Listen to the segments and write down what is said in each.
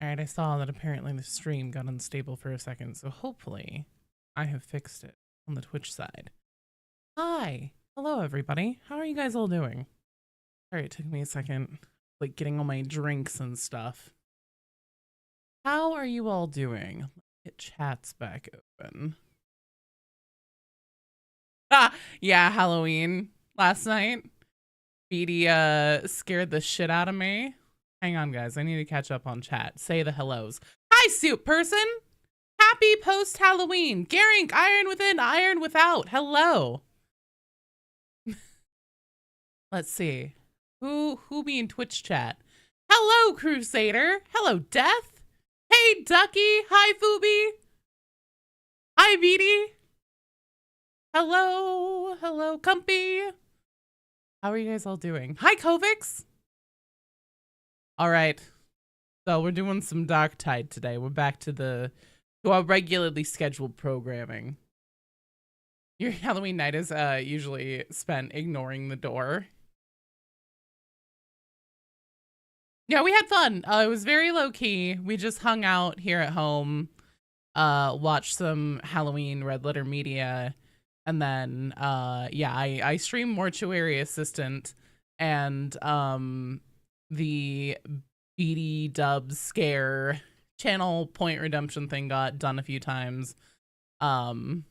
Alright, I saw that apparently the stream got unstable for a second, so hopefully I have fixed it on the Twitch side. Hi! Hello, everybody. How are you guys all doing? Alright, it took me a second, like, getting all my drinks and stuff. How are you all doing? Let's get chats back open. Ah! Yeah, Halloween last night. Beatty, scared the shit out of me. Hang on, guys. I need to catch up on chat. Say the hellos. Hi, Soup Person! Happy post-Halloween! Garink, iron within, iron without. Hello! Let's see. Who be in Twitch chat? Hello, Crusader! Hello, Death! Hey, Ducky! Hi, Fubi! Hi, Beatty! Hello! Hello, Cumpy! How are you guys all doing? Hi, Kovix! Alright. So we're doing some Darktide today. We're back to our regularly scheduled programming. Your Halloween night is usually spent ignoring the door. Yeah, we had fun. It was very low-key. We just hung out here at home, watched some Halloween Red Letter Media, and then, yeah, I streamed Mortuary Assistant, and, the BD dub scare channel point redemption thing got done a few times. And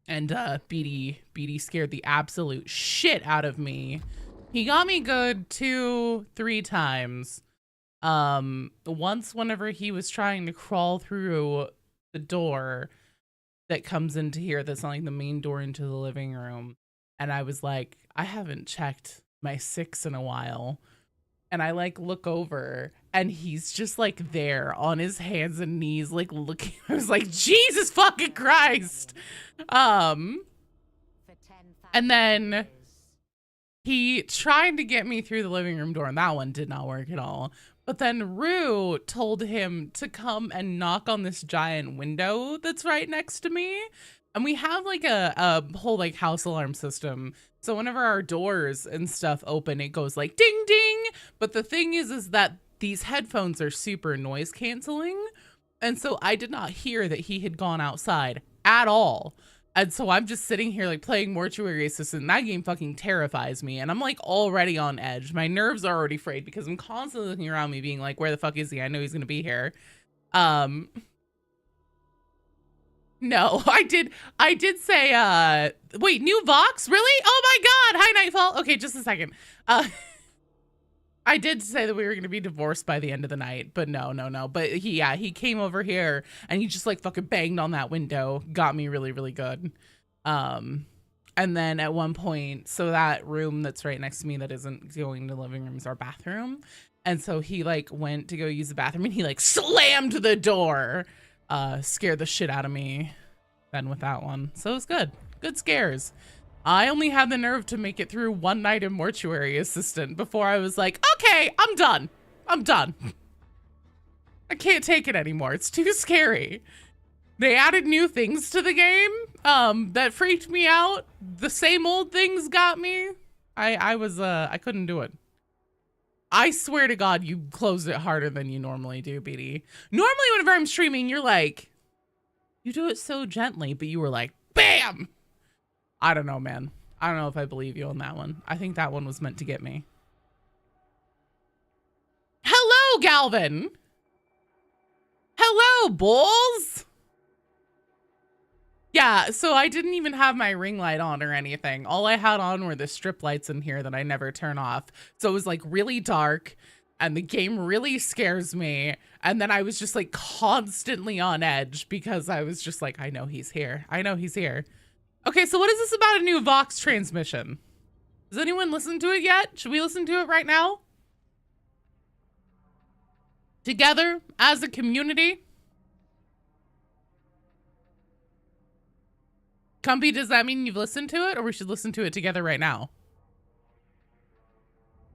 BD scared the absolute shit out of me. He got me good 2-3 times. Once whenever he was trying to crawl through the door that comes into here, that's not like the main door into the living room. And I was like, I haven't checked my 6 in a while. And I like look over and he's just like there on his hands and knees, like looking. I was like, Jesus fucking Christ. And then he tried to get me through the living room door, and that one did not work at all. But then Rue told him to come and knock on this giant window that's right next to me. And we have like a whole like house alarm system. So whenever our doors and stuff open, it goes like ding ding. But the thing is that these headphones are super noise canceling. And so I did not hear that he had gone outside at all. And so I'm just sitting here like playing Mortuary Assistant. And that game fucking terrifies me. And I'm like already on edge. My nerves are already frayed because I'm constantly looking around me being like, where the fuck is he? I know he's going to be here. No, I did say, wait, new Vox? Really? Oh my God. Hi, Nightfall. Okay, just a second. I did say that we were going to be divorced by the end of the night, but no. But he came over here and he just like fucking banged on that window, got me really, really good. And then at one point, so that room that's right next to me that isn't going to the living room is our bathroom. And so he like went to go use the bathroom and he like slammed the door. Scared the shit out of me then with that one. So it was good. Good scares. I only had the nerve to make it through one night in Mortuary Assistant before I was like, okay, I'm done. I'm done. I can't take it anymore. It's too scary. They added new things to the game that freaked me out. The same old things got me. I couldn't do it. I swear to God, you closed it harder than you normally do, BD. Normally, whenever I'm streaming, you're like, you do it so gently, but you were like, bam! I don't know, man. I don't know if I believe you on that one. I think that one was meant to get me. Hello, Galvin! Hello, bulls! Yeah, so I didn't even have my ring light on or anything. All I had on were the strip lights in here that I never turn off. So it was like really dark and the game really scares me. And then I was just like constantly on edge because I was just like, I know he's here. I know he's here. Okay, so what is this about a new Vox transmission? Has anyone listened to it yet? Should we listen to it right now? Together as a community? Cumpy, does that mean you've listened to it, or we should listen to it together right now?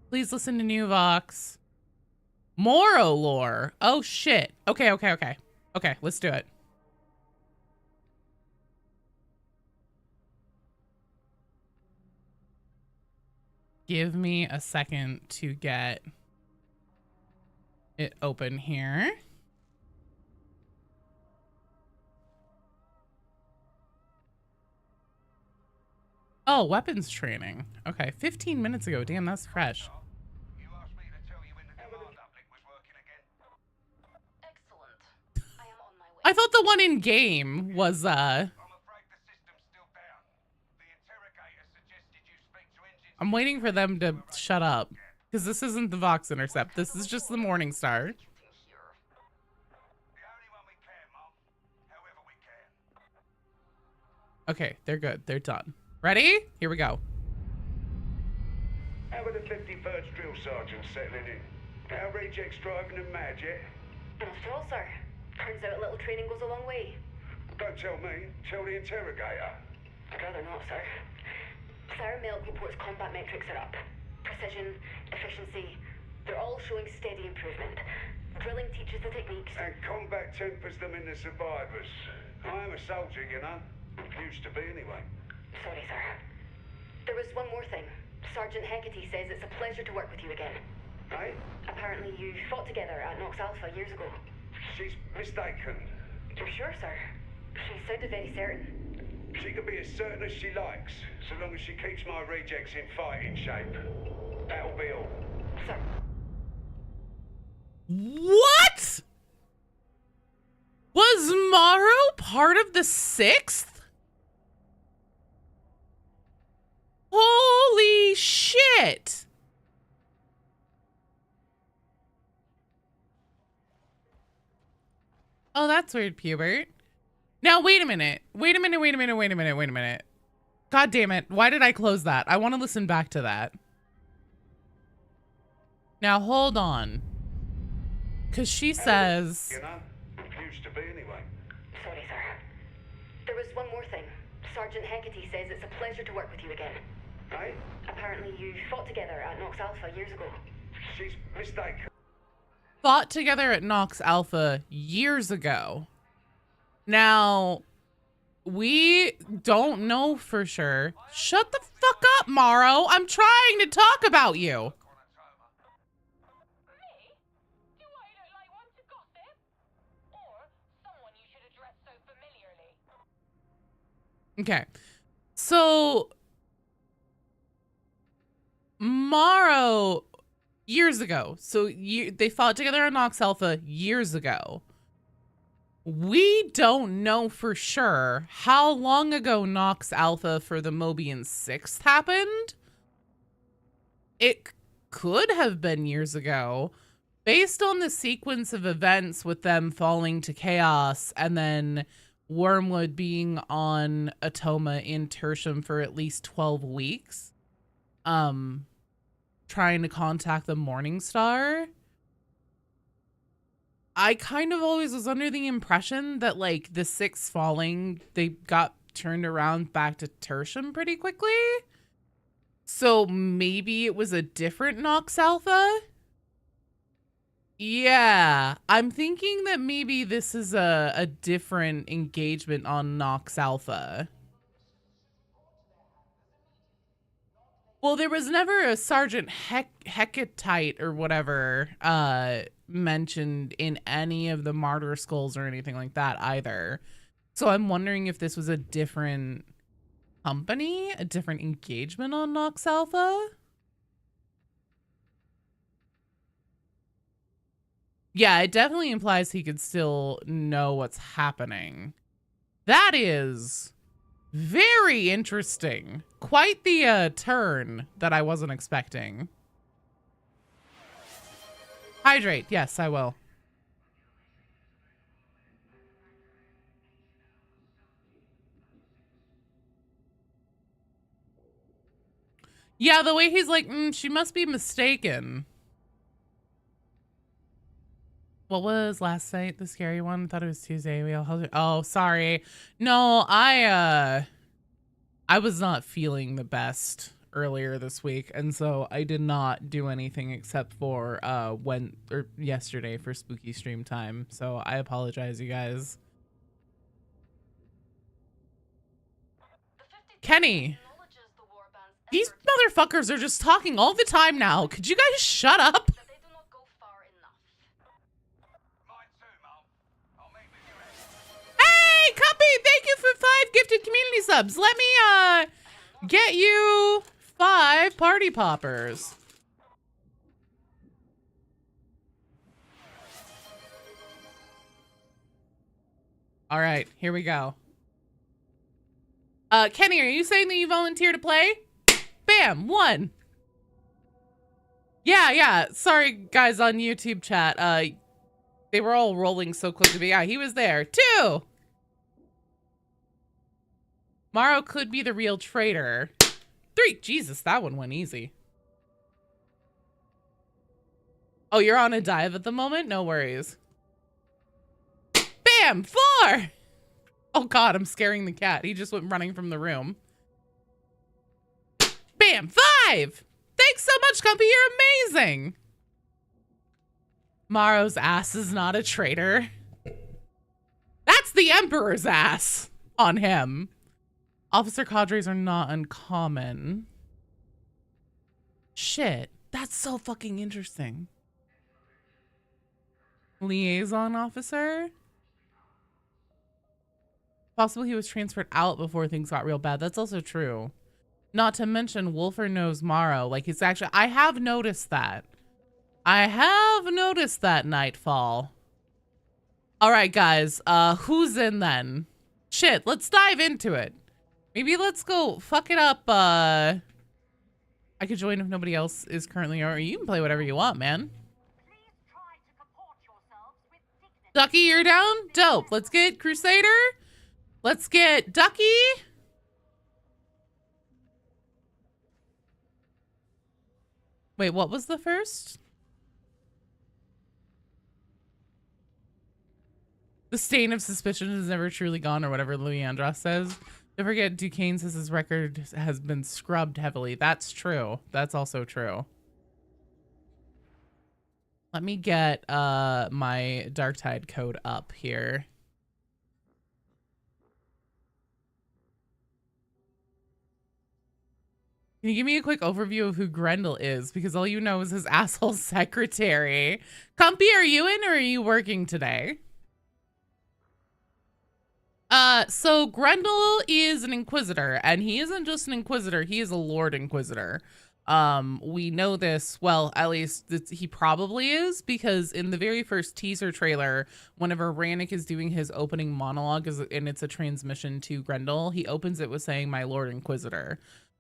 Please listen to New Vox. Moro lore. Oh, shit. Okay. Okay, let's do it. Give me a second to get it open here. Oh, weapons training. Okay, 15 minutes ago. Damn, that's fresh. You asked me to tell you when the command uplink was working again. Excellent. I am on my way. I thought the one in game was I'm afraid the system's still down. The interrogator suggested you speak to engines. I'm waiting for them to shut up. Because this isn't the Vox Intercept. This is just the Morning Star. The only one we can, Mom. However we can. Okay, they're good. They're done. Ready? Here we go. How are the 53rd drill sergeants settling in? Our rejects driving them mad yet? Not at all, sir. Turns out a little training goes a long way. Don't tell me. Tell the interrogator. I'd rather not, sir. Sarah Milk reports combat metrics are up. Precision, efficiency, they're all showing steady improvement. Drilling teaches the techniques. And combat tempers them into survivors. I am a soldier, you know. Used to be anyway. Sorry, sir. There was one more thing. Sergeant Hecate says it's a pleasure to work with you again. Hey? Apparently you fought together at Nox Alpha years ago. She's mistaken. You're sure, sir? She sounded very certain. She can be as certain as she likes, so long as she keeps my rejects in fighting shape. That'll be all. Sir. What? Was Morrow part of the 6th? Holy shit. Oh, that's weird, Pubert. Now, wait a minute. Wait a minute. God damn it. Why did I close that? I want to listen back to that. Now, hold on. Because she says... You know, used to be anyway. Sorry, sir. There was one more thing. Sergeant Hecate says it's a pleasure to work with you again. Hey? Apparently you fought together at Nox Alpha years ago. She's mistaken. Fought together at Nox Alpha years ago. Now, we don't know for sure. Shut the fuck up, Morrow. I'm trying to talk about you. Okay. So, Morrow, years ago. So, they fought together on Nox Alpha years ago. We don't know for sure how long ago Nox Alpha for the Mobian 6th happened. It could have been years ago, based on the sequence of events with them falling to chaos and then Wormwood being on Atoma in Tertium for at least 12 weeks. Trying to contact the Morningstar. I kind of always was under the impression that, like, the 6 falling, they got turned around back to Tertium pretty quickly. So maybe it was a different Nox Alpha? Yeah, I'm thinking that maybe this is a different engagement on Nox Alpha. Well, there was never a Sergeant Hecatite or whatever mentioned in any of the Martyr Skulls or anything like that either. So I'm wondering if this was a different company, a different engagement on Nox Alpha. Yeah, it definitely implies he could still know what's happening. That is very interesting. Quite the turn that I wasn't expecting. Hydrate. Yes, I will. Yeah, the way he's like, she must be mistaken. What was last night, the scary one? I thought it was Tuesday. We all held it. Oh, sorry. No, I was not feeling the best earlier this week, and so I did not do anything except for yesterday for spooky stream time. So I apologize, you guys. Kenny, these motherfuckers are just talking all the time now. Could you guys shut up? thank you for 5 gifted community subs. Let me get you 5 party poppers. All right, here we go. Kenny, are you saying that you volunteer to play? Bam, 1. Yeah. Sorry, guys on YouTube chat. They were all rolling so quickly, but yeah, he was there. 2. Morrow could be the real traitor. 3. Jesus, that one went easy. Oh, you're on a dive at the moment? No worries. Bam! 4! Oh God, I'm scaring the cat. He just went running from the room. Bam! 5! Thanks so much, Compy. You're amazing. Morrow's ass is not a traitor. That's the Emperor's ass on him. Officer cadres are not uncommon. Shit, that's so fucking interesting. Liaison officer? Possibly he was transferred out before things got real bad. That's also true. Not to mention Wolfer knows Morrow. Like, it's actually, I have noticed that. Nightfall. All right, guys, who's in then? Shit, let's dive into it. Maybe let's go fuck it up. I could join if nobody else is currently, or you can play whatever you want, man. Ducky, you're down? Dope. Let's get Crusader. Let's get Ducky. Wait, what was the first? The stain of suspicion is never truly gone, or whatever Louis Andros says. Don't forget, Duquesne says his record has been scrubbed heavily. That's true. That's also true. Let me get my Darktide code up here. Can you give me a quick overview of who Grendyl is? Because all you know is his asshole secretary. Compy, are you in or are you working today? So Grendyl is an Inquisitor, and he isn't just an Inquisitor, he is a Lord Inquisitor. We know this, well, at least he probably is, because in the very first teaser trailer, whenever Rannick is doing his opening monologue, and it's a transmission to Grendyl, he opens it with saying, "My Lord Inquisitor."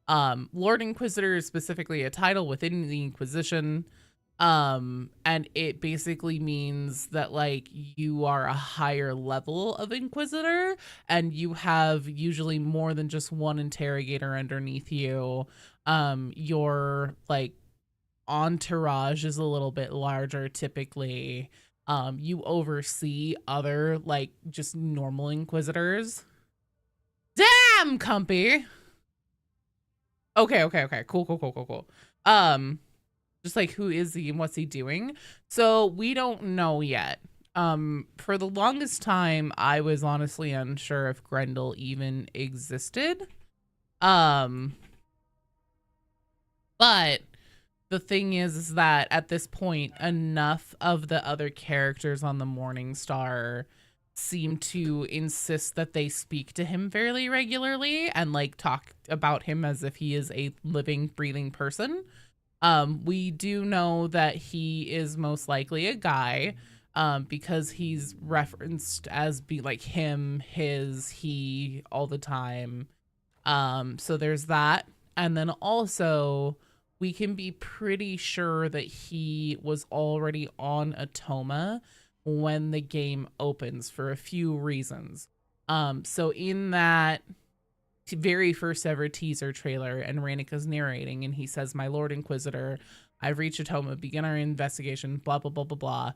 Lord Inquisitor is specifically a title within the Inquisition. And it basically means that, like, you are a higher level of Inquisitor, and you have usually more than just one interrogator underneath you. Your, like, entourage is a little bit larger typically. You oversee other, like, just normal Inquisitors. Damn, Compy! Okay. Cool. Just like, who is he and what's he doing? So we don't know yet. For the longest time, I was honestly unsure if Grendyl even existed. But the thing is that at this point, enough of the other characters on the Morningstar seem to insist that they speak to him fairly regularly and, like, talk about him as if he is a living, breathing person. We do know that he is most likely a guy, because he's referenced as be like him, his, he all the time. So there's that. And then also we can be pretty sure that he was already on Atoma when the game opens for a few reasons. So in that very first ever teaser trailer, and Rannick narrating, and he says, "My Lord Inquisitor, I've reached Atoma, begin our investigation, blah, blah, blah, blah,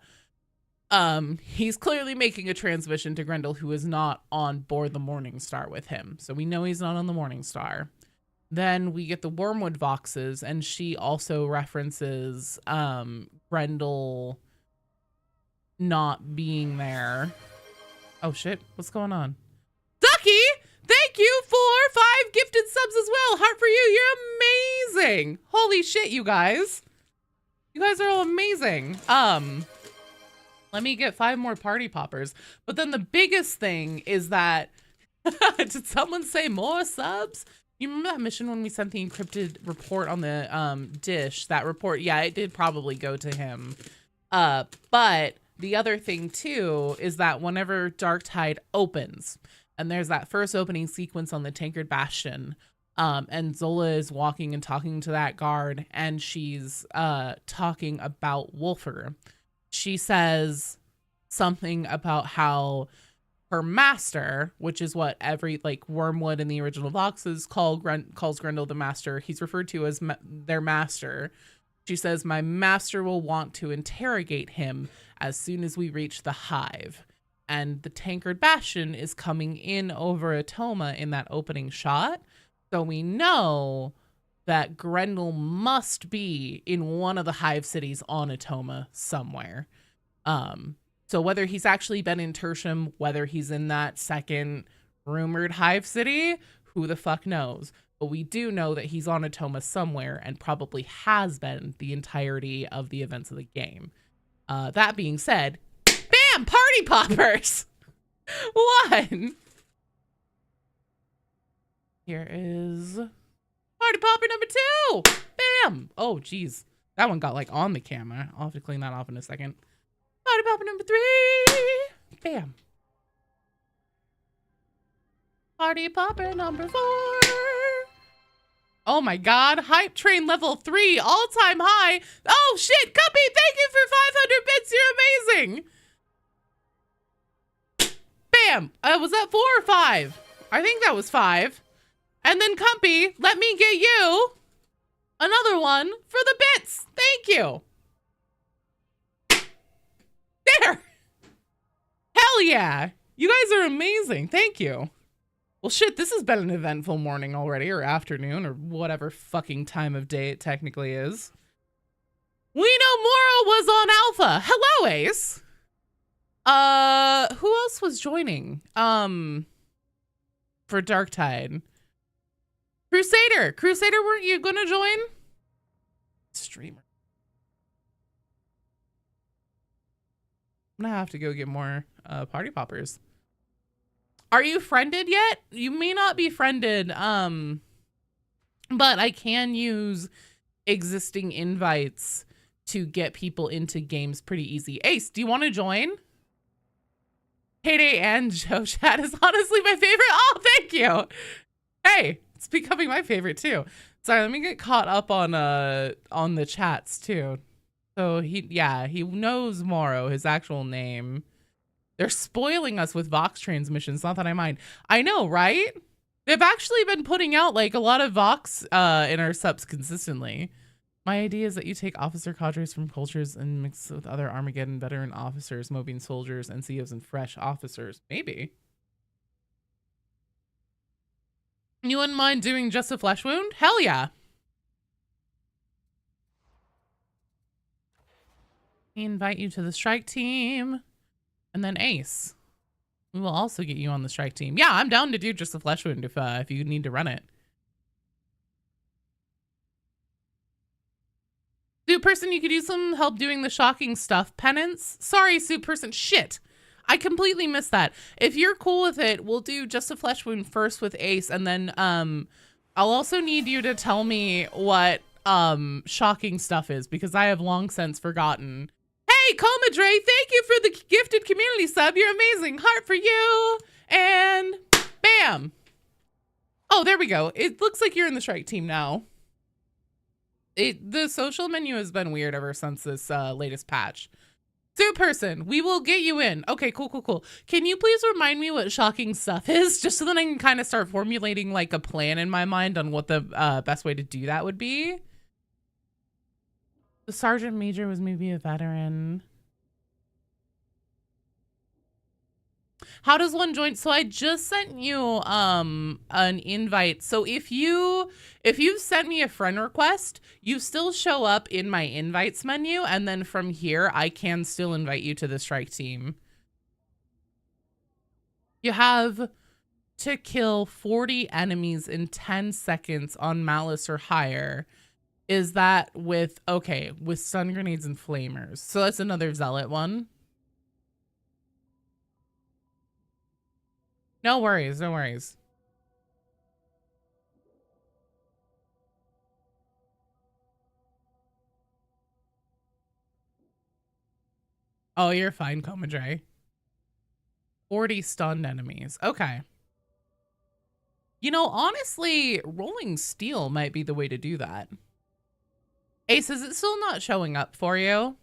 blah." He's clearly making a transmission to Grendyl, who is not on board the Morningstar with him. So we know he's not on the Morningstar. Then we get the Wormwood Voxes, and she also references Grendyl not being there. Oh shit, what's going on? Ducky! Thank you for 5 gifted subs as well. Heart for you. You're amazing. Holy shit, you guys. You guys are all amazing. Let me get 5 more party poppers. But then the biggest thing is that Did someone say more subs? You remember that mission when we sent the encrypted report on the dish? That report, yeah, it did probably go to him. But the other thing too is that whenever Darktide opens, and there's that first opening sequence on the Tankard Bastion, and Zola is walking and talking to that guard, and she's talking about Wolfer. She says something about how her master, which is what every like Wormwood in the original boxes calls Grendyl the master. He's referred to as their master. She says, my master will want to interrogate him as soon as we reach the hive. And the Tankard Bastion is coming in over Atoma in that opening shot. So we know that Grendyl must be in one of the hive cities on Atoma somewhere. So whether he's actually been in Tertium, whether he's in that second rumored hive city, who the fuck knows? But we do know that he's on Atoma somewhere and probably has been the entirety of the events of the game. That being said, bam, party poppers! One. Here is party popper number 2. Bam. Oh, geez. That one got like on the camera. I'll have to clean that off in a second. Party popper number 3. Bam. Party popper number 4. Oh my God. Hype train level 3. All-time high. Oh shit. Cuppy, thank you for 500 bits. You're amazing. Bam. Was that 4 or 5? I think that was 5. And then Cumpy, let me get you another one for the bits. Thank you. There. Hell yeah. You guys are amazing. Thank you. Well, shit, this has been an eventful morning already, or afternoon, or whatever fucking time of day it technically is. We know Moro was on Alpha. Hello, Ace. Who else was joining? For Darktide. Crusader, weren't you gonna join? Streamer. I'm gonna have to go get more party poppers. Are you friended yet? You may not be friended, but I can use existing invites to get people into games pretty easy. Ace, do you want to join? Payday and Joe Chat is honestly my favorite. Oh, thank you. Hey, it's becoming my favorite too. Sorry, let me get caught up on the chats too. So he knows Moro, his actual name. They're spoiling us with Vox transmissions, not that I mind. I know, right? They've actually been putting out like a lot of Vox in our subs consistently. My idea is that you take officer cadres from cultures and mix with other Armageddon veteran officers, Mobian soldiers, NCOs, and fresh officers. Maybe. You wouldn't mind doing just a flesh wound? Hell yeah. I invite you to the strike team. And then Ace. We will also get you on the strike team. Yeah, I'm down to do just a flesh wound if you need to run it. Soup person, you could use some help doing the shocking stuff. Penance? Sorry, Soup person. Shit. I completely missed that. If you're cool with it, we'll do just a flesh wound first with Ace, and then I'll also need you to tell me what shocking stuff is, because I have long since forgotten. Hey, Comadre, thank you for the gifted community sub. You're amazing. Heart for you. And bam. Oh, there we go. It looks like you're in the strike team now. The social menu has been weird ever since this latest patch. Soup person, we will get you in. Okay, cool. Can you please remind me what shocking stuff is? Just so that I can kind of start formulating like a plan in my mind on what the best way to do that would be. The sergeant major was maybe a veteran. How does one join? So I just sent you an invite. So if you've sent me a friend request, you still show up in my invites menu, and then from here I can still invite you to the strike team. You have to kill 40 enemies in 10 seconds on Malice or higher. Is that with stun grenades and flamers? So that's another zealot one. No worries, no worries. Oh, you're fine, Comadre. 40 stunned enemies. Okay. You know, honestly, rolling steel might be the way to do that. Ace, is it still not showing up for you?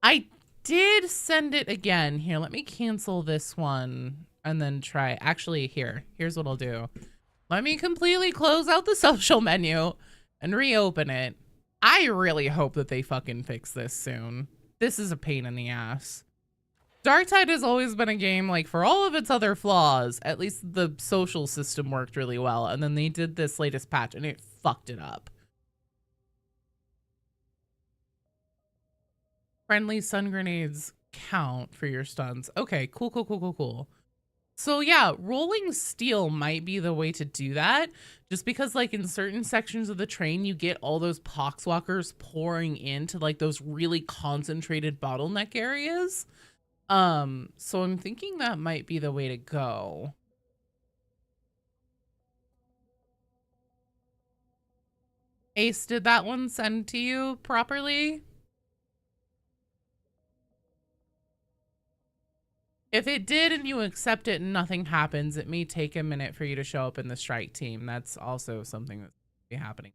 I did send it again. Here, let me cancel this one and then try. Actually, here's what I'll do. Let me completely close out the social menu and reopen it. I really hope that they fucking fix this soon. This is a pain in the ass. Darktide has always been a game, like, for all of its other flaws, at least the social system worked really well. And then they did this latest patch and it fucked it up. Friendly stun grenades count for your stuns. Okay, cool. So yeah, rolling steel might be the way to do that, just because like in certain sections of the train, you get all those poxwalkers pouring into like those really concentrated bottleneck areas. So I'm thinking that might be the way to go. Ace, did that one send to you properly? If it did and you accept it and nothing happens, it may take a minute for you to show up in the strike team. That's also something that's be happening.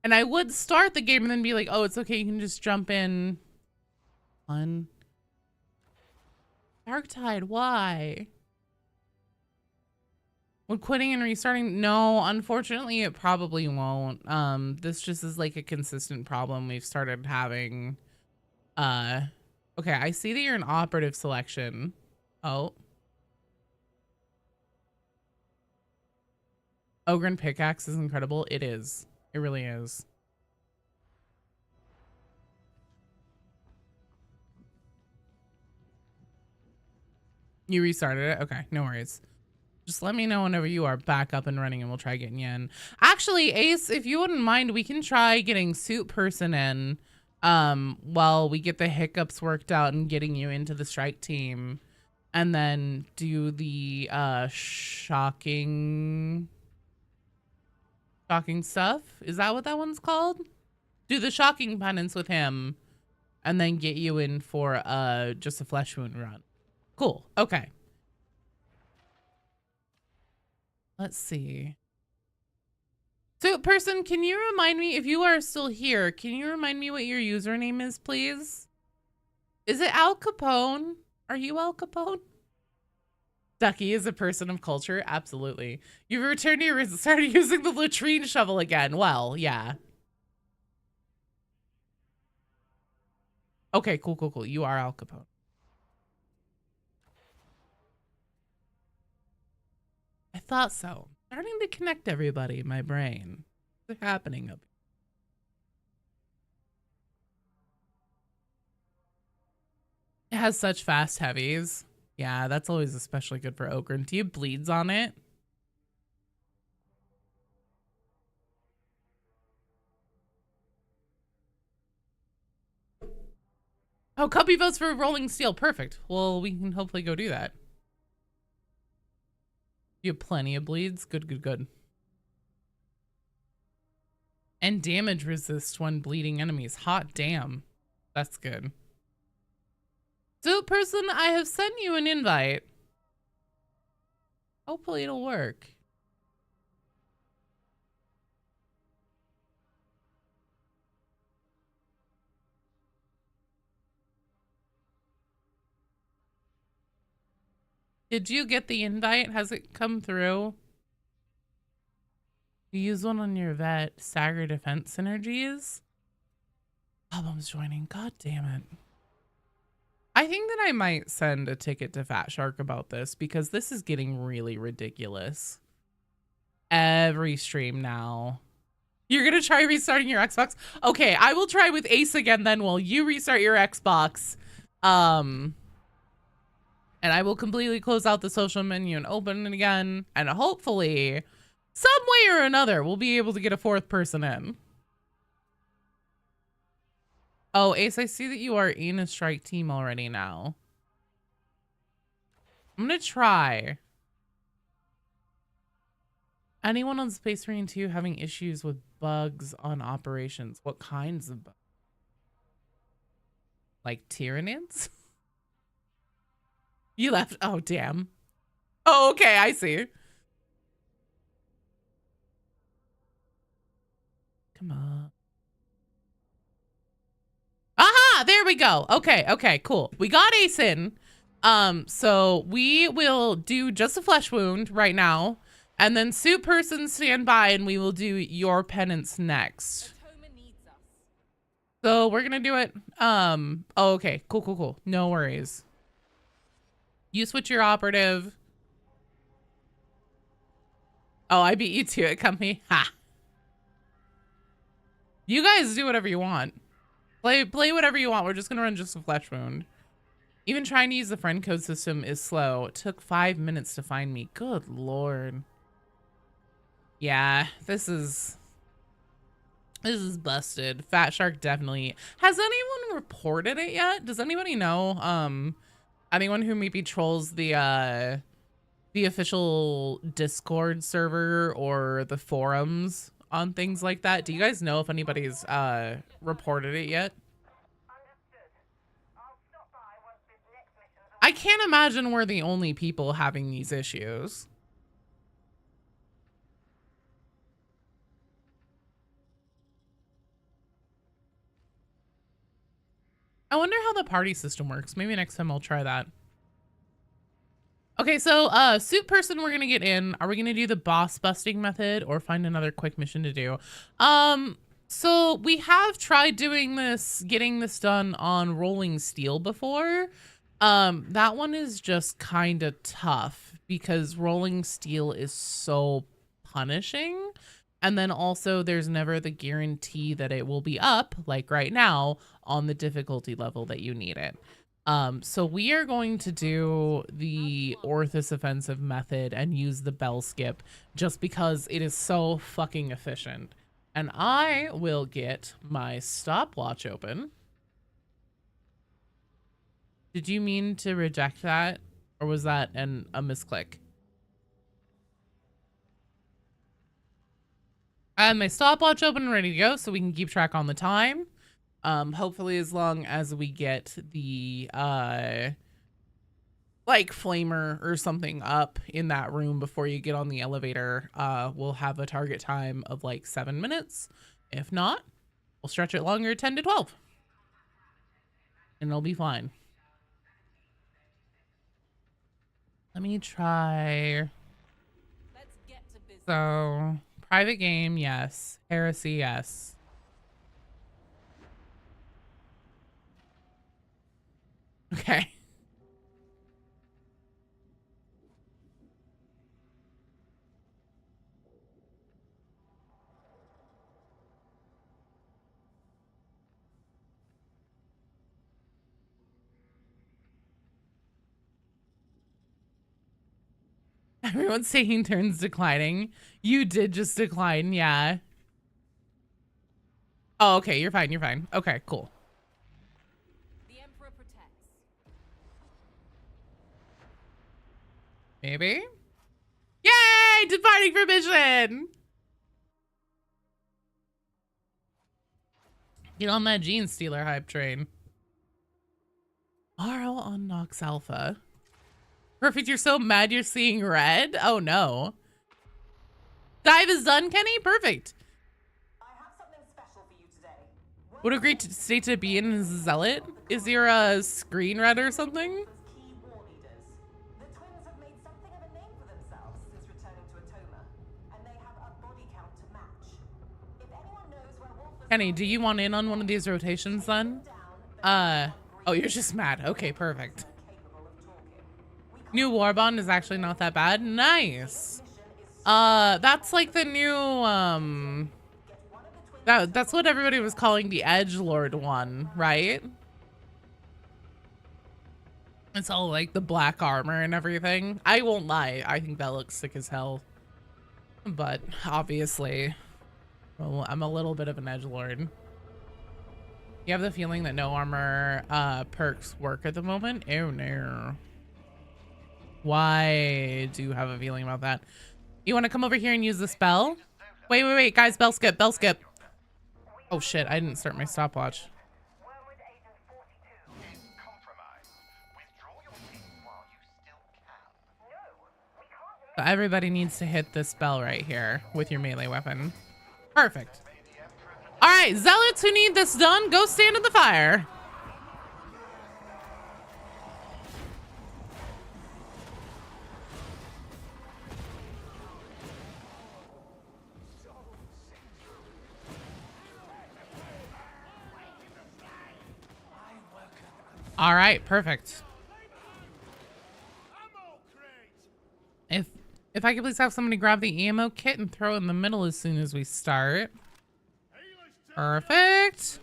And I would start the game and then be like, oh, it's okay. You can just jump in. Fun. Darktide, why? Would quitting and restarting? No, unfortunately, it probably won't. This just is like a consistent problem we've started having. Okay, I see that you're an operative selection. Oh. Ogren pickaxe is incredible. It is. It really is. You restarted it? Okay, no worries. Just let me know whenever you are back up and running and we'll try getting you in. Actually, Ace, if you wouldn't mind, we can try getting Suit Person in while we get the hiccups worked out and getting you into the strike team. And then do the shocking stuff. Is that what that one's called? Do the shocking penance with him and then get you in for just a flesh wound run. Cool. Okay. Let's see. So, person, can you remind me, if you are still here, can you remind me what your username is, please? Is it Al Capone? Are you Al Capone? Ducky is a person of culture. Absolutely. You've returned to your started using the latrine shovel again. Well, yeah. Okay, cool. You are Al Capone. I thought so. Starting to connect everybody in my brain. What's happening up here? It has such fast heavies. Yeah, that's always especially good for Ogren. Do you have bleeds on it? Oh, Cubby votes for Rolling Steel. Perfect. Well, we can hopefully go do that. You have plenty of bleeds. Good. And damage resist when bleeding enemies. Hot damn. That's good. So, person, I have sent you an invite. Hopefully it'll work. Did you get the invite? Has it come through? You use one on your vet. Stagger defense synergies. Problems joining. God damn it. I think that I might send a ticket to Fat Shark about this because this is getting really ridiculous. Every stream now. You're gonna try restarting your Xbox? Okay, I will try with Ace again then while you restart your Xbox. And I will completely close out the social menu and open it again. And hopefully, some way or another, we'll be able to get a fourth person in. Oh, Ace, I see that you are in a strike team already now. I'm gonna try. Anyone on Space Marine 2 having issues with bugs on operations? What kinds of bugs? Like Tyranids? You left. Oh, damn. Oh, okay, I see. Come on. Aha! There we go. Okay, okay, cool. We got Ace in. So we will do just a flesh wound right now. And then suit person stand by and we will do your penance next. So we're gonna do it. Oh, okay, cool. No worries. You switch your operative. Oh, I beat you to it, company. Ha. You guys do whatever you want. Play whatever you want. We're just gonna run just a flesh wound. Even trying to use the friend code system is slow. It took 5 minutes to find me. Good Lord. Yeah, this is busted. Fat Shark definitely. Has anyone reported it yet? Does anybody know? Anyone who maybe trolls the official Discord server or the forums on things like that? Do you guys know if anybody's reported it yet? I can't imagine we're the only people having these issues. I wonder how the party system works. Maybe next time I'll try that. Okay, so suit person we're gonna get in. Are we gonna do the boss busting method or find another quick mission to do? So we have tried doing this, getting this done on rolling steel before. That one is just kind of tough because rolling steel is so punishing. And then also there's never the guarantee that it will be up, like right now, on the difficulty level that you need it. So we are going to do the Orthus Offensive method and use the bell skip just because it is so fucking efficient. And I will get my stopwatch open. Did you mean to reject that? Or was that a misclick? I have my stopwatch open and ready to go so we can keep track on the time. Hopefully as long as we get the like flamer or something up in that room before you get on the elevator, we'll have a target time of like 7 minutes. If not, we'll stretch it longer, 10 to 12. And it'll be fine. Let me try. Let's get to business. So, private game, yes. Heresy, yes. Okay. Everyone's taking turns declining. You did just decline, yeah. Oh, okay, you're fine, you're fine. Okay, cool. The Emperor protects. Maybe? Yay! Departing for mission! Get on that Gene Stealer hype train. Marl on Nox Alpha. Perfect, you're so mad you're seeing red? Oh no. Dive is done, Kenny? Perfect. I have something special for you today. What a great state to be in as a zealot. Is your screen red or something? Key war leaders. The twins have made something of a name for themselves since returning to Atoma, and they have a body count to match. If anyone knows where Wolf Kenny, do you want in on one of these rotations then? Oh, you're just mad. Okay, perfect. New Warbond is actually not that bad. Nice. That's like the new, That's what everybody was calling the Edgelord one, right? It's all like the black armor and everything. I won't lie, I think that looks sick as hell. But obviously, well, I'm a little bit of an edgelord. You have the feeling that no armor perks work at the moment? Oh no. Why do you have a feeling about that? You want to come over here and use the spell? Wait, guys, bell skip. Oh shit, I didn't start my stopwatch. So everybody needs to hit this spell right here with your melee weapon. Perfect. All right, zealots who need this done, go stand in the fire. All right, perfect. If I could please have somebody grab the ammo kit and throw it in the middle as soon as we start. Perfect.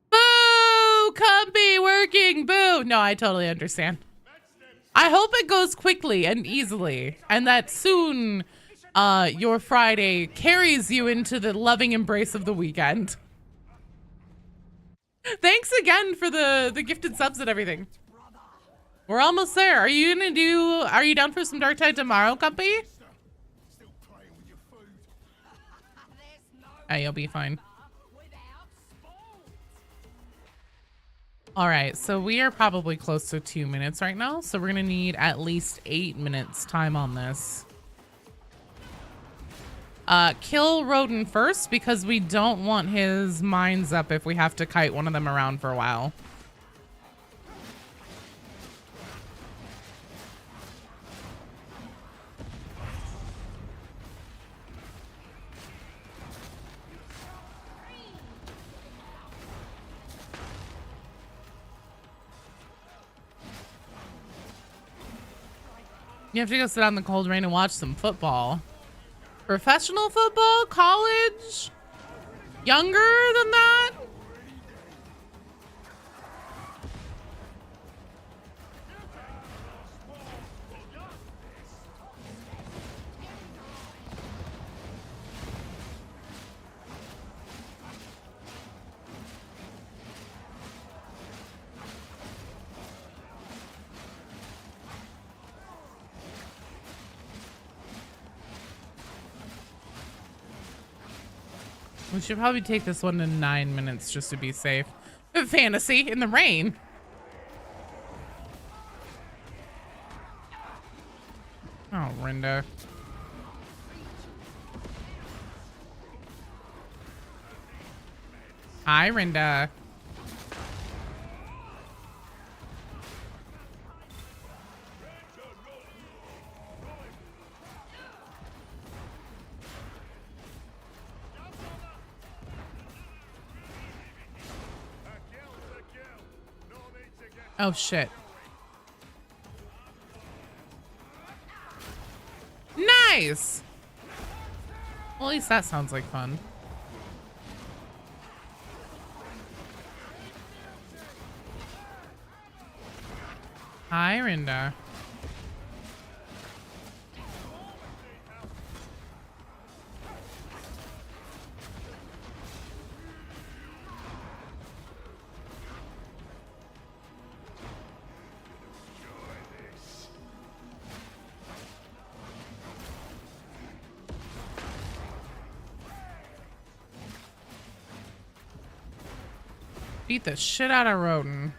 Boo! Comfy working, boo! No, I totally understand. I hope it goes quickly and easily, and that soon your Friday carries you into the loving embrace of the weekend. Thanks again for the gifted subs and everything. We're almost there. Are you down for some Darktide tomorrow, Compy? Hey, you'll be fine. All right, so we are probably close to 2 minutes right now, so we're gonna need at least 8 minutes time on this. Kill Rodin first because we don't want his mines up if we have to kite one of them around for a while. You have to go sit out in the cold rain and watch some football. Professional football? College? Younger than that? We should probably take this one to 9 minutes just to be safe. Fantasy in the rain. Oh, Rinda. Hi, Rinda. Oh, shit. Nice! Well, at least that sounds like fun. Hi, Rinda. Beat the shit out of Rodin.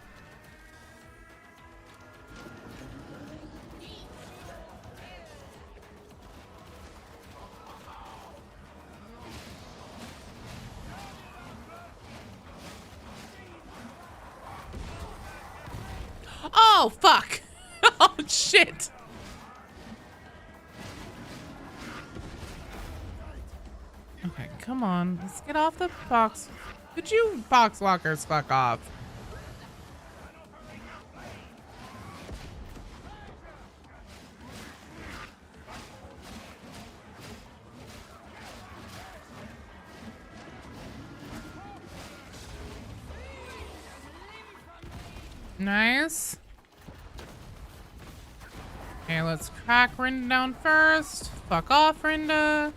Oh, fuck. Oh, shit. Okay, come on. Let's get off the box. Could you box walkers fuck off? Nice. Okay, let's crack Rinda down first. Fuck off, Rinda.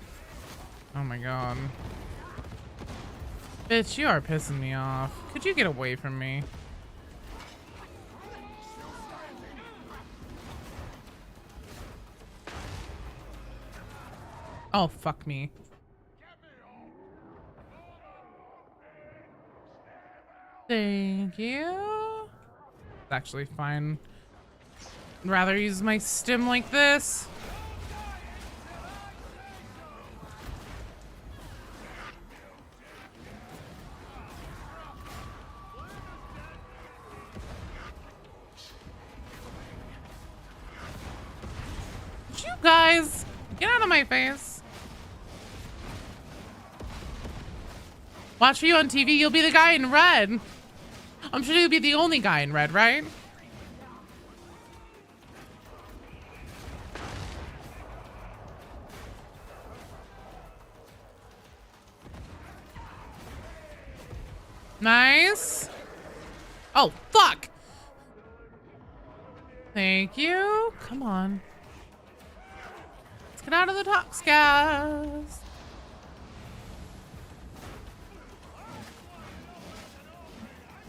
Oh my god. Bitch, you are pissing me off. Could you get away from me? Oh, fuck me. Thank you. It's actually fine. I'd rather use my stim like this. You guys, get out of my face. Watch for you on TV, you'll be the guy in red. I'm sure you'll be the only guy in red, right? Nice. Oh, fuck. Thank you. Come on. Let's get out of the tox gas.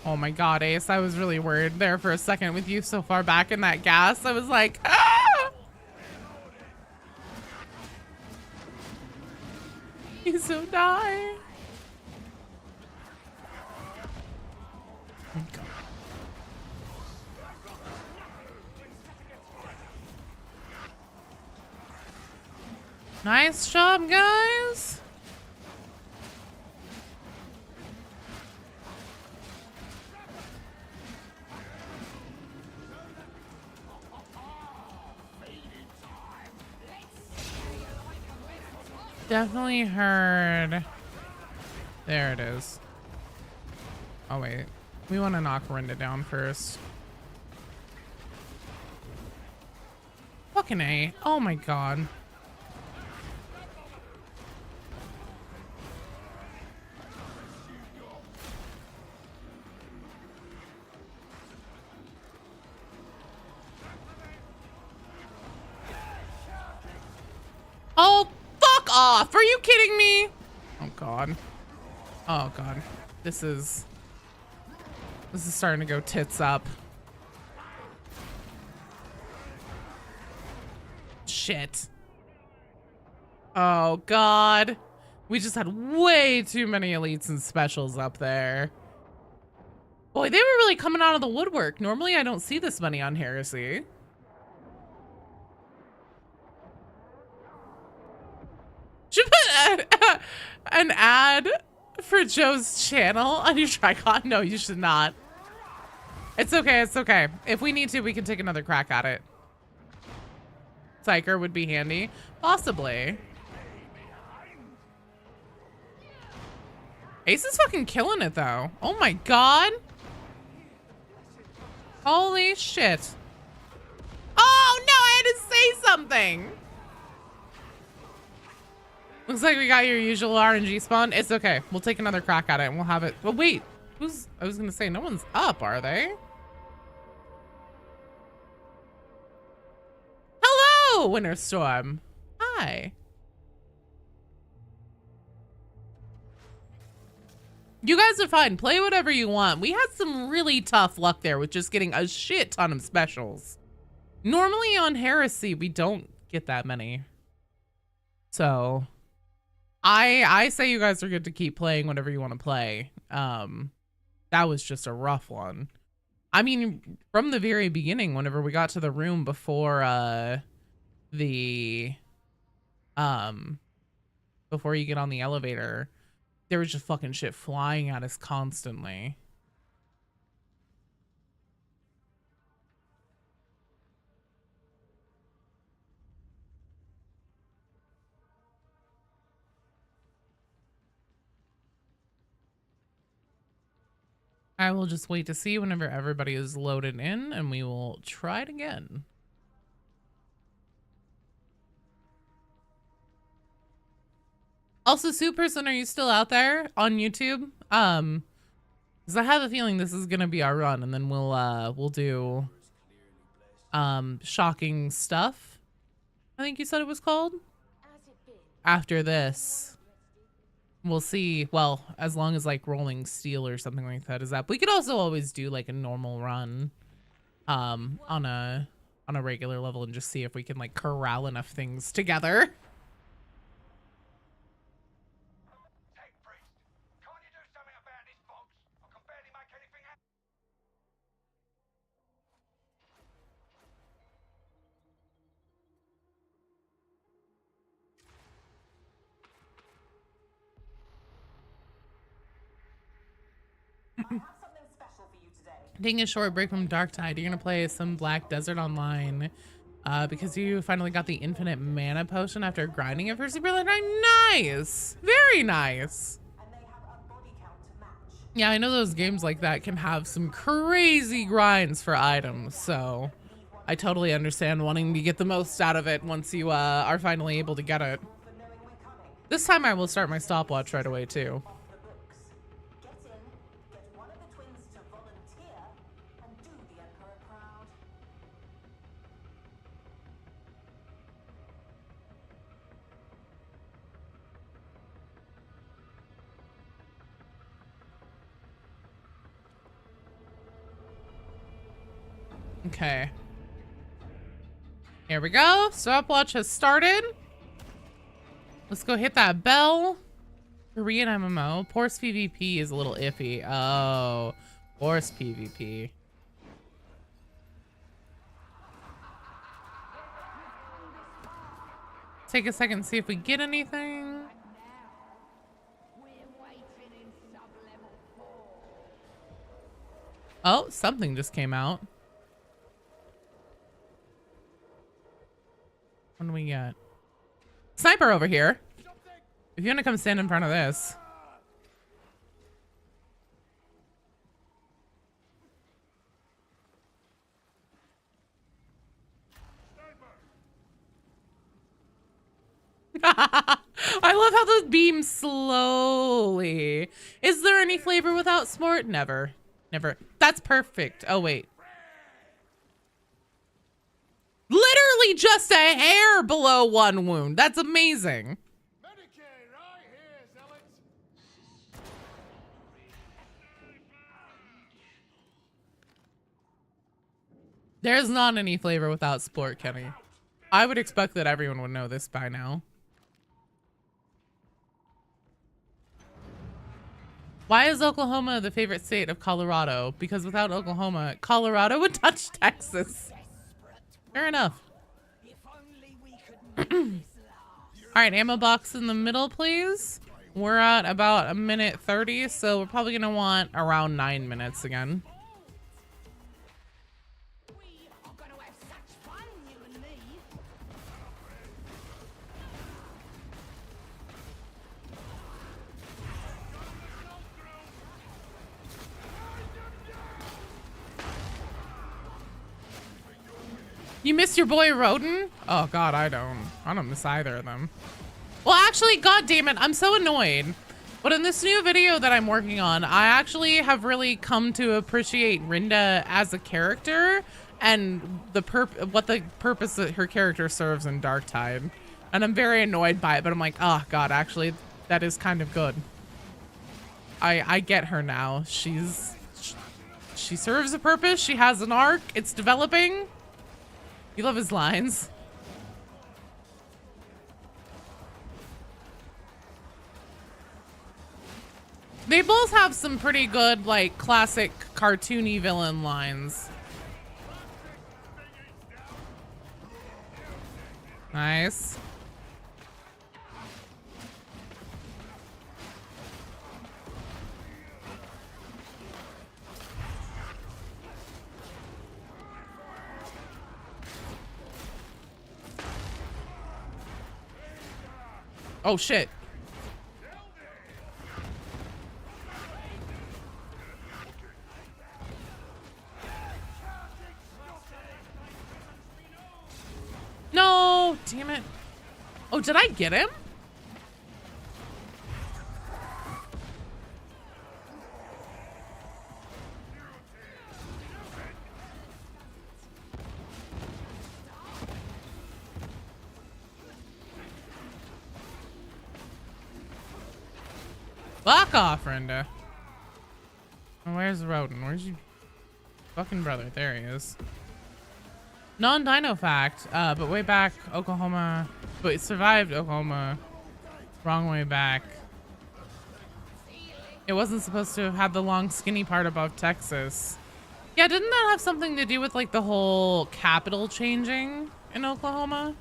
Oh my god, Ace, I was really worried there for a second with you so far back in that gas. I was like, ah! He's so die. Oh god. Nice job, guys. Definitely heard. There it is. Oh wait, we want to knock Rinda down first. Fucking A. Oh my god. Oh, fuck off. Are you kidding me? Oh god. Oh god. This is starting to go tits up. Shit. Oh god. We just had way too many elites and specials up there. Boy, they were really coming out of the woodwork. Normally I don't see this many on Heresy. Should put an ad for Joe's channel on your Tricon? No, you should not. It's okay, it's okay. If we need to, we can take another crack at it. Psyker would be handy. Possibly. Ace is fucking killing it, though. Oh my god. Holy shit. Oh no, I had to say something. Looks like we got your usual RNG spawn. It's okay. We'll take another crack at it and we'll have it. Well, wait. I was gonna say, no one's up, are they? Hello, Winter Storm. Hi. You guys are fine. Play whatever you want. We had some really tough luck there with just getting a shit ton of specials. Normally on Heresy, we don't get that many. So I say you guys are good to keep playing whatever you want to play. That was just a rough one. I mean, from the very beginning, whenever we got to the room before before you get on the elevator, there was just fucking shit flying at us constantly. I will just wait to see whenever everybody is loaded in and we will try it again. Also, Sue Person, are you still out there on YouTube? Because I have a feeling this is gonna be our run, and then we'll do shocking stuff, I think you said it was called. After this, we'll see. Well, as long as like rolling steel or something like that is up. We could also always do like a normal run on a regular level and just see if we can like corral enough things together. I have something special for you today. Taking a short break from Darktide, you're gonna play some Black Desert Online because you finally got the infinite mana potion after grinding it for super late night. Nice, very nice. And they have a body count to match. Yeah, I know those games like that can have some crazy grinds for items, so I totally understand wanting to get the most out of it once you are finally able to get it. For knowing we're coming. This time I will start my stopwatch right away too. Off the books. Get in, get one of the twins to volunteer, and do the Emperor proud. Okay. Here we go. Stopwatch has started. Let's go hit that bell. Korean MMO. Force PvP is a little iffy. Oh, Force PvP. Take a second, see if we get anything. Oh, something just came out. What do we get? Sniper over here. If you want to come stand in front of this. I love how those beam slowly. Is there any flavor without sport? Never. Never. That's perfect. Oh, wait. Literally just a hair below one wound. That's amazing. There's not any flavor without sport, Kenny. I would expect that everyone would know this by now. Why is Oklahoma the favorite state of Colorado? Because without Oklahoma, Colorado would touch Texas. Fair enough. All right, ammo box in the middle, please. We're at about 1:30, so we're probably gonna want around 9 minutes again. You miss your boy Rodin? Oh God, I don't miss either of them. Well, actually, God damn it, I'm so annoyed. But in this new video that I'm working on, I actually have really come to appreciate Rinda as a character and what the purpose that her character serves in Darktide. And I'm very annoyed by it, but I'm like, oh God, actually, that is kind of good. I get her now. She serves a purpose. She has an arc. It's developing. You love his lines. They both have some pretty good, like, classic cartoony villain lines. Nice. Oh shit. No, damn it. Oh, did I get him? Fuck off, Renda. Oh, where's Rodin? Where's your fucking brother? There he is. Non-dino fact, but way back, Oklahoma, but it survived Oklahoma. Wrong way back. It wasn't supposed to have had the long skinny part above Texas. Yeah, didn't that have something to do with like the whole capital changing in Oklahoma?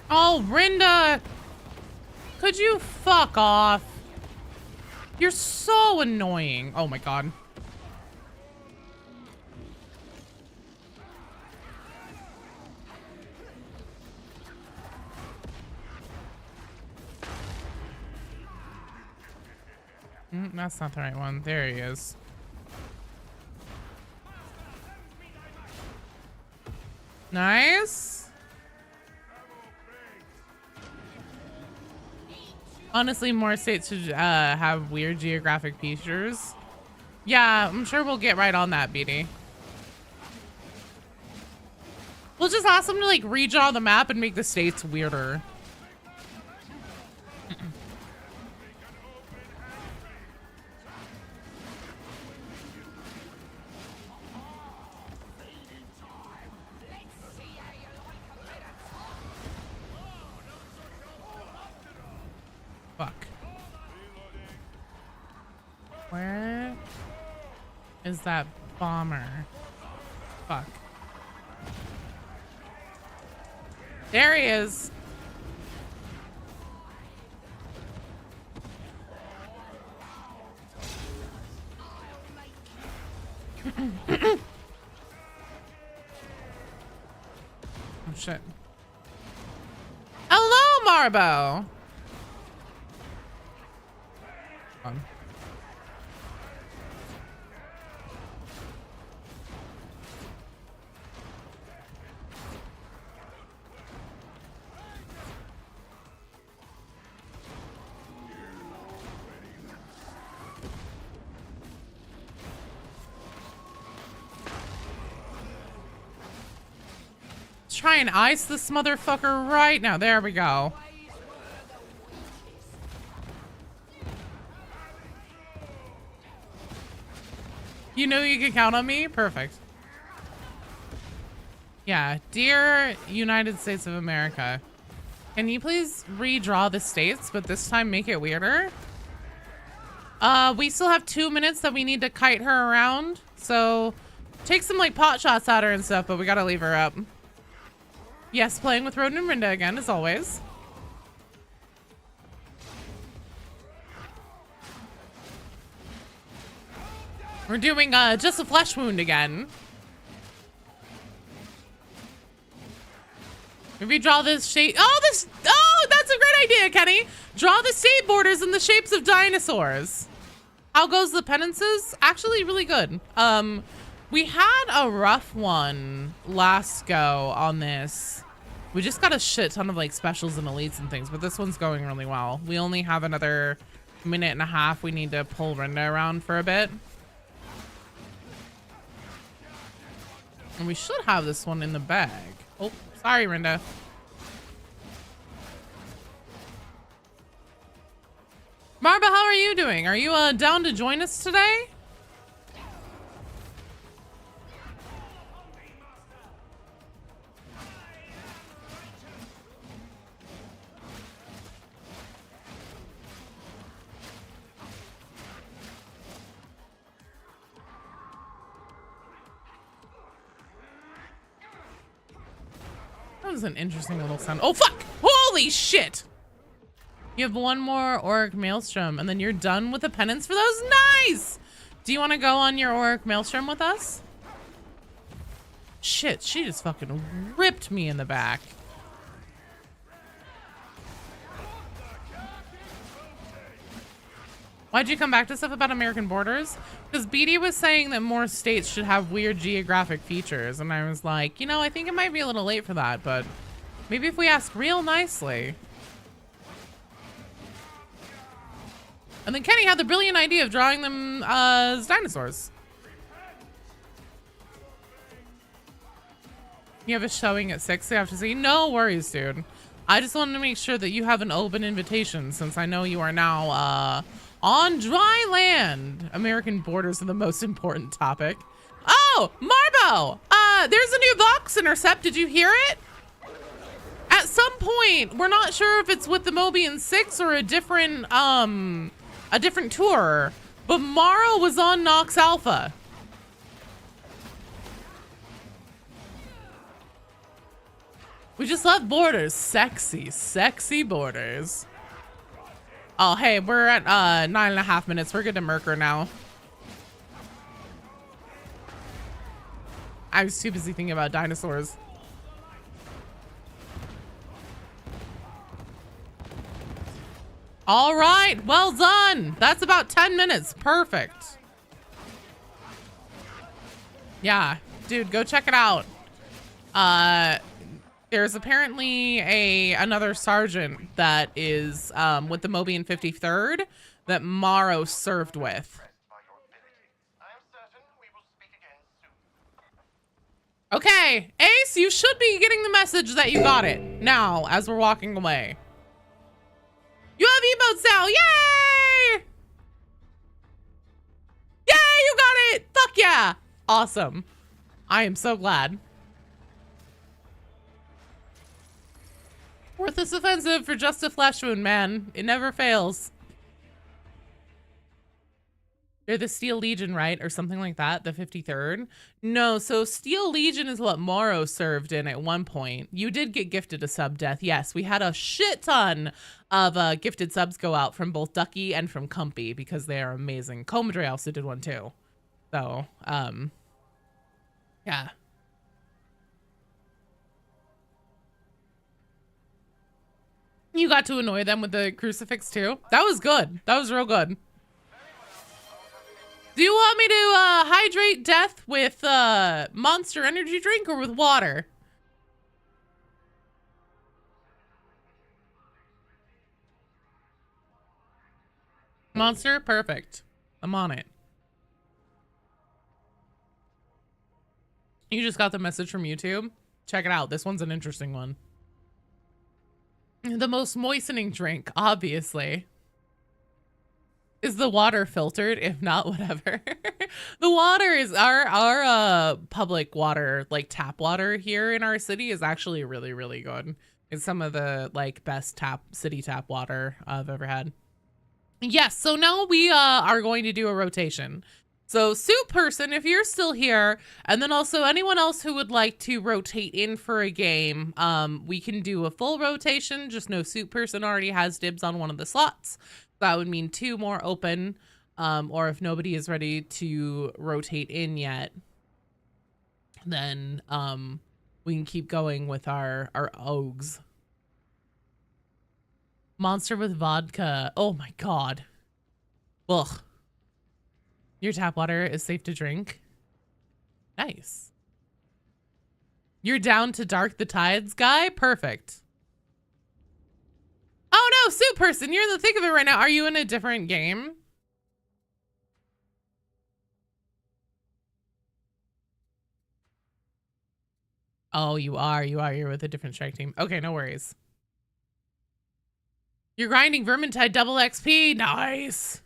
Oh, Renda! Could you fuck off? You're so annoying. Oh my god. That's not the right one. There he is. Nice. Honestly, more states should have weird geographic features. Yeah, I'm sure we'll get right on that, BD. We'll just ask them to like redraw the map and make the states weirder. Fuck. Where is that bomber? Fuck. There he is. Oh shit. Hello, Marbo. Let's try and ice this motherfucker right now. There we go. You know you can count on me? Perfect. Yeah, dear United States of America, can you please redraw the states, but this time make it weirder? We still have 2 minutes that we need to kite her around, so take some like pot shots at her and stuff, but we gotta leave her up. Yes, playing with Rodin and Rinda again, as always. We're doing just a flesh wound again. Maybe draw this shape. Oh, that's a great idea, Kenny. Draw the state borders in the shapes of dinosaurs. How goes the penances? Actually, really good. We had a rough one last go on this. We just got a shit ton of like specials and elites and things, but this one's going really well. We only have another minute and a half. We need to pull Rinda around for a bit. And we should have this one in the bag. Oh, sorry, Rinda. Marba, how are you doing? Are you down to join us today? That was an interesting little sound. Oh, fuck! Holy shit! You have one more Auric Maelstrom, and then you're done with the penance for those? Nice! Do you want to go on your Auric Maelstrom with us? Shit, she just fucking ripped me in the back. Why'd you come back to stuff about American borders? Because BD was saying that more states should have weird geographic features. And I was like, you know, I think it might be a little late for that, but maybe if we ask real nicely. And then Kenny had the brilliant idea of drawing them as dinosaurs. You have a showing at 6, I have to see. No worries, dude. I just wanted to make sure that you have an open invitation since I know you are now on dry land. American borders are the most important topic. Oh, Marbo! There's a new Vox intercept. Did you hear it? At some point, we're not sure if it's with the Mobian 6 or a different tour, but Morrow was on Nox Alpha. We just love borders. Sexy, sexy borders. Oh, hey, we're at 9.5 minutes. We're good to Merker now. I was too busy thinking about dinosaurs. All right, well done. That's about 10 minutes. Perfect. Yeah, dude, go check it out. There's apparently another sergeant that is with the Mobian 53rd that Morrow served with. Okay, Ace, you should be getting the message that you got it now as we're walking away. You have emotes now, yay! Yay, you got it! Fuck yeah! Awesome. I am so glad. Orthus Offensive for just a flesh wound, man. It never fails. They're the Steel Legion, right? Or something like that, the 53rd? No, so Steel Legion is what Morrow served in at one point. You did get gifted a sub death. Yes, we had a shit ton of gifted subs go out from both Ducky and from Cumpy because they are amazing. Comadre also did one too. So, yeah. You got to annoy them with the crucifix too? That was good. That was real good. Do you want me to hydrate death with Monster energy drink or with water? Monster? Perfect. I'm on it. You just got the message from YouTube? Check it out. This one's an interesting one. The most moistening drink, obviously. Is the water filtered? If not, whatever. The water is our public water, like tap water here in our city is actually really, really good. It's some of the like best city tap water I've ever had. Yes, so now we are going to do a rotation. So Soup Person, if you're still here, and then also anyone else who would like to rotate in for a game, we can do a full rotation. Just know Soup Person already has dibs on one of the slots. That would mean 2 more open, or if nobody is ready to rotate in yet, then we can keep going with our Ogs. Monster with vodka. Oh my god. Ugh. Your tap water is safe to drink. Nice. You're down to Dark the Tides guy? Perfect. Oh no, Soup Person, you're in the thick of it right now. Are you in a different game? Oh, you are. You're with a different strike team. Okay, no worries. You're grinding Vermintide double XP. Nice.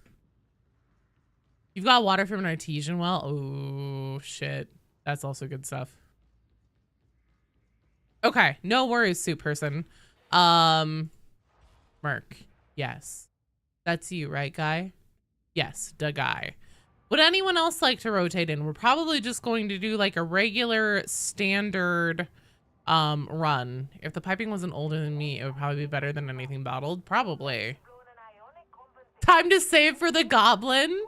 You've got water from an artesian well. Oh, shit. That's also good stuff. Okay, no worries, Soup Person. Merc. Yes. That's you, right, guy? Yes, the guy. Would anyone else like to rotate in? We're probably just going to do like a regular standard run. If the piping wasn't older than me, it would probably be better than anything bottled. Probably. Time to save for the goblin.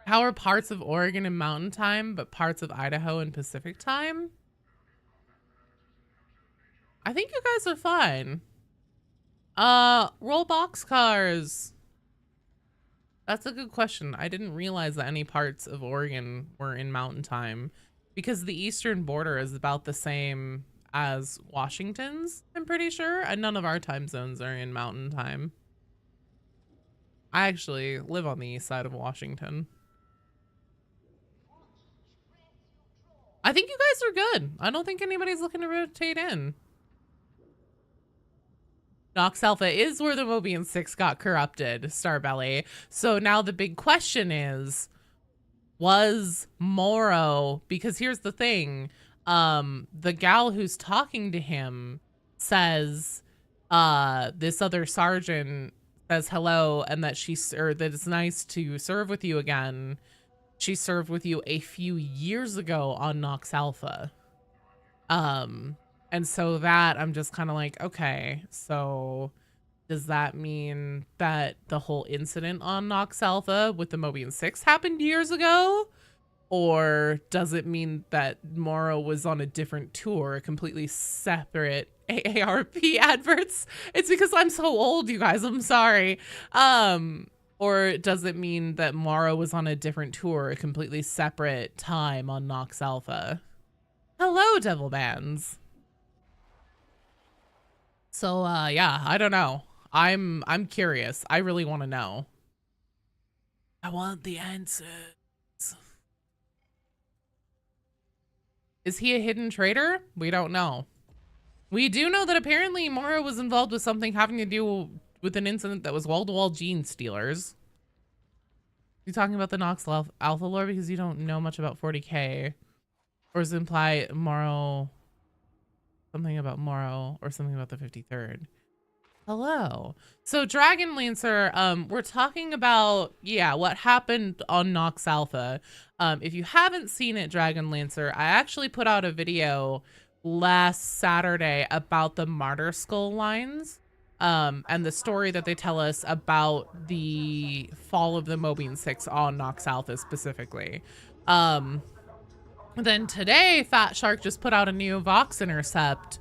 How are parts of Oregon in Mountain Time, but parts of Idaho in Pacific Time? I think you guys are fine. Roll boxcars. That's a good question. I didn't realize that any parts of Oregon were in mountain time because the eastern border is about the same as Washington's, I'm pretty sure, and none of our time zones are in mountain time. I actually live on the east side of Washington. I think you guys are good. I don't think anybody's looking to rotate in. Nox Alpha is where the Mobian 6 got corrupted, Starbelly. So now the big question is, was Morrow, because here's the thing, the gal who's talking to him says, this other sergeant says hello and that that it's nice to serve with you again. She served with you a few years ago on Nox Alpha. And so that I'm just kind of like, okay, so does that mean that the whole incident on Nox Alpha with the Mobian 6 happened years ago? Or does it mean that Morrow was on a different tour, a completely separate AARP adverts? It's because I'm so old, you guys, I'm sorry. Or does it mean that Morrow was on a different tour, a completely separate time on Nox Alpha? Hello, Devil Bands. So, yeah, I don't know. I'm curious. I really want to know. I want the answers. Is he a hidden traitor? We don't know. We do know that apparently Morrow was involved with something having to do with an incident that was wall-to-wall gene stealers. You talking about the Nox Alpha lore because you don't know much about 40K? Or does it imply Morrow, something about Morrow or something about the 53rd? Hello. So Dragon Lancer, we're talking about, yeah, what happened on Nox Alpha. If you haven't seen it, Dragon Lancer, I actually put out a video last Saturday about the Martyr Skull lines, and the story that they tell us about the fall of the Mobian 6 on Nox Alpha specifically. Then today, Fat Shark just put out a new Vox intercept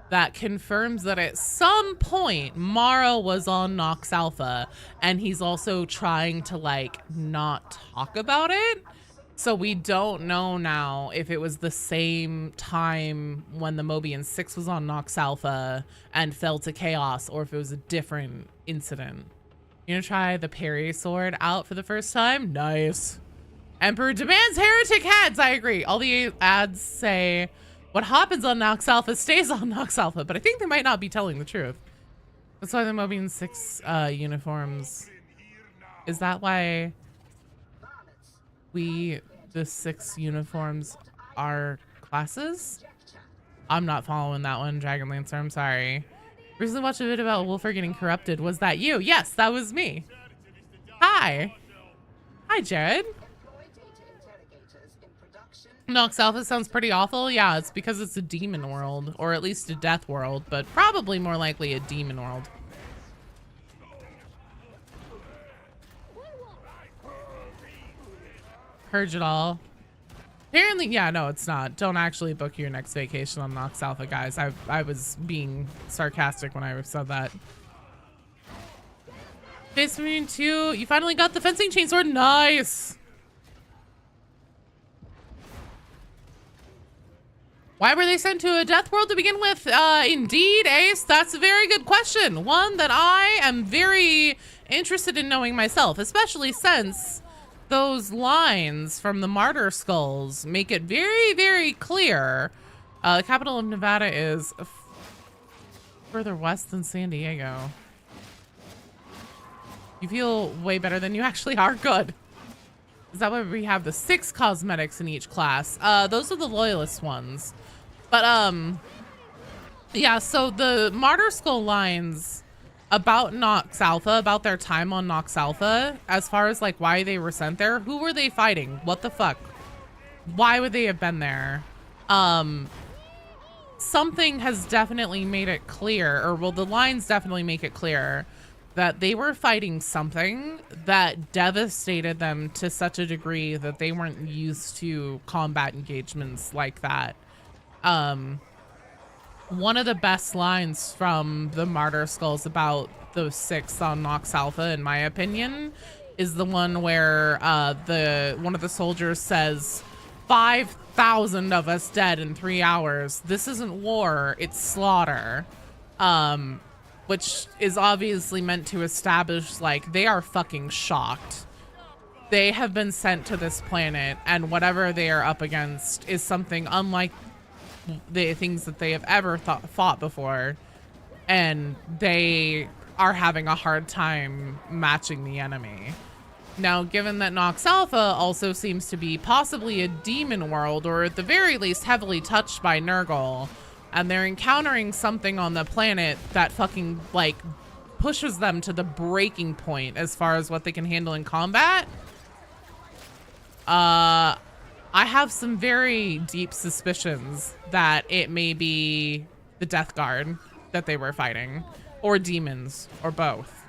that confirms that at some point Morrow was on Nox Alpha, and he's also trying to like not talk about it. So we don't know now if it was the same time when the Mobian 6 was on Nox Alpha and fell to chaos, or if it was a different incident. You gonna try the parry sword out for the first time? Nice. Emperor demands heretic heads. I agree. All the ads say what happens on Nox Alpha stays on Nox Alpha, but I think they might not be telling the truth. That's why the Mobian 6 uniforms. Is that why the 6 uniforms are classes? I'm not following that one, Dragon Lancer. I'm sorry. Recently watched a video about Wolfer getting corrupted. Was that you? Yes, that was me. Hi. Hi, Jared. Nox Alpha sounds pretty awful. Yeah, it's because it's a demon world, or at least a death world, but probably more likely a demon world. Purge it all. Apparently, yeah, no, it's not. Don't actually book your next vacation on Nox Alpha, guys. I was being sarcastic when I said that. Face Marine 2, you finally got the fencing chainsword. Nice. Why were they sent to a death world to begin with? Indeed, Ace, that's a very good question. One that I am very interested in knowing myself, especially since those lines from the Martyr Skulls make it very, very clear. The capital of Nevada is further west than San Diego. You feel way better than you actually are. Good. Is that why we have the 6 cosmetics in each class? Those are the loyalist ones. But, yeah, so the Martyr Skull lines about Nox Alpha, about their time on Nox Alpha, as far as, like, why they were sent there, who were they fighting? What the fuck? Why would they have been there? Something has definitely made it clear, or, well, the lines definitely make it clear that they were fighting something that devastated them to such a degree that they weren't used to combat engagements like that. one of the best lines from the Martyr Skulls about those 6 on Nox Alpha, in my opinion, is the one where one of the soldiers says, 5,000 of us dead in 3 hours. This isn't war, it's slaughter. Which is obviously meant to establish, like, they are fucking shocked. They have been sent to this planet, and whatever they are up against is something unlike the things that they have ever fought before, and they are having a hard time matching the enemy. Now, given that Nox Alpha also seems to be possibly a demon world, or at the very least heavily touched by Nurgle, and they're encountering something on the planet that fucking, like, pushes them to the breaking point as far as what they can handle in combat, I have some very deep suspicions that it may be the Death Guard that they were fighting, or demons, or both.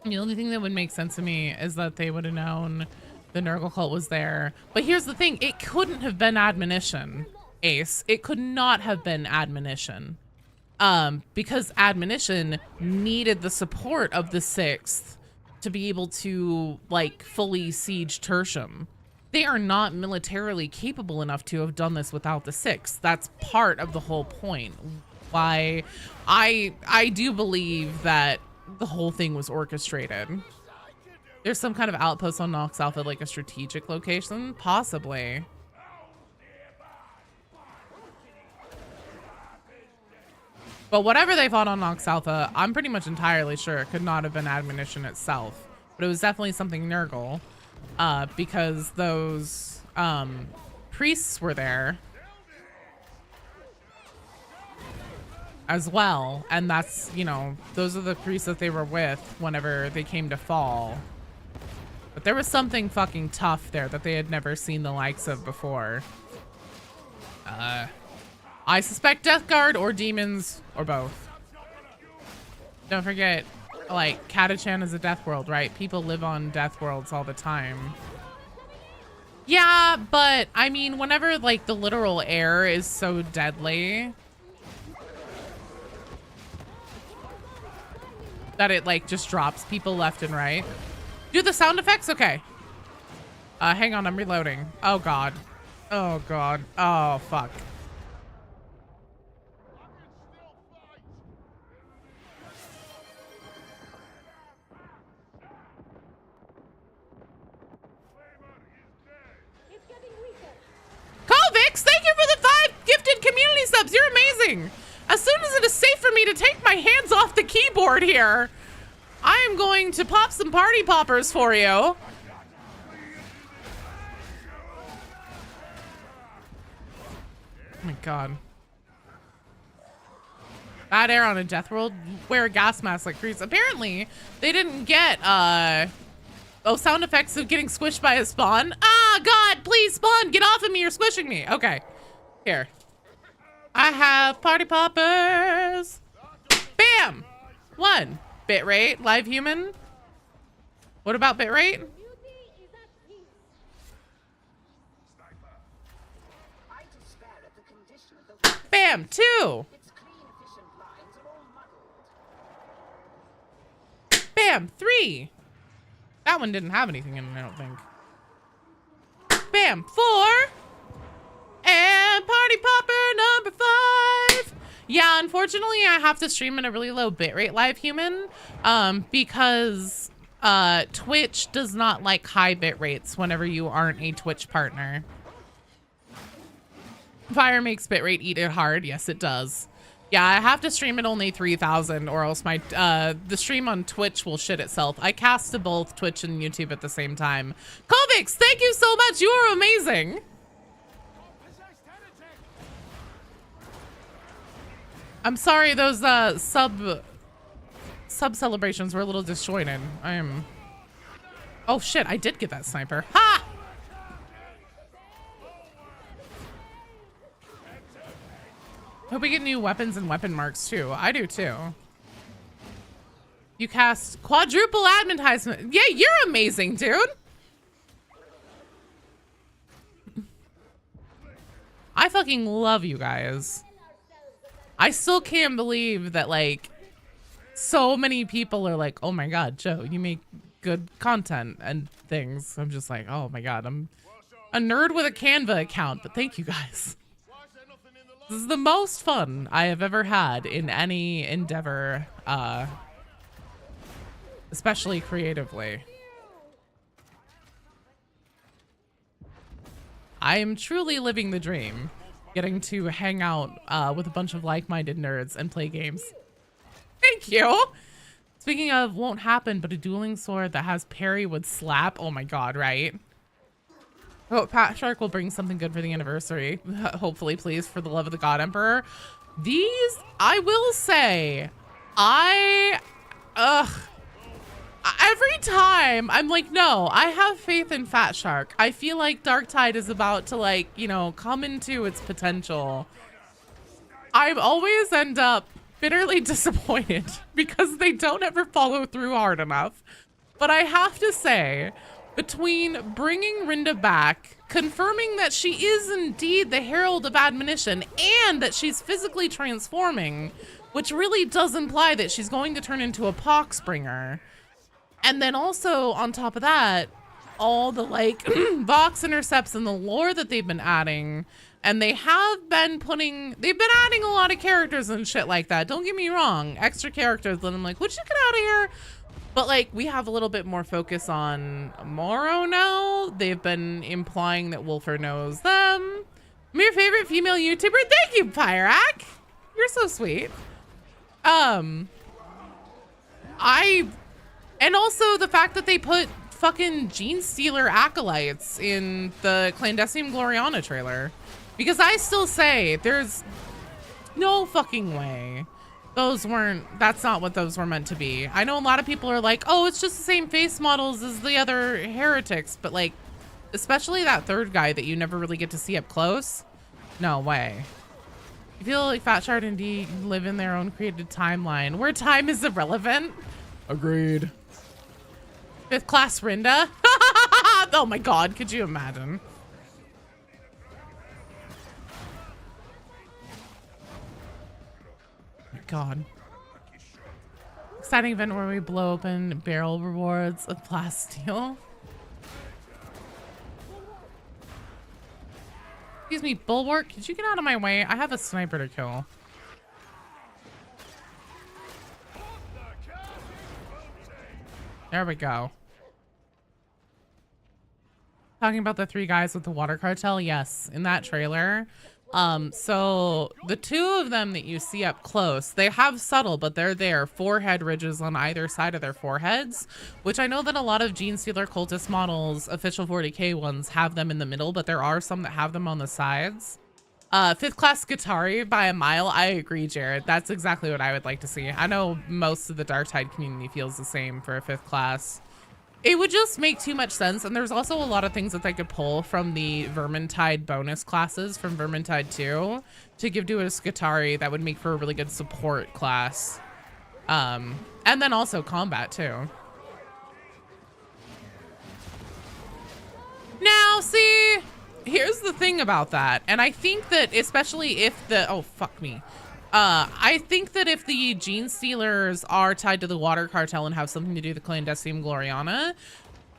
The only thing that would make sense to me is that they would have known the Nurgle cult was there. But here's the thing, it couldn't have been admonition, Ace. It could not have been admonition. Because admonition needed the support of the 6th to be able to, like, fully siege Tertium. They are not militarily capable enough to have done this without the 6th. That's part of the whole point. Why I do believe that the whole thing was orchestrated. There's some kind of outpost on Nox Alpha, like a strategic location, possibly. But whatever they fought on Nox Alpha, I'm pretty much entirely sure it could not have been admonition itself. But it was definitely something Nurgle, because those priests were there as well. And that's, you know, those are the priests that they were with whenever they came to fall. But there was something fucking tough there that they had never seen the likes of before. I suspect Death Guard or demons or both. Don't forget, like, Catachan is a death world, right? People live on death worlds all the time. Yeah, but I mean, whenever, like, the literal air is so deadly that it, like, just drops people left and right. Do the sound effects? Okay. Hang on, I'm reloading. Oh god. Oh god. Oh fuck. Vix, thank you for the 5 gifted community subs. You're amazing. As soon as it is safe for me to take my hands off the keyboard here, I am going to pop some party poppers for you. Oh my god. Bad air on a death world. Wear a gas mask like Grease. Apparently, they didn't get sound effects of getting squished by a spawn. Ah, God, please, spawn, get off of me. You're squishing me. Okay, here. I have party poppers. Bam. 1. Bitrate, live human. What about bitrate? Bam, 2. Bam, 3. That one didn't have anything in it, I don't think. Bam, 4. And party popper number 5. Yeah, unfortunately, I have to stream at a really low bitrate live human, because Twitch does not like high bit rates whenever you aren't a Twitch partner. Fire makes bitrate eat it hard. Yes, it does. Yeah, I have to stream at only 3,000 or else my the stream on Twitch will shit itself. I cast to both Twitch and YouTube at the same time. Kovix, thank you so much. You are amazing. I'm sorry, those sub celebrations were a little disjointed. I am... Oh shit, I did get that sniper. Ha! Hope we get new weapons and weapon marks too. I do too. You cast quadruple advertisement. Yeah, you're amazing, dude. I fucking love you guys. I still can't believe that, like, so many people are like, oh my God, Joe, you make good content and things. I'm just like, oh my God, I'm a nerd with a Canva account, but thank you guys. This is the most fun I have ever had in any endeavor, especially creatively. I am truly living the dream, getting to hang out with a bunch of like-minded nerds and play games. Thank you. Speaking of won't happen, but a dueling sword that has parry would slap. Oh my God, right? Oh, Pat Shark will bring something good for the anniversary. Hopefully, please, for the love of the God Emperor. These, I will say, every time I'm like, no, I have faith in Fat Shark. I feel like Darktide is about to, like, you know, come into its potential. I always end up bitterly disappointed because they don't ever follow through hard enough. But I have to say, between bringing Rinda back, confirming that she is indeed the Herald of Admonition, and that she's physically transforming, which really does imply that she's going to turn into a Poxbringer. And then also, on top of that, all the, like, Vox intercepts and the lore that they've been adding. And they've been adding a lot of characters and shit like that. Don't get me wrong, extra characters that I'm like, would you get out of here? But, like, we have a little bit more focus on Morrow now. They've been implying that Wolfer knows them. I'm your favorite female YouTuber. Thank you, Pyrak. You're so sweet. And also the fact that they put fucking Gene Stealer acolytes in the Clandestine Gloriana trailer. Because I still say there's no fucking way that's not what those were meant to be. I know a lot of people are like, oh, it's just the same face models as the other heretics, but, like, especially that third guy that you never really get to see up close. No way. I feel like Fat Shard and D live in their own created timeline where time is irrelevant. Agreed. 5th class Rinda. Oh my God, could you imagine? God. Exciting event where we blow open barrel rewards of plasteel. Excuse me, Bulwark, could you get out of my way? I have a sniper to kill. There we go. Talking about the 3 guys with the water cartel? Yes, in that trailer. So the 2 of them that you see up close, they have subtle, but they're there, forehead ridges on either side of their foreheads, which I know that a lot of Gene Stealer cultist models, official 40k ones, have them in the middle, but there are some that have them on the sides. 5th class Skitarii by a mile. I agree, Jared. That's exactly what I would like to see. I know most of the Darktide community feels the same for a 5th class. It would just make too much sense, and there's also a lot of things that they could pull from the Vermintide bonus classes from Vermintide 2 to give to a Skitarii that would make for a really good support class. And then also combat too. Now, see, here's the thing about that, and I think that especially if the, oh, fuck me. I think that if the Gene Stealers are tied to the Water Cartel and have something to do with the Clandestine Gloriana,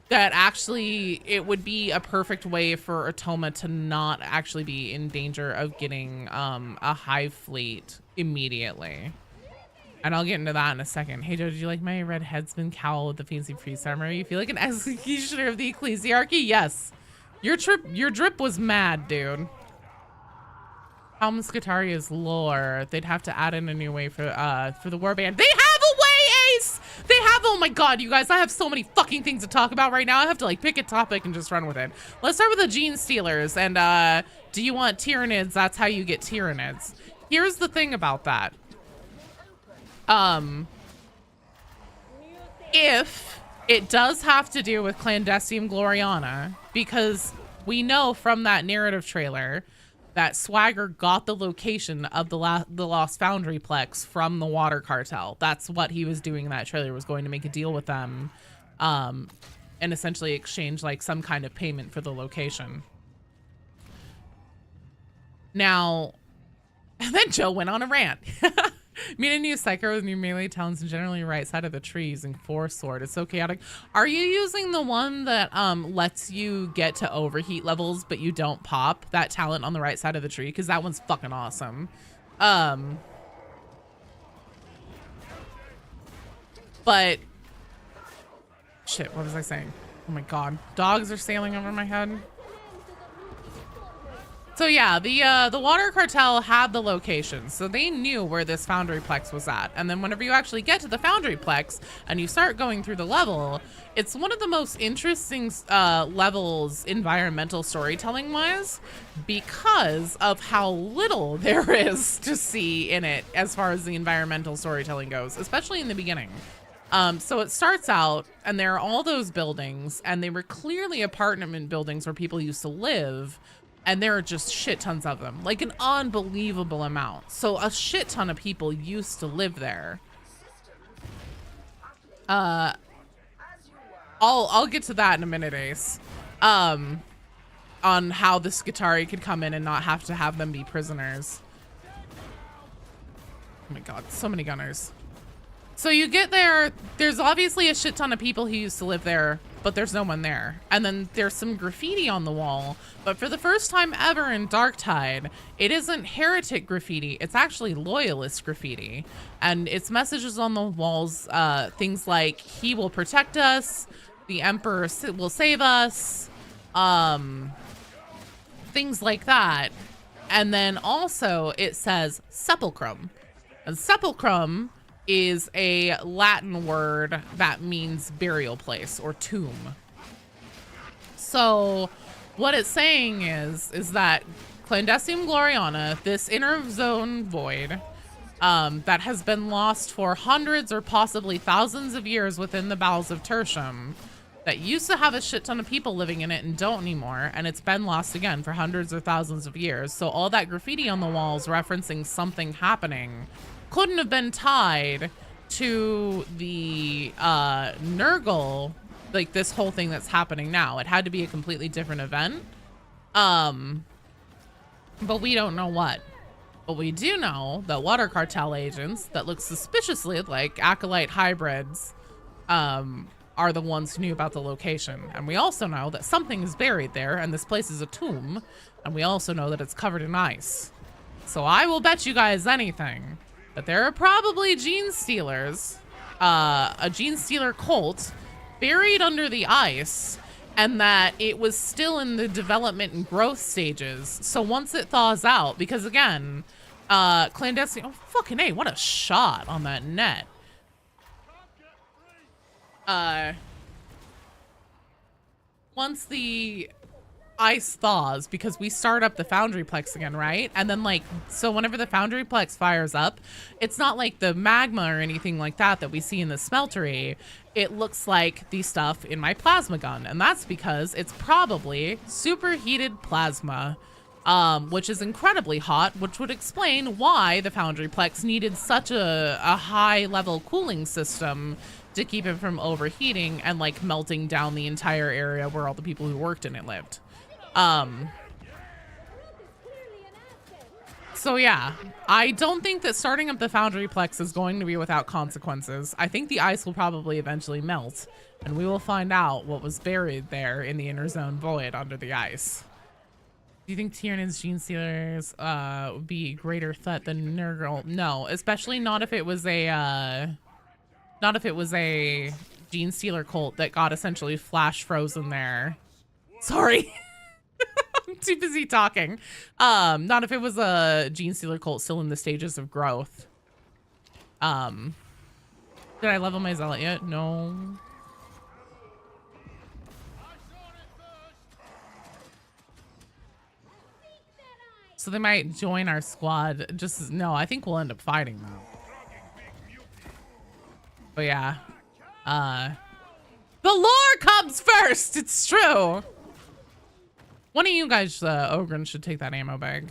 that actually it would be a perfect way for Atoma to not actually be in danger of getting a hive fleet immediately. And I'll get into that in a second. Hey Joe, did you like my red headsman cowl with the fancy priest armor? You feel like an executioner of the ecclesiarchy? Yes. Your drip was mad, dude. Skitaria's lore. They'd have to add in a new way for the warband. They have a way, Ace! They have, oh my God, you guys, I have so many fucking things to talk about right now. I have to, like, pick a topic and just run with it. Let's start with the Gene Stealers. And do you want Tyranids? That's how you get Tyranids. Here's the thing about that. If it does have to do with Clandestine Gloriana, because we know from that narrative trailer that Swagger got the location of the Lost Foundry Plex from the Water Cartel. That's what he was doing in that trailer, was going to make a deal with them and essentially exchange like some kind of payment for the location. Now, And then Joe went on a rant. Meet a new psycho with new melee talents and generally right side of the tree using Force Sword. It's so chaotic. Are you using the one that lets you get to overheat levels but you don't pop that talent on the right side of the tree? Because that one's fucking awesome. But shit, what was I saying? Oh my god, dogs are sailing over my head. So yeah, the water cartel had the location, so they knew where this foundry plex was at. And then whenever you actually get to the foundry plex and you start going through the level, it's one of the most interesting levels environmental storytelling wise, because of how little there is to see in it as far as the environmental storytelling goes, especially in the beginning. So it starts out and there are all those buildings, and they were clearly apartment buildings where people used to live. And there are just shit tons of them, like an unbelievable amount. So a shit ton of people used to live there. I'll get to that in a minute, Ace. On how the Skitarii could come in and not have to have them be prisoners. Oh my god, so many gunners. So you get there, there's obviously a shit ton of people who used to live there, but there's no one there. And then there's some graffiti on the wall, but for the first time ever in Darktide, it isn't heretic graffiti, it's actually loyalist graffiti. And it's messages on the walls, things like, he will protect us, the Emperor will save us, things like that. And then also it says sepulchrum. And sepulchrum is a Latin word that means burial place or tomb. So what it's saying is that Clandestine Gloriana, this inner zone void, that has been lost for hundreds or possibly thousands of years within the bowels of Tertium, that used to have a shit ton of people living in it and don't anymore, and it's been lost again for hundreds or thousands of years. So all that graffiti on the walls referencing something happening couldn't have been tied to the Nurgle, like this whole thing that's happening now. It had to be a completely different event. But we don't know what. But we do know that water cartel agents that look suspiciously like acolyte hybrids are the ones who knew about the location. And we also know that something is buried there, and this place is a tomb. And we also know that it's covered in ice. So I will bet you guys anything that there are probably gene stealers, a gene stealer cult buried under the ice, and that it was still in the development and growth stages. So once it thaws out, because again, clandestine, oh fucking A, what a shot on that net. Once the ice thaws, because we start up the foundry plex again, right? And then like, so whenever the foundry plex fires up, it's not like the magma or anything like that we see in the smeltery. It looks like the stuff in my plasma gun, and that's because it's probably superheated plasma, which is incredibly hot, which would explain why the foundry plex needed such a high level cooling system to keep it from overheating and like melting down the entire area where all the people who worked in it lived. So yeah, I don't think that starting up the foundry plex is going to be without consequences. I think the ice will probably eventually melt, and we will find out what was buried there in the inner zone void under the ice. Do you think Tyrannid's gene stealers would be a greater threat than Nurgle? No, especially not if it was a gene stealer cult that got essentially flash frozen there. Sorry. I'm too busy talking. Not if it was a gene stealer cult still in the stages of growth. Did I level my zealot yet? No. So they might join our squad. No, I think we'll end up fighting them. But yeah. The lore comes first! It's true! One of you guys, Ogren, should take that ammo bag.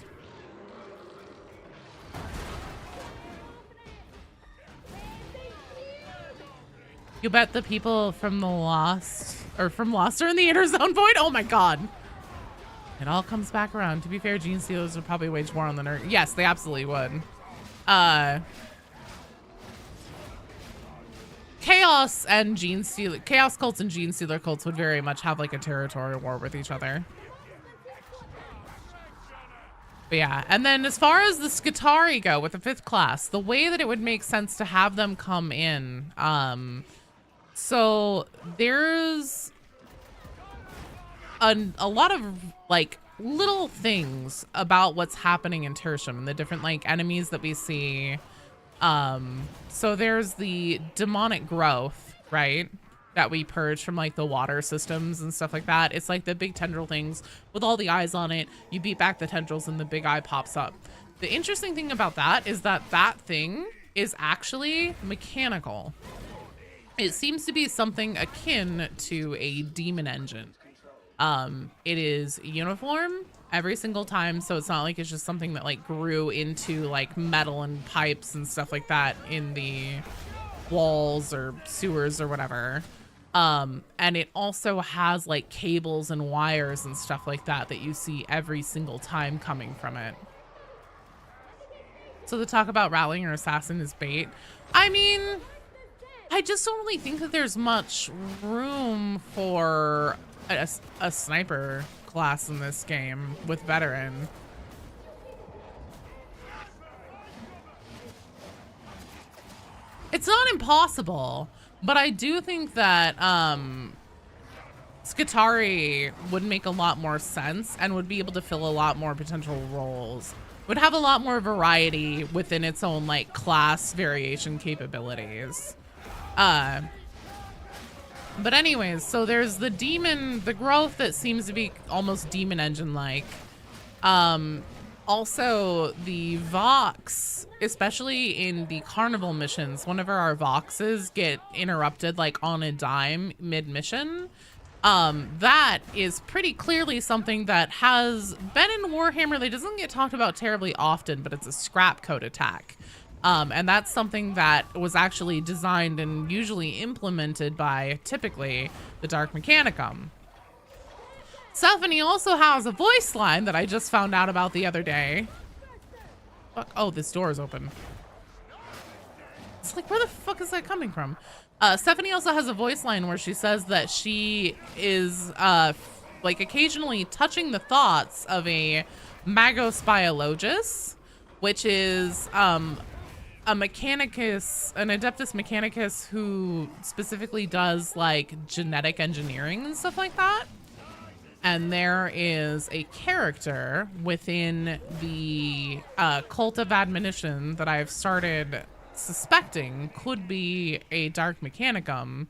You bet the people from the Lost, or from Lost are in the inner zone void? Oh my god. It all comes back around. To be fair, Gene Stealers would probably wage war on the nerd. Yes, they absolutely would. Chaos cults and Gene Stealer cults would very much have like a territorial war with each other. But yeah, and then as far as the Skitarii go with the 5th class, the way that it would make sense to have them come in, so there's a lot of like little things about what's happening in Tertium and the different like enemies that we see. So there's the demonic growth, right? That we purge from like the water systems and stuff like that. It's like the big tendril things with all the eyes on it. You beat back the tendrils and the big eye pops up. The interesting thing about that is that that thing is actually mechanical. It seems to be something akin to a demon engine. It is uniform every single time, so it's not like it's just something that like grew into like metal and pipes and stuff like that in the walls or sewers or whatever. And it also has like cables and wires and stuff like that you see every single time coming from it. So the talk about rallying or assassin is bait. I mean, I just don't really think that there's much room for a sniper class in this game with veteran. It's not impossible, but I do think that Skitarii would make a lot more sense and would be able to fill a lot more potential roles. Would have a lot more variety within its own like class variation capabilities. But anyways, so there's the growth that seems to be almost demon engine like. Also the Vox, especially in the carnival missions, whenever our Voxes get interrupted like on a dime mid-mission, that is pretty clearly something that has been in Warhammer. That doesn't get talked about terribly often, but it's a scrap code attack. And that's something that was actually designed and usually implemented by typically the Dark Mechanicum. Stephanie also has a voice line that I just found out about the other day. Fuck. Oh, this door is open. It's like, where the fuck is that coming from? Stephanie also has a voice line where she says that she is like occasionally touching the thoughts of a Magos Biologus, which is a Mechanicus, an Adeptus Mechanicus who specifically does like genetic engineering and stuff like that. And there is a character within the Cult of Admonition that I've started suspecting could be a Dark Mechanicum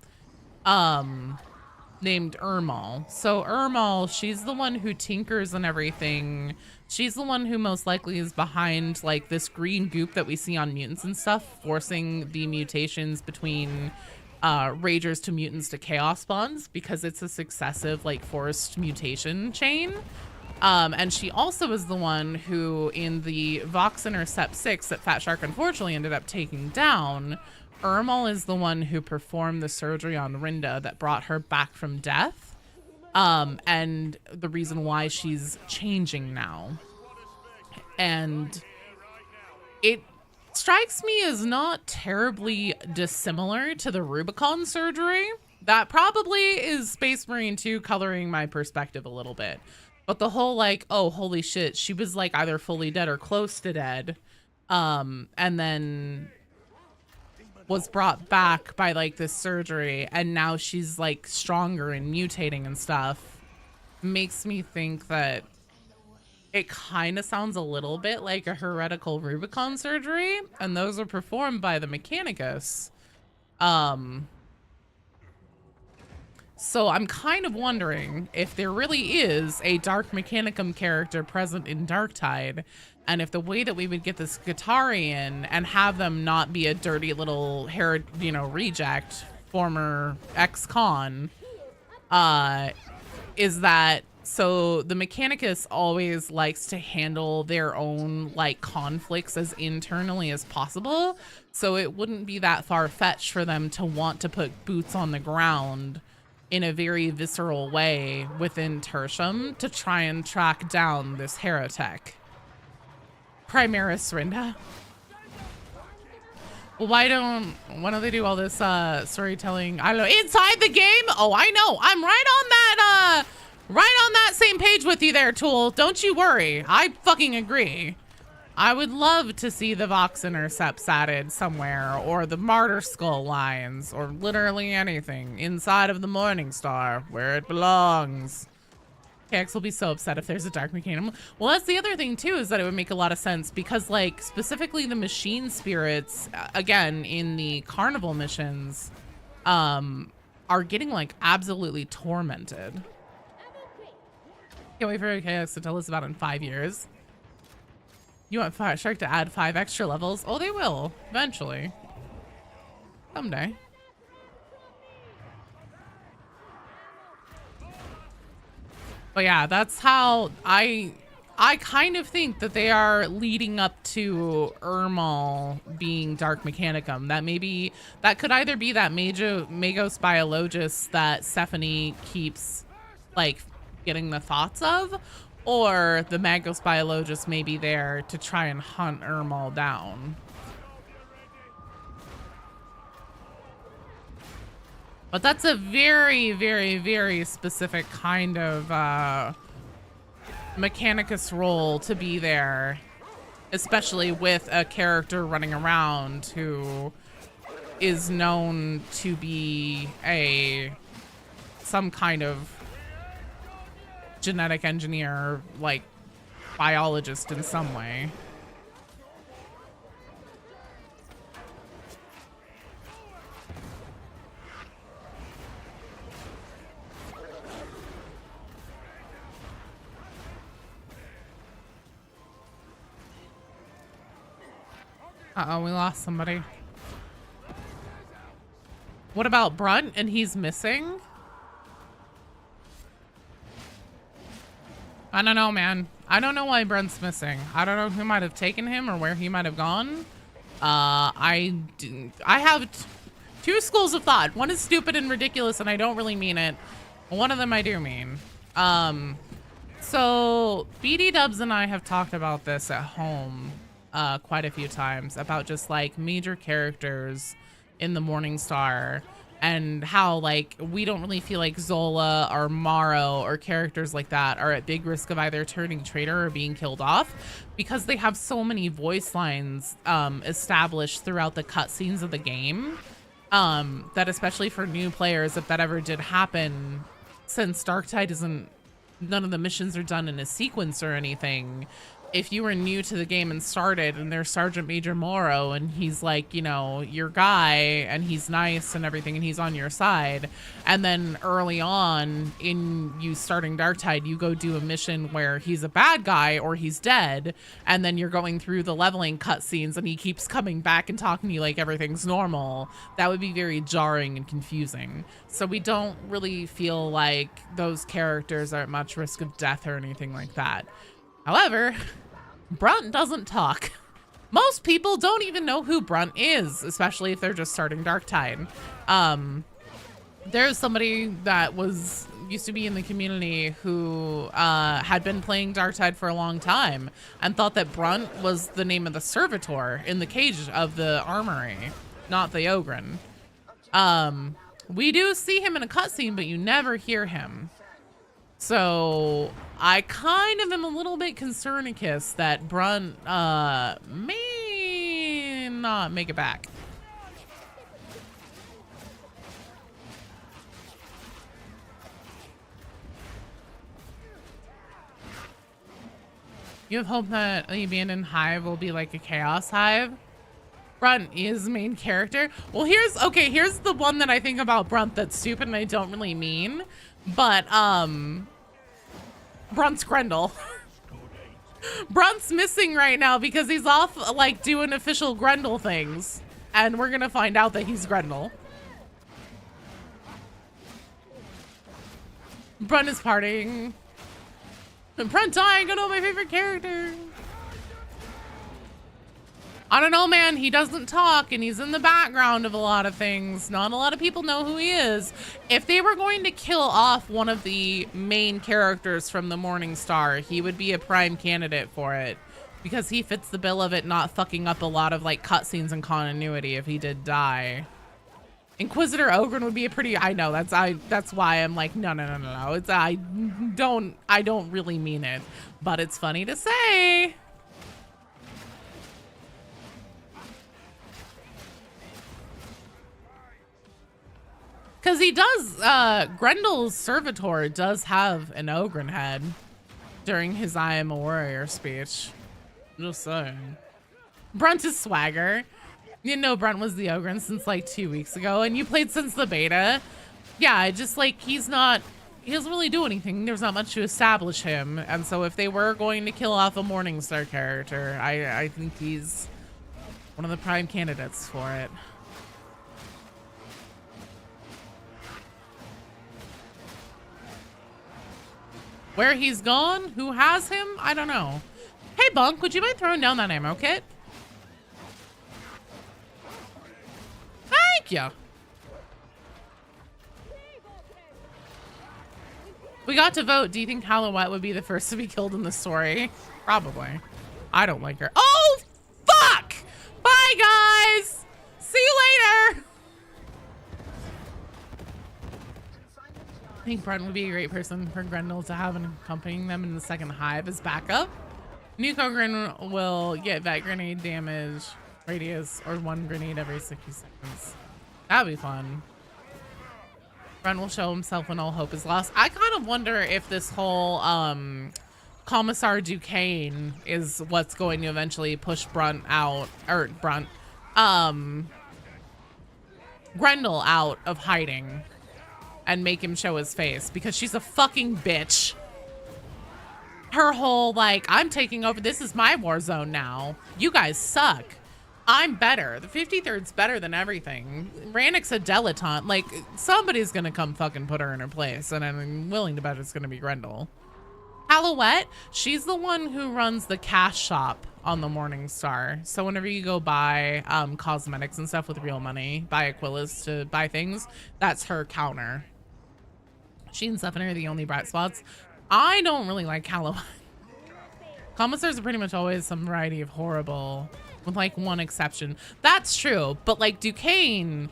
named Ermal. So Ermal, she's the one who tinkers and everything. She's the one who most likely is behind like this green goop that we see on mutants and stuff, forcing the mutations between Ragers to mutants to chaos spawns, because it's a successive like forced mutation chain. And she also is the one who in the Vox Intercept 6 that Fat Shark unfortunately ended up taking down, Ermal is the one who performed the surgery on Rinda that brought her back from death. And the reason why she's changing now. And it strikes me as not terribly dissimilar to the Rubicon surgery. That probably is Space Marine 2 coloring my perspective a little bit. But the whole like, oh, holy shit, she was like either fully dead or close to dead. And then was brought back by like this surgery. And now she's like stronger and mutating and stuff. Makes me think that it kind of sounds a little bit like a heretical Rubicon surgery, and those are performed by the Mechanicus. So I'm kind of wondering if there really is a Dark Mechanicum character present in Darktide, and if the way that we would get the Skitarii in and have them not be a dirty little reject, former ex-con, is that so the Mechanicus always likes to handle their own like conflicts as internally as possible. So it wouldn't be that far-fetched for them to want to put boots on the ground in a very visceral way within Tertium to try and track down this heretic. Primaris Rinda. Well, why don't they do all this storytelling? I don't know, inside the game? Oh, I know. I'm right on that same page with you there, Tool. Don't you worry. I fucking agree. I would love to see the Vox intercepts added somewhere, or the Martyr Skull lines, or literally anything inside of the Morning Star, where it belongs. KX will be so upset if there's a Dark Mechanism. Well, that's the other thing too, is that it would make a lot of sense because, like, specifically the machine spirits, again, in the carnival missions, are getting, like, absolutely tormented. Can't wait for KX to tell us about it in 5 years. You want Fire Shark to add 5 extra levels? Oh, they will, eventually. Someday. But yeah, that's how I kind of think that they are leading up to Ermal being Dark Mechanicum. That could either be that Magos Biologus that Stephanie keeps, like, getting the thoughts of, or the Magos Biologist may be there to try and hunt Ermal down. But that's a very, very, very specific kind of Mechanicus role to be there, especially with a character running around who is known to be some kind of genetic engineer, like biologist in some way. Uh-oh, we lost somebody. What about Brunt and he's missing? I don't know, man. I don't know why Brunt's missing. I don't know who might have taken him or where he might have gone. I have two schools of thought. One is stupid and ridiculous and I don't really mean it. One of them I do mean. So BD Dubs and I have talked about this at home quite a few times, about just like major characters in the Morning Star and how, like, we don't really feel like Zola or Morrow or characters like that are at big risk of either turning traitor or being killed off because they have so many voice lines established throughout the cutscenes of the game, that especially for new players, if that ever did happen, since Darktide none of the missions are done in a sequence or anything. If you were new to the game and started and there's Sergeant Major Morrow and he's like, you know, your guy and he's nice and everything and he's on your side, and then early on in you starting Darktide, you go do a mission where he's a bad guy or he's dead, and then you're going through the leveling cutscenes and he keeps coming back and talking to you like everything's normal, that would be very jarring and confusing. So we don't really feel like those characters are at much risk of death or anything like that. However, Brunt doesn't talk. Most people don't even know who Brunt is, especially if they're just starting Darktide. There's somebody that used to be in the community who had been playing Darktide for a long time and thought that Brunt was the name of the servitor in the cage of the armory, not the Ogren. We do see him in a cutscene, but you never hear him. So I kind of am a little bit concernicus that Brunt may not make it back. You have hope that the abandoned hive will be like a chaos hive? Brunt is main character. Well, here's the one that I think about Brunt that's stupid and I don't really mean. But, Brunt's Grendyl. Brunt's missing right now because he's off, like, doing official Grendyl things. And we're gonna find out that he's Grendyl. Brunt is partying. And Brunt dying, oh no, my favorite character. I don't know, man. He doesn't talk and he's in the background of a lot of things. Not a lot of people know who he is. If they were going to kill off one of the main characters from the Morning Star, he would be a prime candidate for it because he fits the bill of it not fucking up a lot of like cutscenes and continuity if he did die. Inquisitor Ogren would be a pretty, I know, that's why I'm like, no. It's, I don't really mean it, but it's funny to say. Because he does, Grendyl's servitor does have an Ogren head during his I am a warrior speech. Just saying. Brunt is swagger. You know Brunt was the Ogren since like 2 weeks ago, and you played since the beta. Yeah, just like he doesn't really do anything. There's not much to establish him. And so if they were going to kill off a Morningstar character, I think he's one of the prime candidates for it. Where he's gone? Who has him? I don't know. Hey, Bunk, would you mind throwing down that ammo kit? Thank you. We got to vote. Do you think Hallowette would be the first to be killed in the story? Probably. I don't like her. Oh, fuck! Bye, guys! See you later! I think Brent would be a great person for Grendyl to have and accompanying them in the second hive as backup. Nuke Ogren will get that grenade damage radius or 1 grenade every 60 seconds. That'd be fun. Brent will show himself when all hope is lost. I kind of wonder if this whole Commissar Duquesne is what's going to eventually push Grendel out of hiding and make him show his face, because she's a fucking bitch. Her whole like, I'm taking over, this is my war zone now. You guys suck. I'm better. The 53rd's better than everything. Rannick's a dilettante. Like, somebody's gonna come fucking put her in her place, and I'm willing to bet it's gonna be Grendyl. Hallowette, she's the one who runs the cash shop on the Morning Star. So whenever you go buy cosmetics and stuff with real money, buy Aquilas to buy things, that's her counter. She and Stephanie are the only bright spots. I don't really like Hallowette. Commissars are pretty much always some variety of horrible, with like one exception. That's true, but like Duquesne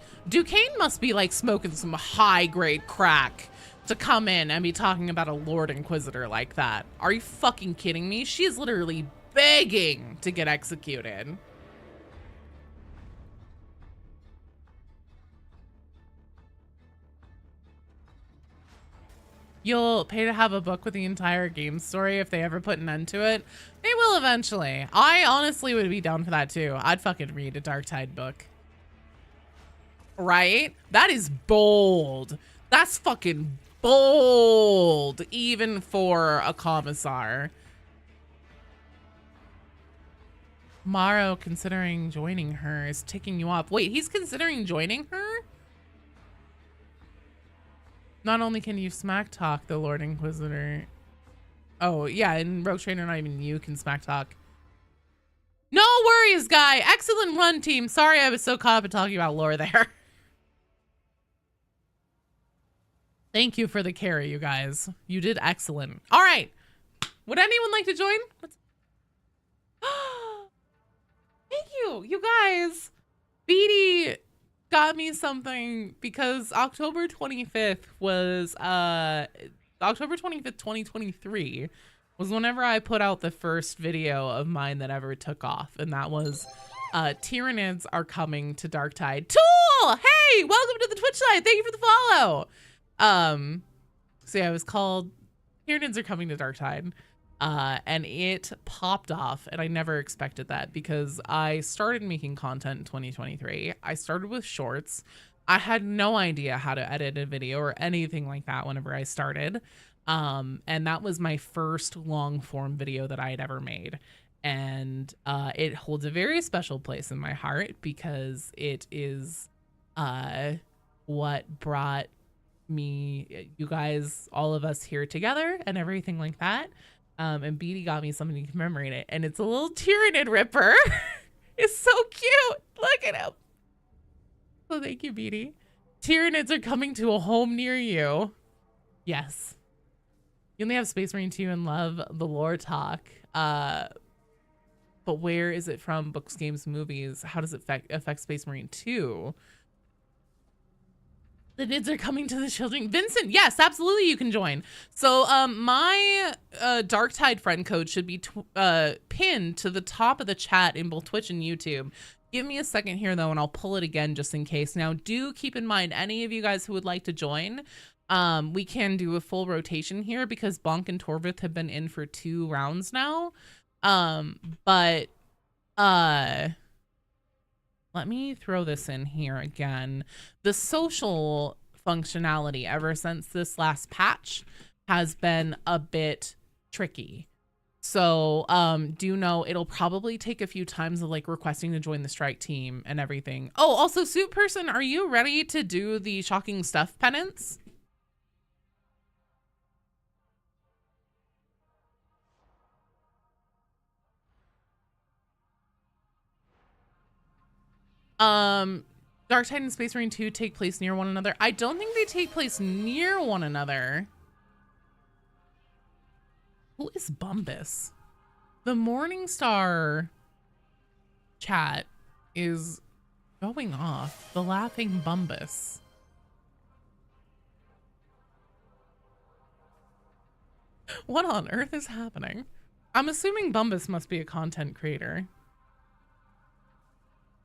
must be like smoking some high grade crack to come in and be talking about a Lord Inquisitor like that. Are you fucking kidding me? She is literally begging to get executed. You'll pay to have a book with the entire game story if they ever put an end to it. They will eventually. I honestly would be down for that too. I'd fucking read a Darktide book. Right? That is bold. That's fucking bold, even for a commissar. Morrow considering joining her is ticking you off. Wait, he's considering joining her? Not only can you smack talk the Lord Inquisitor. Oh, yeah, in Rogue Trainer, not even you can smack talk. No worries, guy. Excellent run, team. Sorry I was so caught up in talking about lore there. Thank you for the carry, you guys. You did excellent. All right. Would anyone like to join? Thank you, you guys. Beatty got me something because October 25th was October 25th 2023 was whenever I put out the first video of mine that ever took off, and that was Tyranids are coming to Darktide. Tool, hey, welcome to the Twitch side. Thank you for the follow. So yeah, it was called Tyranids are coming to Darktide. And it popped off, and I never expected that because I started making content in 2023. I started with shorts. I had no idea how to edit a video or anything like that whenever I started. And that was my first long form video that I had ever made. And it holds a very special place in my heart because it is what brought me, you guys, all of us here together and everything like that. And Beatty got me something to commemorate it, and it's a little Tyranid Ripper. is so cute. Look at him. Oh, thank you, Beanie. Tyranids are coming to a home near you. Yes. You only have Space Marine 2 and love the lore talk. But where is it from? Books, games, movies? How does it affect Space Marine 2? The Nids are coming to the children. Vincent, yes, absolutely, you can join. So my Darktide friend code should be pinned to the top of the chat in both Twitch and YouTube. Give me a second here, though, and I'll pull it again just in case. Now, do keep in mind, any of you guys who would like to join, we can do a full rotation here because Bonk and Torvith have been in for 2 rounds now. But let me throw this in here again. The social functionality ever since this last patch has been a bit tricky. So do know it'll probably take a few times of like requesting to join the strike team and everything. Oh, also Suit Person, are you ready to do the shocking stuff penance? Darktide and Space Marine 2 take place near one another. I don't think they take place near one another. Who is Bumbus? The Morningstar chat is going off. The laughing Bumbus. What on earth is happening? I'm assuming Bumbus must be a content creator.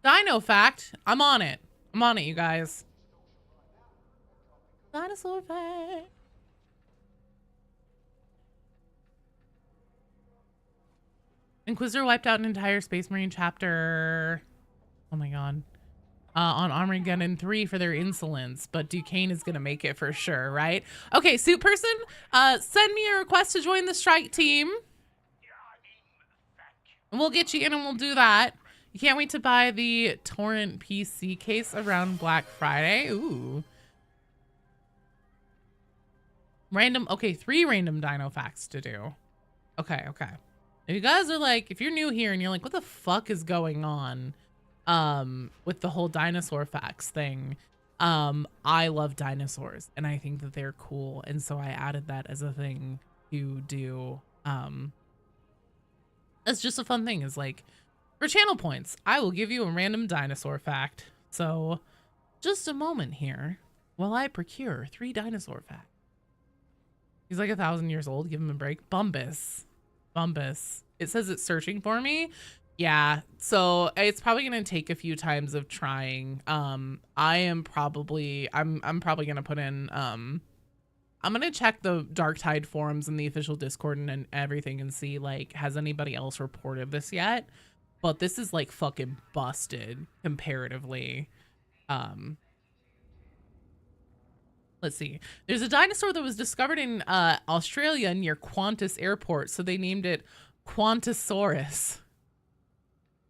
Dino fact. I'm on it. I'm on it, you guys. Dinosaur fact. Inquisitor wiped out an entire Space Marine chapter. Oh my god. On Armageddon 3 for their insolence, but Duquesne is gonna make it for sure, right? Okay, Suit Person, send me a request to join the strike team. And we'll get you in and we'll do that. You can't wait to buy the torrent PC case around Black Friday. Ooh. Random, okay, 3 random dino facts to do. Okay, okay. If you guys are like, if you're new here and you're like, what the fuck is going on with the whole dinosaur facts thing? I love dinosaurs and I think that they're cool. And so I added that as a thing to do. That's just a fun thing, is like, for channel points, I will give you a random dinosaur fact. So just a moment here while I procure 3 dinosaur facts. He's like 1,000 years old. Give him a break. Bumbus. Bumbus. It says it's searching for me. Yeah. So it's probably going to take a few times of trying. I'm probably going to put in, I'm going to check the Darktide forums and the official Discord and everything and see, like, has anybody else reported this yet? But this is like fucking busted comparatively. Let's see. There's a dinosaur that was discovered in Australia near Qantas Airport, so they named it Qantasaurus.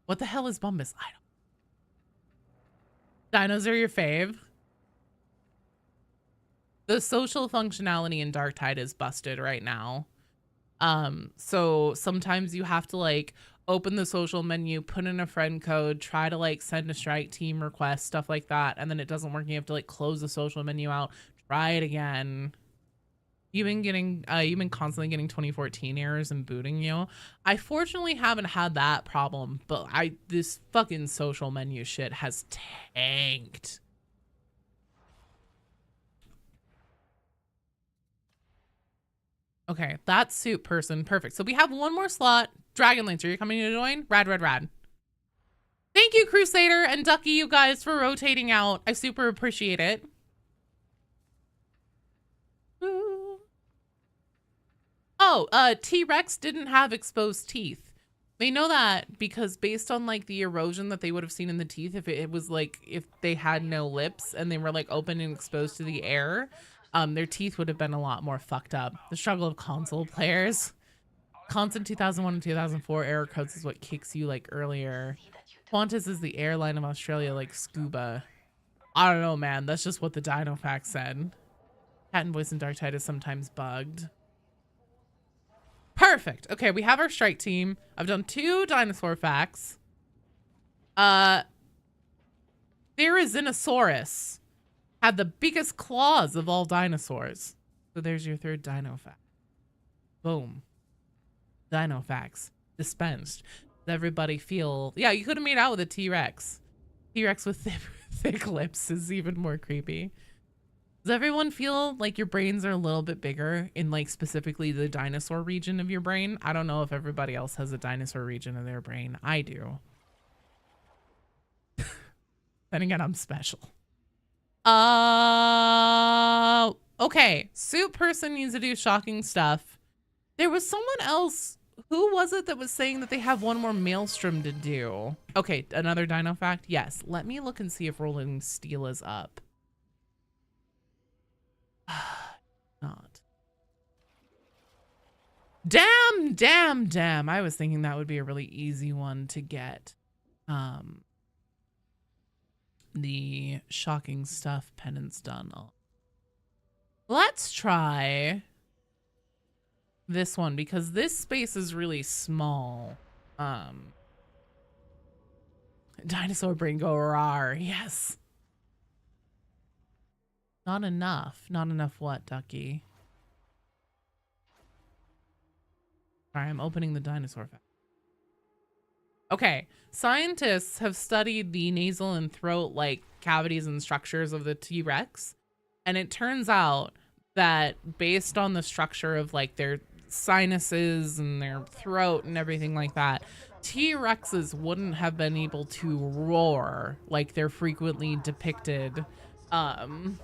What the hell is Bumbus? I don't. Dinos are your fave. The social functionality in Darktide is busted right now. So sometimes you have to like open the social menu, put in a friend code, try to like send a strike team request, stuff like that, and then it doesn't work. You have to like close the social menu out, try it again. You've been constantly getting 2014 errors and booting you. I fortunately haven't had that problem, but this fucking social menu shit has tanked. Okay, that's Suit Person. Perfect. So we have one more slot. Dragonlance, are you coming to join? Rad, rad, rad. Thank you, Crusader and Ducky, you guys, for rotating out. I super appreciate it. Ooh. Oh, T-Rex didn't have exposed teeth. They know that because based on like the erosion that they would have seen in the teeth, if it was like, if they had no lips and they were like open and exposed to the air, their teeth would have been a lot more fucked up. The struggle of console players. Constant 2001 and 2004 error codes is what kicks you like earlier. Qantas is the airline of Australia, like Scuba. I don't know, man. That's just what the Dino Fact said. Cat and voice in Darktide is sometimes bugged. Perfect. Okay, we have our strike team. I've done 2 dinosaur facts. Therizinosaurus had the biggest claws of all dinosaurs. So there's your third dino fact. Boom. Dino facts dispensed. Does everybody feel... Yeah, you could have made out with a T-Rex. T-Rex with thick lips is even more creepy. Does everyone feel like your brains are a little bit bigger in like specifically the dinosaur region of your brain? I don't know if everybody else has a dinosaur region of their brain. I do. Then again, I'm special. Okay. Soup person needs to do shocking stuff. There was someone else. Who was it that was saying that they have one more maelstrom to do? Okay, another dino fact. Yes. Let me look and see if rolling steel is up. Not. Damn. I was thinking that would be a really easy one to get. The shocking stuff penance done. Let's try this one because this space is really small. Dinosaur brain go rawr. Yes. Not enough. Not enough what, Ducky? Sorry, I'm opening the dinosaur fact. Okay, scientists have studied the nasal and throat-like cavities and structures of the T-Rex, and it turns out that based on the structure of like their sinuses and their throat and everything like that, T-Rexes wouldn't have been able to roar like they're frequently depicted. Don't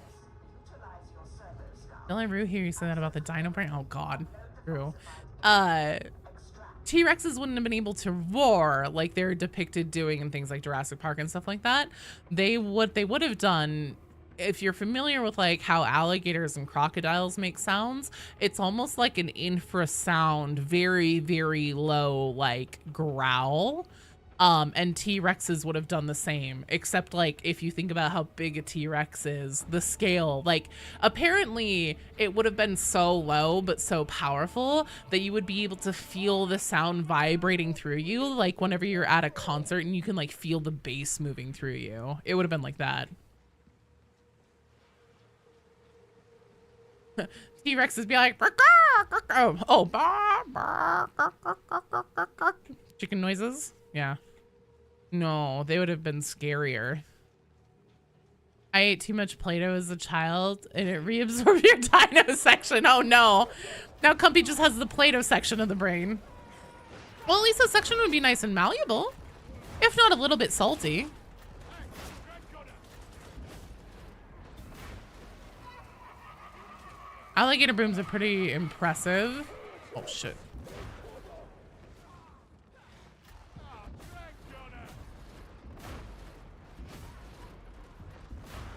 I hear you say that about the dino brain? Oh God, true. T-Rexes wouldn't have been able to roar like they're depicted doing in things like Jurassic Park and stuff like that. They would have done, if you're familiar with like how alligators and crocodiles make sounds, it's almost like an infrasound, very, very low, like growl. And T-Rexes would have done the same, except like if you think about how big a T-Rex is, the scale, like apparently it would have been so low but so powerful that you would be able to feel the sound vibrating through you, like whenever you're at a concert and you can like feel the bass moving through you. It would have been like that. T-Rexes be like, chicken noises. Yeah. No, they would have been scarier. I ate too much Play-Doh as a child and it reabsorbed your dino section. Oh no. Now Cumpy just has the Play-Doh section of the brain. Well, at least that section would be nice and malleable, if not a little bit salty. Alligator brooms are pretty impressive. Oh shit.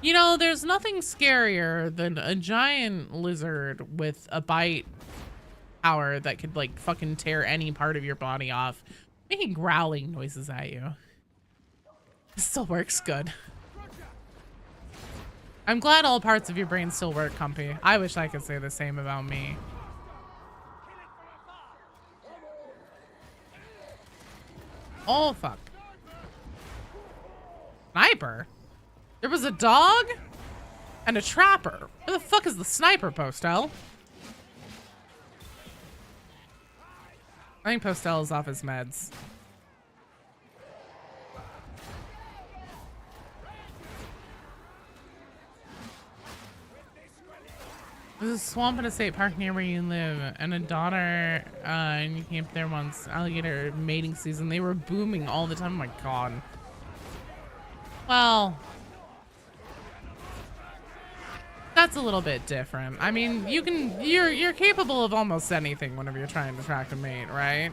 You know, there's nothing scarier than a giant lizard with a bite power that could like fucking tear any part of your body off, making growling noises at you. It still works good. I'm glad all parts of your brain still work, Cumpy. I wish I could say the same about me. Oh, fuck. Sniper? There was a dog and a trapper. Where the fuck is the sniper, Postel? I think Postel is off his meds. There's a swamp in a state park near where you live, and a daughter, and you camped there once. Alligator mating season. They were booming all the time. Oh my God. Well, that's a little bit different. I mean, you're capable of almost anything whenever you're trying to attract a mate, right?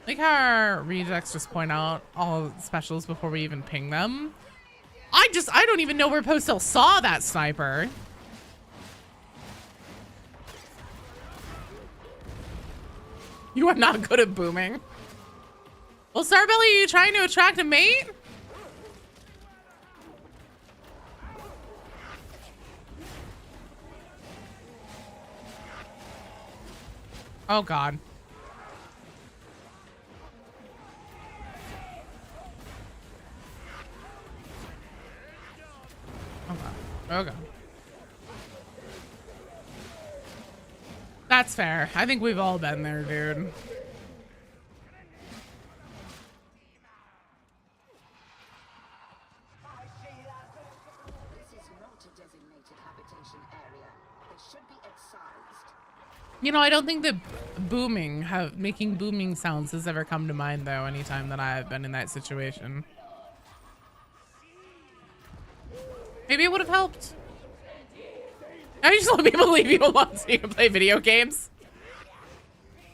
Like how our rejects just point out all specials before we even ping them. I don't even know where Postel saw that sniper. You are not good at booming. Well, Starbelly, are you trying to attract a mate? Oh God. Okay. That's fair. I think we've all been there, dude. You know, I don't think that making booming sounds has ever come to mind though anytime that I've been in that situation. Maybe it would have helped. I just let people leave you alone so you can play video games.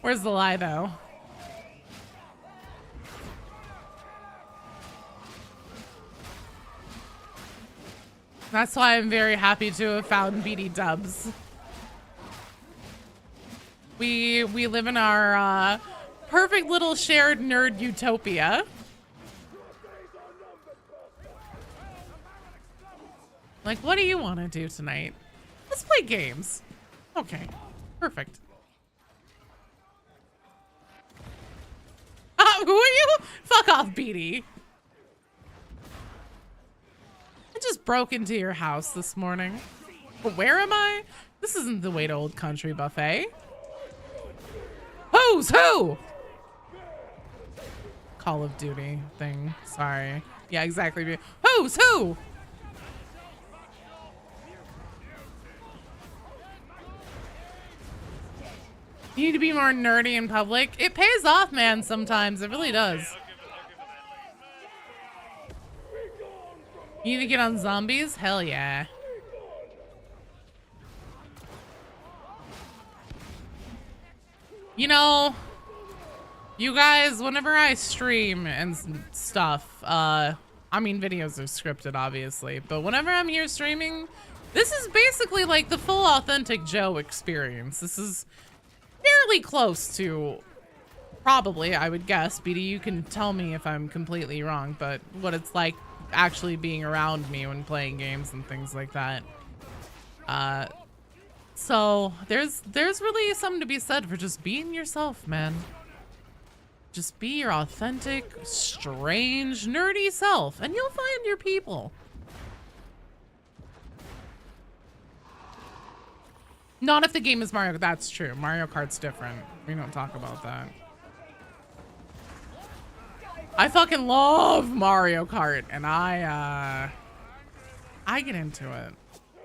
Where's the lie though? That's why I'm very happy to have found BD Dubs. We live in our perfect little shared nerd utopia. Like, what do you want to do tonight? Let's play games. Okay, perfect. Who are you? Fuck off, BD. I just broke into your house this morning. But where am I? This isn't the way to Old Country Buffet. Who's who? Call of Duty thing. Sorry. Yeah, exactly. Who's who? You need to be more nerdy in public. It pays off, man, sometimes. It really does. You need to get on zombies? Hell yeah. You know, you guys, whenever I stream and stuff, I mean, videos are scripted, obviously, but whenever I'm here streaming, this is basically like the full authentic Joe experience. This is fairly close to, probably, I would guess, BD, you can tell me if I'm completely wrong, but what it's like actually being around me when playing games and things like that. So there's really something to be said for just being yourself, man. Just be your authentic, strange, nerdy self, and you'll find your people. Not if the game is Mario. That's true. Mario Kart's different. We don't talk about that. I fucking love Mario Kart, and I get into it.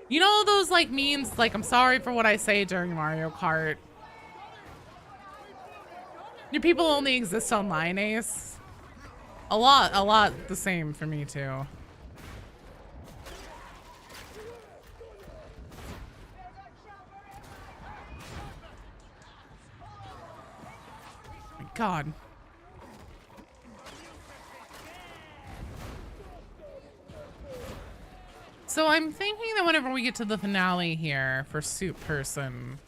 You know those like memes, like I'm sorry for what I say during Mario Kart. Do people only exist online, Ace? A lot the same for me too. My God. So I'm thinking that whenever we get to the finale here for Soup Person,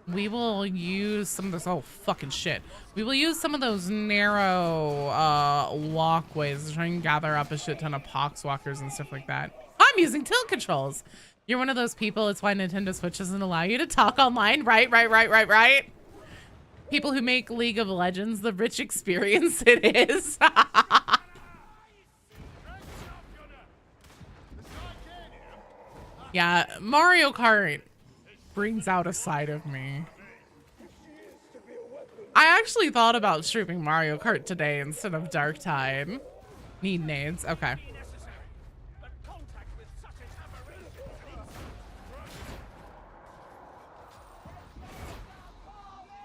we will use some of those, oh fucking shit. We will use some of those narrow walkways to try and gather up a shit ton of poxwalkers and stuff like that. I'm using tilt controls. You're one of those people, it's why Nintendo Switch doesn't allow you to talk online, right? People who make League of Legends the rich experience it is. Yeah, Mario Kart brings out a side of me. I actually thought about streaming Mario Kart today instead of Darktide. Need nades, okay.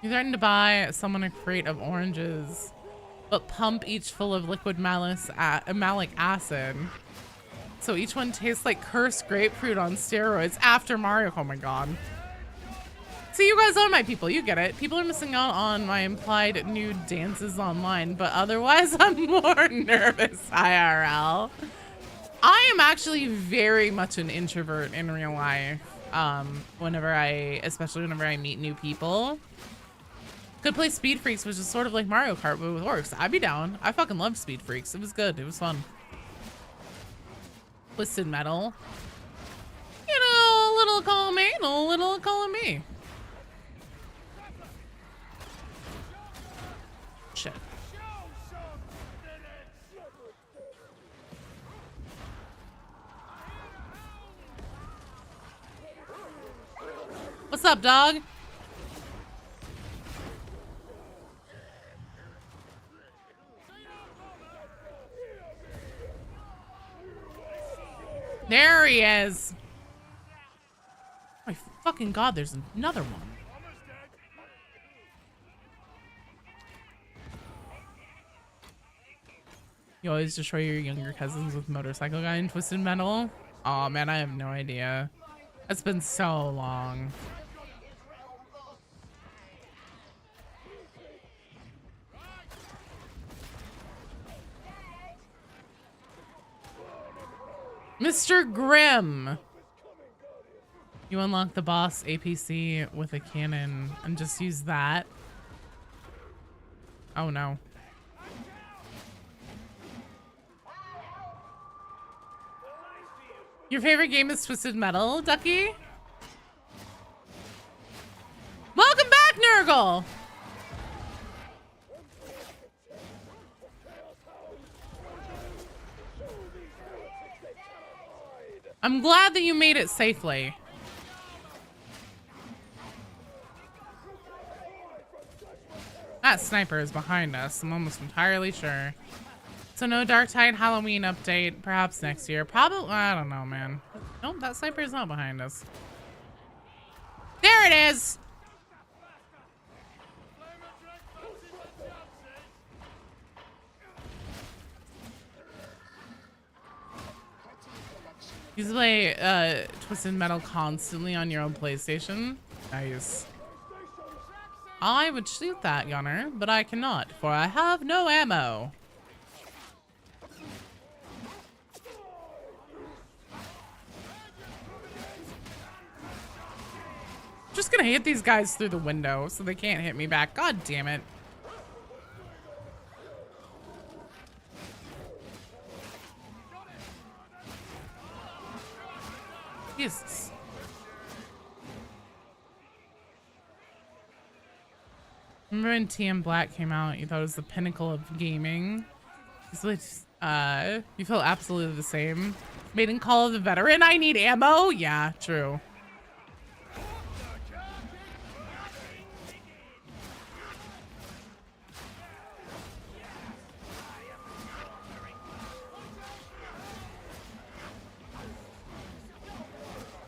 You threaten to buy someone a crate of oranges, but pump each full of liquid malic acid. So each one tastes like cursed grapefruit on steroids after Mario. Oh my God. See, you guys are my people. You get it. People are missing out on my implied nude dances online, but otherwise I'm more nervous IRL. I am actually very much an introvert in real life. Especially whenever I meet new people. Could play Speed Freaks, which is sort of like Mario Kart, but with orcs. I'd be down. I fucking love Speed Freaks. It was good. It was fun. Twisted Metal. You know, a little column A and a little column B. Shit. What's up, dog? There he is. Oh my fucking god, there's another one. You always destroy your younger cousins with Motorcycle Guy and Twisted Metal? Oh man, I have no idea. It's been so long. Mr. Grimm! You unlock the boss APC with a cannon and just use that. Oh no. Your favorite game is Twisted Metal, Ducky? Welcome back, Nurgle! I'm glad that you made it safely. That sniper is behind us, I'm almost entirely sure. So no Darktide Halloween update, perhaps next year. Probably, I don't know, man. Nope, that sniper is not behind us. There it is! You play Twisted Metal constantly on your own PlayStation? Nice. I would shoot that gunner, but I cannot, for I have no ammo. Just gonna hit these guys through the window so they can't hit me back. God damn it. Jesus. Remember when TM Black came out, you thought it was the pinnacle of gaming? It's like, you feel absolutely the same. Maiden Call of the Veteran, I need ammo? Yeah, true.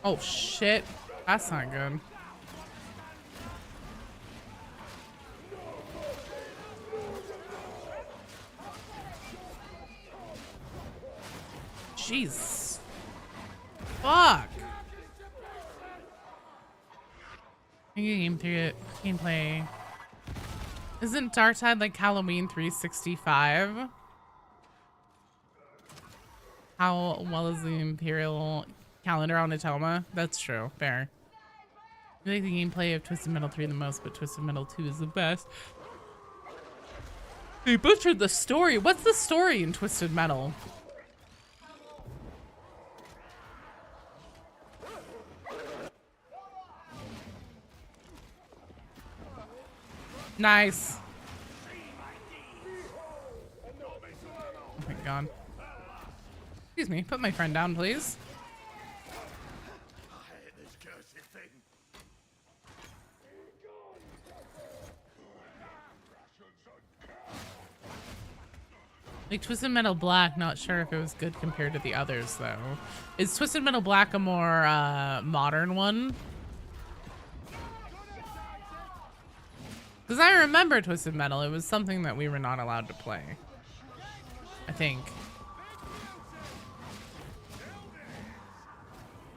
Oh shit, that's not good. Jeez. Fuck. Gameplay. Isn't Darktide like Halloween 365? How well is the Imperial calendar on Atoma? That's true. Fair. I like the gameplay of Twisted Metal 3 the most, but Twisted Metal 2 is the best. They butchered the story. What's the story in Twisted Metal? Nice. Oh my god. Excuse me, put my friend down, please. Like Twisted Metal Black, not sure if it was good compared to the others though. Is Twisted Metal Black a more modern one? Because I remember Twisted Metal, it was something that we were not allowed to play. I think.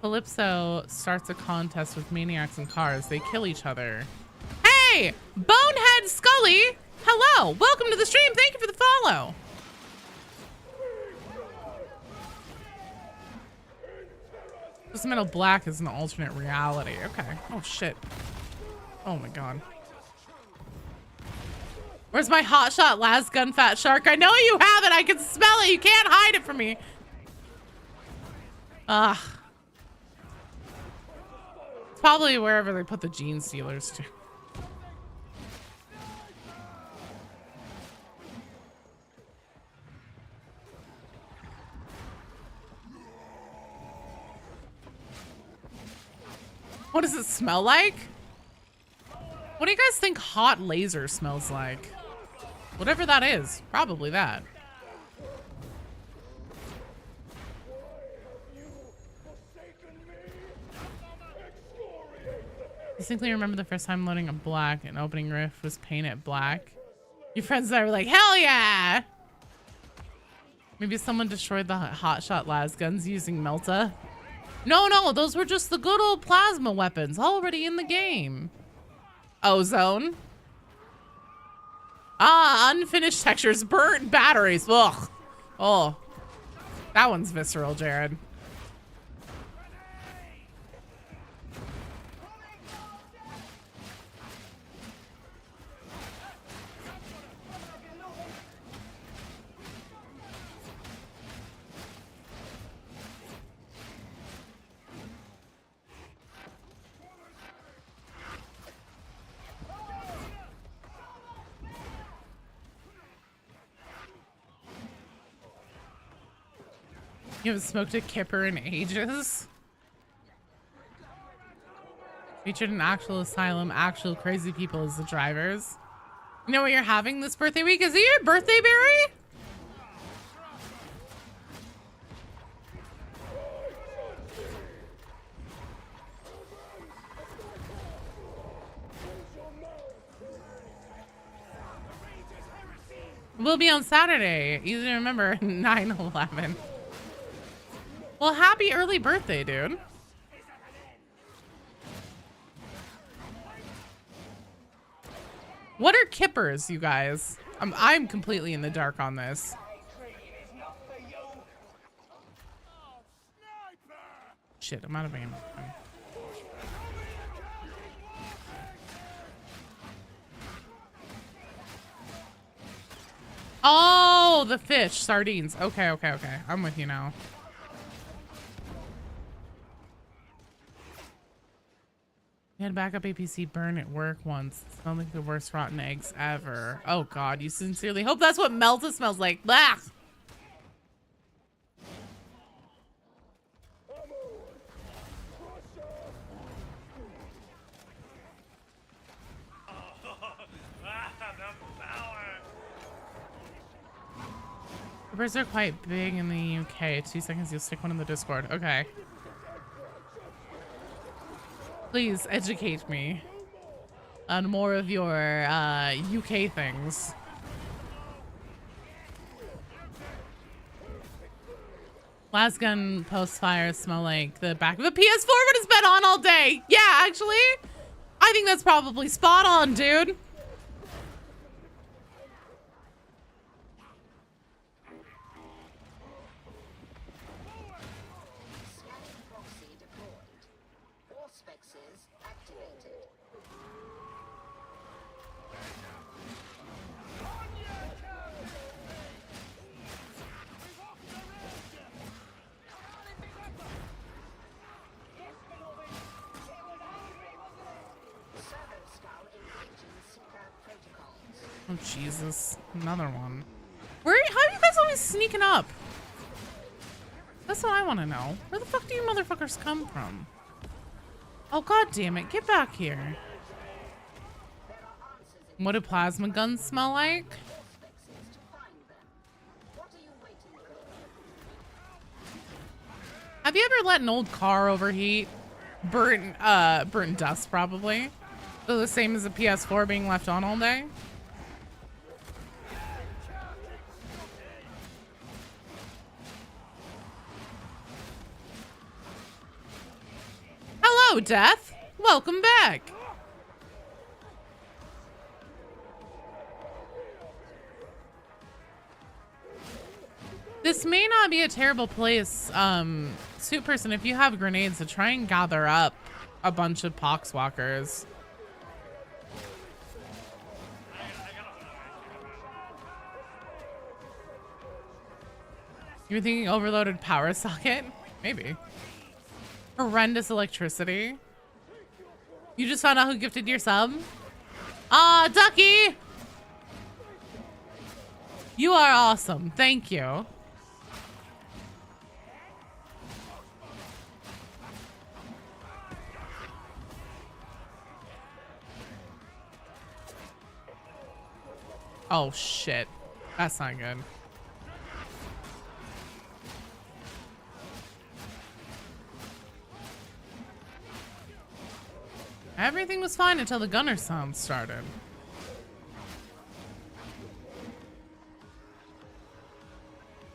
Calypso starts a contest with maniacs in cars. They kill each other. Hey! Bonehead Scully! Hello! Welcome to the stream! Thank you for the follow! Twisted Metal Black is an alternate reality. Okay. Oh shit. Oh my god. Where's my hotshot last gun, Fat Shark? I know you have it. I can smell it. You can't hide it from me. Ugh. It's probably wherever they put the gene stealers to. What does it smell like? What do you guys think hot laser smells like? Whatever that is, probably that. Distinctly remember the first time loading a black and opening rift was painted black. Your friends and I were like, hell yeah! Maybe someone destroyed the hotshot las guns using Melta. No, those were just the good old plasma weapons already in the game. Ozone. Ah, unfinished textures, burnt batteries. Ugh. Oh, that one's visceral, Jared. You haven't smoked a kipper in ages. Featured an actual asylum, actual crazy people as the drivers. You know what you're having this birthday week? Is it your birthday, Barry? We'll be on Saturday. Easy to remember, 9/11. Well, happy early birthday, dude. What are kippers, you guys? I'm completely in the dark on this. Shit, I'm out of ammo. Oh, the fish, sardines. Okay. I'm with you now. We had a backup APC burn at work once. It smelled like the worst rotten eggs ever. Oh God, you sincerely hope that's what Melta smells like. Blah! The birds are quite big in the UK. 2 seconds, you'll stick one in the Discord. Okay. Please educate me on more of your UK things. Last gun post fire smell like the back of a PS4 when it's been on all day. Yeah, actually, I think that's probably spot on, dude. Oh Jesus, another one. How are you guys always sneaking up? That's what I want to know. Where the fuck do you motherfuckers come from? Oh God damn it, get back here. What do plasma guns smell like? Have you ever let an old car overheat? Burnt dust probably. So the same as a PS4 being left on all day? Hello, Death. Welcome back. This may not be a terrible place, Suit Person, if you have grenades, to try and gather up a bunch of poxwalkers. You're thinking overloaded power socket? Maybe. Horrendous electricity. You just found out who gifted your sub? Ah, Ducky! You are awesome. Thank you. Oh shit. That's not good. Everything was fine until the gunner sound started.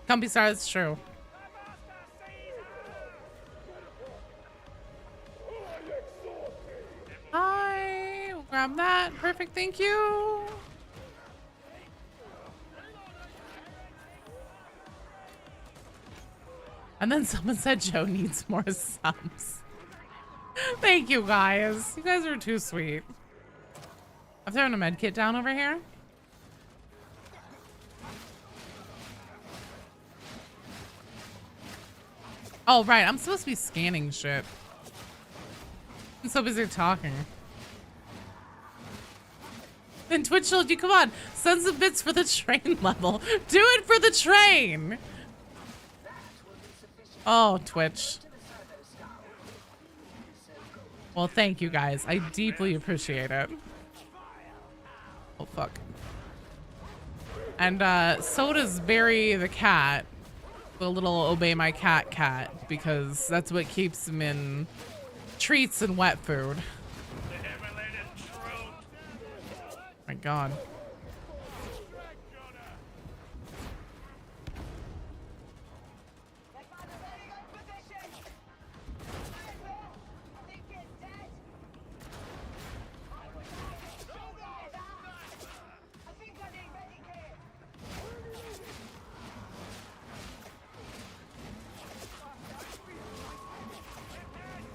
Comfy star, that's true. Hi, we'll grab that. Perfect, thank you. And then someone said Joe needs more subs. Thank you guys. You guys are too sweet. I'm throwing a med kit down over here. Oh, right. I'm supposed to be scanning shit. I'm so busy talking. And Twitch told you, come on, send some bits for the train level. Do it for the train. Oh, Twitch. Well, thank you guys. I deeply appreciate it. Oh, fuck. And so does Barry the cat. The little obey my cat, because that's what keeps him in treats and wet food. My God.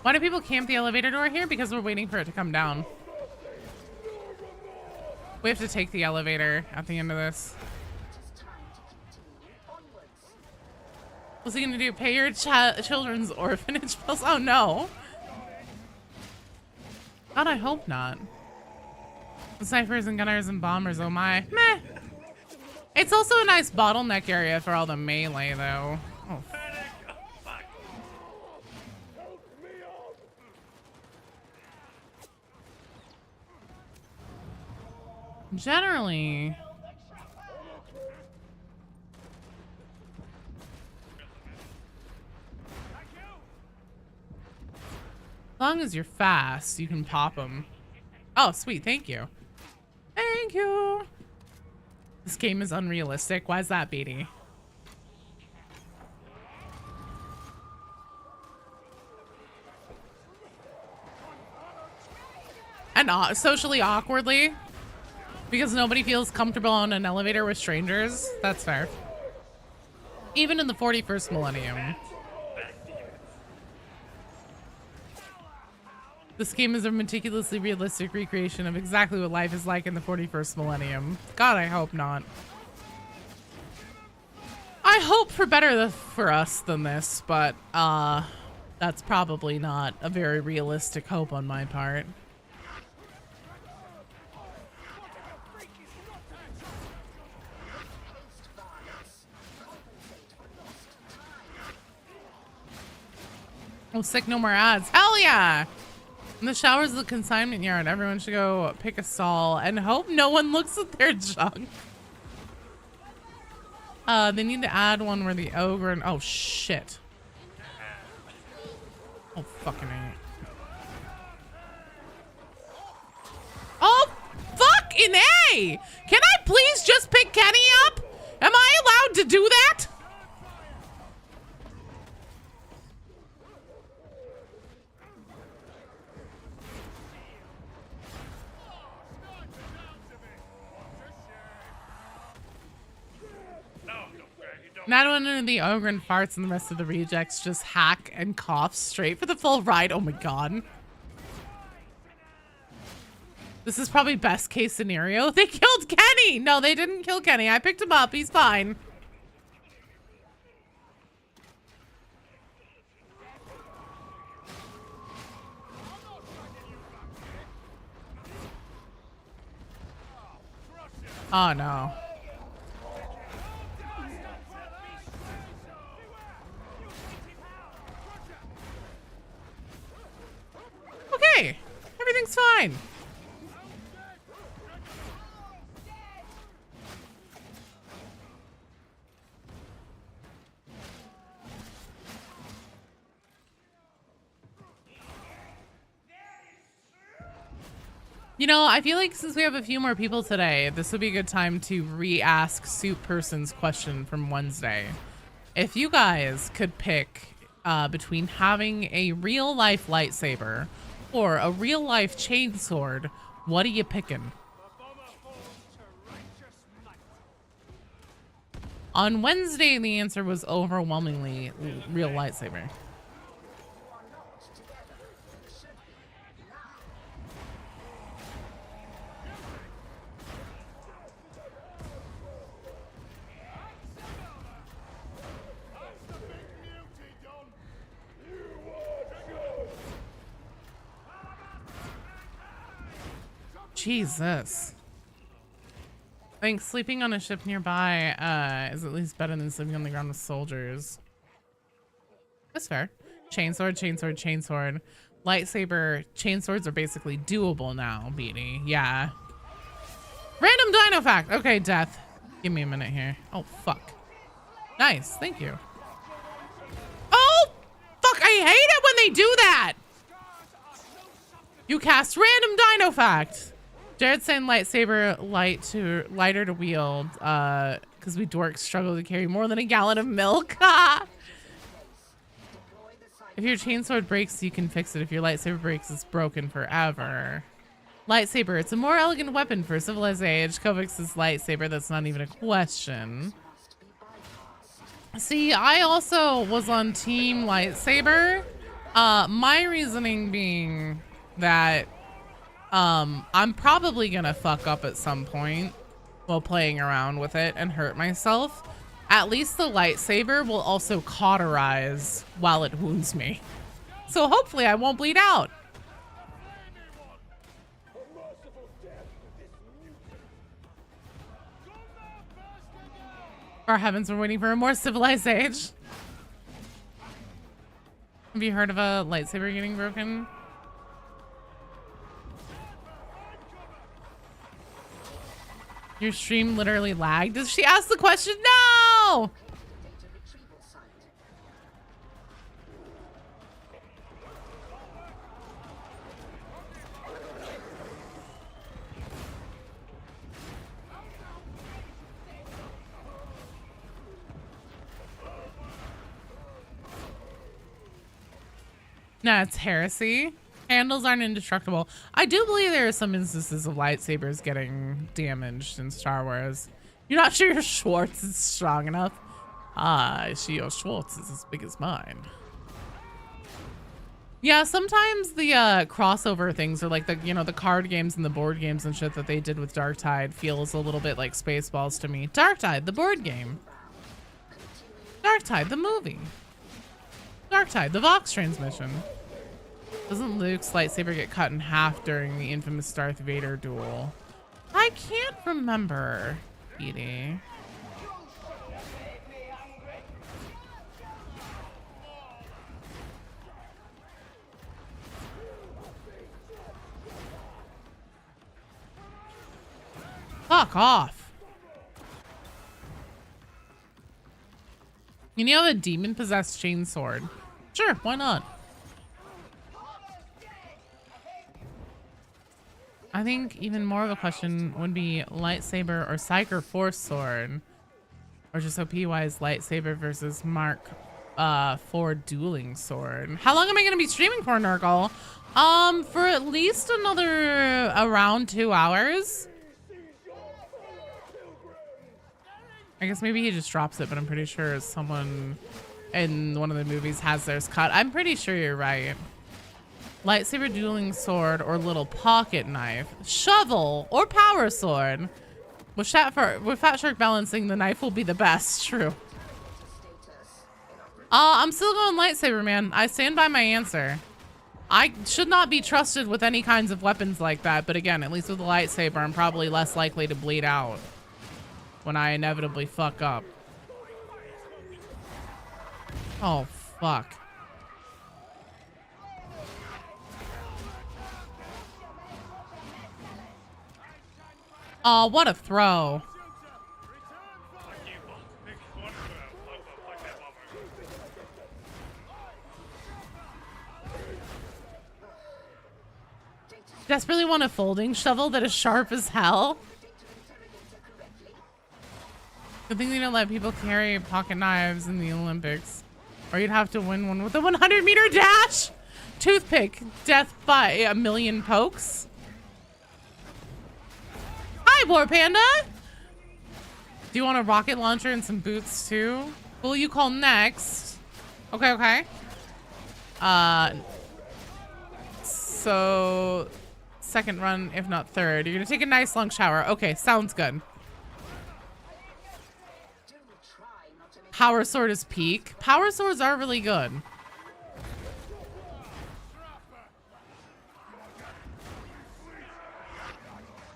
Why do people camp the elevator door here? Because we're waiting for it to come down. We have to take the elevator at the end of this. What's he gonna do? Pay your children's orphanage bills? Oh no. God, I hope not. The snipers and gunners and bombers, oh my. Meh. It's also a nice bottleneck area for all the melee though. Oh. Generally, as long as you're fast, you can pop them. Oh, sweet. Thank you. Thank you. This game is unrealistic. Why is that, Beatty? And socially awkwardly. Because nobody feels comfortable on an elevator with strangers. That's fair. Even in the 41st millennium. This game is a meticulously realistic recreation of exactly what life is like in the 41st millennium. God, I hope not. I hope for better for us than this, but that's probably not a very realistic hope on my part. Oh, sick, no more ads. Hell yeah! In the showers of the consignment yard, everyone should go pick a stall and hope no one looks at their junk. They need to add one where the ogre and oh shit. Oh fucking A. Oh fucking A! Can I please just pick Kenny up? Am I allowed to do that? Not one of the ogre and farts and the rest of the rejects just hack and cough straight for the full ride. Oh my God. This is probably best case scenario. They killed Kenny. No, they didn't kill Kenny. I picked him up. He's fine. Oh no. Okay, everything's fine. You know, I feel like since we have a few more people today, this would be a good time to re-ask Soup Person's question from Wednesday. If you guys could pick between having a real-life lightsaber or a real-life chainsword, what are you picking? On Wednesday, the answer was overwhelmingly real lightsaber. Jesus. I think sleeping on a ship nearby is at least better than sleeping on the ground with soldiers. That's fair. Chainsword, chainsword, chainsword. Lightsaber, chainswords are basically doable now, Beanie. Yeah. Random dino fact. Okay, Death. Give me a minute here. Oh, fuck. Nice. Thank you. Oh, fuck. I hate it when they do that. You cast random dino fact. Jared saying lightsaber lighter to wield because we dorks struggle to carry more than a gallon of milk. If your chainsword breaks, you can fix it. If your lightsaber breaks, it's broken forever. Lightsaber, it's a more elegant weapon for civilized age. Kovix's lightsaber, that's not even a question. See, I also was on team lightsaber. My reasoning being that I'm probably gonna fuck up at some point while playing around with it and hurt myself. At least the lightsaber will also cauterize while it wounds me. So hopefully I won't bleed out. Our heavens, we're waiting for a more civilized age. Have you heard of a lightsaber getting broken? Your stream literally lagged. Did she ask the question? No! Nah, it's heresy. Handles aren't indestructible. I do believe there are some instances of lightsabers getting damaged in Star Wars. You're not sure your Schwartz is strong enough? Ah, I see your Schwartz is as big as mine. Yeah, sometimes the crossover things are like the, you know, the card games and the board games and shit that they did with Darktide feels a little bit like Spaceballs to me. Darktide, the board game. Darktide, the movie. Darktide, the Vox transmission. Doesn't Luke's lightsaber get cut in half during the infamous Darth Vader duel? I can't remember, Edie. Fuck off. You have a demon-possessed chainsword. Sure, why not? I think even more of a question would be lightsaber or Psyker Force sword. Or just OP-wise lightsaber versus Mark 4 dueling sword. How long am I going to be streaming for, Nurgle? For at least another around 2 hours. I guess maybe he just drops it, but I'm pretty sure someone in one of the movies has theirs cut. I'm pretty sure you're right. Lightsaber dueling sword or little pocket knife. Shovel or power sword. With Fat Shark balancing, the knife will be the best. True. I'm still going lightsaber, man. I stand by my answer. I should not be trusted with any kinds of weapons like that, but again, at least with a lightsaber, I'm probably less likely to bleed out when I inevitably fuck up. Oh, fuck. Oh, what a throw. Desperately want a folding shovel that is sharp as hell. Good thing they don't let people carry pocket knives in the Olympics. Or you'd have to win one with a 100-meter dash. Toothpick, death by a million pokes. Hi, War Panda. Do you want a rocket launcher and some boots too? Who will you call next? Okay, okay. So second run, if not third. You're gonna take a nice long shower. Okay, sounds good. Power sword is peak. Power swords are really good.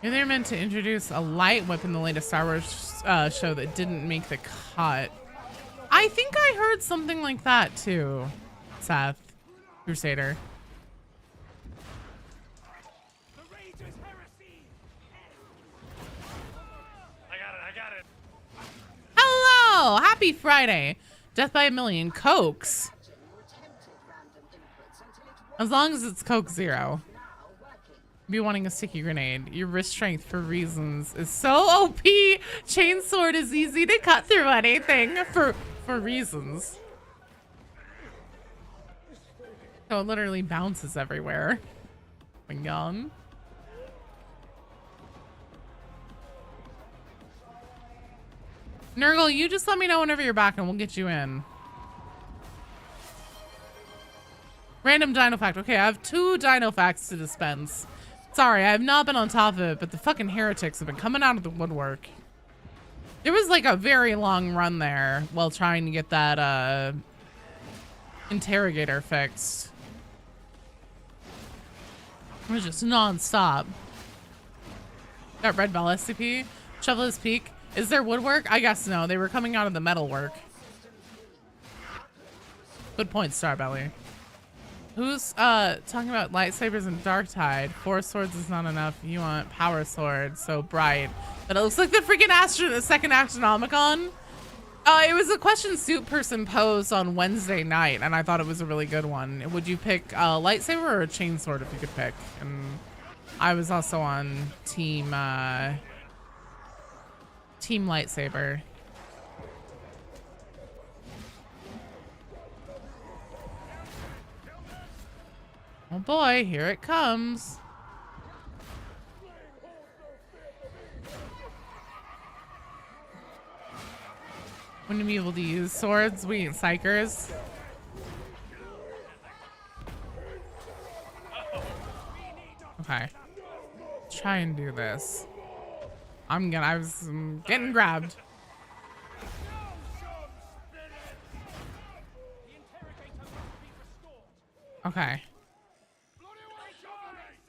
They're meant to introduce a light whip in the latest Star Wars show that didn't make the cut. I think I heard something like that too, Seth. Crusader. I got it. Hello! Happy Friday. Death by a million cokes. As long as it's Coke Zero. Be wanting a sticky grenade. Your wrist strength for reasons is so OP. Chainsword is easy to cut through anything for reasons. So it literally bounces everywhere. Bing on. Nurgle, you just let me know whenever you're back and we'll get you in. Random dino fact. Okay, I have 2 dino facts to dispense. Sorry, I have not been on top of it, but the fucking heretics have been coming out of the woodwork. There was like a very long run there while trying to get that interrogator fixed. It was just non-stop. Got red bell SCP. Shovel is peak. Is there woodwork? I guess no. They were coming out of the metalwork. Good point, Starbelly. Who's talking about lightsabers and Darktide? 4 swords is not enough. You want power sword, so bright that it looks like the freaking second Astronomicon. It was a question Soup person posed on Wednesday night, and I thought it was a really good one. Would you pick a lightsaber or a chainsword if you could pick? And I was also on team lightsaber. Oh boy, here it comes. Wouldn't be able to use swords. We ain't psychers. Okay. Try and do this. I was getting grabbed. Okay.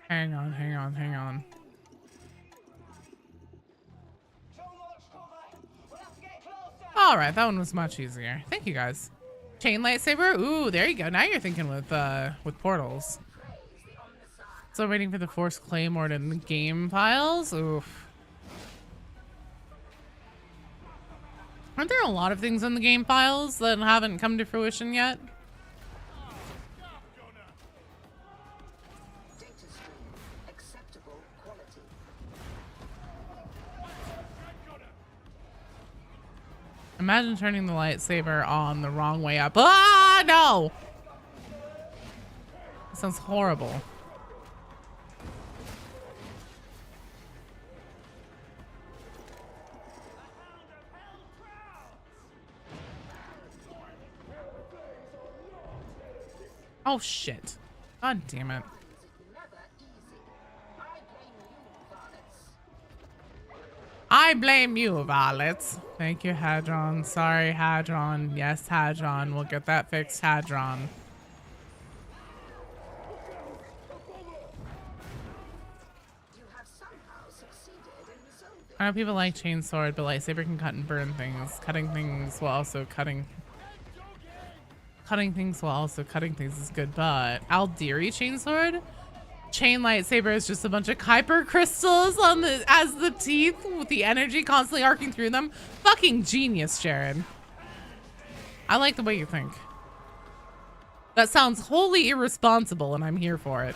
Hang on. All right, that one was much easier. Thank you guys. Chain lightsaber. Ooh, there you go. Now you're thinking with portals. Still waiting for the Force Claymore in the game files. Oof. Aren't there a lot of things in the game files that haven't come to fruition yet? Imagine turning the lightsaber on the wrong way up. Ah, no! That sounds horrible. Oh, shit. God damn it. I blame you, Violets. Thank you, Hadron. Sorry, Hadron. Yes, Hadron. We'll get that fixed, Hadron. I know people like chainsword, but lightsaber can cut and burn things. Cutting things while also cutting things is good, but Aldiri chainsword? Chain lightsaber is just a bunch of Kuiper crystals on as the teeth with the energy constantly arcing through them. Fucking genius, Jared. I like the way you think. That sounds wholly irresponsible and I'm here for it.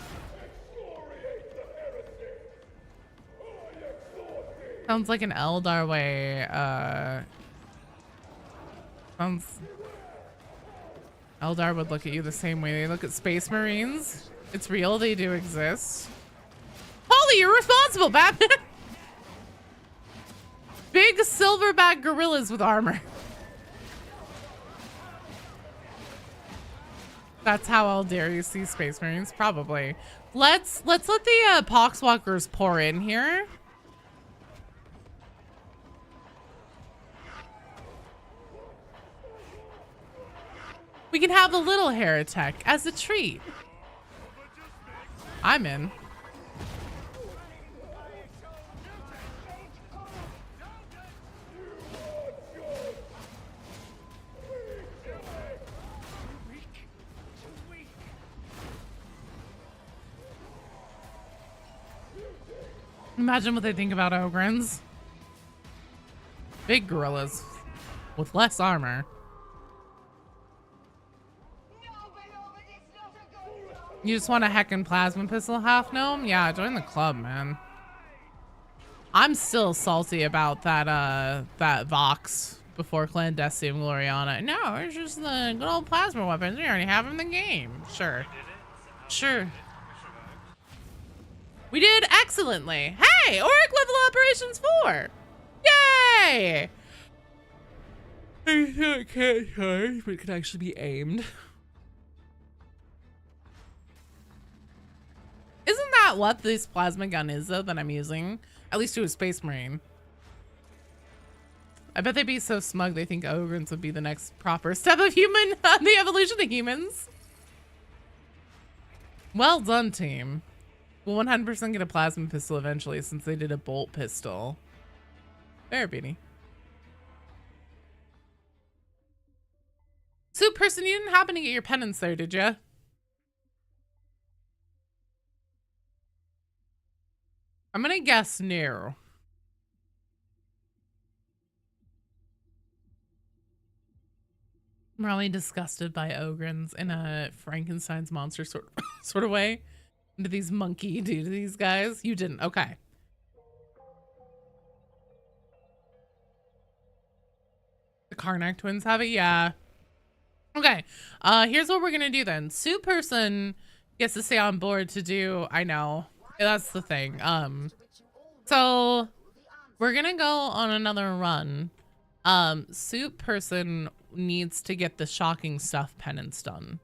Sounds like an Eldar way. Sounds. Eldar would look at you the same way they look at Space Marines. It's real, they do exist. Holy, you're responsible, Batman! Big silverback gorillas with armor. That's how Eldari sees Space Marines, probably. Let's let the Poxwalkers pour in here. We can have a little heretic as a treat. I'm in. Imagine what they think about Ogrins. Big gorillas with less armor. You just want a heckin' plasma pistol, half gnome? Yeah, join the club, man. I'm still salty about that Vox before Clandestine Gloriana. No, it's just the good old plasma weapons. We already have them in the game. Sure. Sure. We did excellently. Hey, Auric level operations 4. Yay! I can't charge, but it could actually be aimed. Isn't that what this plasma gun is, though, that I'm using? At least to a Space Marine. I bet they'd be so smug they think Ogrins would be the next proper step of human, the evolution of humans. Well done, team. We'll 100% get a plasma pistol eventually since they did a bolt pistol. There, Beanie. Soup person, you didn't happen to get your penance there, did ya? I'm gonna guess no. I'm really disgusted by Ogrins in a Frankenstein's monster sort of way. Do these monkey do to these guys? You didn't. Okay. The Karnak twins have it? Yeah. Okay. Here's what we're gonna do then. Soup person gets to stay on board to do, I know. That's the thing. So we're gonna go on another run. Soup person needs to get the shocking stuff penance done.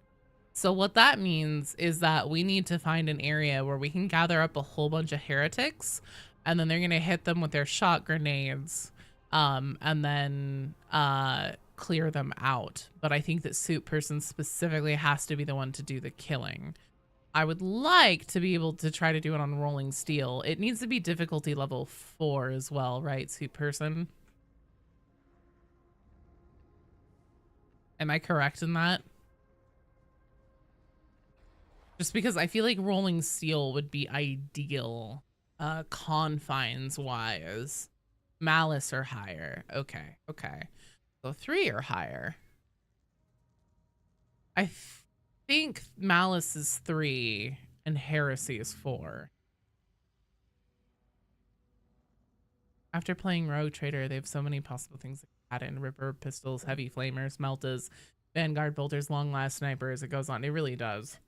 So what that means is that we need to find an area where we can gather up a whole bunch of heretics, and then they're gonna hit them with their shock grenades, and then clear them out. But I think that Soup person specifically has to be the one to do the killing. I would like to be able to try to do it on rolling steel. It needs to be difficulty level 4 as well, right, Soup person? Am I correct in that? Just because I feel like rolling steel would be ideal, confines wise. Malice or higher. Okay, okay. So 3 or higher. I think Malice is 3 and Heresy is 4. After playing Rogue Trader, they have so many possible things to add in. Ripper, pistols, heavy flamers, meltas, Vanguard bolters, long last snipers. It goes on. It really does.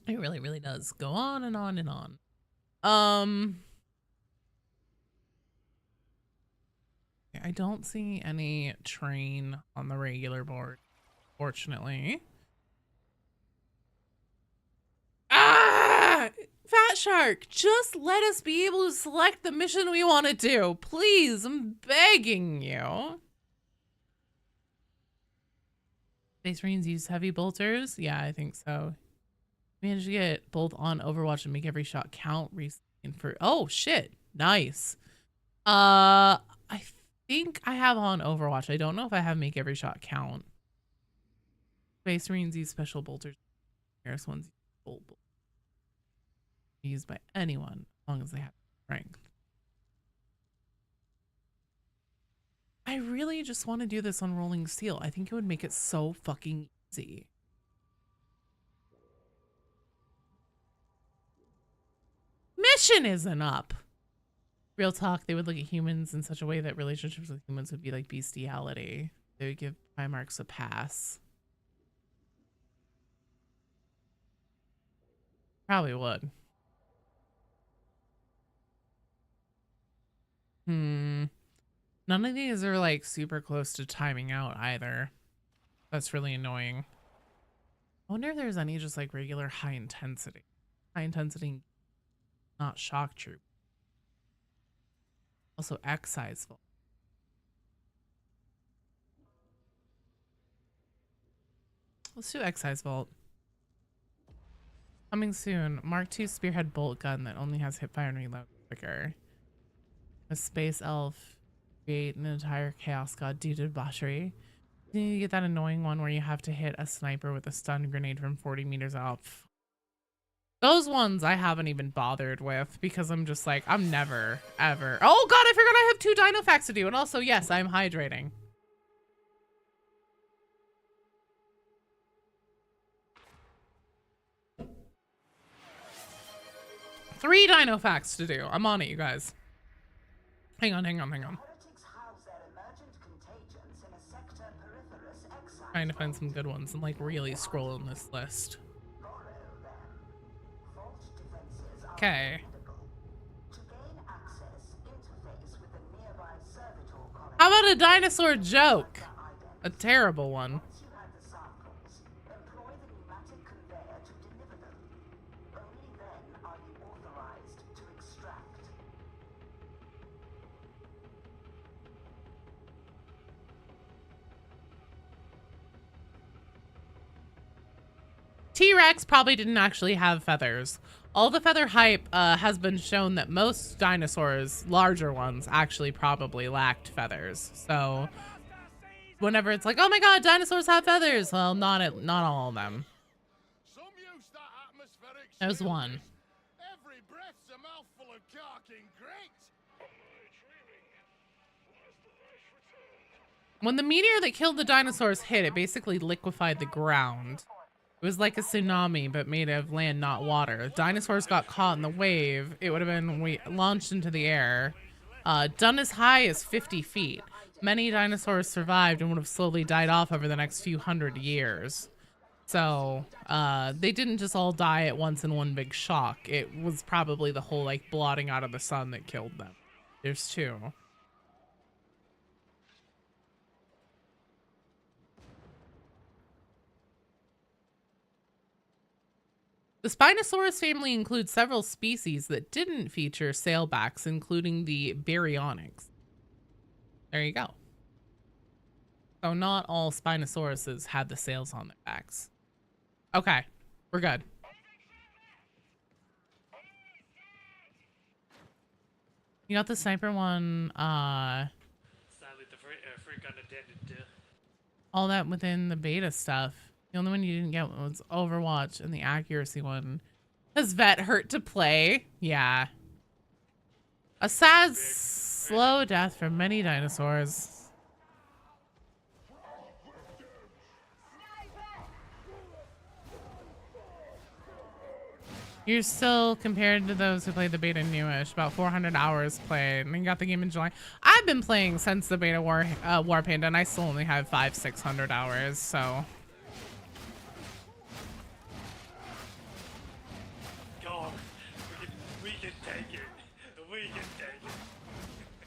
It really, really does go on and on and on. I don't see any train on the regular board, fortunately. Ah! Fat Shark, just let us be able to select the mission we want to do. Please, I'm begging you. Space Marines use heavy bolters? Yeah, I think so. Managed to get both on Overwatch and make every shot count recently for oh shit. Nice. I think I have on Overwatch. I don't know if I have make every shot count. Space Marines use special bolters. Harris ones bolt used by anyone as long as they have strength. I really just want to do this on rolling steel. I think it would make it so fucking easy. mission isn't up. Real talk, they would look at humans in such a way that relationships with humans would be like bestiality. They would give Primarchs a pass. Probably would. None of these are like super close to timing out either. That's really annoying. I wonder if there's any just like regular high intensity. High intensity, not shock troop. Also excise vault. Let's do excise vault. Coming soon. Mark II spearhead bolt gun that only has hipfire and reload quicker. A space elf. Create an entire chaos god due to battery. Then you get that annoying one where you have to hit a sniper with a stun grenade from 40 meters out. Those ones I haven't even bothered with because I'm just like, I'm never, ever. Oh god, I forgot I have 2 dino facts to do. And also, yes, I'm hydrating. Three dino facts to do. I'm on it, you guys. Hang on. Trying to find some good ones and like really scrolling this list. Okay. How about a dinosaur joke? A terrible one. T-Rex probably didn't actually have feathers. All the feather hype has been shown that most dinosaurs, larger ones, actually probably lacked feathers. So whenever it's like, oh my god, dinosaurs have feathers. Well, not all of them. There's one. Every breath's a mouthful of carking great. When the meteor that killed the dinosaurs hit, it basically liquefied the ground. It was like a tsunami, but made of land, not water. If dinosaurs got caught in the wave, it would have been launched into the air. Done as high as 50 feet. Many dinosaurs survived and would have slowly died off over the next few hundred years. So, they didn't just all die at once in one big shock. It was probably the whole, like, blotting out of the sun that killed them. There's 2. The Spinosaurus family includes several species that didn't feature sailbacks, including the baryonyx. There you go. So not all Spinosauruses had the sails on their backs. Okay, we're good. You got the sniper one, Sadly, the freak unattended to. all that within the beta stuff. The only one you didn't get was Overwatch, and the accuracy one. Does Vet hurt to play? Yeah. A sad, slow death for many dinosaurs. You're still, compared to those who played the beta, newish. About 400 hours played, and you got the game in July. I've been playing since the beta Warpaint, and I still only have 500-600 hours, so...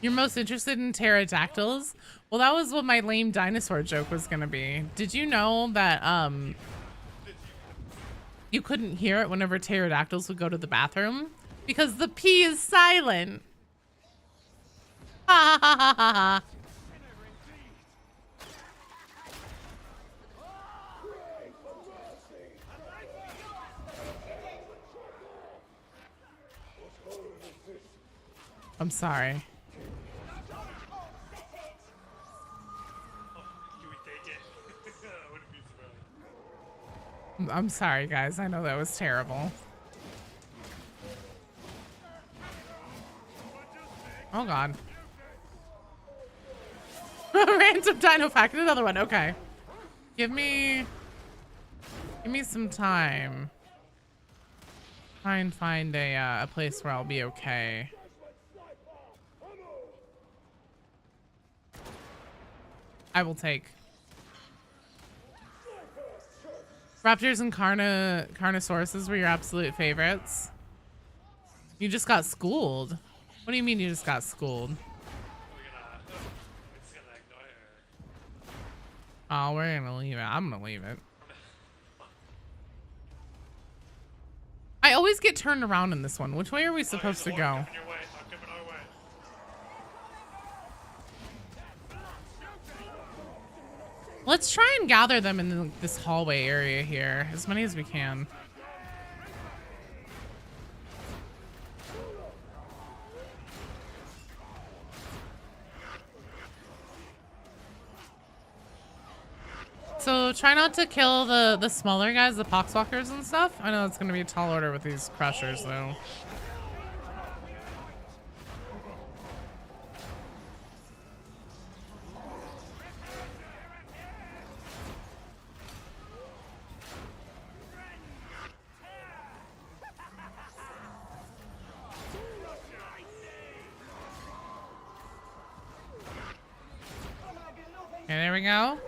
You're most interested in pterodactyls? Well, that was what my lame dinosaur joke was gonna be. Did you know that you couldn't hear it whenever pterodactyls would go to the bathroom? Because the pee is silent. Ha ha ha ha ha ha. I'm sorry. I'm sorry, guys. I know that was terrible. Oh, God. Random dino fact. Another one. Okay. Give me some time. Try and find a place where I'll be okay. I will take. Raptors and Carnosauruses were your absolute favorites. You just got schooled. What do you mean you just got schooled? Oh, we're gonna leave it. I'm gonna leave it. I always get turned around in this one. Which way are we supposed to go? Let's try and gather them in this hallway area here, as many as we can. So try not to kill the smaller guys, the poxwalkers and stuff. I know it's gonna be a tall order with these crushers though. Okay, there we go.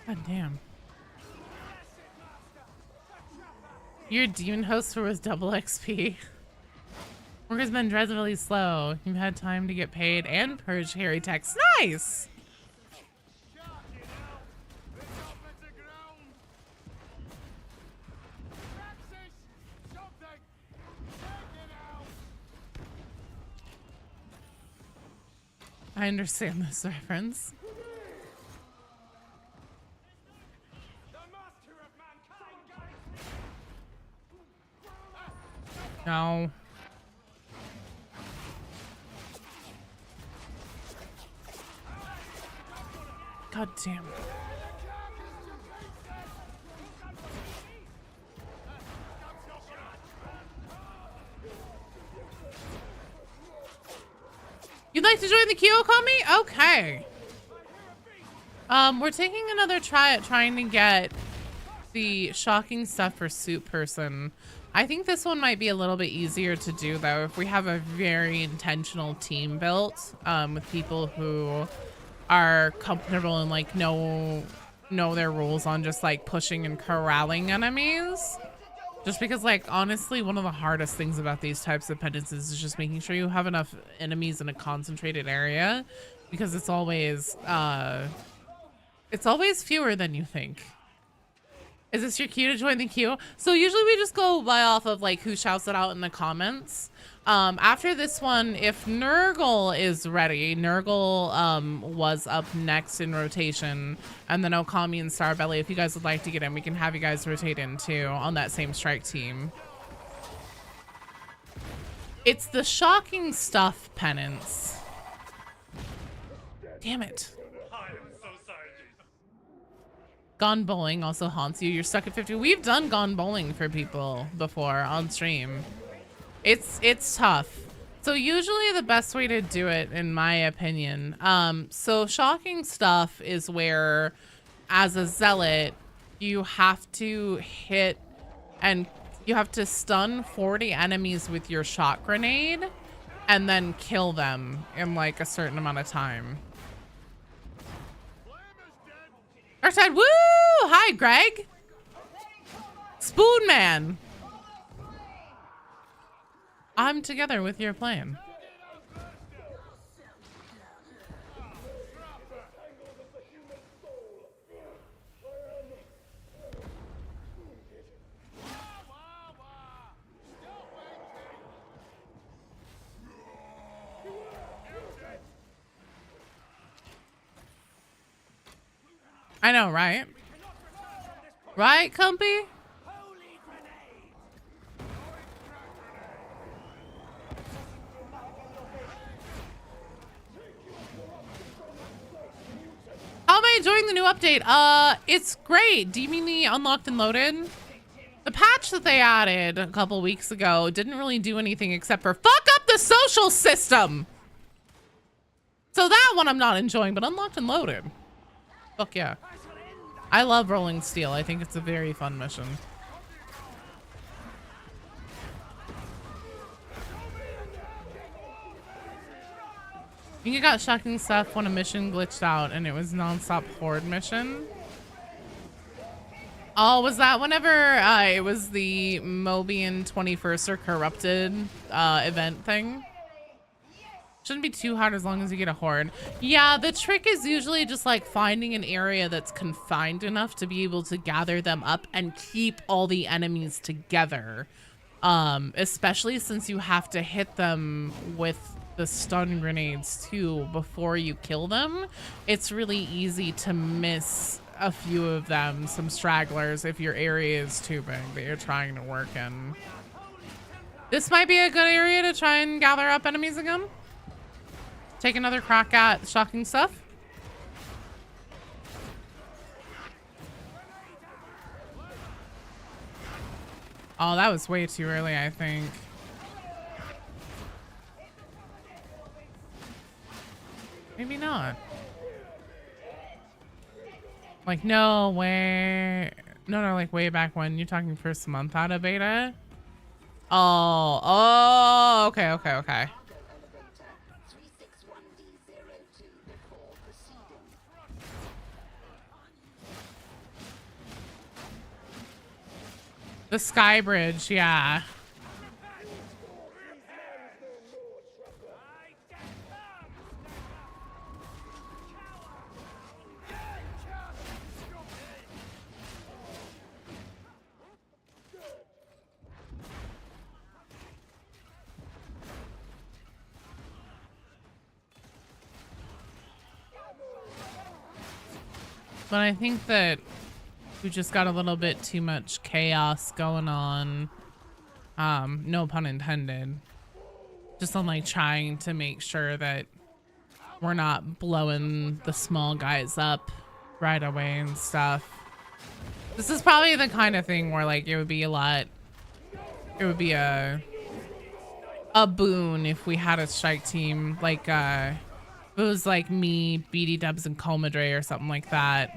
God damn. Your demon host was double XP. Work has been dreadfully slow. You've had time to get paid and purge hairy techs. Nice! I understand this reference. No. God damn. You'd like to join the queue, Okami? Okay. We're taking another try at trying to get the shocking stuff for Soup Person. I think this one might be a little bit easier to do though if we have a very intentional team built with people who are comfortable and like know their rules on just like pushing and corralling enemies. Just because like honestly one of the hardest things about these types of penances is just making sure you have enough enemies in a concentrated area, because it's always fewer than you think. Is this your cue to join the queue? So usually we just go by off of like who shouts it out in the comments. After this one, if Nurgle is ready, Nurgle was up next in rotation, and then Okami and Starbelly, if you guys would like to get in, we can have you guys rotate in too on that same strike team. It's the shocking stuff penance. Damn it. Gone bowling also haunts you. You're stuck at 50. We've done gone bowling for people before on stream. It's tough. So usually the best way to do it, in my opinion, so shocking stuff is where, as a zealot, you have to hit and you have to stun 40 enemies with your shock grenade and then kill them in like a certain amount of time. Darktide, woo! Hi, Greg. Spoon Man. I'm together with your plan. I know, right? Right, Compy? How am I enjoying the new update? It's great. Do you mean the unlocked and loaded? The patch that they added a couple weeks ago didn't really do anything except for fuck up the social system. So that one I'm not enjoying, but unlocked and loaded. Fuck yeah. I love rolling steel. I think it's a very fun mission. I think I got shocking stuff when a mission glitched out and it was non-stop horde mission. Oh, was that whenever it was the Mobian 21st or Corrupted event thing? Shouldn't be too hard as long as you get a horde. Yeah, the trick is usually just like finding an area that's confined enough to be able to gather them up and keep all the enemies together. Especially since you have to hit them with the stun grenades too before you kill them. It's really easy to miss a few of them, some stragglers, if your area is too big that you're trying to work in. This might be a good area to try and gather up enemies again. Take another crack at shocking stuff. Oh, that was way too early, I think. Maybe not. Like, no way. No, like way back when. You're talking first month out of beta? Oh, okay. The Sky Bridge, yeah. But I think that we just got a little bit too much chaos going on. No pun intended. Just on like trying to make sure that we're not blowing the small guys up right away and stuff. This is probably the kind of thing where like it would be a boon if we had a strike team like it was like me, BD Dubs, and Comadre or something like that.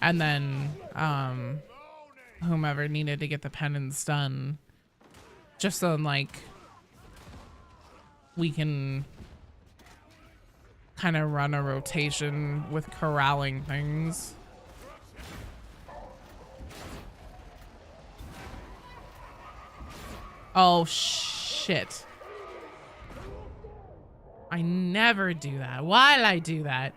And then whomever needed to get the penance done. Just so like we can kind of run a rotation with corralling things. Oh shit. I never do that. Why'd I do that?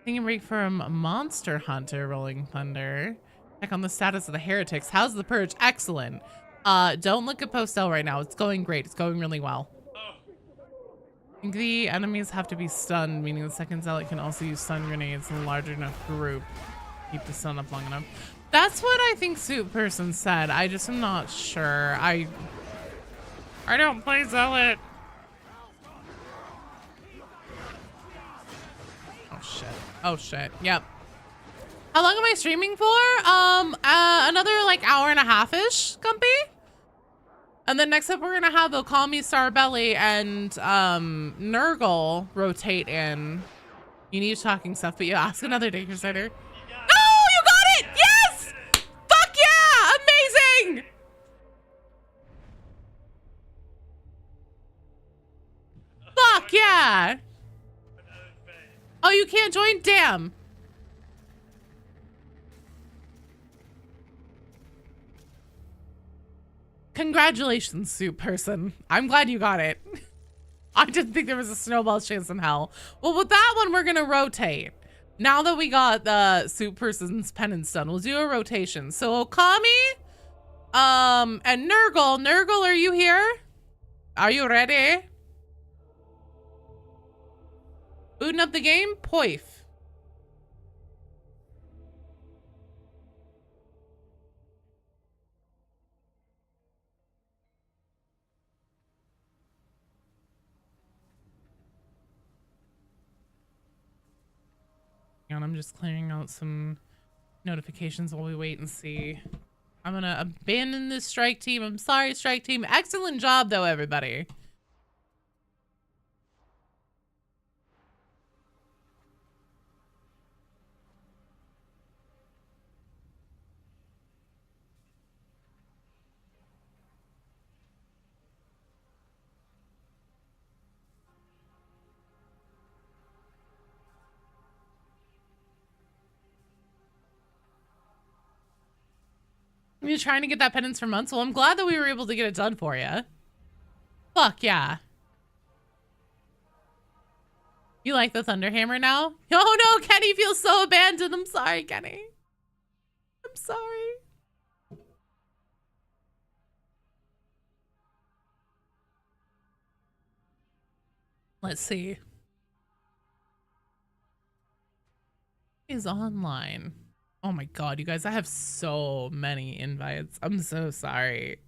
Taking a break from Monster Hunter Rolling Thunder. Check on the status of the heretics. How's the purge? Excellent. Don't look at Postel right now. It's going great. It's going really well. I think the enemies have to be stunned, meaning the second zealot can also use stun grenades in a large enough group. Keep the stun up long enough. That's what I think Soup Person said. I just am not sure. I don't play zealot. Oh shit. Yep. How long am I streaming for? Another like hour and a half-ish, Gumpy. And then next up we're gonna have Okami, Starbelly, and Nurgle rotate in. You need talking stuff, but you ask another day, Crusader. Oh, you got it! Yes! Fuck yeah! Amazing! Fuck yeah! Oh, you can't join? Damn. Congratulations, Soup Person. I'm glad you got it. I didn't think there was a snowball's chance in hell. Well, with that one, we're going to rotate. Now that we got the Soup Person's penance done, we'll do a rotation. So Okami, and Nurgle. Nurgle, are you here? Are you ready? Booting up the game? Poif. I'm just clearing out some notifications while we wait and see. I'm gonna abandon this strike team. I'm sorry, strike team. Excellent job though, everybody. You're trying to get that penance for months. Well, I'm glad that we were able to get it done for you. Fuck yeah. You like the Thunderhammer now? Oh no, Kenny feels so abandoned. I'm sorry, Kenny. I'm sorry. Let's see. Is online. Oh my god, you guys, I have so many invites. I'm so sorry.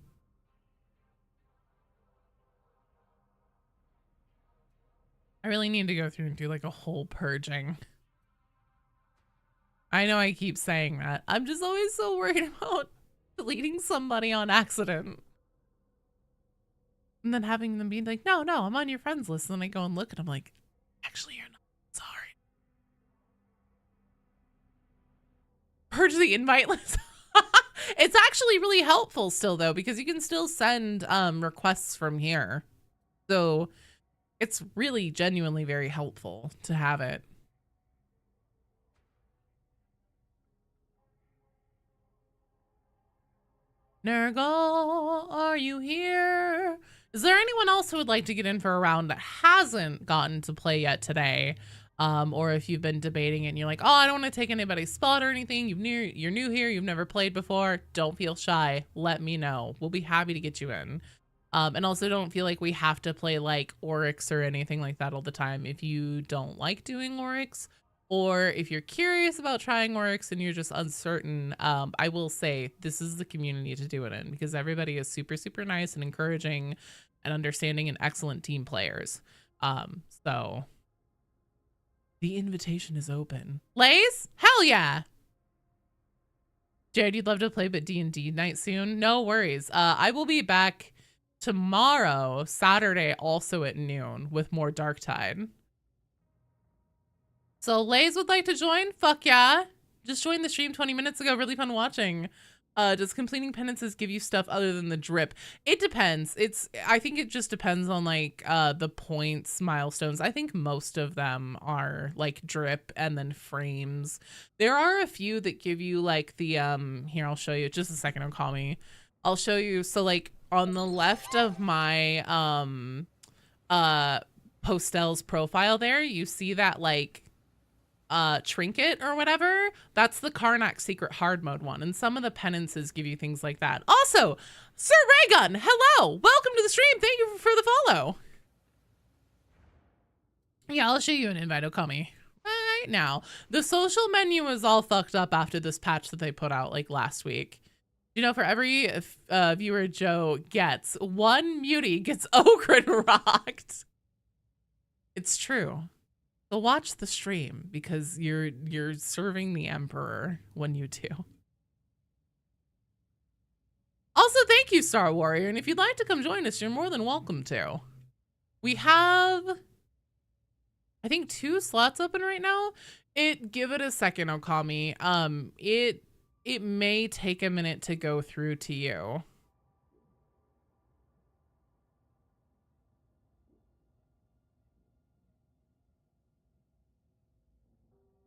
I really need to go through and do like a whole purging. I know I keep saying that. I'm just always so worried about deleting somebody on accident. And then having them be like, no, I'm on your friends list. And then I go and look and I'm like, actually, you're not. Sorry. Purge the invite list. It's actually really helpful still though, because you can still send requests from here. So it's really genuinely very helpful to have it. Nurgle, are you here? Is there anyone else who would like to get in for a round that hasn't gotten to play yet today? Or if you've been debating it and you're like, oh, I don't want to take anybody's spot or anything. You're new here. You've never played before. Don't feel shy. Let me know. We'll be happy to get you in. And also don't feel like we have to play like Oryx or anything like that all the time. If you don't like doing Oryx, or if you're curious about trying Oryx and you're just uncertain, I will say this is the community to do it in, because everybody is super, super nice and encouraging and understanding and excellent team players. So the invitation is open. Lays? Hell yeah. Jared, you'd love to play but D&D night soon? No worries. I will be back tomorrow, Saturday, also at noon with more Darktide. So Lays would like to join? Fuck yeah. Just joined the stream 20 minutes ago. Really fun watching. Does completing penances give you stuff other than the drip? It depends. I think it just depends on like the points, milestones. I think most of them are like drip and then frames. There are a few that give you like the here, I'll show you. Just a second, don't call me. I'll show you. So like on the left of my Postel's profile there, you see that like trinket or whatever. That's the Karnak secret hard mode one, and some of the penances give you things like that. Also, Sir Raygun, hello, welcome to the stream. Thank you for the follow. Yeah, I'll show you an invite, Okami. Right now, the social menu is all fucked up after this patch that they put out like last week. You know, for every viewer Joe gets, one mutie gets Ogren rocked. It's true. So watch the stream, because you're serving the Emperor when you do. Also, thank you, Star Warrior. And if you'd like to come join us, you're more than welcome to. We have, I think, 2 slots open right now. Give it a second, Okami. It may take a minute to go through to you.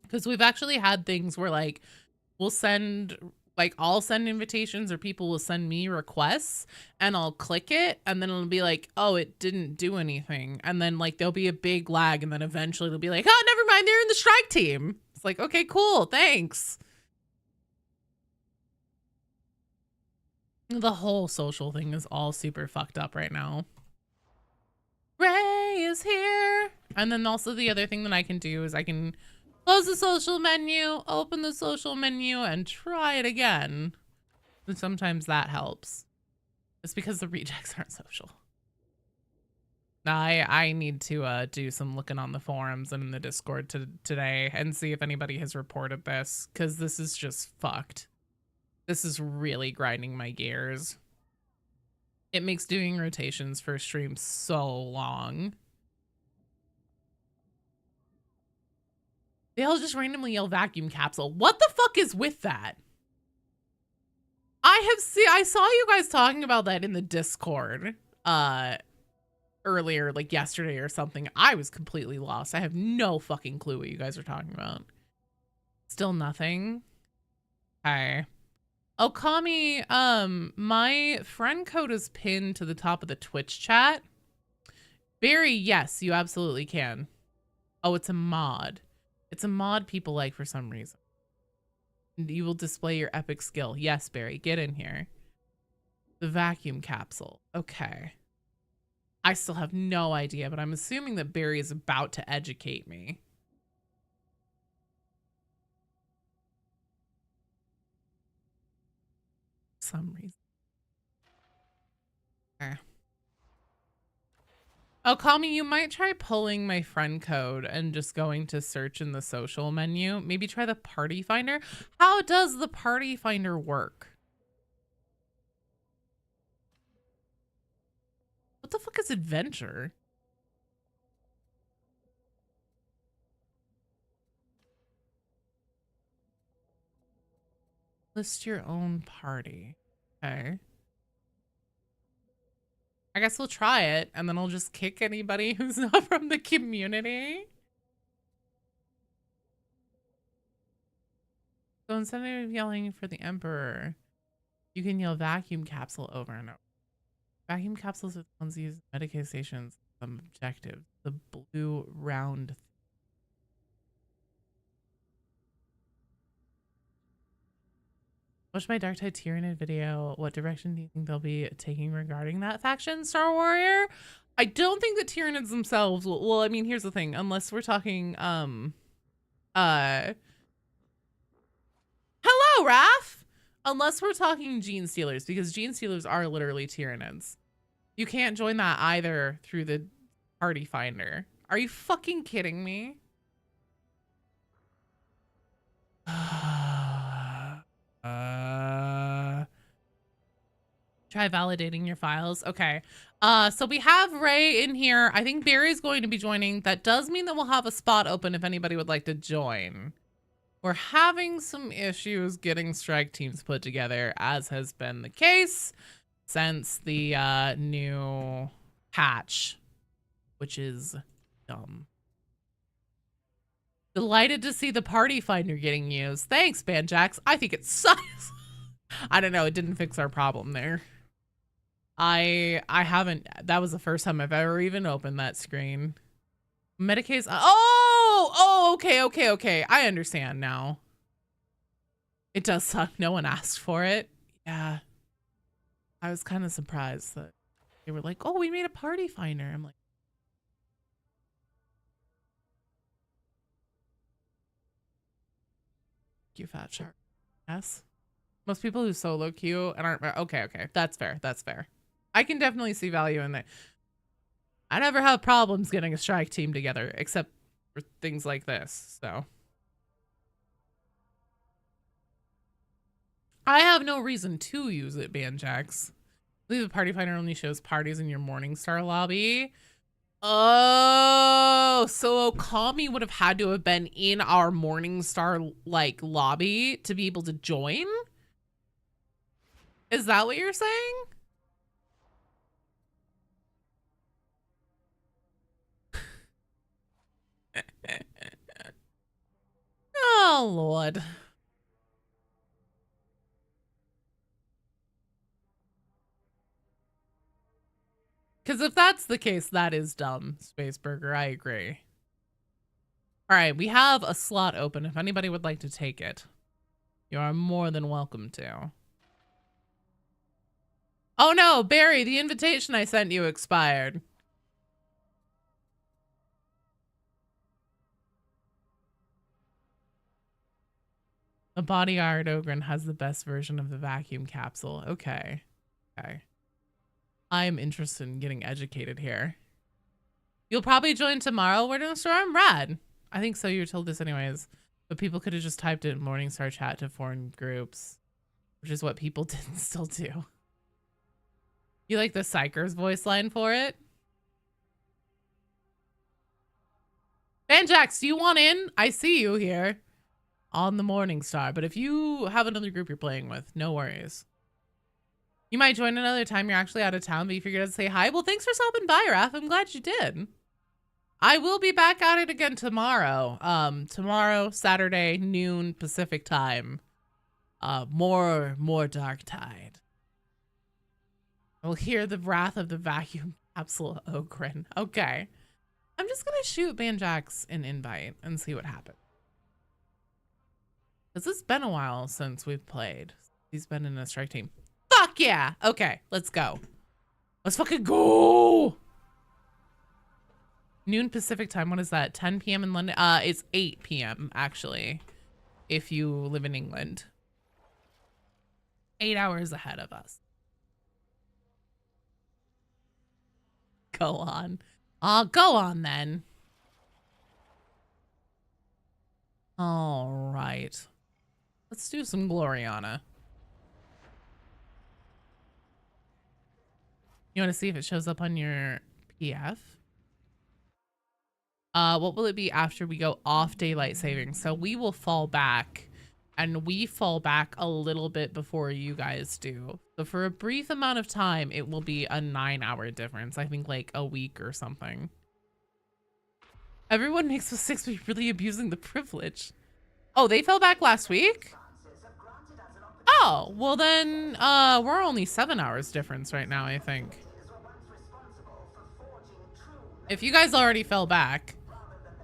Because we've actually had things where like we'll send, like I'll send invitations or people will send me requests and I'll click it and then it'll be like, oh, it didn't do anything. And then like there'll be a big lag and then eventually it'll be like, oh, never mind, they're in the strike team. It's like, okay, cool, thanks. The whole social thing is all super fucked up right now. Ray is here. And then also the other thing that I can do is I can close the social menu, open the social menu, and try it again. And sometimes that helps. It's because the rejects aren't social. I need to do some looking on the forums and in the Discord today and see if anybody has reported this, because this is just fucked. This is really grinding my gears. It makes doing rotations for streams so long. They all just randomly yell vacuum capsule. What the fuck is with that? I saw you guys talking about that in the Discord earlier, like yesterday or something. I was completely lost. I have no fucking clue what you guys are talking about. Still nothing. Okay. Oh, Kami, my friend code is pinned to the top of the Twitch chat. Barry, yes, you absolutely can. Oh, it's a mod. It's a mod people like for some reason. You will display your epic skill. Yes, Barry, get in here. The vacuum capsule. Okay. I still have no idea, but I'm assuming that Barry is about to educate me. For some reason. Okay. Oh, call me. You might try pulling my friend code and just going to search in the social menu. Maybe try the party finder. How does the party finder work? What the fuck is adventure? List your own party. Okay. I guess we'll try it, and then I'll just kick anybody who's not from the community. So instead of yelling for the Emperor, you can yell vacuum capsule over and over. Vacuum capsules are the ones used in Medicaid stations. Some objective. The blue round. Watch my Darktide Tyranid video. What direction do you think they'll be taking regarding that faction, Star Warrior? I don't think the Tyranids themselves will. Well, I mean, here's the thing. Unless we're talking, hello, Raph! Unless we're talking Gene Stealers, because Gene Stealers are literally Tyranids. You can't join that either through the party finder. Are you fucking kidding me? Try validating your files. Okay. So we have Ray in here. I think Barry's going to be joining. That does mean that we'll have a spot open if anybody would like to join. We're having some issues getting strike teams put together, as has been the case since the new patch, which is dumb. Delighted to see the party finder getting used. Thanks, Banjax. I think it sucks. I don't know. It didn't fix our problem there. I haven't. That was the first time I've ever even opened that screen. Medicaid's. Oh, okay. I understand now. It does suck. No one asked for it. Yeah. I was kind of surprised that they were like, oh, we made a party finder. I'm like, you fat shark. Yes. Most people who solo queue and aren't okay. That's fair. I can definitely see value in that. I never have problems getting a strike team together, except for things like this. So I have no reason to use it, Banjax. I believe the party finder only shows parties in your Morningstar lobby. Oh, so Okami would have had to have been in our Morningstar like lobby to be able to join? Is that what you're saying? Oh, Lord. Because if that's the case, that is dumb, Spaceburger. I agree. All right, we have a slot open. If anybody would like to take it, you are more than welcome to. Oh no, Barry, the invitation I sent you expired. The bodyguard Ogren has the best version of the vacuum capsule. Okay. I'm interested in getting educated here. You'll probably join tomorrow, Word in the Storm? Rad. I think so. You were told this anyways. But people could have just typed it in Morningstar chat to foreign groups, which is what people did and still do. You like the Psyker's voice line for it? Banjax, do you want in? I see you here on the Morningstar. But if you have another group you're playing with, no worries. You might join another time you're actually out of town, but you figured out to say hi. Well, thanks for stopping by, Raph. I'm glad you did. I will be back at it again tomorrow. Tomorrow, Saturday, noon Pacific time. More Darktide. We'll hear the wrath of the vacuum capsule Ogren. Okay. I'm just gonna shoot Banjax an invite and see what happens. Because it's been a while since we've played. He's been in a strike team. Fuck yeah! Okay, let's go. Let's fucking go! Noon Pacific time, what is that? 10 p.m. in London? It's 8 p.m. actually, if you live in England. 8 hours ahead of us. Go on. Go on then. All right. Let's do some Gloriana. You want to see if it shows up on your PF? What will it be after we go off daylight savings? So we will fall back, and we fall back a little bit before you guys do. So for a brief amount of time, it will be a 9-hour difference. I think like a week or something. Everyone makes mistakes by really abusing the privilege. Oh, they fell back last week? Oh, well then, we're only 7 hours difference right now, I think. If you guys already fell back,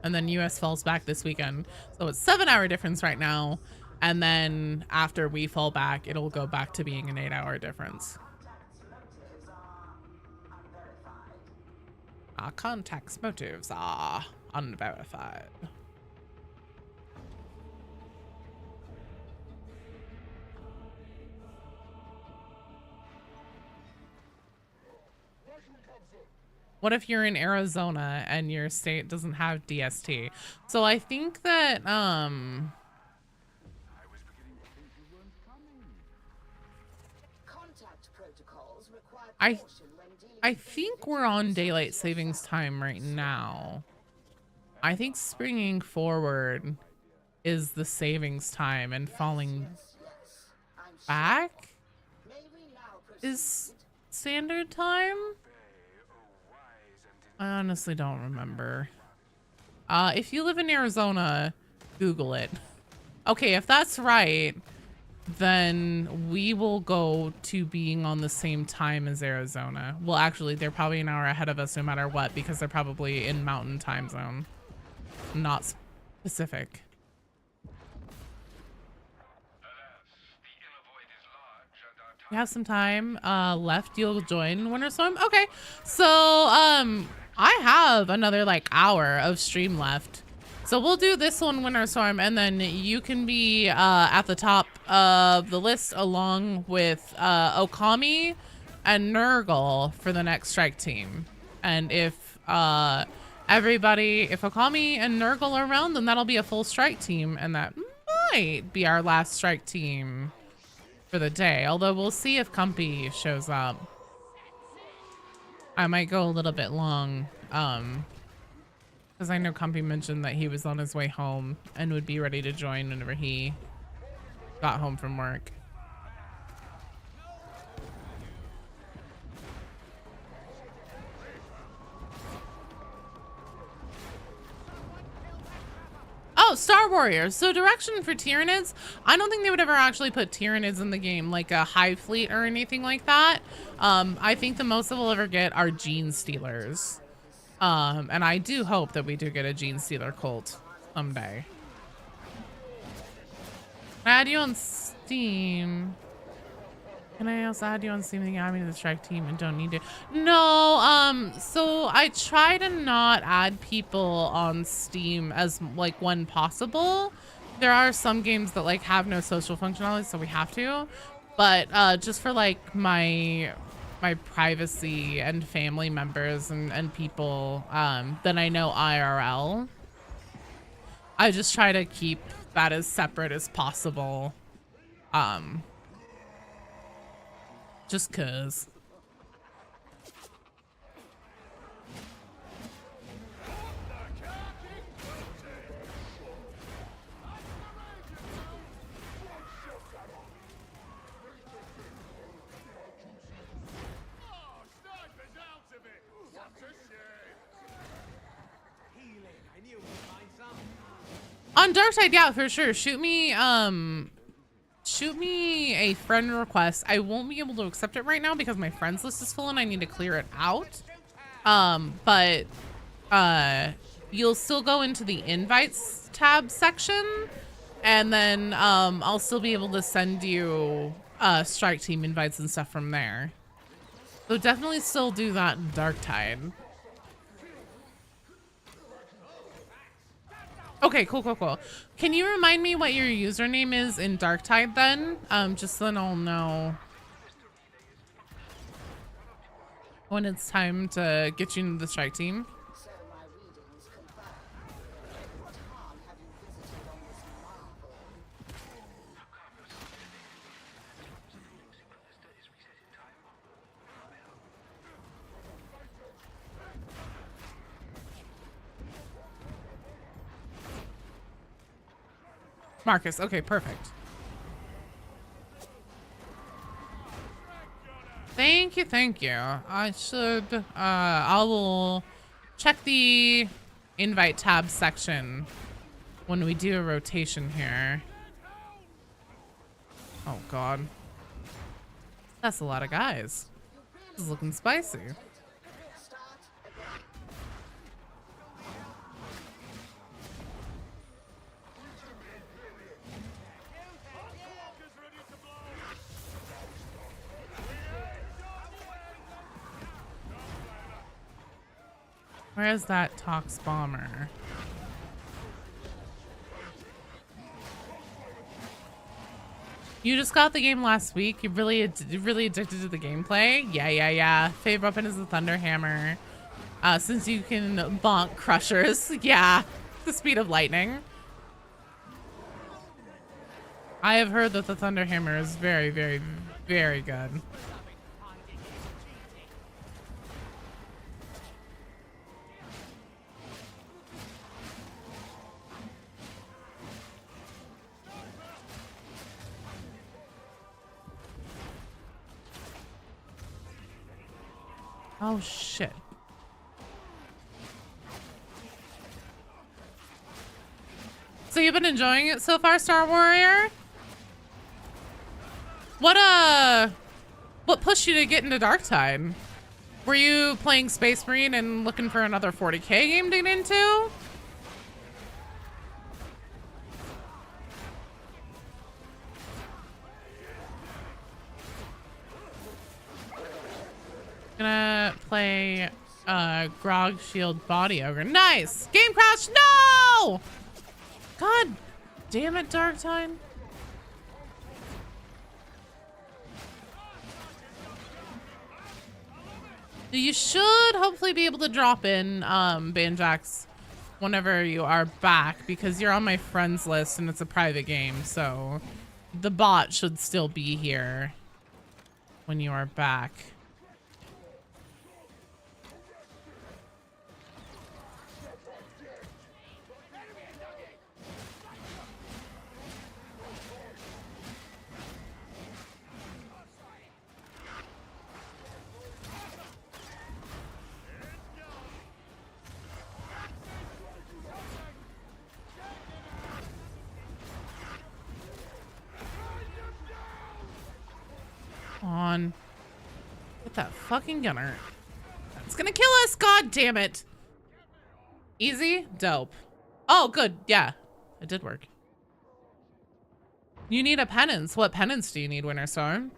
and then US falls back this weekend, so it's 7-hour difference right now, and then after we fall back, it'll go back to being an 8-hour difference. Our contact's motives are unverified. What if you're in Arizona and your state doesn't have DST? So I think that I think we're on daylight savings time right now. I think springing forward is the savings time, and falling back is standard time. I honestly don't remember. If you live in Arizona, Google it. Okay, if that's right, then we will go to being on the same time as Arizona. Well, actually, they're probably an hour ahead of us no matter what, because they're probably in mountain time zone, not Pacific. You have some time left. You'll join Winter Storm. Okay, so I have another like hour of stream left, so we'll do this one, Winter Storm, and then you can be at the top of the list along with Okami and Nurgle for the next strike team. And if Okami and Nurgle are around, then that'll be a full strike team, and that might be our last strike team for the day. Although we'll see if Cumpy shows up. I might go a little bit long, because I know Cumpy mentioned that he was on his way home and would be ready to join whenever he got home from work. Oh, Star Warriors. So direction for Tyranids, I don't think they would ever actually put Tyranids in the game, like a hive fleet or anything like that. I think the most that we'll ever get are Gene Stealers. And I do hope that we do get a Gene Stealer cult someday. Can I add you on Steam? Can I also add you on Steam and add me to the strike team and don't need to? No, so I try to not add people on Steam as like when possible. There are some games that like have no social functionality, so we have to. But just for like my privacy and family members and people that I know IRL, I just try to keep that as separate as possible. Just cause. On Darktide, yeah, for sure. Shoot me shoot me a friend request. I won't be able to accept it right now because my friends list is full and I need to clear it out. But you'll still go into the invites tab section, and then I'll still be able to send you strike team invites and stuff from there. So definitely still do that in Darktide. Okay, cool, cool, cool. Can you remind me what your username is in Darktide then? Just so then I'll know when it's time to get you into the strike team. So my readings confirm. What harm have you visited on this marvel? Marcus, okay, perfect. Thank you, thank you. I should, I will check the invite tab section when we do a rotation here. Oh God. That's a lot of guys. This is looking spicy. Where's that Tox bomber? You just got the game last week. You're really addicted to the gameplay. Yeah. Favorite weapon is the Thunder Hammer. Since you can bonk crushers. Yeah, the speed of lightning. I have heard that the Thunder Hammer is very, very, very good. Oh shit. So you've been enjoying it so far, Star Warrior? What pushed you to get into Darktide? Were you playing Space Marine and looking for another 40k game to get into? Gonna play Grog Shield Body Ogre. Nice! Game crash! No! God damn it, Darktide. You should hopefully be able to drop in Banjax whenever you are back, because you're on my friends list and it's a private game, so the bot should still be here when you are back. On. Get that fucking gunner. It's gonna kill us, god damn it. Easy? Dope. Oh, good. Yeah, it did work. You need a penance. What penance do you need, Winterstorm?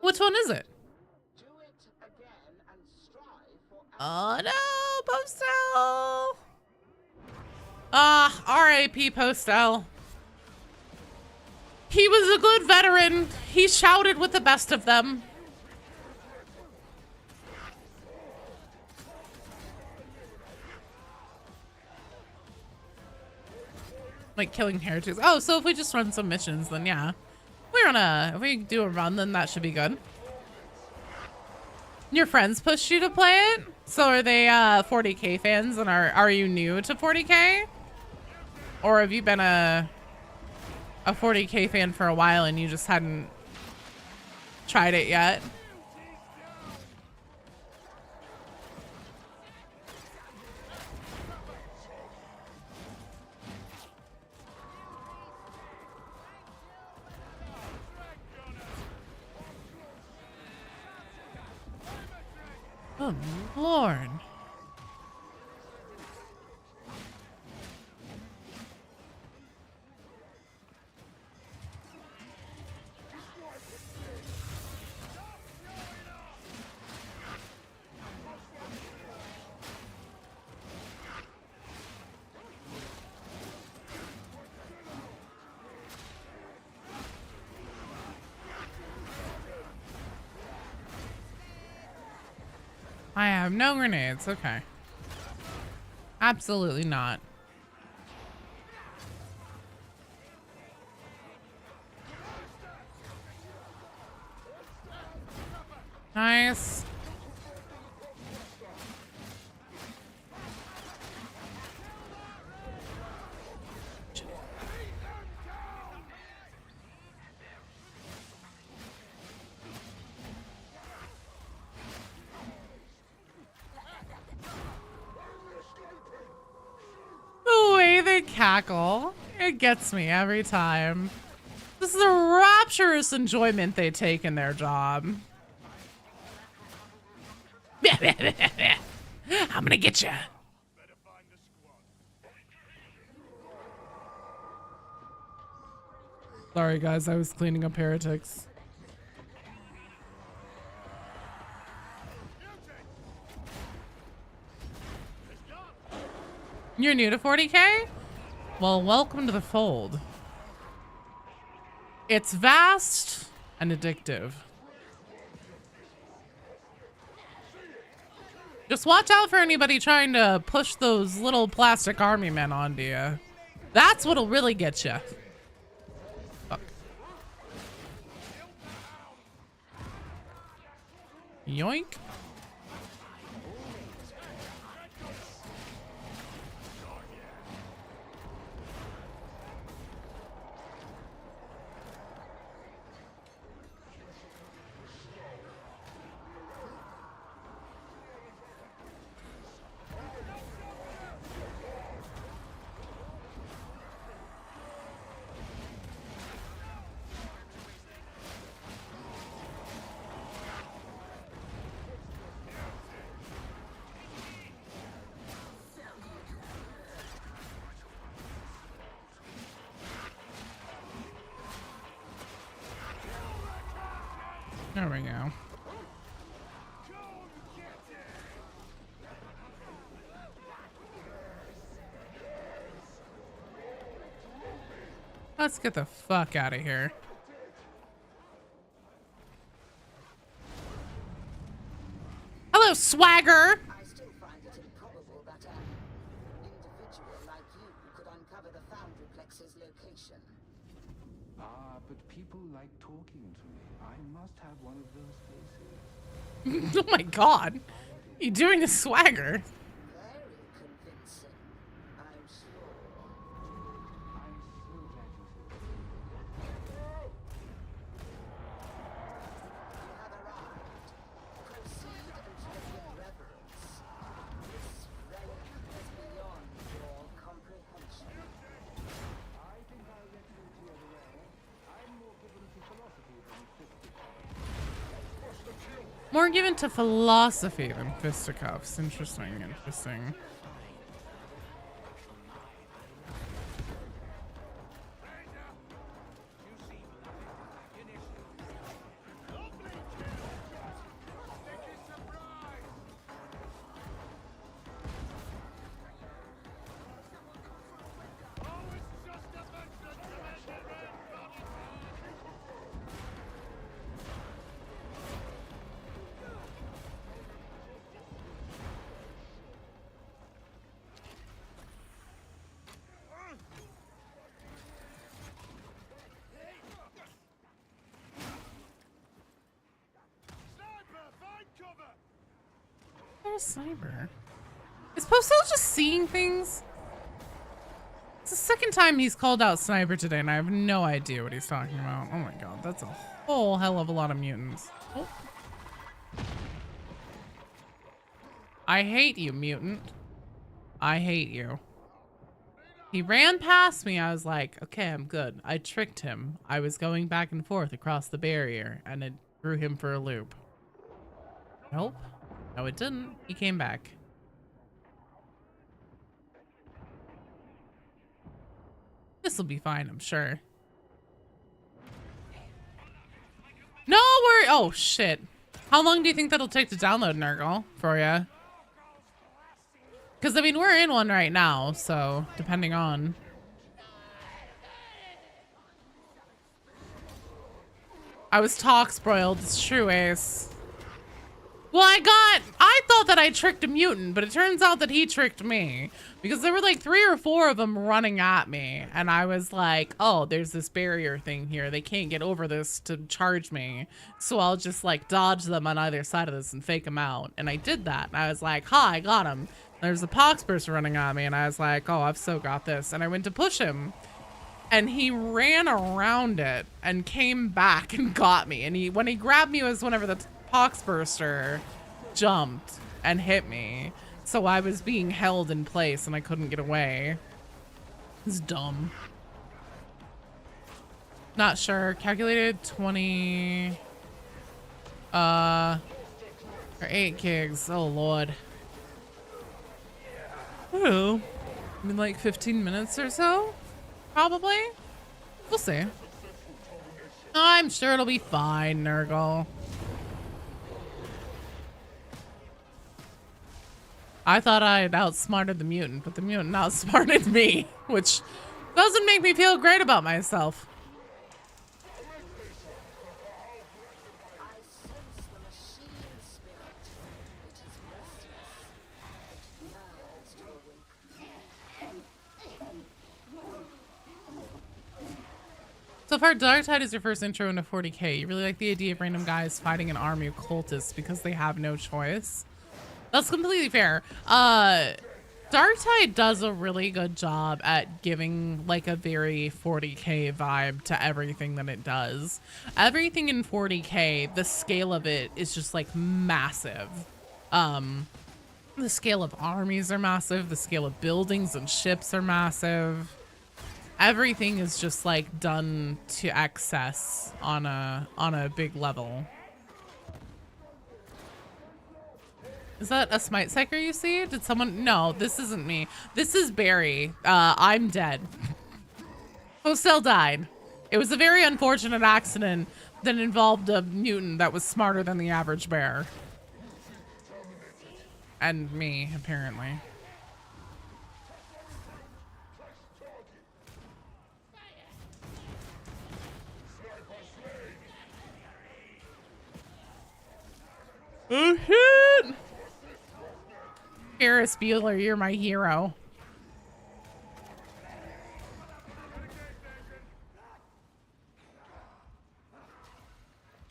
Which one is it? Oh no, Postel. R.I.P. Postel. He was a good veteran. He shouted with the best of them. Like killing heretics. Oh, so if we just run some missions, then yeah. If we do a run, then that should be good. Your friends pushed you to play it? So are they 40k fans, and are you new to 40k? Or have you been a 40k fan for a while and you just hadn't tried it yet? Good Lord. I have no grenades. Okay. Absolutely not. Nice. The way they cackle, it gets me every time. This is a rapturous enjoyment they take in their job. I'm gonna get you. Sorry guys, I was cleaning up heretics. You're new to 40K? Well, welcome to the fold. It's vast and addictive. Just watch out for anybody trying to push those little plastic army men onto you. That's what'll really get you. Fuck. Yoink. There we go. Let's get the fuck out of here. Hello, swagger! I still find it improbable that an individual like you could uncover the Foundryplex's location. Ah, but people like talking to me. I must have one of those faces. Oh my god. You doing a swagger? Very convincing, I'm sure. I'm so glad you said You have arrived. Proceed and tread with reverence. This relic is beyond your comprehension. I think I'll let you clear the way. I'm more given to philosophy than fisticuffs. More given to philosophy than fisticuffs. Interesting, interesting. There's a sniper. Is Postal just seeing things? It's the second time he's called out sniper today, and I have no idea what he's talking about. Oh my god, that's a whole hell of a lot of mutants. Oh. I hate you, mutant. I hate you. He ran past me. I was like, okay, I'm good. I tricked him. I was going back and forth across the barrier, and it threw him for a loop. Nope. No, it didn't. He came back. This will be fine, I'm sure. No worry. Oh, shit. How long do you think that'll take to download, Nurgle, for you? Because, I mean, we're in one right now, so depending on. I was tox-broiled. It's true, Ace. Well, I thought that I tricked a mutant, but it turns out that he tricked me. Because there were like 3 or 4 of them running at me. And I was like, oh, there's this barrier thing here. They can't get over this to charge me. So I'll just like dodge them on either side of this and fake them out. And I did that. And I was like, ha, I got him. There's a poxburst running at me. And I was like, oh, I've so got this. And I went to push him. And he ran around it and came back and got me. And when he grabbed me was whenever the poxburster jumped and hit me. So I was being held in place and I couldn't get away. It's dumb. Not sure. Calculated 20. Or 8 gigs. Oh, Lord. Oh. In like 15 minutes or so? Probably. We'll see. I'm sure it'll be fine, Nurgle. I thought I had outsmarted the mutant, but the mutant outsmarted me, which doesn't make me feel great about myself. So far, Darktide is your first intro into 40k. You really like the idea of random guys fighting an army of cultists because they have no choice. That's completely fair. Darktide does a really good job at giving like a very 40k vibe to everything that it does. Everything in 40k, the scale of it is just like massive. The scale of armies are massive. The scale of buildings and ships are massive. Everything is just like done to excess on a big level. Is that a smite psyker you see? Did someone? No, this isn't me. This is Barry. I'm dead. Hostel died. It was a very unfortunate accident that involved a mutant that was smarter than the average bear. And me, apparently. Oh shit! Ferris Bueller, you're my hero.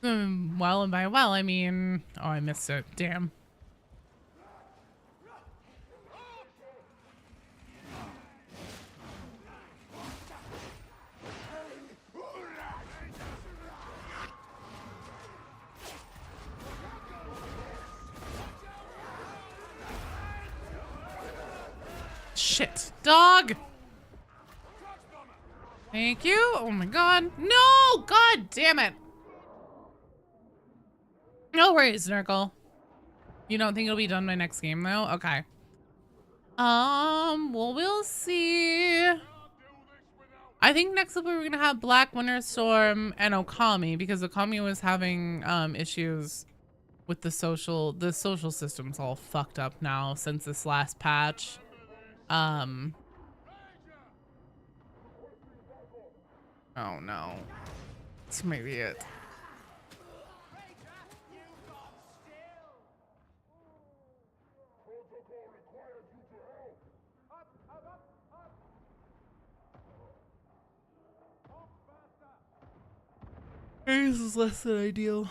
Well, and by well, I mean... Oh, I missed it. Damn. Shit. Dog! Thank you. Oh my god. No! God damn it. No worries, Nurgle. You don't think it'll be done by next game, though? Okay. Well, we'll see. I think next up we're gonna have Black Winter Storm and Okami, because Okami was having issues with the social system's all fucked up now since this last patch. Oh no. This may be it. This is less than ideal.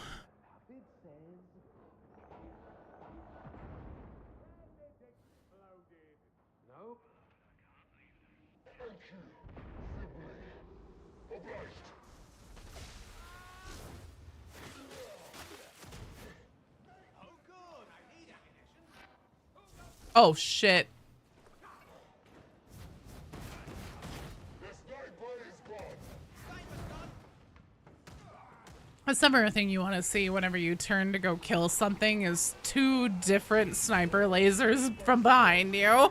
Oh shit. That's never a thing you want to see whenever you turn to go kill something is 2 different sniper lasers from behind you.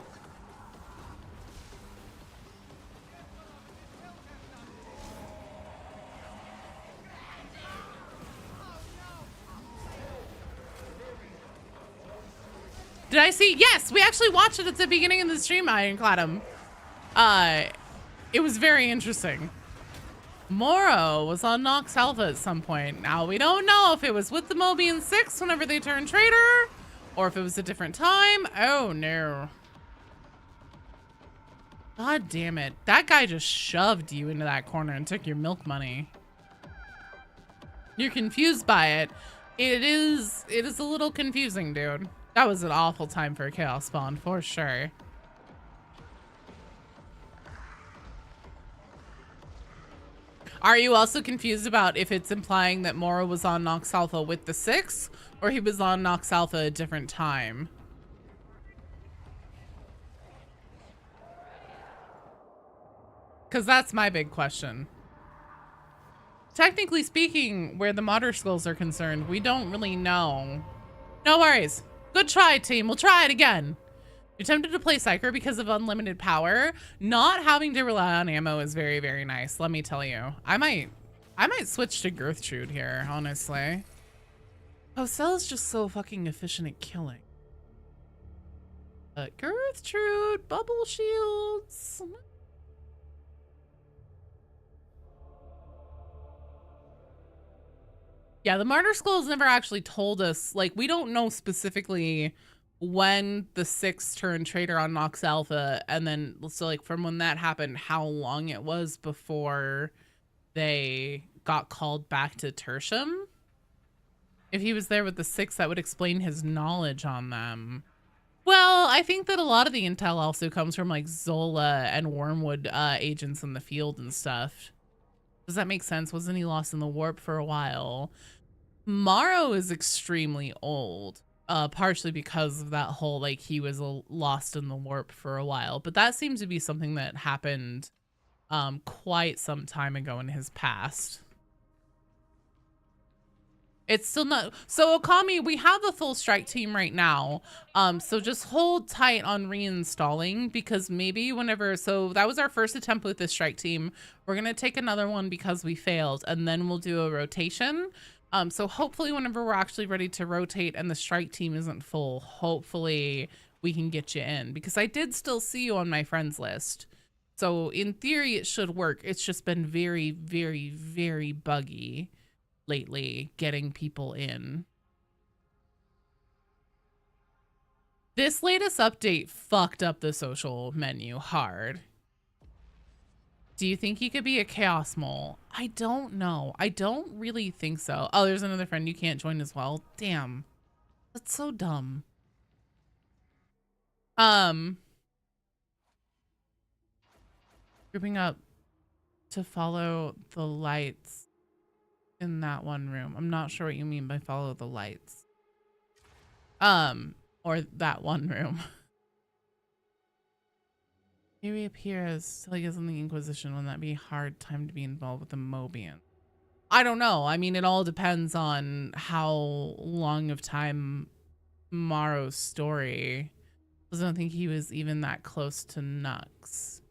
Did I see? Yes, we actually watched it at the beginning of the stream, Ironclad him. It was very interesting. Morrow was on Nox Alpha at some point. Now, we don't know if it was with the Mobian 6 whenever they turned traitor, or if it was a different time. Oh, no. God damn it. That guy just shoved you into that corner and took your milk money. You're confused by it. It is a little confusing, dude. That was an awful time for a Chaos Spawn, for sure. Are you also confused about if it's implying that Mora was on Nox Alpha with the 6, or he was on Nox Alpha a different time? Because that's my big question. Technically speaking, where the Martyr Skulls are concerned, we don't really know. No worries. Good try, team. We'll try it again. You're tempted to play Psyker because of unlimited power. Not having to rely on ammo is very, very nice. Let me tell you. I might switch to Gertrude here, honestly. Oh, Cell's just so fucking efficient at killing. But Gertrude, bubble shields. Yeah, the Martyr Skulls never actually told us, like, we don't know specifically when the 6 turned traitor on Nox Alpha, and then, so, like, from when that happened, how long it was before they got called back to Tertium. If he was there with the 6, that would explain his knowledge on them. Well, I think that a lot of the intel also comes from, like, Zola and Wormwood agents in the field and stuff. Does that make sense? Wasn't he lost in the warp for a while? Morrow is extremely old, partially because of that whole, like, he was lost in the warp for a while. But that seems to be something that happened quite some time ago in his past. It's still not. So Okami, we have a full strike team right now. So just hold tight on reinstalling, because maybe whenever, so that was our first attempt with this strike team. We're going to take another one because we failed, and then we'll do a rotation. So hopefully whenever we're actually ready to rotate and the strike team isn't full, hopefully we can get you in, because I did still see you on my friends list. So in theory, it should work. It's just been very, very, very buggy lately getting people in. This latest update fucked up the social menu hard. Do you think he could be a chaos mole? I don't know. I don't really think so. Oh, there's another friend. You can't join as well. Damn. That's so dumb. Grouping up to follow the lights in that one room. I'm not sure what you mean by follow the lights. Or that one room. He reappears till he gets in the Inquisition. Wouldn't that be a hard time to be involved with the Mobian? I don't know. I mean, it all depends on how long of time Morrow's story. I don't think he was even that close to Nux.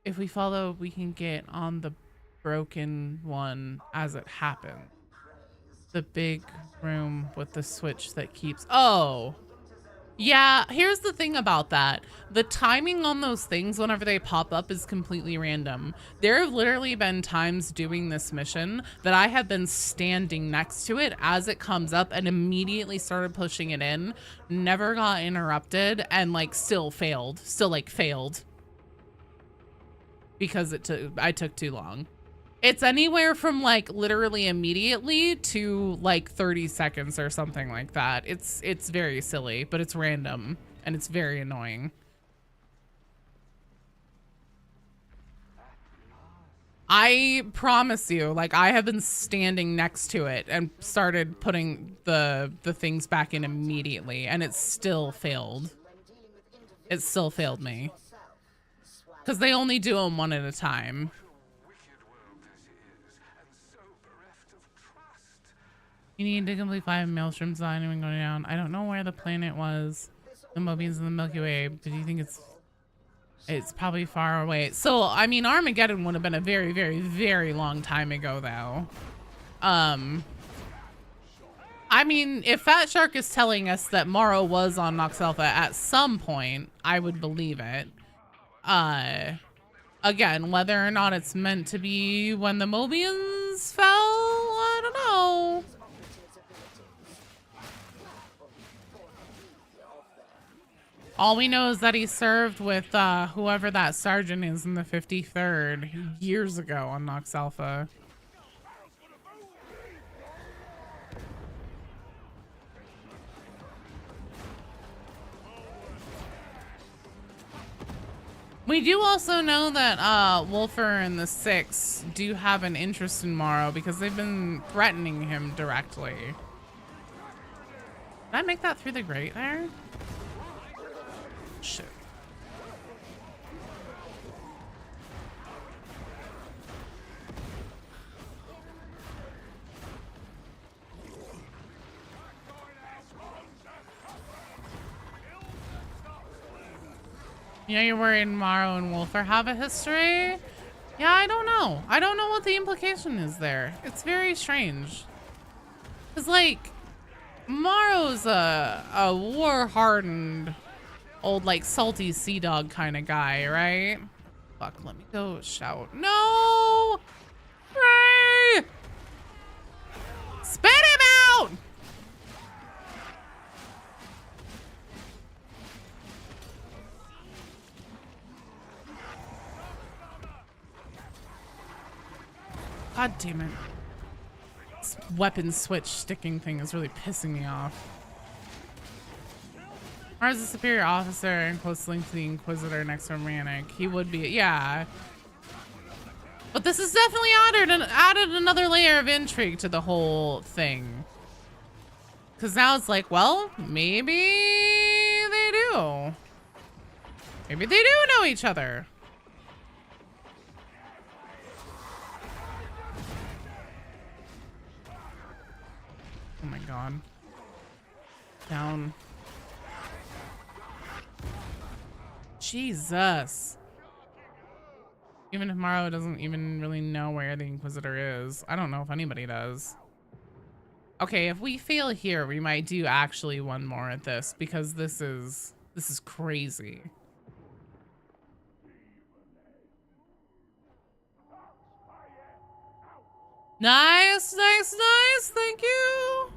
If we follow, we can get on the broken one as it happened. The big room with the switch that keeps... Oh! Yeah, here's the thing about that. The timing on those things whenever they pop up is completely random. There have literally been times doing this mission that I have been standing next to it as it comes up and immediately started pushing it in, never got interrupted, and like still failed. Because I took too long. It's anywhere from like literally immediately to like 30 seconds or something like that. It's very silly, but it's random and it's very annoying. I promise you, like I have been standing next to it and started putting the things back in immediately, and it still failed. It still failed me. Because they only do them one at a time. You need to complete 5 maelstroms without anyone going down. I don't know where the planet was. The Mobians in the Milky Way, but do you think it's probably far away? So, I mean, Armageddon would have been a very, very, very long time ago, though. I mean, if Fat Shark is telling us that Morrow was on Nox Alpha at some point, I would believe it. Again, whether or not it's meant to be when the Mobians fell, I don't know. All we know is that he served with whoever that sergeant is in the 53rd years ago on Nox Alpha. We do also know that Wolfer and the Six do have an interest in Morrow because they've been threatening him directly. Did I make that through the grate there? Shit. You know, you're worried Morrow and Wolfer have a history? Yeah, I don't know. I don't know what the implication is there. It's very strange. Cause like, Morrow's a war-hardened, old like salty sea dog kind of guy, right? Fuck, let me go shout. No! Ray! Spit him out! God damn it. This weapon switch sticking thing is really pissing me off. Mars is a superior officer and close link to the Inquisitor next to Romantic. He would be, yeah. But this has definitely added another layer of intrigue to the whole thing. Because now it's like, well, maybe they do. Maybe they do know each other. Oh my god. Down. Jesus. Even if Morrow doesn't even really know where the Inquisitor is. I don't know if anybody does. Okay, if we fail here, we might do actually one more at this because this is crazy. Nice, nice, nice. Thank you.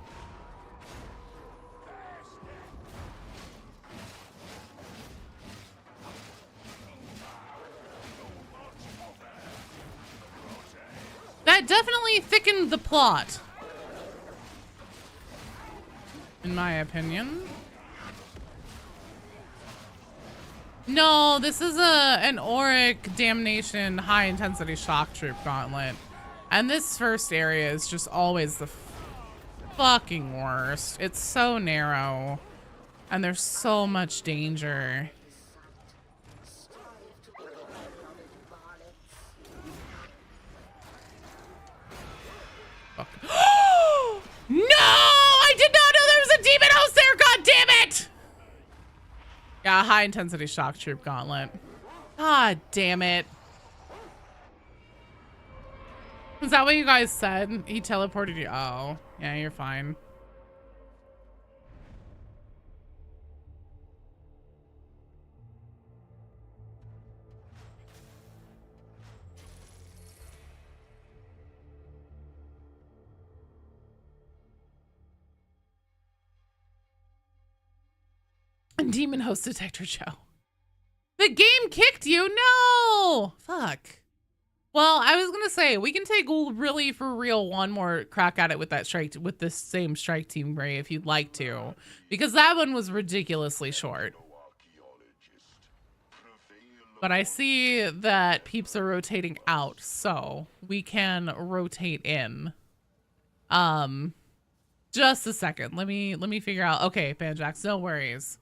That definitely thickened the plot, in my opinion. No, this is an Auric Damnation high intensity shock troop gauntlet. And this first area is just always the fucking worst. It's so narrow and there's so much danger. Fuck. No! I did not know there was a demon host there, god damn it! Yeah, high intensity shock troop gauntlet. God damn it. Is that what you guys said? He teleported you. Oh, yeah, you're fine. Demon host detector Joe. The game kicked you? No! Fuck. Well, I was gonna say we can take really for real one more crack at it with that strike with this same strike team Gray if you'd like to, because that one was ridiculously short. But I see that peeps are rotating out, so we can rotate in. Just a second. Let me figure out. Okay, Banjax, no worries.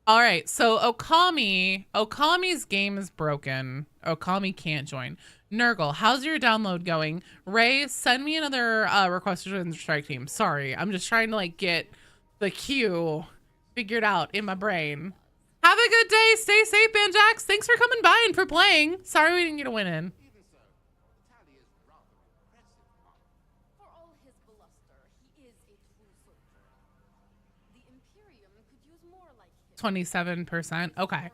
All right, so Okami's game is broken. Okami can't join. Nurgle, how's your download going? Ray, send me another request to join the strike team. Sorry, I'm just trying to like get the queue figured out in my brain. Have a good day. Stay safe, Banjax. Thanks for coming by and for playing. Sorry we didn't get a win in. For all his bluster, he is a true soldier. The Imperium could use more like him. 27%. Okay.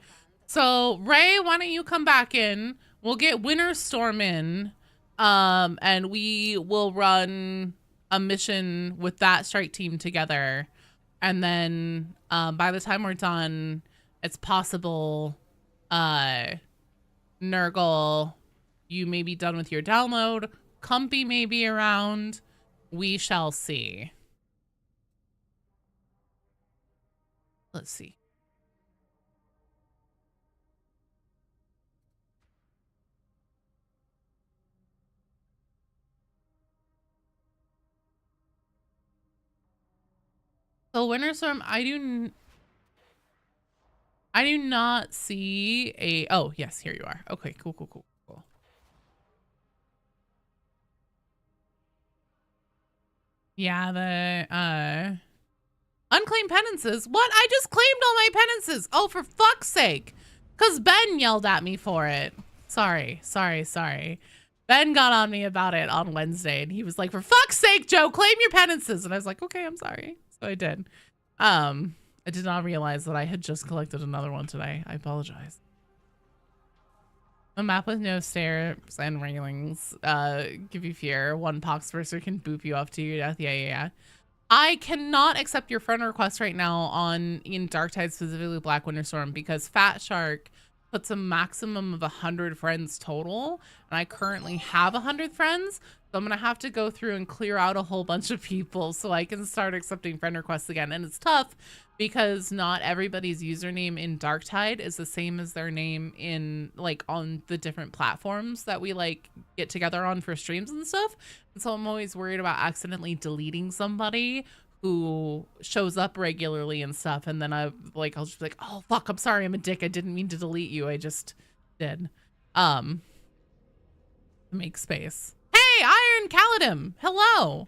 So Ray, why don't you come back in? We'll get Winter Storm in. And we will run a mission with that strike team together. And then by the time we're done, it's possible Nurgle, you may be done with your download. Comfy may be around. We shall see. Let's see. So Winter Storm, I do not see a, oh yes, here you are. Okay, cool. Yeah, the unclaimed penances. What? I just claimed all my penances. Oh, for fuck's sake. Cause Ben yelled at me for it. Sorry. Ben got on me about it on Wednesday and he was like, for fuck's sake, Joe, claim your penances. And I was like, okay, I'm sorry. So I did. I did not realize that I had just collected another one today. I apologize. A map with no stairs and railings give you fear. One poxburster can boop you off to your death. Yeah. I cannot accept your friend request right now in Darktide, specifically Black Winter Storm, because Fat Shark puts a maximum of 100 friends total, and I currently have 100 friends. So I'm gonna have to go through and clear out a whole bunch of people so I can start accepting friend requests again. And it's tough because not everybody's username in Darktide is the same as their name in like on the different platforms that we like get together on for streams and stuff. And so I'm always worried about accidentally deleting somebody who shows up regularly and stuff. And then I'll just be like, oh fuck, I'm sorry, I'm a dick. I didn't mean to delete you. I just did. Make space. Hey, Iron Caladum. Hello.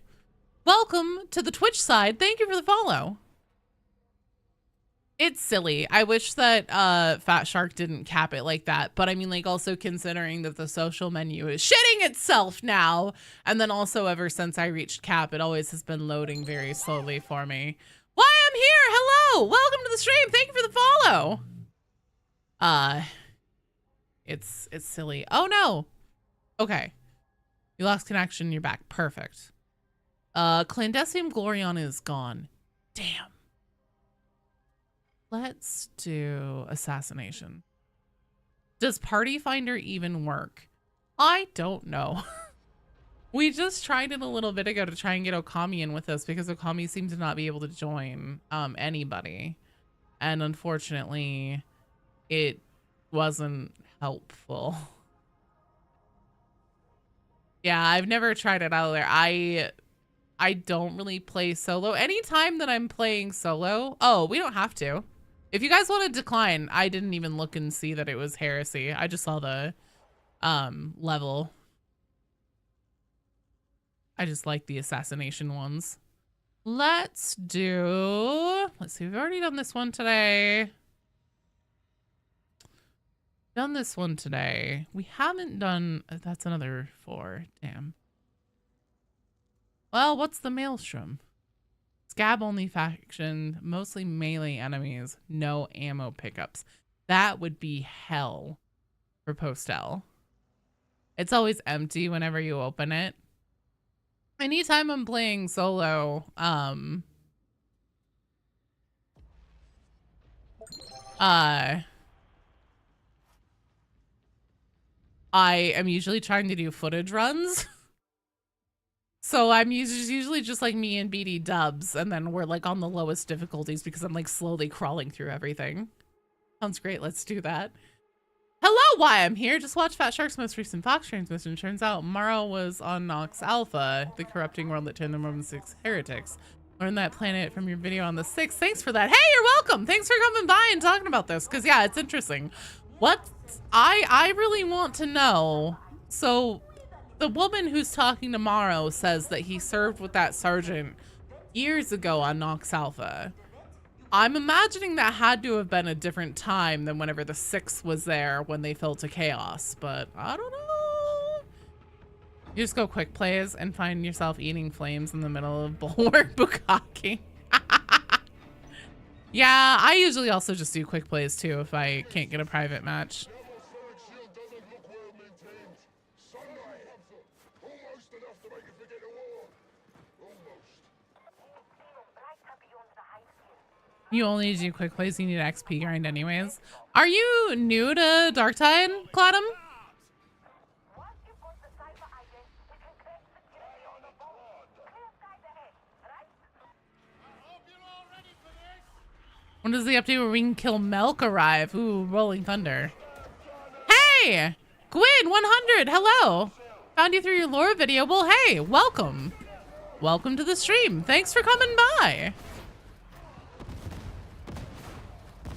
Welcome to the Twitch side. Thank you for the follow. It's silly. I wish that Fat Shark didn't cap it like that. But I mean, like, also considering that the social menu is shitting itself now. And then also ever since I reached cap, it always has been loading very slowly for me. Why, I'm here. Hello. Welcome to the stream. Thank you for the follow. It's silly. Oh, no. Okay. You lost connection. You're back. Perfect. Clandestine Glorion is gone. Damn. Let's do assassination. Does Party Finder even work? I don't know. We just tried it a little bit ago to try and get Okami in with us because Okami seemed to not be able to join anybody. And unfortunately, it wasn't helpful. Yeah, I've never tried it out there. I don't really play solo. Anytime that I'm playing solo, oh, we don't have to. If you guys want to decline, I didn't even look and see that it was heresy. I just saw the level. I just like the assassination ones. Let's see, we've already done this one today. We haven't done, that's another 4, damn. Well, what's the Maelstrom? Scab only faction, mostly melee enemies, no ammo pickups. That would be hell for Postel. It's always empty whenever you open it. Anytime I'm playing solo, I am usually trying to do footage runs. So I'm usually just like me and BD dubs, and then we're like on the lowest difficulties because I'm like slowly crawling through everything. Sounds great. Let's do that. Hello, why I'm here. Just watched Fat Shark's most recent Fox transmission. Turns out Morrow was on Nox Alpha, the corrupting world that turned them Roman 6 heretics. Learned that planet from your video on the 6th. Thanks for that. Hey, you're welcome. Thanks for coming by and talking about this. Because, yeah, it's interesting. What I really want to know. So, the woman who's talking tomorrow says that he served with that sergeant years ago on Nox Alpha. I'm imagining that had to have been a different time than whenever the 6th was there when they fell to chaos. But, I don't know. You just go quick plays and find yourself eating flames in the middle of Bulwark Bukkake. Yeah, I usually also just do quick plays too if I can't get a private match. You only do quick plays, you need XP grind anyways. Are you new to Darktide, Cladum? When does the update where we can kill Melk arrive? Ooh, Rolling Thunder. Hey! Gwyn 100, hello! Found you through your lore video. Well, hey, welcome. Welcome to the stream. Thanks for coming by.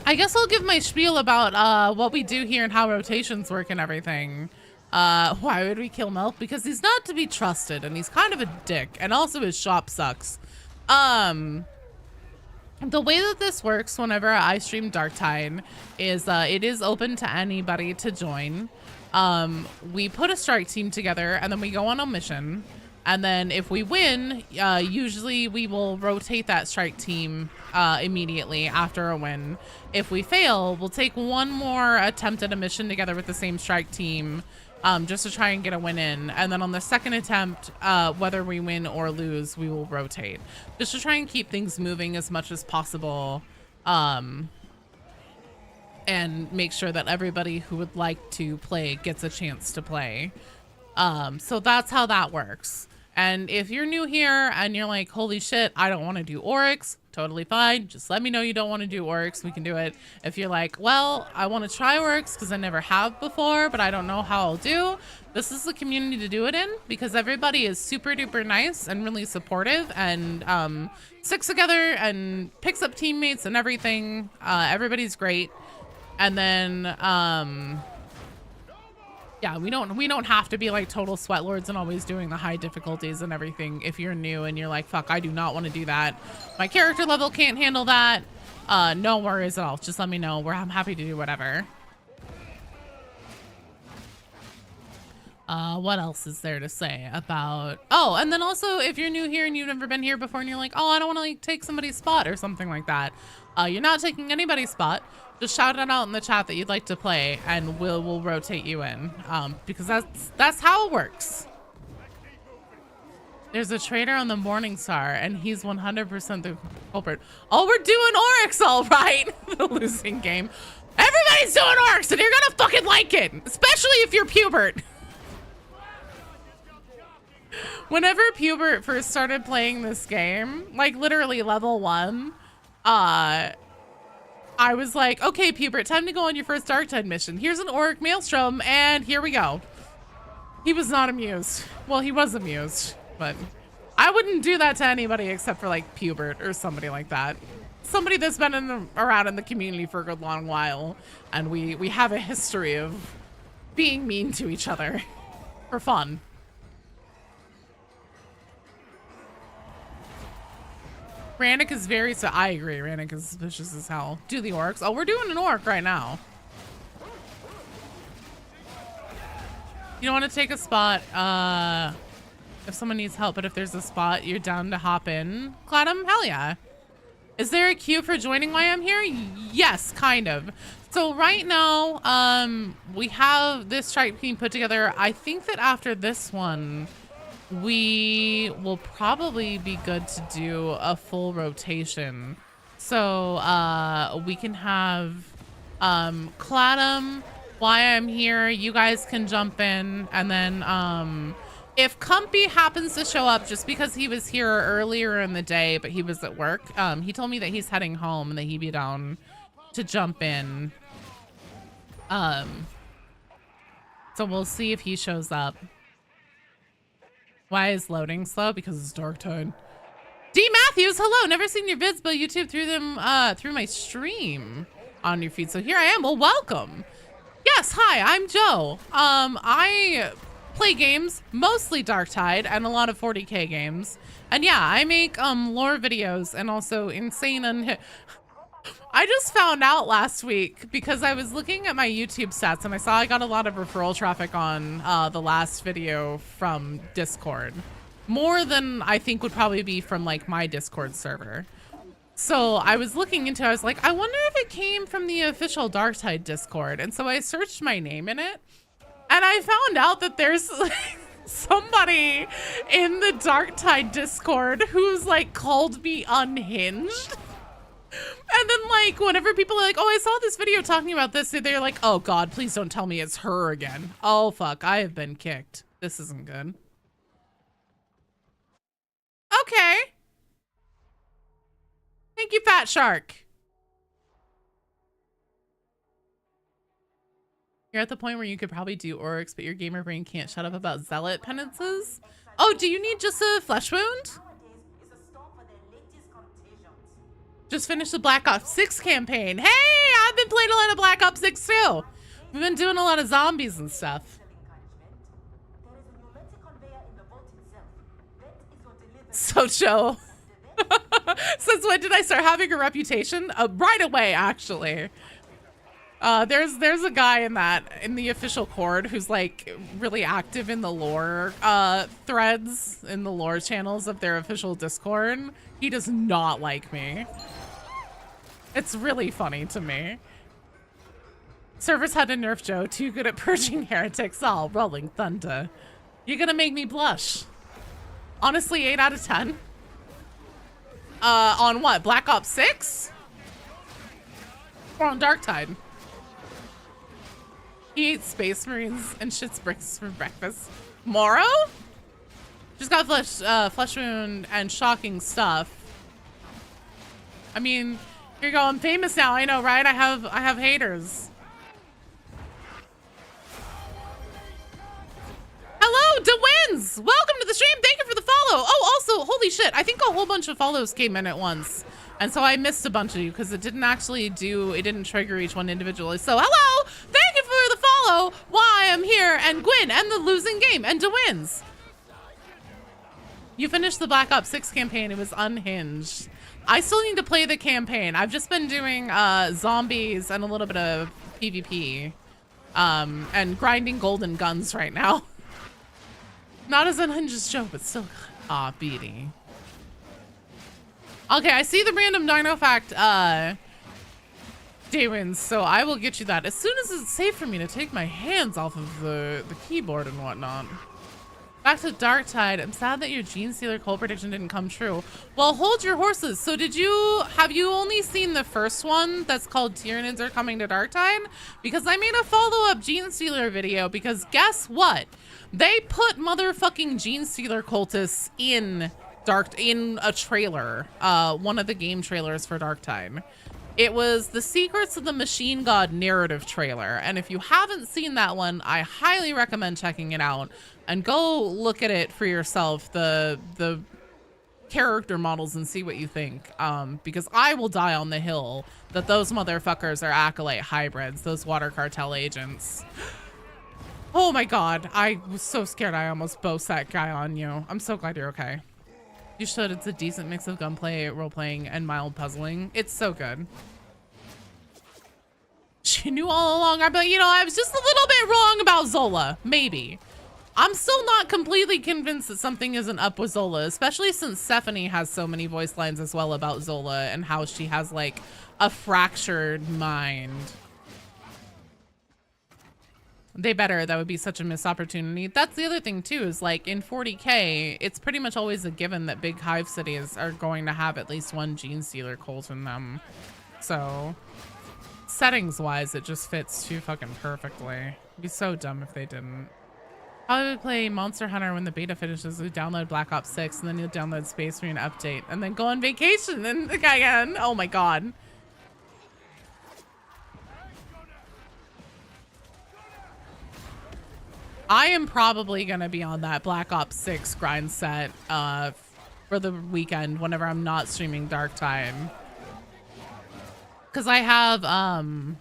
I guess I'll give my spiel about what we do here and how rotations work and everything. Why would we kill Melk? Because he's not to be trusted and he's kind of a dick. And also his shop sucks. The way that this works whenever I stream Darktide is it is open to anybody to join. We put a strike team together and then we go on a mission. And then if we win, usually we will rotate that strike team immediately after a win. If we fail, we'll take one more attempt at a mission together with the same strike team just to try and get a win in. And then on the second attempt, whether we win or lose, we will rotate. Just to try and keep things moving as much as possible. And make sure that everybody who would like to play gets a chance to play. So that's how that works. And if you're new here and you're like, holy shit, I don't want to do Oryx, totally fine. Just let me know you don't want to do Oryx. We can do it. If you're like, well, I want to try Oryx because I never have before, but I don't know how I'll do. This is the community to do it in because everybody is super duper nice and really supportive and sticks together and picks up teammates and everything. Everybody's great. And then, yeah, we don't have to be like total sweatlords and always doing the high difficulties and everything. If you're new and you're like, fuck, I do not want to do that. My character level can't handle that. No worries at all. Just let me know. I'm happy to do whatever. What else is there to say about... Oh, and then also if you're new here and you've never been here before and you're like, oh, I don't want to like take somebody's spot or something like that. You're not taking anybody's spot. Just shout it out in the chat that you'd like to play and we'll rotate you in. Because that's how it works. There's a trader on the Morningstar and he's 100% the culprit. Oh, we're doing Oryx, all right. The losing game. Everybody's doing Oryx and you're gonna fucking like it. Especially if you're Pubert. Whenever Pubert first started playing this game, like literally level 1, I was like, okay, Pubert, time to go on your first Darktide mission. Here's an Auric Maelstrom, and here we go. He was not amused. Well, he was amused, but I wouldn't do that to anybody except for like Pubert or somebody like that. Somebody that's been around in the community for a long while, and we have a history of being mean to each other for fun. Rannick is very, so I agree. Rannick is suspicious as hell. Do the orcs. Oh, we're doing an orc right now. You don't want to take a spot if someone needs help, but if there's a spot, you're down to hop in. Cladum, hell yeah. Is there a queue for joining while I'm here? Yes, kind of. So right now, we have this strike team put together. I think that after this one, we will probably be good to do a full rotation. So we can have Cladum, why I'm here, you guys can jump in, and then if Cumpy happens to show up, just because he was here earlier in the day but he was at work, he told me that he's heading home and that he'd be down to jump in. So we'll see if he shows up. Why is loading slow? Because it's Darktide. D Matthews, hello. Never seen your vids, but YouTube threw them through my stream on your feed. So here I am. Well, welcome. Yes, hi, I'm Joe. I play games, mostly Darktide and a lot of 40K games. And yeah, I make lore videos and also insane I just found out last week because I was looking at my YouTube stats and I saw I got a lot of referral traffic on the last video from Discord. More than I think would probably be from like my Discord server. So I was looking into it, I was like, I wonder if it came from the official Darktide Discord. And so I searched my name in it and I found out that there's somebody in the Darktide Discord who's like called me unhinged. And then like whenever people are like, oh, I saw this video talking about this, they're like, oh God, please don't tell me it's her again. Oh fuck, I have been kicked. This isn't good. Okay. Thank you, Fat Shark. You're at the point where you could probably do Oryx, but your gamer brain can't shut up about zealot penances. Oh, do you need just a flesh wound? Just finished the Black Ops 6 campaign. Hey, I've been playing a lot of Black Ops 6 too. We've been doing a lot of zombies and stuff. So Joe. Since when did I start having a reputation? Right away, actually. There's a guy in the official Cord who's like really active in the lore threads in the lore channels of their official Discord. He does not like me. It's really funny to me. Servers had to nerf Joe, too good at purging heretics. All rolling thunder. You're gonna make me blush. Honestly, 8 out of 10. On what? Black Ops 6? Or on Darktide? He ate Space Marines and shits bricks for breakfast. Moro? Just got flesh wound and shocking stuff. I mean, here you go. I'm famous now. I know, right? I have haters. Hello, DeWins! Welcome to the stream. Thank you for the follow. Oh, also, holy shit. I think a whole bunch of follows came in at once. And so I missed a bunch of you because it didn't actually it didn't trigger each one individually. So hello, thank you for the follow. Why I'm here, and Gwyn, and the losing game, and DeWins. You finished the Black Ops 6 campaign. It was unhinged. I still need to play the campaign. I've just been doing zombies and a little bit of PvP. And grinding golden guns right now. Not as unhinged as Joe, but still. Aw, beaty. Okay, I see the random Dino Fact Daywins, so I will get you that as soon as it's safe for me to take my hands off of the keyboard and whatnot. Back to Darktide. I'm sad that your Gene Stealer coal prediction didn't come true. Well, hold your horses. So have you only seen the first one that's called Tyranids Are Coming to Darktide? Because I made a follow-up Gene Stealer video because guess what? They put motherfucking Gene Stealer cultists in a trailer, one of the game trailers for Darktide. It was the Secrets of the Machine God narrative trailer. And if you haven't seen that one, I highly recommend checking it out and go look at it for yourself, the character models, and see what you think. Because I will die on the hill that those motherfuckers are Acolyte hybrids, those water cartel agents. Oh my God, I was so scared I almost boast that guy on you. I'm so glad you're okay. You should. It's a decent mix of gunplay, role-playing, and mild puzzling. It's so good. She knew all along. But you know, I was just a little bit wrong about Zola. Maybe. I'm still not completely convinced that something isn't up with Zola, especially since Stephanie has so many voice lines as well about Zola and how she has like a fractured mind. They better. That would be such a missed opportunity. That's the other thing too, is like in 40K, it's pretty much always a given that big hive cities are going to have at least one Gene Stealer cult in them. So settings wise, it just fits too fucking perfectly. It'd be so dumb if they didn't. I would play Monster Hunter when the beta finishes. We download Black Ops 6 and then you'll download Space Marine update and then go on vacation and again. Oh my God. I am probably going to be on that Black Ops 6 grind set for the weekend whenever I'm not streaming Darktide. Because I have,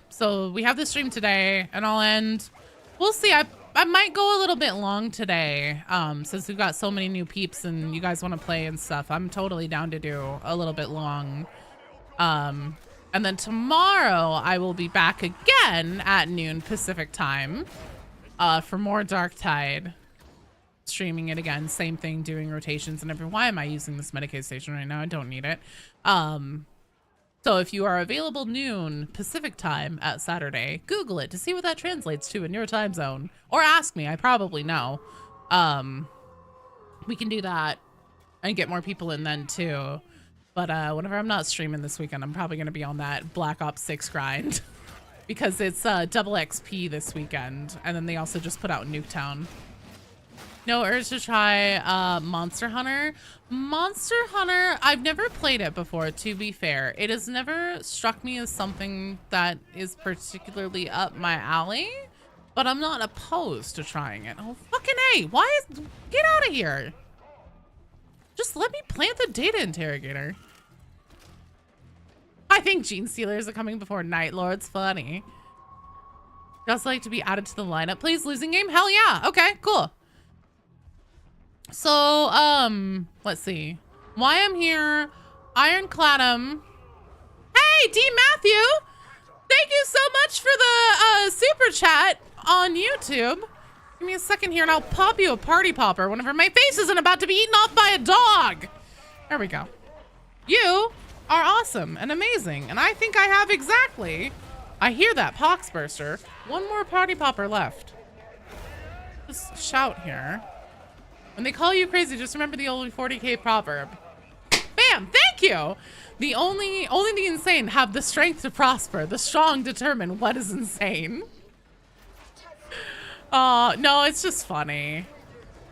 so we have the stream today, and I'll end, we'll see, I might go a little bit long today, since we've got so many new peeps and you guys want to play and stuff. I'm totally down to do a little bit long. And then tomorrow I will be back again at noon Pacific time, for more Darktide. Streaming it again, same thing, doing rotations and everything. Why am I using this Medicaid station right now? I don't need it. So if you are available noon Pacific time at Saturday, Google it to see what that translates to in your time zone, or ask me. I probably know. We can do that and get more people in then too. But whenever I'm not streaming this weekend, I'm probably gonna be on that Black Ops 6 grind because it's double XP this weekend, and then they also just put out Nuketown. No urge to try Monster Hunter. Monster Hunter, I've never played it before, to be fair. It has never struck me as something that is particularly up my alley, but I'm not opposed to trying it. Oh, fucking A. Why is... Get out of here. Just let me plant the data interrogator. I think Gene Stealers are coming before Night Lord's funny. Just like to be added to the lineup, please. Losing game? Hell yeah. Okay, cool. So, let's see. Why I'm here, Ironcladum. Hey, D. Matthew! Thank you so much for the super chat on YouTube. Give me a second here and I'll pop you a party popper whenever my face isn't about to be eaten off by a dog. There we go. You are awesome and amazing, and I think I have exactly, I hear that, Poxburster. One more party popper left. Just shout here. When they call you crazy, just remember the old 40K proverb. Bam! Thank you! Only the insane have the strength to prosper. The strong determine what is insane. No, it's just funny.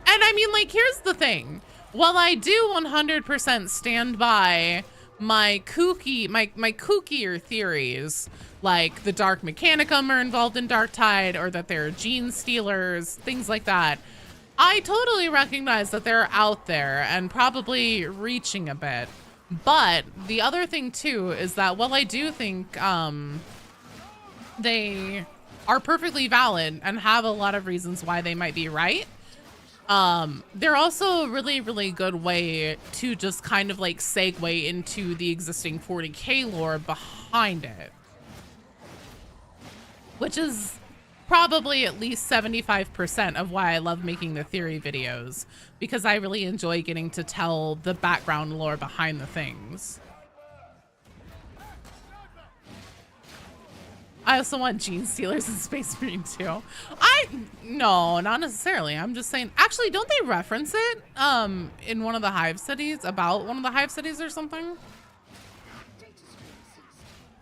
And I mean, like, here's the thing. While I do 100% stand by my kookier theories, like the Dark Mechanicum are involved in Darktide, or that they're gene stealers, things like that, I totally recognize that they're out there and probably reaching a bit. But the other thing too is that while I do think they are perfectly valid and have a lot of reasons why they might be right, they're also a really, really good way to just kind of like segue into the existing 40K lore behind it, which is probably at least 75% of why I love making the theory videos, because I really enjoy getting to tell the background lore behind the things. I also want Gene Stealers and Space Marine too. No, not necessarily. I'm just saying, actually, don't they reference it in one of the Hive cities, about one of the Hive cities or something?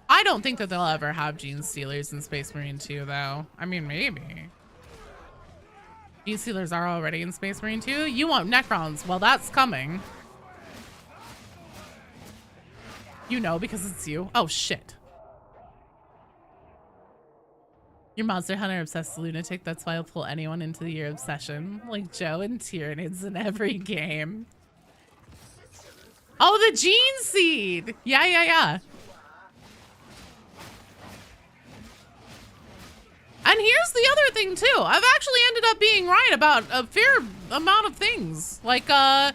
I don't think that they'll ever have Gene Stealers in Space Marine 2, though. I mean, maybe. Gene Stealers are already in Space Marine 2? You want Necrons? Well, that's coming. You know, because it's you. Oh, shit. You're Monster Hunter obsessed lunatic. That's why I'll pull anyone into your obsession. Like Joe and Tyranids in every game. Oh, the Gene Seed! Yeah. And here's the other thing too. I've actually ended up being right about a fair amount of things. Like, I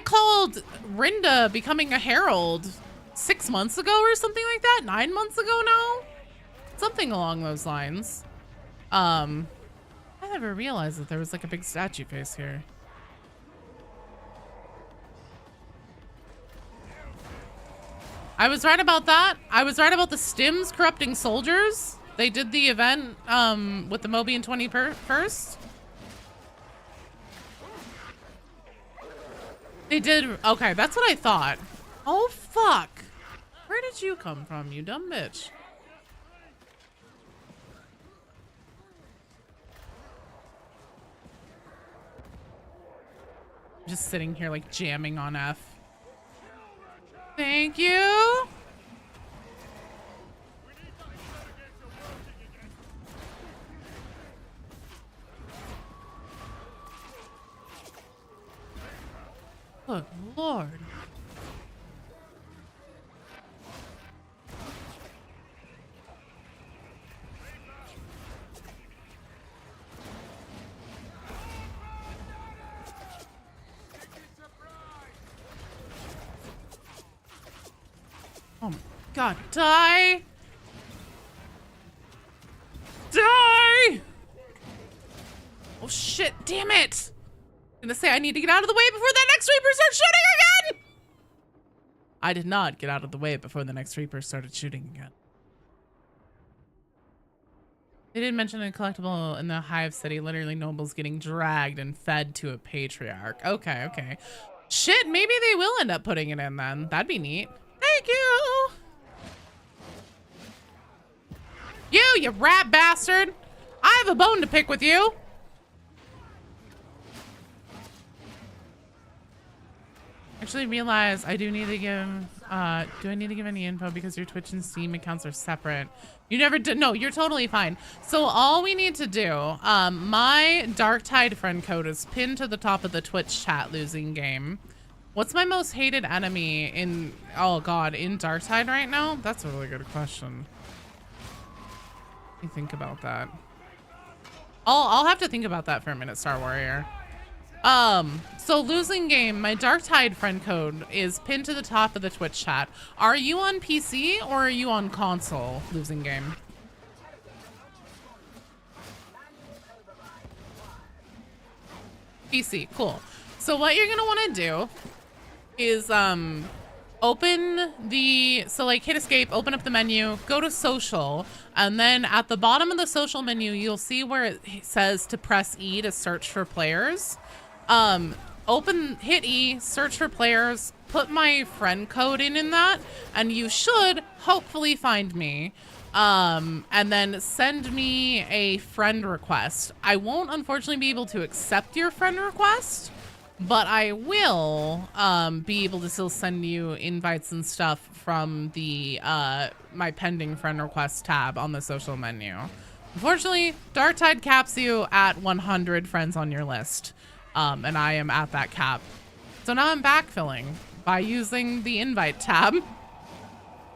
called Rinda becoming a herald 6 months ago or something like that. 9 months ago now? Something along those lines. I never realized that there was like a big statue face here. I was right about that. I was right about the stims corrupting soldiers. They did the event with the Mobian 21st. They did. Okay, that's what I thought. Oh, fuck. Where did you come from, you dumb bitch? Just sitting here like jamming on F. Thank you. Good Lord. Oh my God, die! Die! Oh shit, damn it! I'm gonna say I need to get out of the way before that next Reaper starts shooting again! I did not get out of the way before the next Reaper started shooting again. They didn't mention a collectible in the Hive City. Literally nobles getting dragged and fed to a patriarch. Okay, okay. Shit, maybe they will end up putting it in then. That'd be neat. Thank you! You rat bastard! I have a bone to pick with you! Actually realize I do need to give, do I need to give any info because your Twitch and Steam accounts are separate? You never did, no, you're totally fine. So all we need to do, my Darktide friend code is pinned to the top of the Twitch chat, losing game. What's my most hated enemy in, oh God, in Darktide right now? That's a really good question. Let me think about that. I'll have to think about that for a minute, Star Warrior. So losing game, my Darktide friend code is pinned to the top of the Twitch chat. Are you on PC or are you on console, losing game? PC, cool. So what you're gonna wanna do is, open the, so like hit escape, open up the menu, go to social, and then at the bottom of the social menu, you'll see where it says to press E to search for players. Hit E, search for players, put my friend code in that, and you should hopefully find me. And then send me a friend request. I won't unfortunately be able to accept your friend request, but I will be able to still send you invites and stuff from the my pending friend request tab on the social menu. Unfortunately, Darktide caps you at 100 friends on your list. And I am at that cap. So now I'm backfilling by using the invite tab.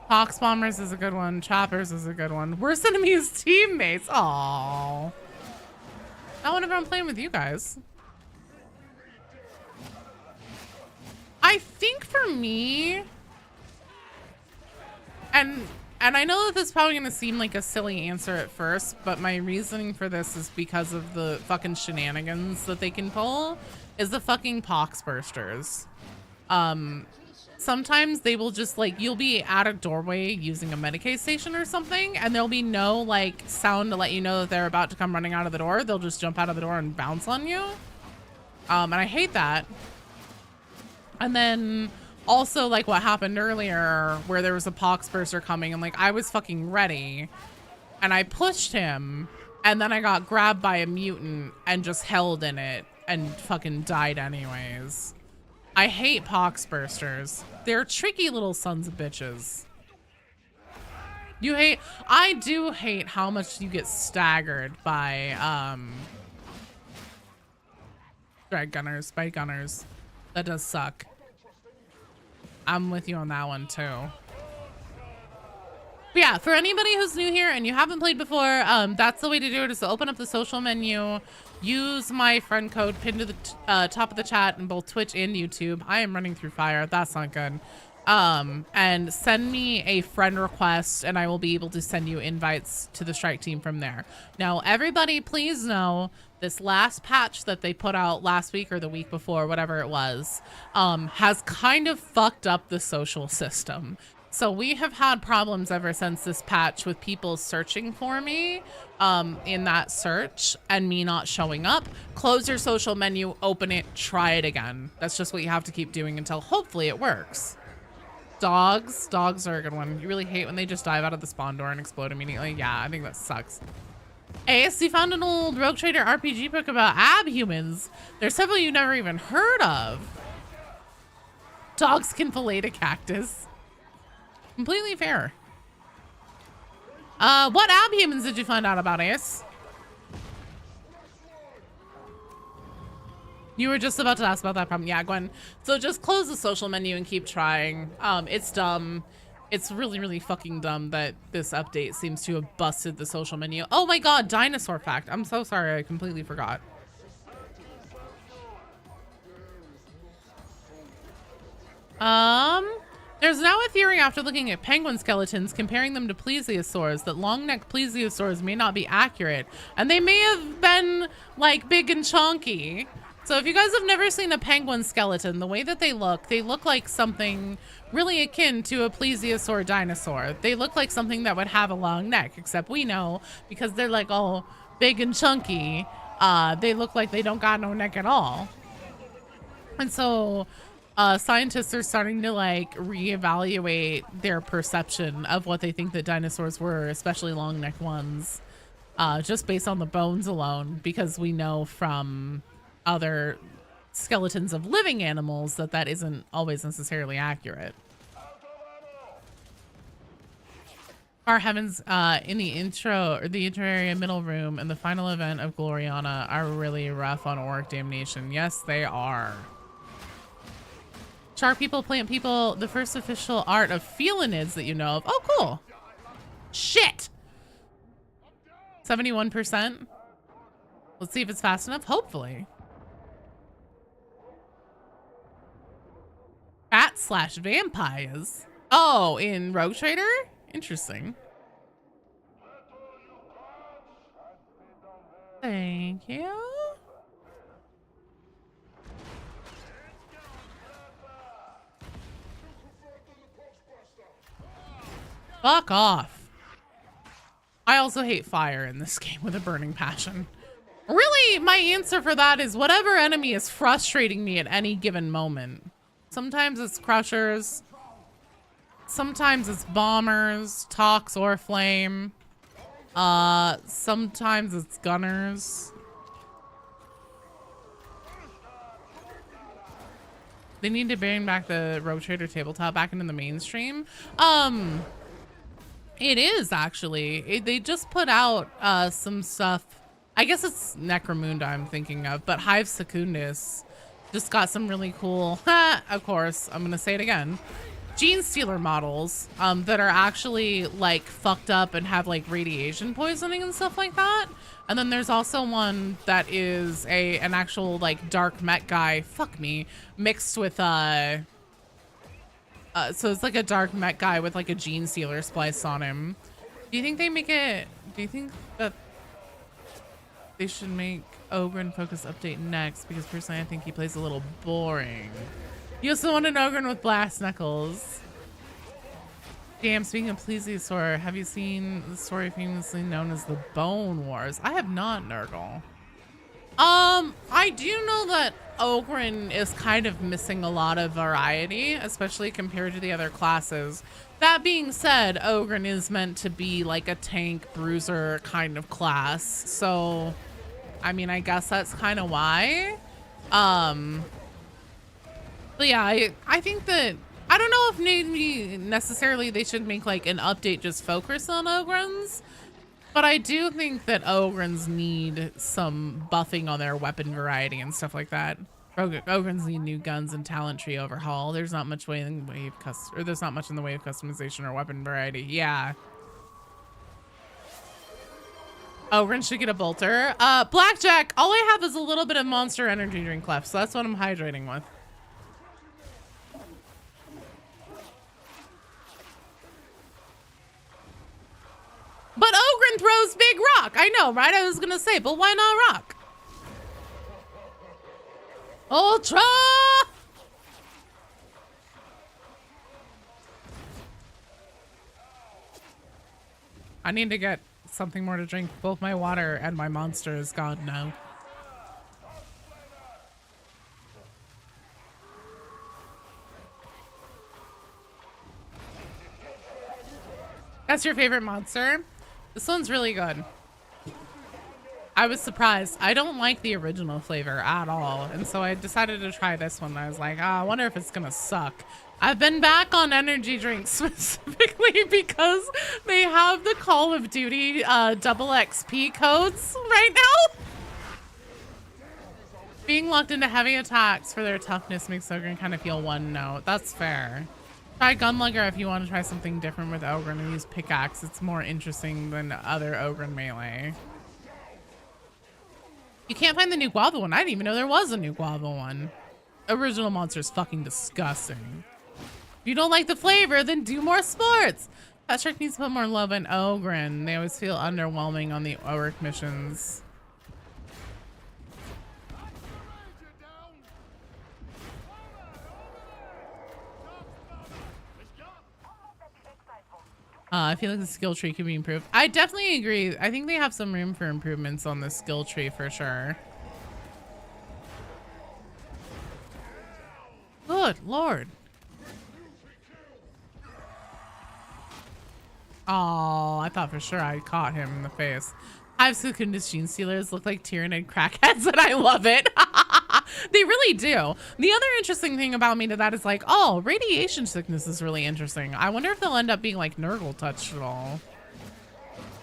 Pox Bombers is a good one. Choppers is a good one. Worst enemies teammates. Aww. Not whenever I'm playing with you guys. I think for me, and I know that this is probably gonna seem like a silly answer at first, but my reasoning for this is because of the fucking shenanigans that they can pull, is the fucking pox bursters. Sometimes they will just like, you'll be at a doorway using a Medicaid station or something, and there'll be no like sound to let you know that they're about to come running out of the door. They'll just jump out of the door and bounce on you. And I hate that. And then also like what happened earlier where there was a pox burster coming and like I was fucking ready and I pushed him and then I got grabbed by a mutant and just held in it and fucking died anyways. I hate pox bursters. They're tricky little sons of bitches. I do hate how much you get staggered by drag gunners, spike gunners. That does suck. I'm with you on that one too. But yeah, for anybody who's new here and you haven't played before, that's the way to do it, is to open up the social menu, use my friend code pinned to the top of the chat in both Twitch and YouTube. I am running through fire. That's not good. And send me a friend request and I will be able to send you invites to the strike team from there. Now, everybody please know this last patch that they put out last week or the week before, whatever it was, has kind of fucked up the social system. So we have had problems ever since this patch with people searching for me in that search and me not showing up. Close your social menu, open it, try it again. That's just what you have to keep doing until hopefully it works. Dogs are a good one. You really hate when they just dive out of the spawn door and explode immediately. Yeah, I think that sucks. Ace, you found an old Rogue Trader RPG book about abhumans. There's several you never even heard of. Dogs can fillet a cactus. Completely fair. What abhumans did you find out about, Ace? You were just about to ask about that problem. Yeah, Gwen. So just close the social menu and keep trying. It's dumb. It's really, really fucking dumb that this update seems to have busted the social menu. Oh my god, dinosaur fact. I'm so sorry, I completely forgot. There's now a theory after looking at penguin skeletons, comparing them to plesiosaurs, that long-necked plesiosaurs may not be accurate, and they may have been, like, big and chunky. So if you guys have never seen a penguin skeleton, the way that they look like something really akin to a plesiosaur dinosaur. They look like something that would have a long neck, except we know, because they're like all big and chunky, they look like they don't got no neck at all. And so scientists are starting to like reevaluate their perception of what they think that dinosaurs were, especially long neck ones, just based on the bones alone, because we know from other skeletons of living animals that that isn't always necessarily accurate. Our heavens in the intro or the intro area middle room and the final event of Gloriana are really rough on Orc Damnation. Yes, they are. Shark people, plant people, the first official art of felinids that you know of. Oh, cool. Shit. 71%. Let's see if it's fast enough. Hopefully. Bat/vampires. Oh, in Rogue Trader? Interesting. Thank you. Fuck off. I also hate fire in this game with a burning passion. Really, my answer for that is whatever enemy is frustrating me at any given moment. Sometimes it's crushers. Sometimes it's bombers, tox or flame. Sometimes it's gunners. They need to bring back the Rogue Trader tabletop back into the mainstream. It is actually. They just put out some stuff. I guess it's Necromunda I'm thinking of, but Hive Secundus just got some really cool, of course, I'm gonna say it again, Gene Stealer models that are actually like fucked up and have like radiation poisoning and stuff like that. And then there's also one that is an actual like dark mech guy, fuck me, mixed with so it's like a dark mech guy with like a Gene Stealer splice on him. Do you think they make it, do you think that they should make Ogren focus update next? Because personally I think he plays a little boring. You also want an Ogren with blast knuckles. Damn, speaking of plesiosaur, have you seen the story famously known as the Bone Wars? I have not, Nurgle. I do know that Ogren is kind of missing a lot of variety, especially compared to the other classes. That being said, Ogren is meant to be like a tank bruiser kind of class. So, I mean, I guess that's kind of why. But yeah, I think that, I don't know if maybe necessarily they should make like an update just focus on Ogrens, but I do think that Ogrens need some buffing on their weapon variety and stuff like that. Ogrens need new guns and talent tree overhaul. There's not much in the way of there's not much in the way of customization or weapon variety. Yeah. Ogrens should get a bolter. Blackjack, all I have is a little bit of Monster Energy drink left, so that's what I'm hydrating with. But Ogren throws big rock. I know, right? I was gonna say, but why not rock? Ultra! I need to get something more to drink. Both my water and my monster is gone now. That's your favorite monster? This one's really good. I was surprised. I don't like the original flavor at all. And so I decided to try this one. I was like, I wonder if it's gonna suck. I've been back on energy drinks specifically because they have the Call of Duty double XP codes right now. Being locked into heavy attacks for their toughness makes Ogren kind of feel one note. That's fair. Try Gunlugger if you want to try something different with Ogren and use pickaxe. It's more interesting than other Ogren melee. You can't find the new guava one. I didn't even know there was a new guava one. Original monster is fucking disgusting. If you don't like the flavor, then do more sports. Patrick needs to put more love in Ogren. They always feel underwhelming on the Orc missions. I feel like the skill tree could be improved. I definitely agree. I think they have some room for improvements on the skill tree for sure. Good Lord. Oh, I thought for sure I caught him in the face. Hive Secundus Gene Stealers look like Tyranid crackheads and I love it. They really do. The other interesting thing about me to that is like, oh, radiation sickness is really interesting. I wonder if they'll end up being like Nurgle touched at all.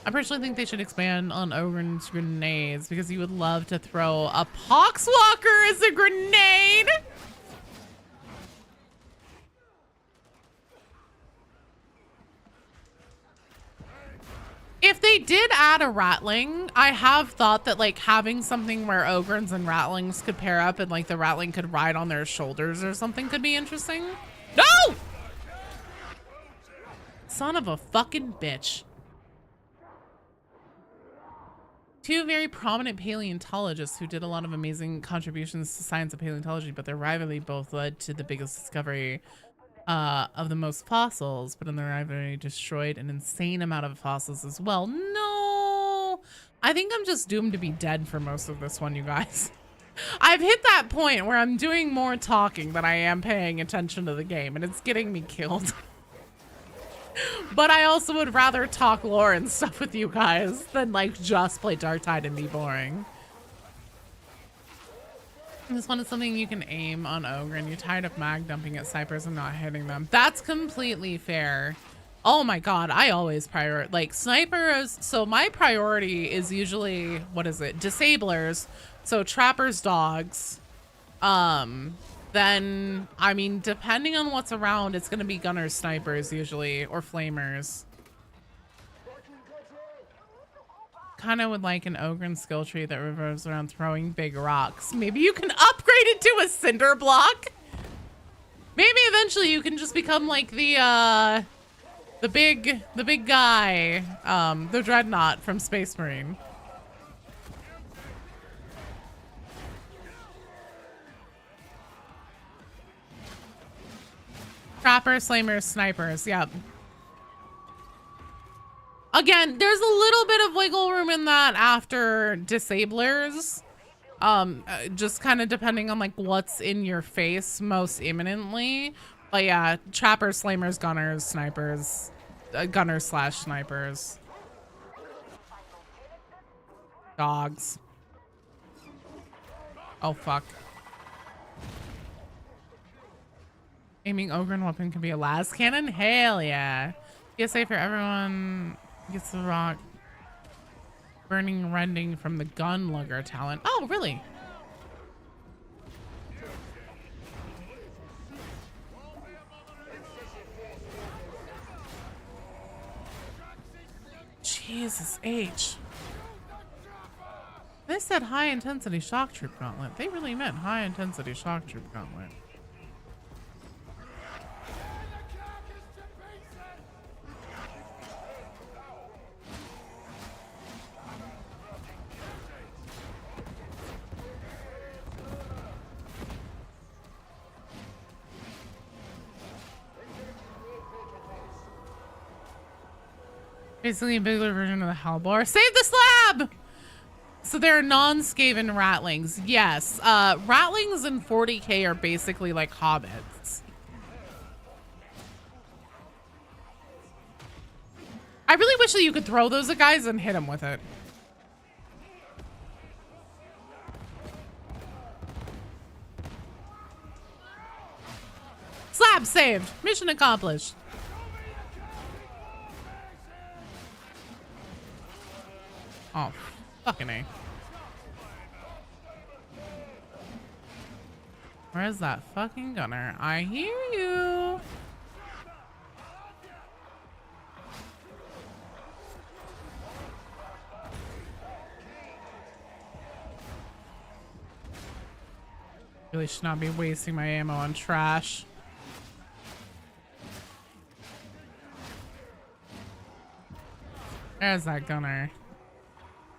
I personally think they should expand on Ogren's grenades because you would love to throw a Poxwalker as a grenade. If they did add a Ratling, I have thought that like having something where Ogrens and Ratlings could pair up and like the Ratling could ride on their shoulders or something could be interesting. No! Son of a fucking bitch. Two very prominent paleontologists who did a lot of amazing contributions to science of paleontology, but their rivalry both led to the biggest discovery of the most fossils, but in the rivalry destroyed an insane amount of fossils as well. No, I think I'm just doomed to be dead for most of this one, you guys. I've hit that point where I'm doing more talking than I am paying attention to the game, and it's getting me killed. But I also would rather talk lore and stuff with you guys than like just play Darktide and be boring. This one is something you can aim on Ogren. You're tired of mag dumping at snipers and not hitting them. That's completely fair. Oh my god, I always prioritize like snipers. So my priority is usually, what is it? Disablers. So trappers, dogs. Then, I mean, depending on what's around, it's gonna be gunners, snipers usually, or flamers. Kind of would like an Ogren skill tree that revolves around throwing big rocks. Maybe you can upgrade it to a cinder block. Maybe eventually you can just become like the big guy, the Dreadnought from Space Marine. Trappers, flamers, snipers. Yep. Again, there's a little bit of wiggle room in that after disablers. Just kind of depending on like what's in your face most imminently. But yeah, trappers, flamers, gunners, snipers, gunners / snipers. Dogs. Oh, fuck. Aiming Ogren weapon can be a las cannon? Hell yeah. PSA for everyone gets the rock. Burning rending from the Gunlugger talent. Oh, really? Jesus H. They said high intensity shock troop gauntlet. They really meant high intensity shock troop gauntlet. Basically a bigger version of the Hellbore. Save the slab! So they're non-Skaven Ratlings. Yes. Ratlings in 40k are basically like hobbits. I really wish that you could throw those at guys and hit them with it. Slab saved. Mission accomplished. Oh, fucking A. Where's that fucking gunner? I hear you. Really should not be wasting my ammo on trash. There's that gunner.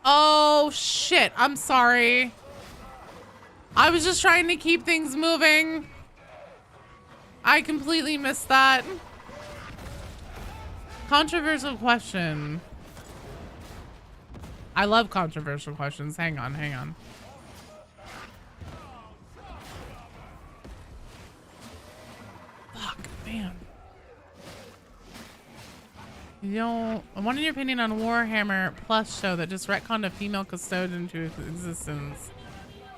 Oh shit, I'm sorry. I was just trying to keep things moving. I completely missed that. Controversial question. I love controversial questions. Hang on, hang on. Fuck, man. You know, I wanted your opinion on Warhammer Plus show that just retconned a female custodian into existence.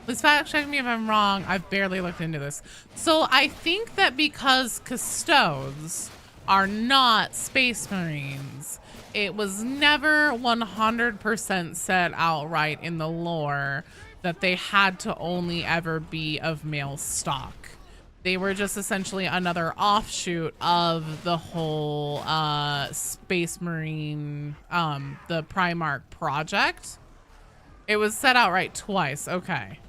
Please fact check me if I'm wrong. I've barely looked into this. So I think that because custodes are not space marines, it was never 100% said outright in the lore that they had to only ever be of male stock. They were just essentially another offshoot of the whole space marine, the Primarch project. It was said outright twice. Okay.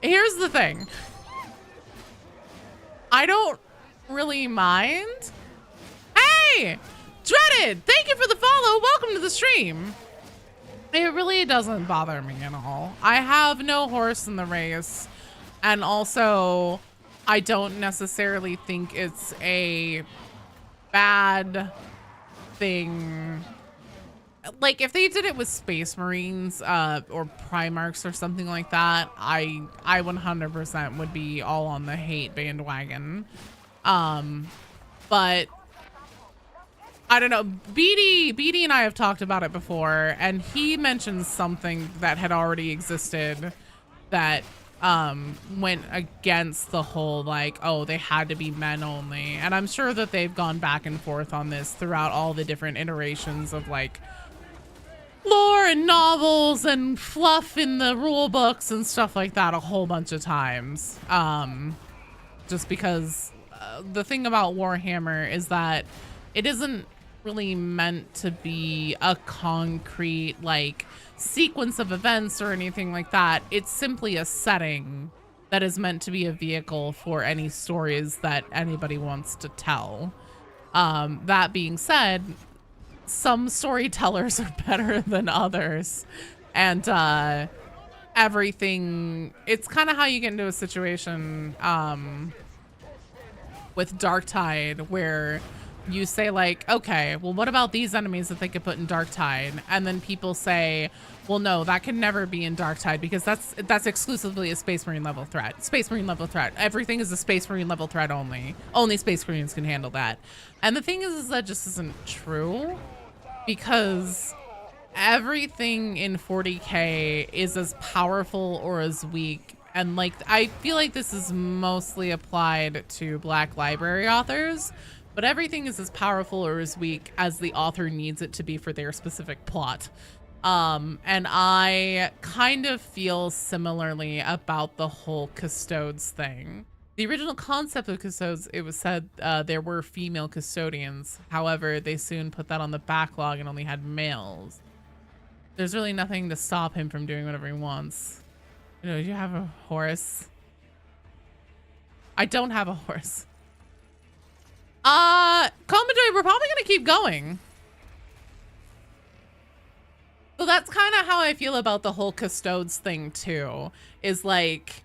Here's the thing. I don't really mind. Hey, Dreaded, thank you for the follow. Welcome to the stream. It really doesn't bother me at all. I have no horse in the race. And also, I don't necessarily think it's a bad thing. Like, if they did it with Space Marines or Primarchs or something like that, I 100% would be all on the hate bandwagon. But I don't know. BD and I have talked about it before, and he mentioned something that had already existed that went against the whole, like, oh, they had to be men only. And I'm sure that they've gone back and forth on this throughout all the different iterations of, like, lore and novels and fluff in the rule books and stuff like that a whole bunch of times. Just because the thing about Warhammer is that it isn't really meant to be a concrete, like, sequence of events or anything like that. It's simply a setting that is meant to be a vehicle for any stories that anybody wants to tell. That being said, some storytellers are better than others, and everything, it's kind of how you get into a situation with Darktide where you say, like, okay, well, what about these enemies that they could put in Darktide? And then people say, well, no, that can never be in Darktide because that's exclusively a Space Marine level threat. Space Marine level threat. Everything is a Space Marine level threat only. Only Space Marines can handle that. And the thing is that just isn't true, because everything in 40K is as powerful or as weak. And, like, I feel like this is mostly applied to Black Library authors, but everything is as powerful or as weak as the author needs it to be for their specific plot. And I kind of feel similarly about the whole custodes thing. The original concept of custodes, it was said there were female custodians. However, they soon put that on the backlog and only had males. There's really nothing to stop him from doing whatever he wants. You know, you have a horse. I don't have a horse. Commodore, we're probably gonna keep going. So that's kind of how I feel about the whole custodes thing too, is like,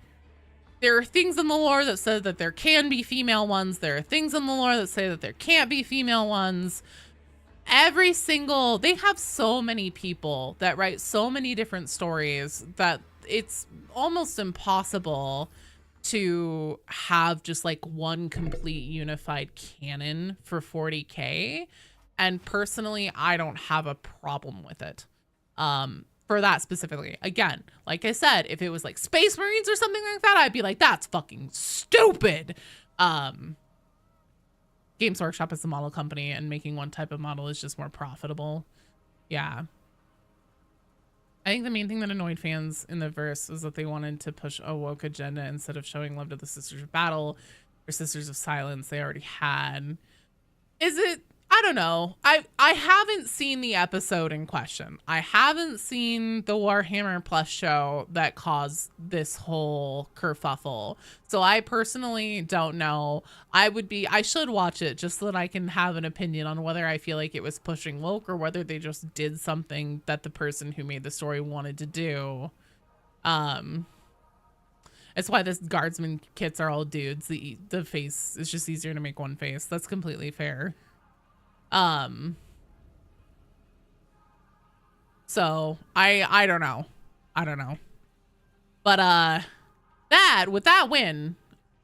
there are things in the lore that say that there can be female ones. There are things in the lore that say that there can't be female ones. They have so many people that write so many different stories that it's almost impossible to have just like one complete unified canon for 40K. And personally, I don't have a problem with it. For that specifically. Again, like I said, if it was like Space Marines or something like that, I'd be like, that's fucking stupid. Games Workshop is a model company, and making one type of model is just more profitable. Yeah. I think the main thing that annoyed fans in the verse was that they wanted to push a woke agenda instead of showing love to the Sisters of Battle or Sisters of Silence they already had. Is it? I don't know. I haven't seen the episode in question. I haven't seen the Warhammer Plus show that caused this whole kerfuffle. So I personally don't know. I should watch it just so that I can have an opinion on whether I feel like it was pushing woke or whether they just did something that the person who made the story wanted to do. It's why the guardsman kits are all dudes. The face is just easier to make one face. That's completely fair. So I don't know. I don't know. But with that win,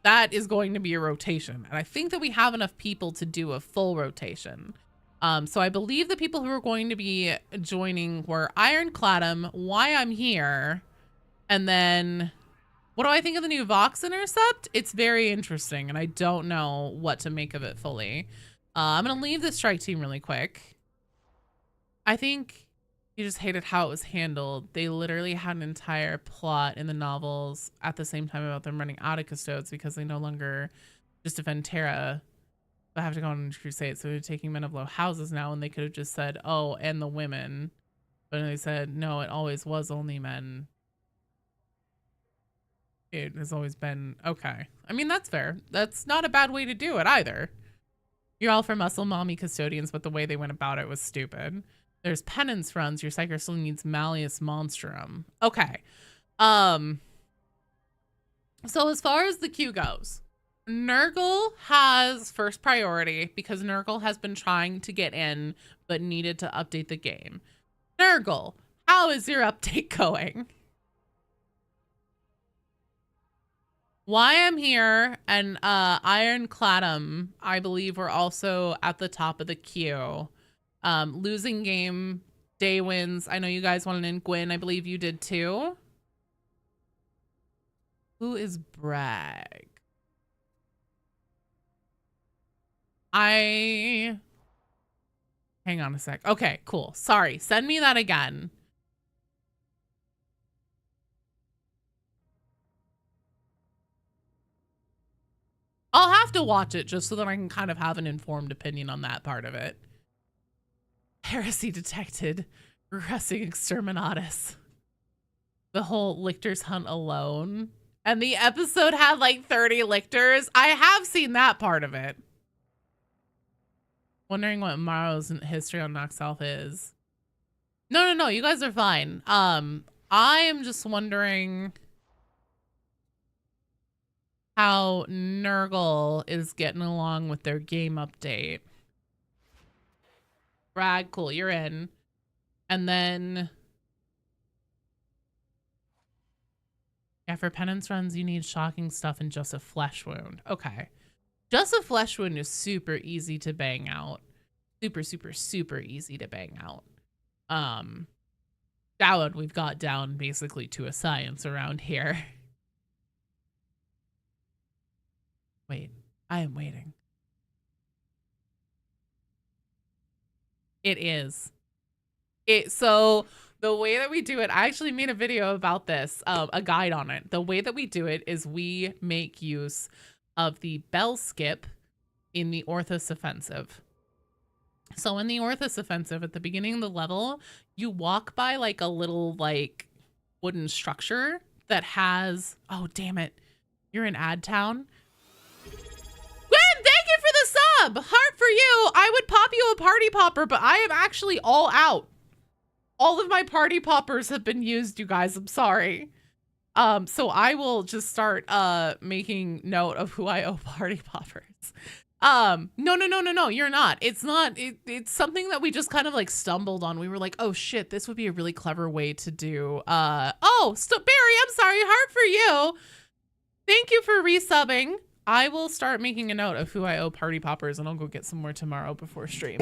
that is going to be a rotation. And I think that we have enough people to do a full rotation. So I believe the people who are going to be joining were Ironcladum, Why I'm Here, and then what do I think of the new Vox Intercept? It's very interesting, and I don't know what to make of it fully. I'm going to leave the strike team really quick. I think you just hated how it was handled. They literally had an entire plot in the novels at the same time about them running out of custodes because they no longer just defend Terra, but have to go on crusade. So they're taking men of low houses now, and they could have just said, oh, and the women. But they said, no, it always was only men. It has always been, okay. I mean, that's fair. That's not a bad way to do it either. You're all for muscle mommy custodians, but the way they went about it was stupid. There's penance runs. Your psyker still needs Malleus Monstrum. Okay. So as far as the queue goes, Nurgle has first priority because Nurgle has been trying to get in, but needed to update the game. Nurgle, how is your update going? Why I'm Here and Ironcladum, I believe, were also at the top of the queue. Losing game, day wins. I know you guys wanted in Gwyn. I believe you did too. Who is Bragg? Hang on a sec. Okay, cool. Sorry. Send me that again. I'll have to watch it just so that I can kind of have an informed opinion on that part of it. Heresy detected. Regressing exterminatus. The whole lictors hunt alone. And the episode had like 30 lictors. I have seen that part of it. Wondering what Morrow's history on Noxelf is. No. You guys are fine. I am just wondering how Nurgle is getting along with their game update. Brad, cool, you're in. And then, yeah, for penance runs, you need shocking stuff and just a flesh wound. Okay. Just a flesh wound is super easy to bang out. Super easy to bang out. That one we've got down basically to a science around here. Wait, I am waiting. It is. So the way that we do it, I actually made a video about this, a guide on it. The way that we do it is we make use of the bell skip in the Orthus Offensive. So in the Orthus Offensive, at the beginning of the level, you walk by like a little like wooden structure that has, oh damn it, you're in Ad Town. Gwen, thank you for the sub. Heart for you. I would pop you a party popper, but I am actually all out. All of my party poppers have been used, you guys. I'm sorry. So I will just start making note of who I owe party poppers. No, you're not. It's not. It's something that we just kind of like stumbled on. We were like, oh shit, this would be a really clever way to do. Barry, I'm sorry. Heart for you. Thank you for resubbing. I will start making a note of who I owe party poppers, and I'll go get some more tomorrow before stream.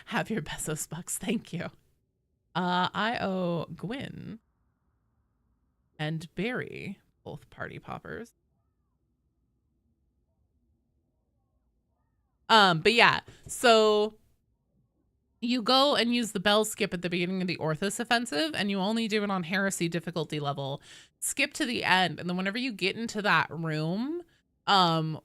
Have your Bezos bucks. Thank you. I owe Gwyn and Barry both party poppers. But yeah, so you go and use the bell skip at the beginning of the Orthus Offensive, and you only do it on Heresy difficulty level. Skip to the end, and then whenever you get into that room,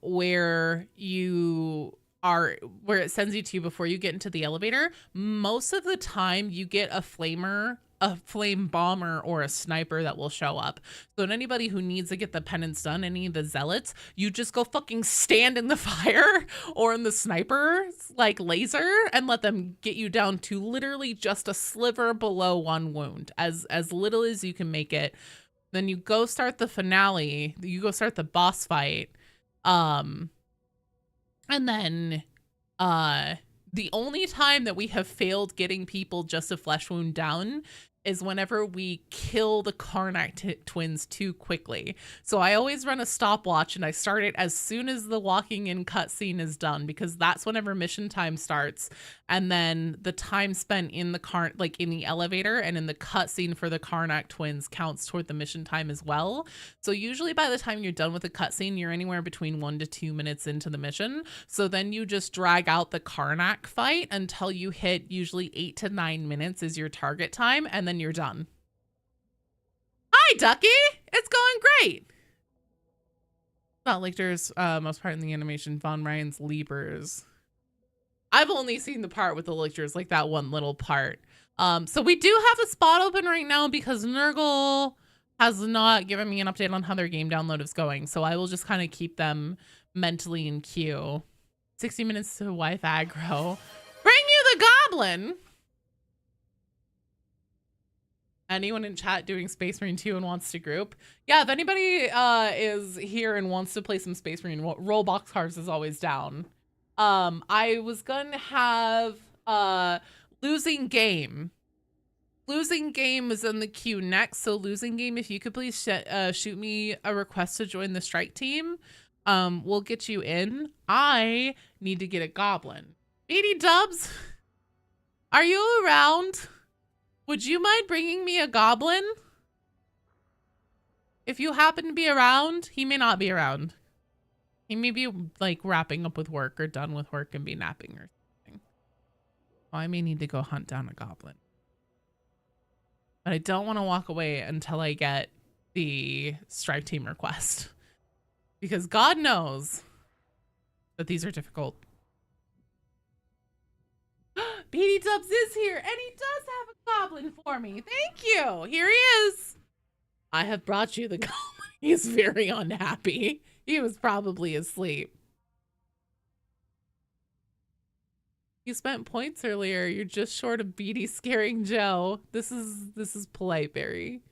where it sends you to before you get into the elevator, most of the time you get a flame bomber or a sniper that will show up. So anybody who needs to get the penance done, any of the zealots, you just go fucking stand in the fire or in the sniper like laser and let them get you down to literally just a sliver below 1 wound, as little as you can make it. Then you go start the finale, you go start the boss fight. And then the only time that we have failed getting people just a flesh wound down is whenever we kill the Karnak twins too quickly. So I always run a stopwatch and I start it as soon as the walking in cutscene is done, because that's whenever mission time starts. And then the time spent in the in the elevator and in the cutscene for the Karnak twins counts toward the mission time as well. So usually by the time you're done with the cutscene, you're anywhere between 1 to 2 minutes into the mission. So then you just drag out the Karnak fight until you hit usually 8 to 9 minutes is your target time, and then you're done. Hi, Ducky! It's going great! Not Lictor's most part in the animation, Von Ryan's Leapers. I've only seen the part with the Lictors, like that one little part. So we do have a spot open right now because Nurgle has not given me an update on how their game download is going. So I will just kind of keep them mentally in queue. 60 minutes to wife aggro. Bring you the goblin! Anyone in chat doing Space Marine 2 and wants to group? Yeah, if anybody is here and wants to play some Space Marine, roll boxcars is always down. I was gonna have Losing Game. Losing Game is in the queue next, so Losing Game, if you could please shoot me a request to join the strike team, we'll get you in. I need to get a goblin. BD Dubs, are you around? Would you mind bringing me a goblin? If you happen to be around, he may not be around. He may be like wrapping up with work or done with work and be napping or something. Well, I may need to go hunt down a goblin. But I don't want to walk away until I get the strike team request. Because God knows that these are difficult. BD Dubs is here, and he does have a goblin for me. Thank you. Here he is. I have brought you the goblin. He's very unhappy. He was probably asleep. You spent points earlier. You're just short of BD scaring Joe. This is polite, Barry.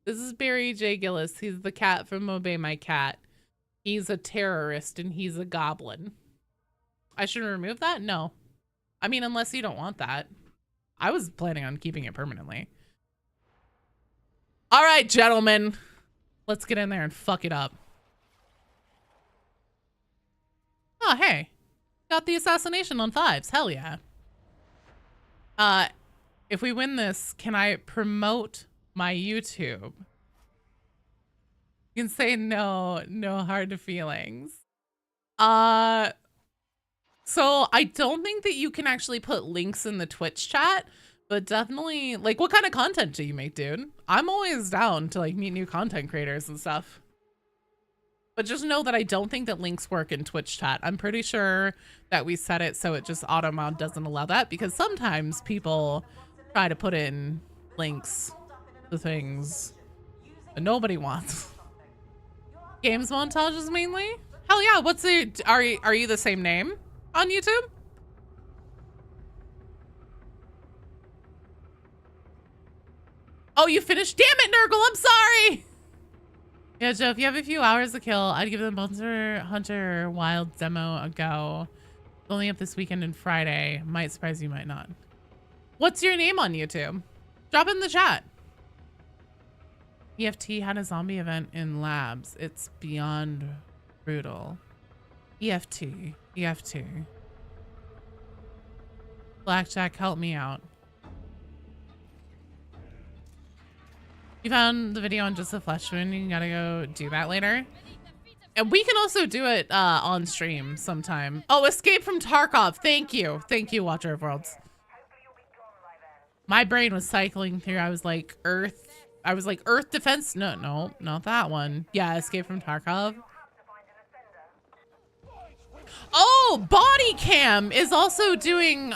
This is Barry J. Gillis. He's the cat from Obey My Cat. He's a terrorist and he's a goblin. I should remove that? No. I mean, unless you don't want that. I was planning on keeping it permanently. All right, gentlemen. Let's get in there and fuck it up. Oh, hey. Got the assassination on 5s. Hell yeah. If we win this, can I promote my YouTube? You can say no hard feelings. So I don't think that you can actually put links in the Twitch chat, but definitely, like, what kind of content do you make, dude? I'm always down to like meet new content creators and stuff. But just know that I don't think that links work in Twitch chat. I'm pretty sure that we set it so it just auto-mod doesn't allow that, because sometimes people try to put in links to things that nobody wants. Games montages mainly? Hell yeah, what's it? Are you the same name on YouTube? Oh, you finished? Damn it, Nurgle, I'm sorry! Yeah, Joe, if you have a few hours to kill, I'd give the Monster Hunter Wild demo a go. It's only up this weekend and Friday. Might surprise you, might not. What's your name on YouTube? Drop it in the chat. EFT had a zombie event in labs. It's beyond brutal. EFT. Blackjack, help me out. You found the video on just a flesh wound. You gotta go do that later. And we can also do it on stream sometime. Oh, Escape from Tarkov. Thank you. Thank you, Watcher of Worlds. My brain was cycling through. I was like, Earth Defense. No, not that one. Yeah, Escape from Tarkov. Oh, Body Cam is also doing,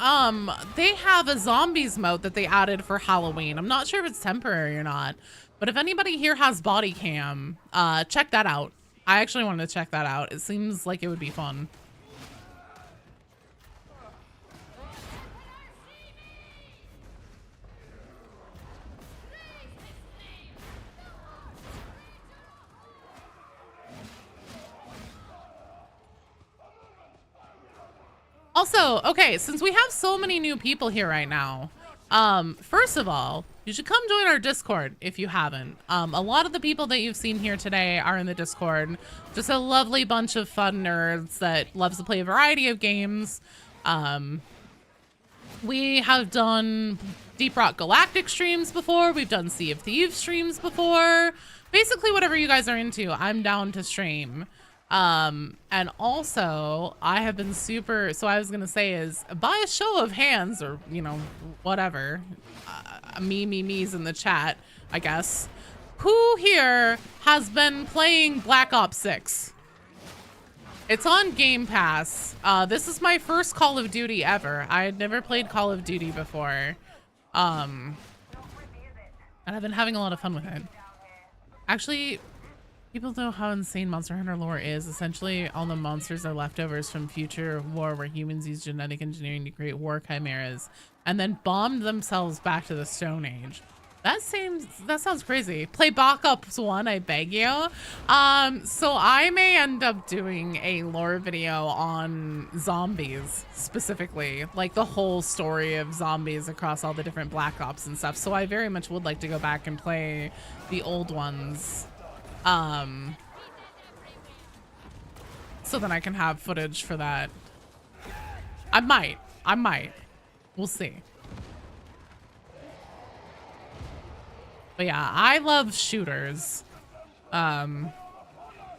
they have a zombies mode that they added for Halloween. I'm not sure if it's temporary or not, but if anybody here has Body Cam, check that out. I actually wanted to check that out. It seems like it would be fun. Also, okay, since we have so many new people here right now, first of all, you should come join our Discord if you haven't. A lot of the people that you've seen here today are in the Discord. Just a lovely bunch of fun nerds that loves to play a variety of games. We have done Deep Rock Galactic streams before. We've done Sea of Thieves streams before. Basically, whatever you guys are into, I'm down to stream. And also I have been super, so I was gonna say is by a show of hands or, you know, whatever, me's in the chat, I guess, who here has been playing Black Ops 6? It's on Game Pass. This is my first Call of Duty ever. I had never played Call of Duty before. And I've been having a lot of fun with it. Actually, people know how insane Monster Hunter lore is. Essentially, all the monsters are leftovers from future war where humans use genetic engineering to create war chimeras and then bombed themselves back to the Stone Age. That sounds crazy. Play Black Ops 1, I beg you. So I may end up doing a lore video on zombies specifically, like the whole story of zombies across all the different Black Ops and stuff. So I very much would like to go back and play the old ones. So then I can have footage for that. I might. We'll see. But yeah, I love shooters. A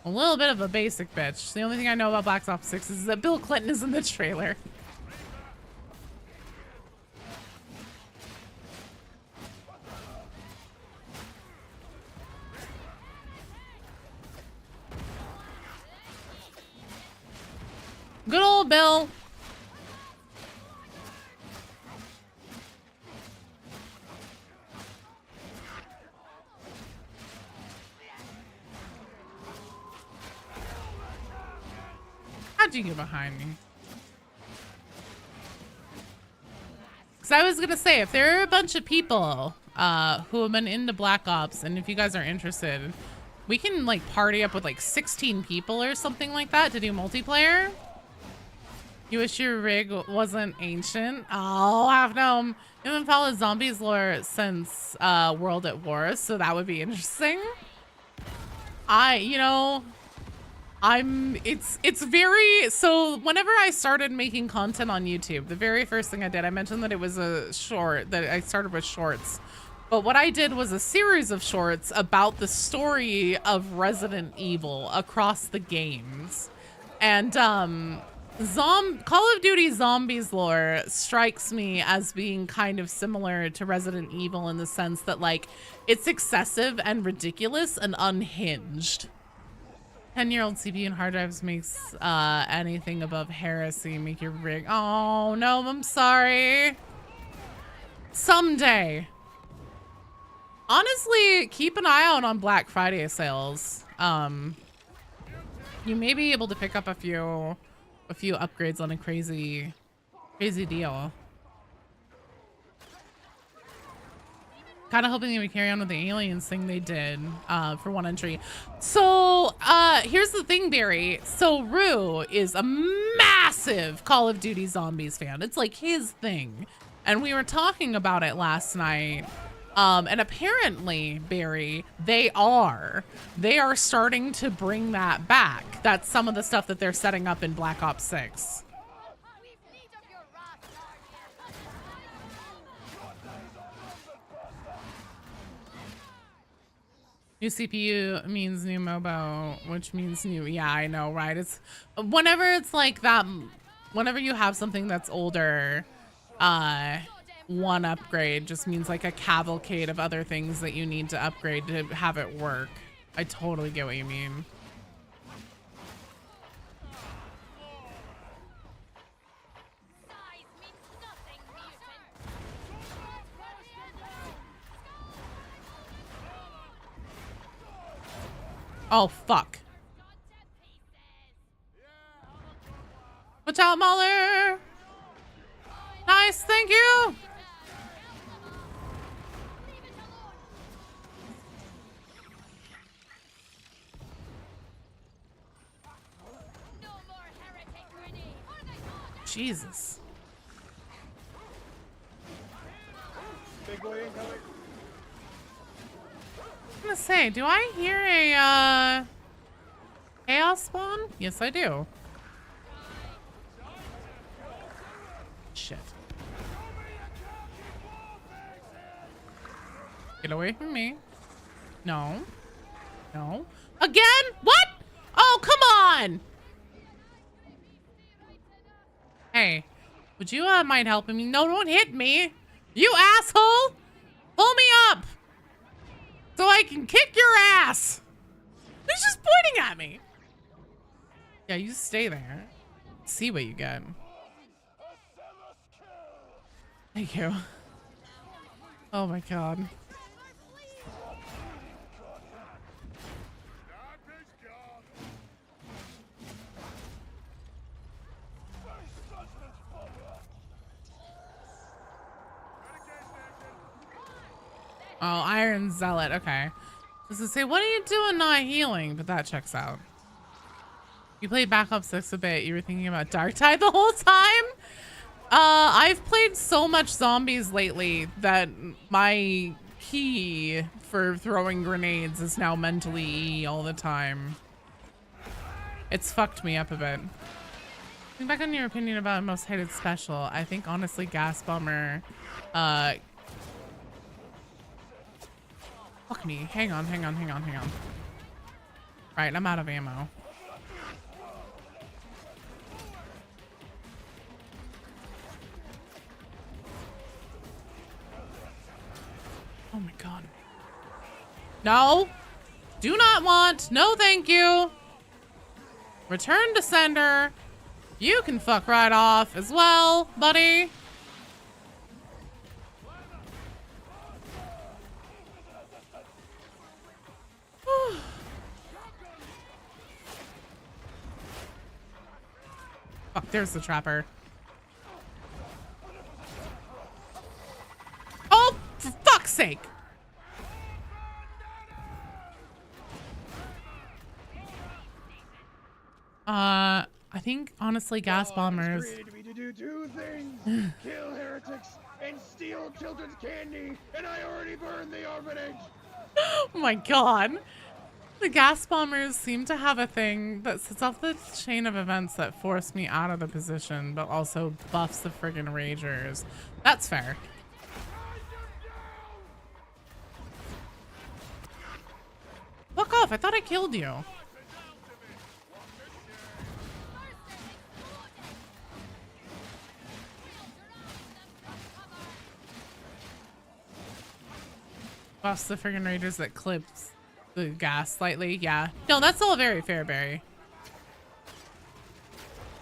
little bit of a basic bitch. The only thing I know about Black Ops 6 is that Bill Clinton is in the trailer. Good old Bill. How'd you get behind me? Because I was gonna say, if there are a bunch of people who have been into Black Ops, and if you guys are interested, we can like party up with like 16 people or something like that to do multiplayer. You wish your rig wasn't ancient? Oh, I've known. You haven't followed zombies lore since World at War, so that would be interesting. It's very, so whenever I started making content on YouTube, the very first thing I did, I mentioned that it was a short, that I started with shorts. But what I did was a series of shorts about the story of Resident Evil across the games. And Call of Duty Zombies lore strikes me as being kind of similar to Resident Evil in the sense that like it's excessive and ridiculous and unhinged. 10-year-old CPU and hard drives makes anything above heresy make your rig. Oh no, I'm sorry. Someday. Honestly, keep an eye out on Black Friday sales. You may be able to pick up a few upgrades on a crazy deal. Kind of hoping they would carry on with the aliens thing they did for one entry. So here's the thing, Barry. So Rue is a massive Call of Duty Zombies fan. It's like his thing. And we were talking about it last night. And apparently, Barry, they are starting to bring that back. That's some of the stuff that they're setting up in Black Ops 6. New CPU means new mobile, which means new. Yeah, I know, right? It's whenever it's like that, whenever you have something that's older, one upgrade just means like a cavalcade of other things that you need to upgrade to have it work. I totally get what you mean. Oh, fuck. Watch out, Mauler. Nice, thank you. Jesus. Big boy incoming. I'm gonna say, do I hear a chaos spawn? Yes, I do. Shit. Get away from me. No. No. Again? What? Oh, come on. Hey, would you mind helping me? No, don't hit me. You asshole. Pull me up so I can kick your ass. He's just pointing at me. Yeah, you stay there. See what you get. Thank you. Oh my god. Oh, Iron Zealot. Okay. I was gonna say, what are you doing not healing? But that checks out. You played Back Up 6 a bit. You were thinking about Darktide the whole time? I've played so much zombies lately that my key for throwing grenades is now mentally E all the time. It's fucked me up a bit. Think back on your opinion about most hated special. I think honestly Gas Bomber, fuck me. Hang on. Right, I'm out of ammo. Oh my god. No. Do not want. No, thank you. Return to sender. You can fuck right off as well, buddy. Fuck, there's the trapper. Oh, for fuck's sake. I think honestly gas bombers. Created me to do two things: kill heretics and steal children's candy, and I already burned the orphanage. Oh my god. The gas bombers seem to have a thing that sets off the chain of events that force me out of the position, but also buffs the friggin' ragers. That's fair. Fuck off, I thought I killed you. Buffs the friggin' ragers that clips the gas slightly. Yeah. No, that's all very fair, Barry.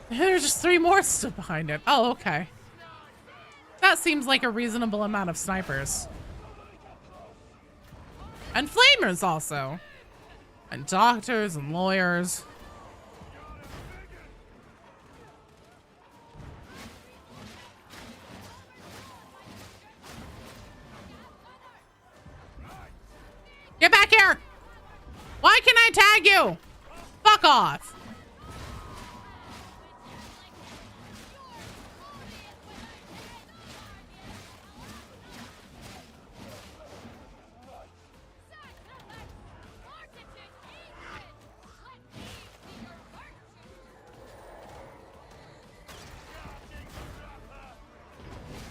There's just 3 more stood behind it. Oh, okay. That seems like a reasonable amount of snipers. And flamers also. And doctors and lawyers. Get back here! Why can't I tag you? Fuck off.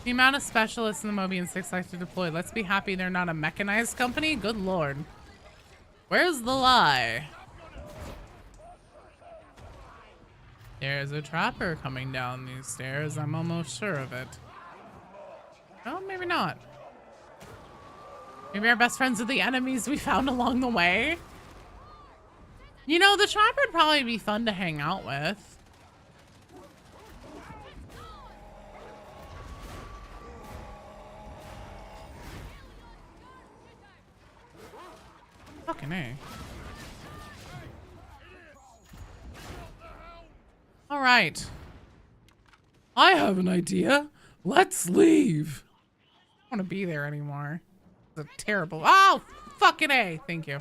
The amount of specialists in the Mobian 6 like to deploy. Let's be happy they're not a mechanized company. Good lord. Where's the lie? There's a trapper coming down these stairs. I'm almost sure of it. Oh, maybe not. Maybe our best friends are the enemies we found along the way. You know, the trapper would probably be fun to hang out with. Fucking A. All right. I have an idea. Let's leave. I don't want to be there anymore. It's a terrible. Oh, fucking A. Thank you.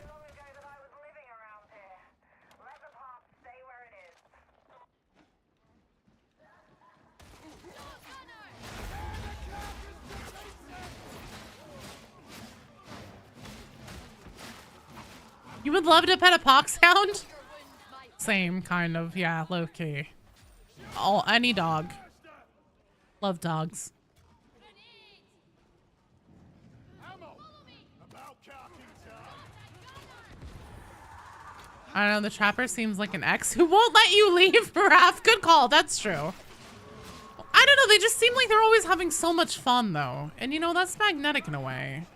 You would love to pet a pox hound? Same kind of, yeah, low key. Oh, any dog. Love dogs. I don't know, the trapper seems like an ex who won't let you leave, Raph. Good call, that's true. I don't know, they just seem like they're always having so much fun, though. And you know, that's magnetic in a way.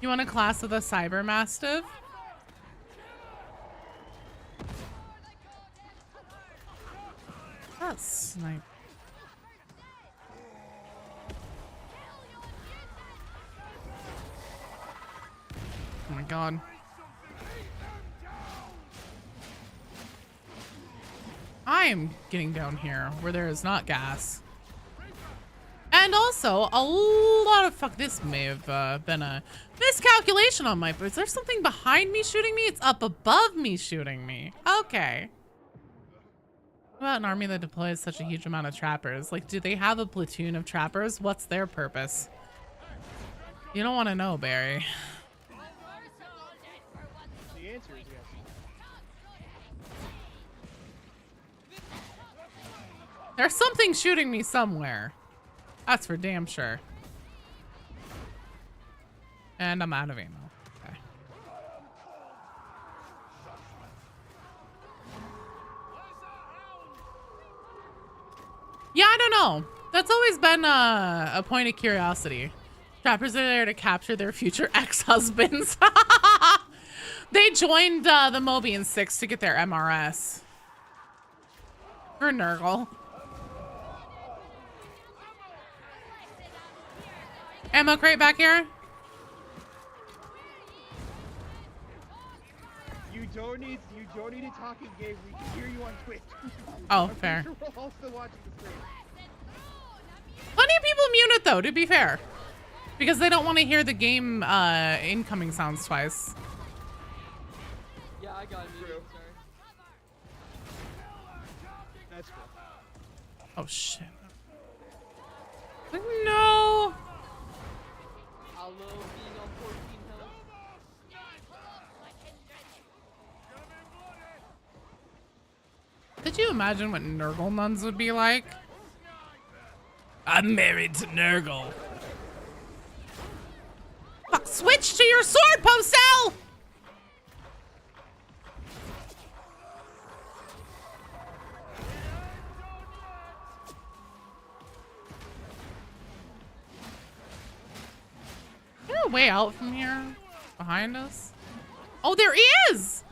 You want a class with a cyber mastiff? That's snipe. Oh my god. I am getting down here where there is not gas. And also, a lot of fuck. This may have been a miscalculation on my part. Is there something behind me shooting me? It's up above me shooting me. Okay. What about an army that deploys such a huge amount of trappers? Like, do they have a platoon of trappers? What's their purpose? You don't want to know, Barry. The answer is yes. There's something shooting me somewhere. That's for damn sure. And I'm out of ammo. Okay. Yeah, I don't know. That's always been a point of curiosity. Trappers are there to capture their future ex-husbands. They joined the Mobian 6 to get their MRS. For Nurgle. Ammo crate back here. You don't need a talking game. We can hear you on Twitch. Oh, fair. We're all still watching the stream. Plenty of people mute it though, to be fair. Because they don't want to hear the game incoming sounds twice. Yeah, I got muted, sorry. That's cool. Oh shit. No. I love being on 14 health. Did you imagine what Nurgle nuns would be like? I'm married to Nurgle. Fuck, switch to your sword, Postel! Is there a way out from here? Behind us? Oh, there is!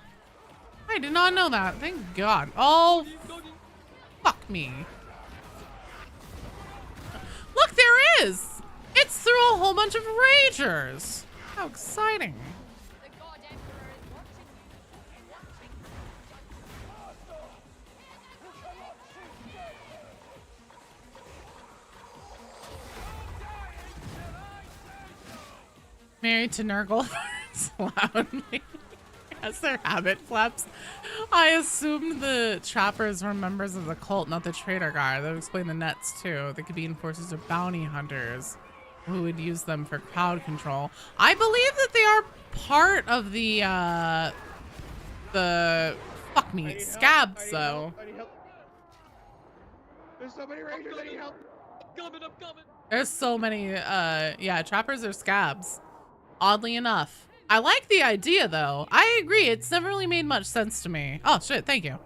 I did not know that. Thank God. Oh, fuck me. Look, there is! It's through a whole bunch of ragers. How exciting. Married to Nurgle loudly as their habit flaps. I assumed the trappers were members of the cult, not the traitor guard. That would explain the nets too. They could be enforcers or bounty hunters who would use them for crowd control. I believe that they are part of the fuck me, scabs though. I need help. There's so many rangers. I need help. I'm coming. There's so many, yeah, trappers are scabs. Oddly enough. I like the idea, though. I agree. It's never really made much sense to me. Oh, shit. Thank you.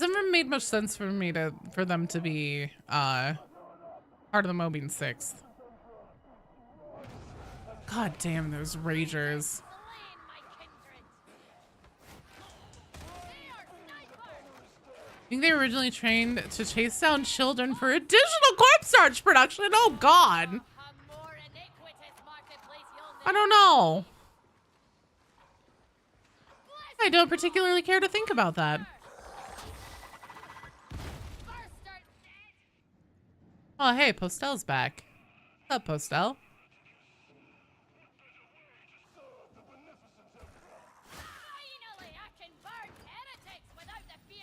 it's never made much sense for me for them to be part of the Mobian 6th. God damn those ragers. I think they were originally trained to chase down children for additional corpse starch production. Oh God. I don't know. I don't particularly care to think about that. Oh, hey, Postel's back. What's up, Postel?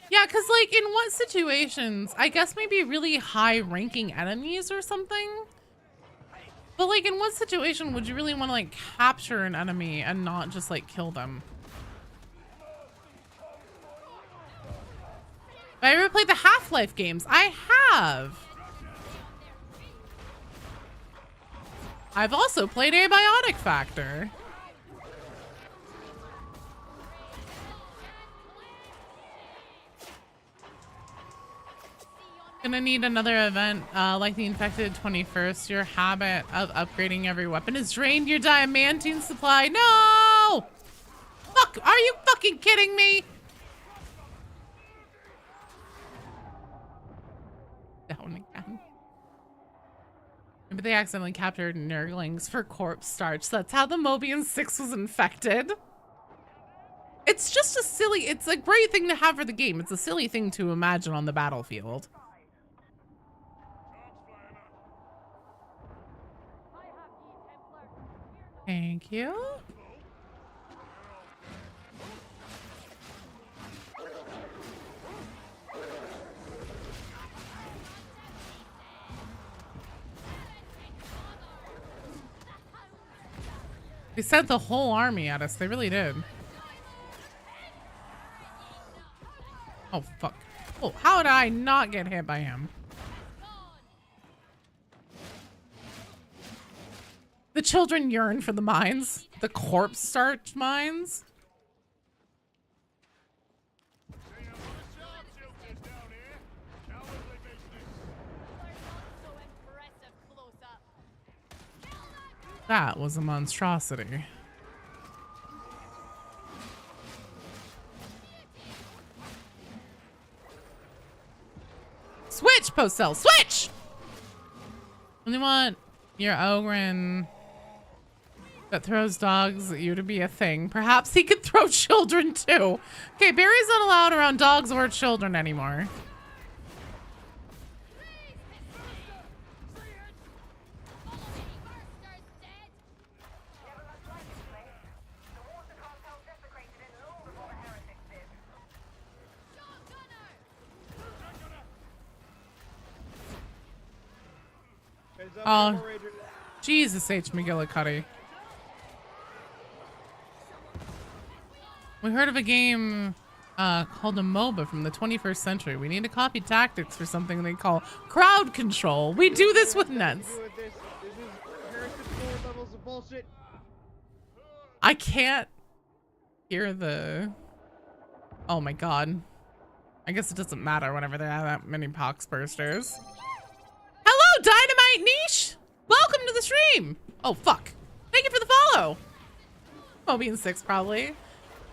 Yeah, because, like, in what situations? I guess maybe really high-ranking enemies or something? But, like, in what situation would you really want to, like, capture an enemy and not just, like, kill them? Have I ever played the Half-Life games? I have! I've also played Abiotic Factor. Gonna need another event like the Infected 21st. Your habit of upgrading every weapon is drained your diamantine supply. No! Fuck, are you fucking kidding me? Down again. But they accidentally captured nurglings for corpse starch. That's how the Mobian 6 was infected. It's just a silly, it's a great thing to have for the game. It's a silly thing to imagine on the battlefield. Thank you. They sent the whole army at us. They really did. Oh, fuck. Oh, how did I not get hit by him? The children yearn for the mines. The corpse starch mines. That was a monstrosity. Switch, Postel, switch! Only want your Ogren that throws dogs at you to be a thing. Perhaps he could throw children too. Okay, Barry's not allowed around dogs or children anymore. Oh, Jesus H. McGillicuddy. We heard of a game called a MOBA from the 21st century. We need to copy tactics for something they call crowd control. We do this with Nets. I can't hear the... Oh my god. I guess it doesn't matter whenever there are that many pox bursters. Hello, Dynamite Niche! Welcome to the stream! Oh, fuck. Thank you for the follow! Mobian 6, probably.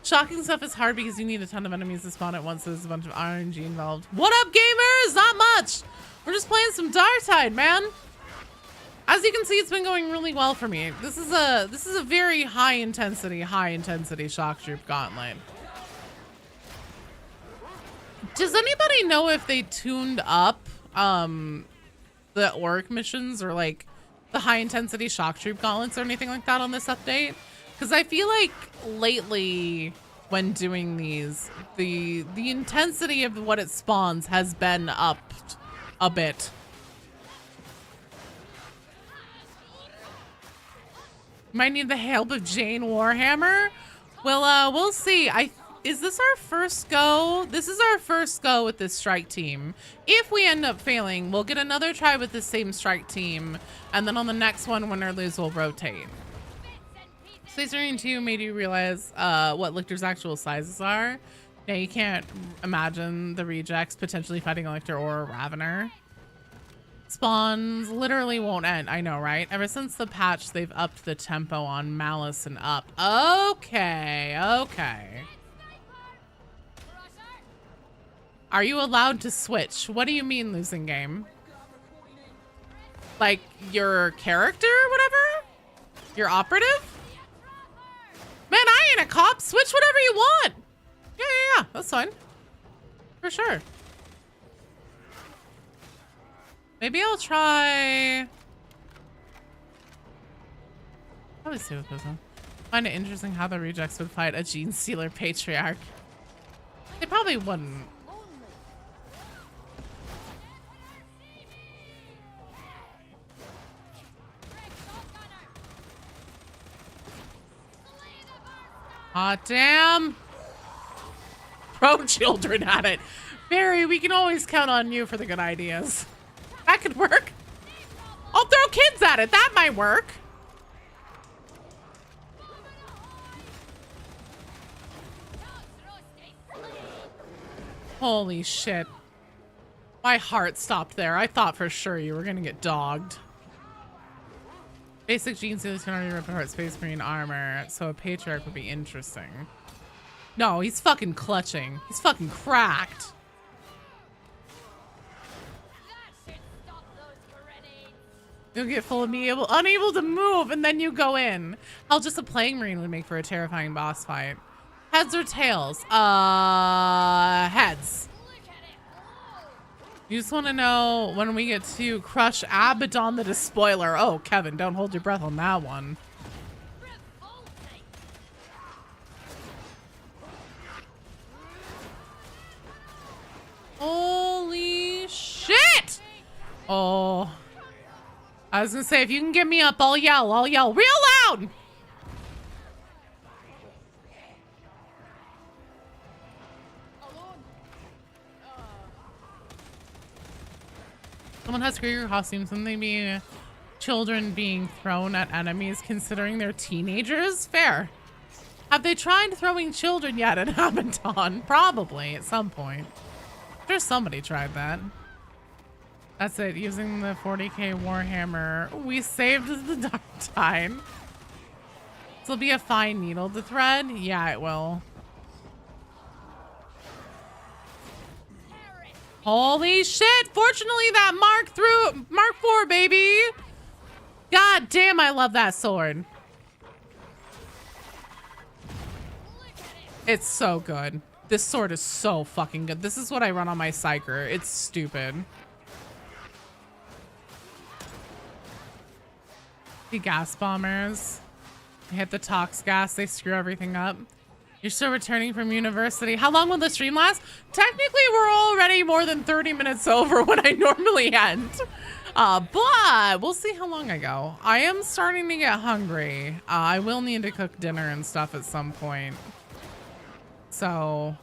Shocking stuff is hard because you need a ton of enemies to spawn at once, so there's a bunch of RNG involved. What up, gamers? Not much! We're just playing some Darktide, man! As you can see, it's been going really well for me. This is a very high intensity shock troop gauntlet. Does anybody know if they tuned up the orc missions or like the high intensity shock troop gauntlets or anything like that on this update? Because I feel like lately when doing these, the intensity of what it spawns has been upped a bit. Might need the help of Jane Warhammer. Well, we'll see. Is this our first go? This is our first go with this strike team. If we end up failing, we'll get another try with the same strike team, and then on the next one, win or lose, we'll rotate. Space Marine 2 made you realize what Lictor's actual sizes are. Yeah, you can't imagine the rejects potentially fighting a Lictor or a Ravener. Spawns literally won't end. I know, right? Ever since the patch, they've upped the tempo on Malice and up. Okay, okay. Are you allowed to switch? What do you mean losing game? Like your character or whatever? Your operative? Man, I ain't a cop. Switch whatever you want. Yeah, that's fine. For sure. Maybe I'll try... Probably stay with this one. Find it interesting how the rejects would fight a gene stealer patriarch. They probably wouldn't. Hot damn. Pro children at it. Barry, we can always count on you for the good ideas. That could work. I'll throw kids at it. That might work. Holy shit. My heart stopped there. I thought for sure you were gonna get dogged. Basic gene stealers can already rip apart Space Marine armor, so a patriarch would be interesting. No, he's fucking clutching. He's fucking cracked. You'll get full of unable to move, and then you go in. How just a playing Marine would make for a terrifying boss fight. Heads or tails? Heads. You just want to know when we get to crush Abaddon the Despoiler. Oh, Kevin, don't hold your breath on that one. Holy shit! Oh. I was gonna say, if you can get me up, I'll yell real loud! Someone has Krieger costumes and they be children being thrown at enemies considering they're teenagers? Fair. Have they tried throwing children yet at Abaddon? Probably at some point. I'm sure somebody tried that. That's it. Using the 40k Warhammer, we saved the Darktide. This will be a fine needle to thread. Yeah, it will. Holy shit! Fortunately, that Mark 4, baby. God damn, I love that sword. It's so good. This sword is so fucking good. This is what I run on my Psyker. It's stupid. The gas bombers. They hit the tox gas. They screw everything up. You're still returning from university. How long will the stream last? Technically, we're already more than 30 minutes over when I normally end. But we'll see how long I go. I am starting to get hungry. I will need to cook dinner and stuff at some point. So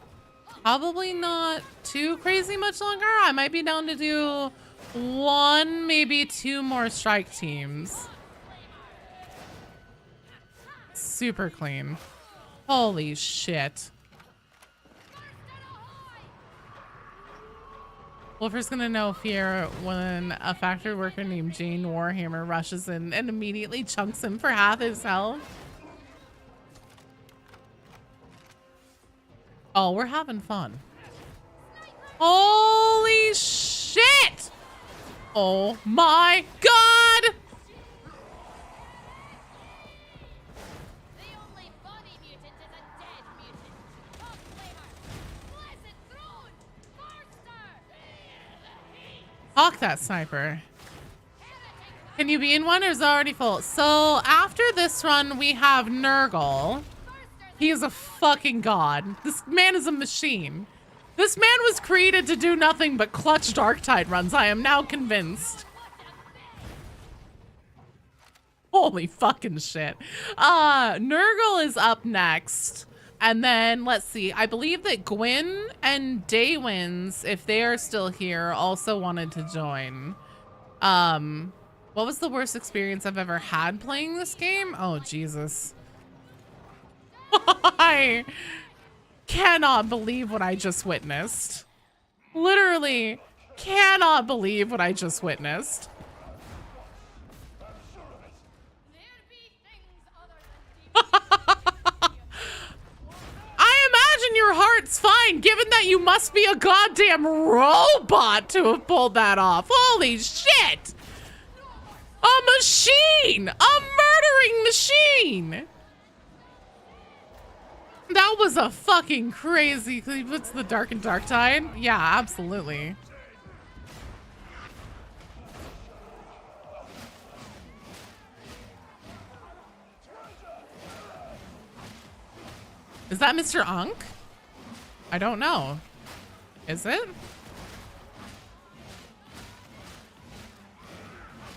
probably not too crazy much longer. I might be down to do 1, maybe 2 more strike teams. Super clean. Holy shit. Wolfer's gonna know fear when a factory worker named Jane Warhammer rushes in and immediately chunks him for half his health. Oh, we're having fun. Holy shit! Oh my god! Fuck that sniper. Can you be in one or is it already full? So after this run, we have Nurgle. He is a fucking god. This man is a machine. This man was created to do nothing but clutch Darktide runs. I am now convinced. Holy fucking shit. Nurgle is up next. And then let's see, I believe that Gwyn and Daywins, if they are still here, also wanted to join. What was the worst experience I've ever had playing this game? Oh, Jesus. Why? cannot believe what I just witnessed. Literally cannot believe what I just witnessed. I imagine your heart's fine, given that you must be a goddamn robot to have pulled that off. Holy shit! A machine! A murdering machine! That was a fucking crazy. What's the Dark and Darktide? Yeah, absolutely. Is that Mr. Unk? I don't know. Is it?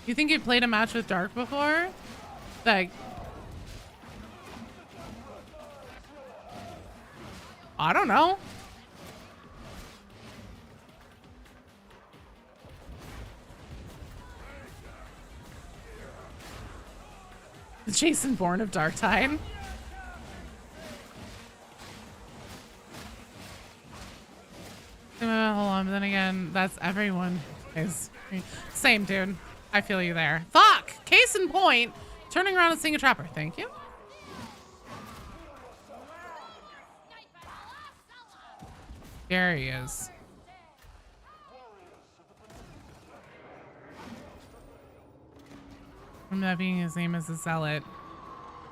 You think you played a match with Dark before? Like, I don't know. Jason Bourne of Darktide. Hold on, but then again, that's everyone is same, dude. I feel you there. Fuck! Case in point, turning around and seeing a trapper. Thank you. There he is. Remember that being his name as a zealot.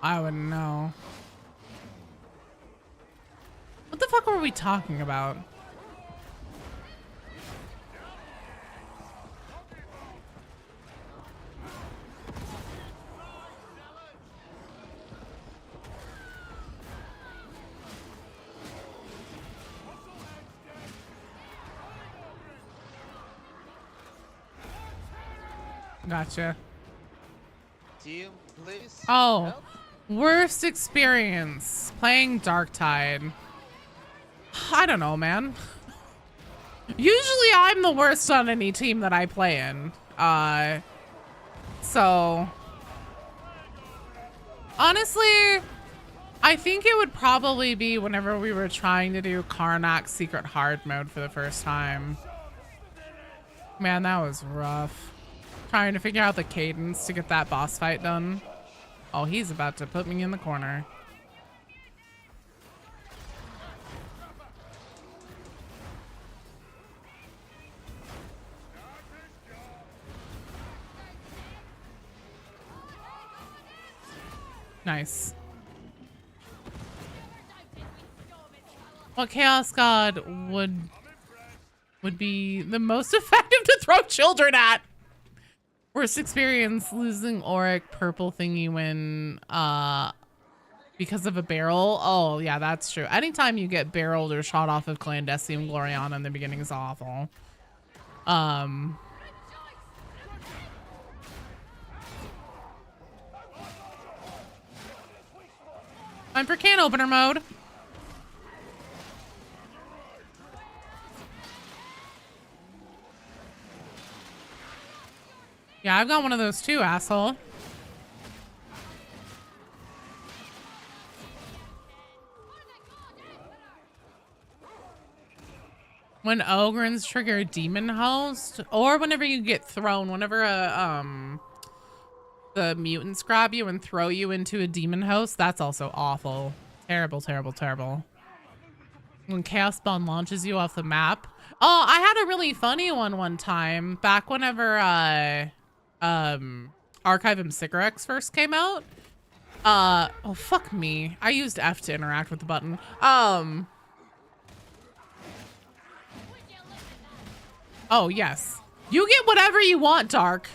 I wouldn't know. What the fuck were we talking about? Gotcha. Team, please. Oh, help. Worst experience playing Darktide. I don't know, man. Usually I'm the worst on any team that I play in. So honestly, I think it would probably be whenever we were trying to do Karnak's Secret Hard mode for the first time. Man, that was rough. Trying to figure out the cadence to get that boss fight done. Oh, he's about to put me in the corner. Nice. What Chaos God would be the most effective to throw children at? Worst experience losing Auric purple thingy when because of a barrel. Oh yeah, that's true. Anytime you get barreled or shot off of Clandestine Gloriana in the beginning is awful. I'm for can opener mode. Yeah, I've got one of those too, asshole. When Ogrins trigger Demon Host, or whenever you get thrown, whenever the mutants grab you and throw you into a Demon Host, that's also awful. Terrible, terrible, terrible. When Chaos Spawn launches you off the map. Oh, I had a really funny one time, back whenever Archivum Sycorax first came out. Oh fuck me. I used F to interact with the button. Oh yes. You get whatever you want, Dark.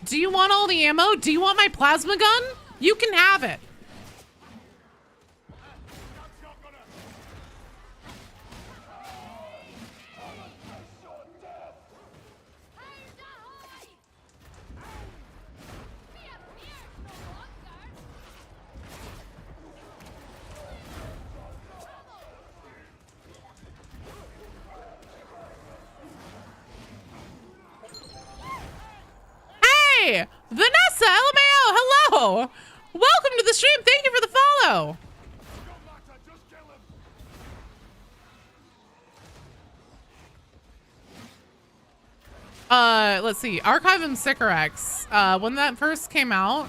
Do you want all the ammo? Do you want my plasma gun? You can have it. Hey, Vanessa, LMAO, hello. Welcome to the stream. Thank you for the follow. Let's see. Archivum Sycorax. When that first came out,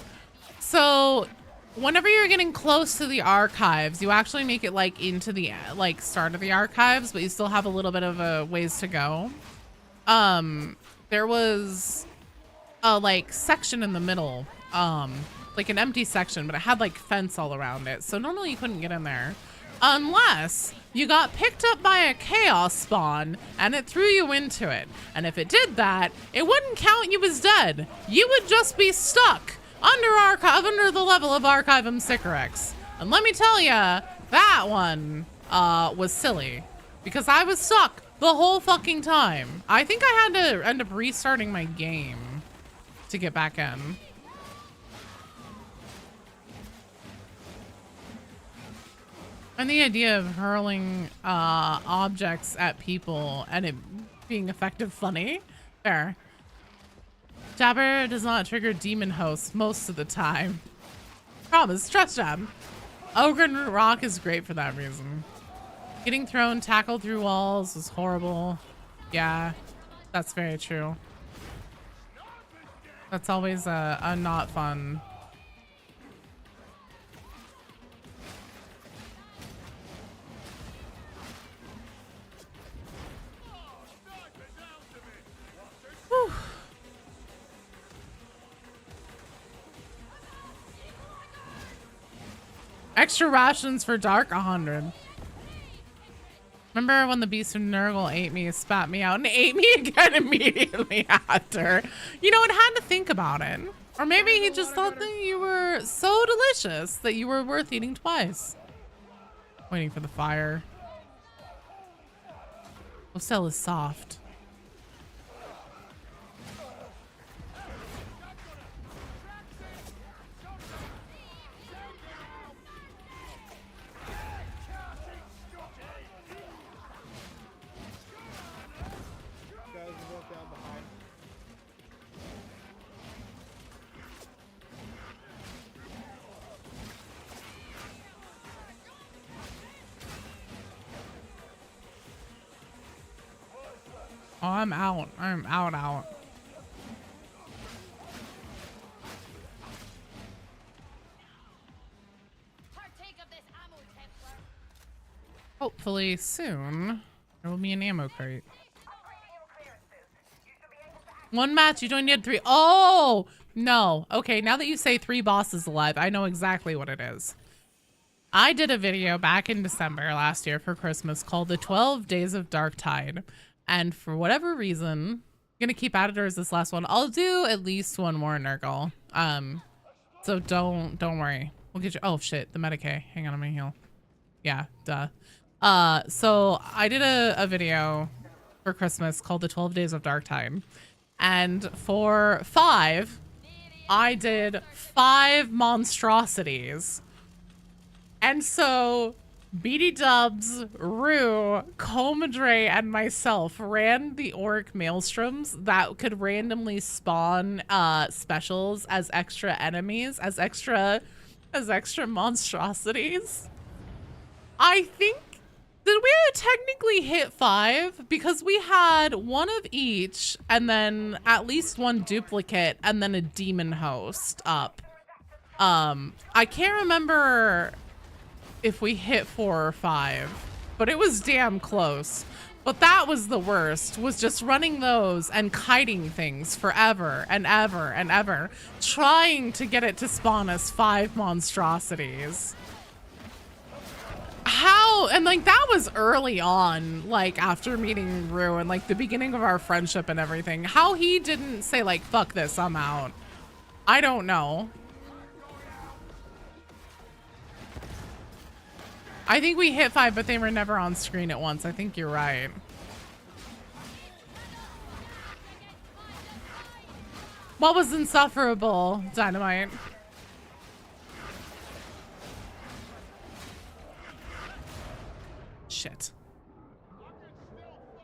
so whenever you're getting close to the archives, you actually make it like into the like start of the archives, but you still have a little bit of a ways to go. There was a like section in the middle, like an empty section, but it had like fence all around it. So normally you couldn't get in there unless you got picked up by a chaos spawn and it threw you into it. And if it did that, it wouldn't count you as dead. You would just be stuck under the level of Archivum Sycorax. And let me tell ya, that one was silly because I was stuck the whole fucking time. I think I had to end up restarting my game to get back in. And the idea of hurling objects at people and it being effective funny. Fair. Jabber does not trigger demon hosts most of the time. Promise, trust Jab. Ogre Rock is great for that reason. Getting thrown, tackled through walls was horrible. Yeah, that's very true. That's always a not fun. Whew. Extra rations for Dark 100. Remember when the beast of Nurgle ate me, spat me out, and ate me again immediately after? You know, it had to think about it. Or maybe he just thought that you were so delicious that you were worth eating twice. Waiting for the fire. Ocel is soft. Oh, I'm out. I'm out. Hopefully soon there will be an ammo crate. One match, you don't need 3. Oh, no. Okay, now that you say 3 bosses alive, I know exactly what it is. I did a video back in December last year for Christmas called The 12 Days of Darktide. And for whatever reason, I'm gonna keep at it, or is this last one? I'll do at least one more Nurgle. So don't worry. We'll get you. Oh shit, the Medicaid. Hang on, I'm gonna heal. Yeah, duh. So I did a video for Christmas called The 12 Days of Darktide. And for 5, I did 5 monstrosities. And so BD Dubs, Rue, Comadre, and myself ran the Auric Maelstroms that could randomly spawn specials as extra enemies, as extra monstrosities. I think, did we technically hit 5? Because we had 1 of each, and then at least 1 duplicate, and then a demon host up. I can't remember if we hit 4 or 5, but it was damn close. But that was the worst, was just running those and kiting things forever and ever and ever, trying to get it to spawn us 5 monstrosities. How, and like that was early on, like after meeting Rue and like the beginning of our friendship and everything, how he didn't say like, fuck this, I'm out. I don't know. I think we hit 5, but they were never on screen at once. I think you're right. What was insufferable, Dynamite? Shit.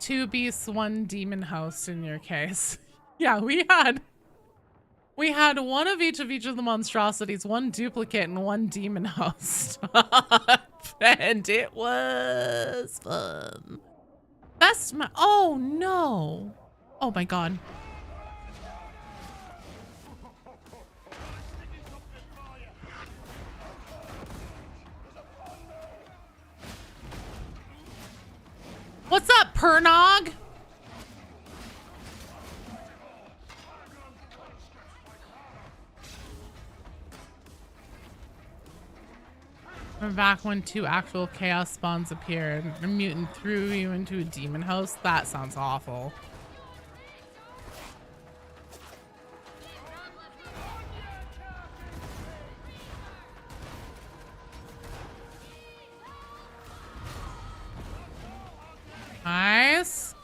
2 beasts, 1 demon host in your case. Yeah, we had 1 of each of the monstrosities, 1 duplicate and 1 demon host. And it was fun. Oh no. Oh my god. Pernog. We're back when 2 actual chaos spawns appeared. A mutant threw you into a demon host. That sounds awful. Nice.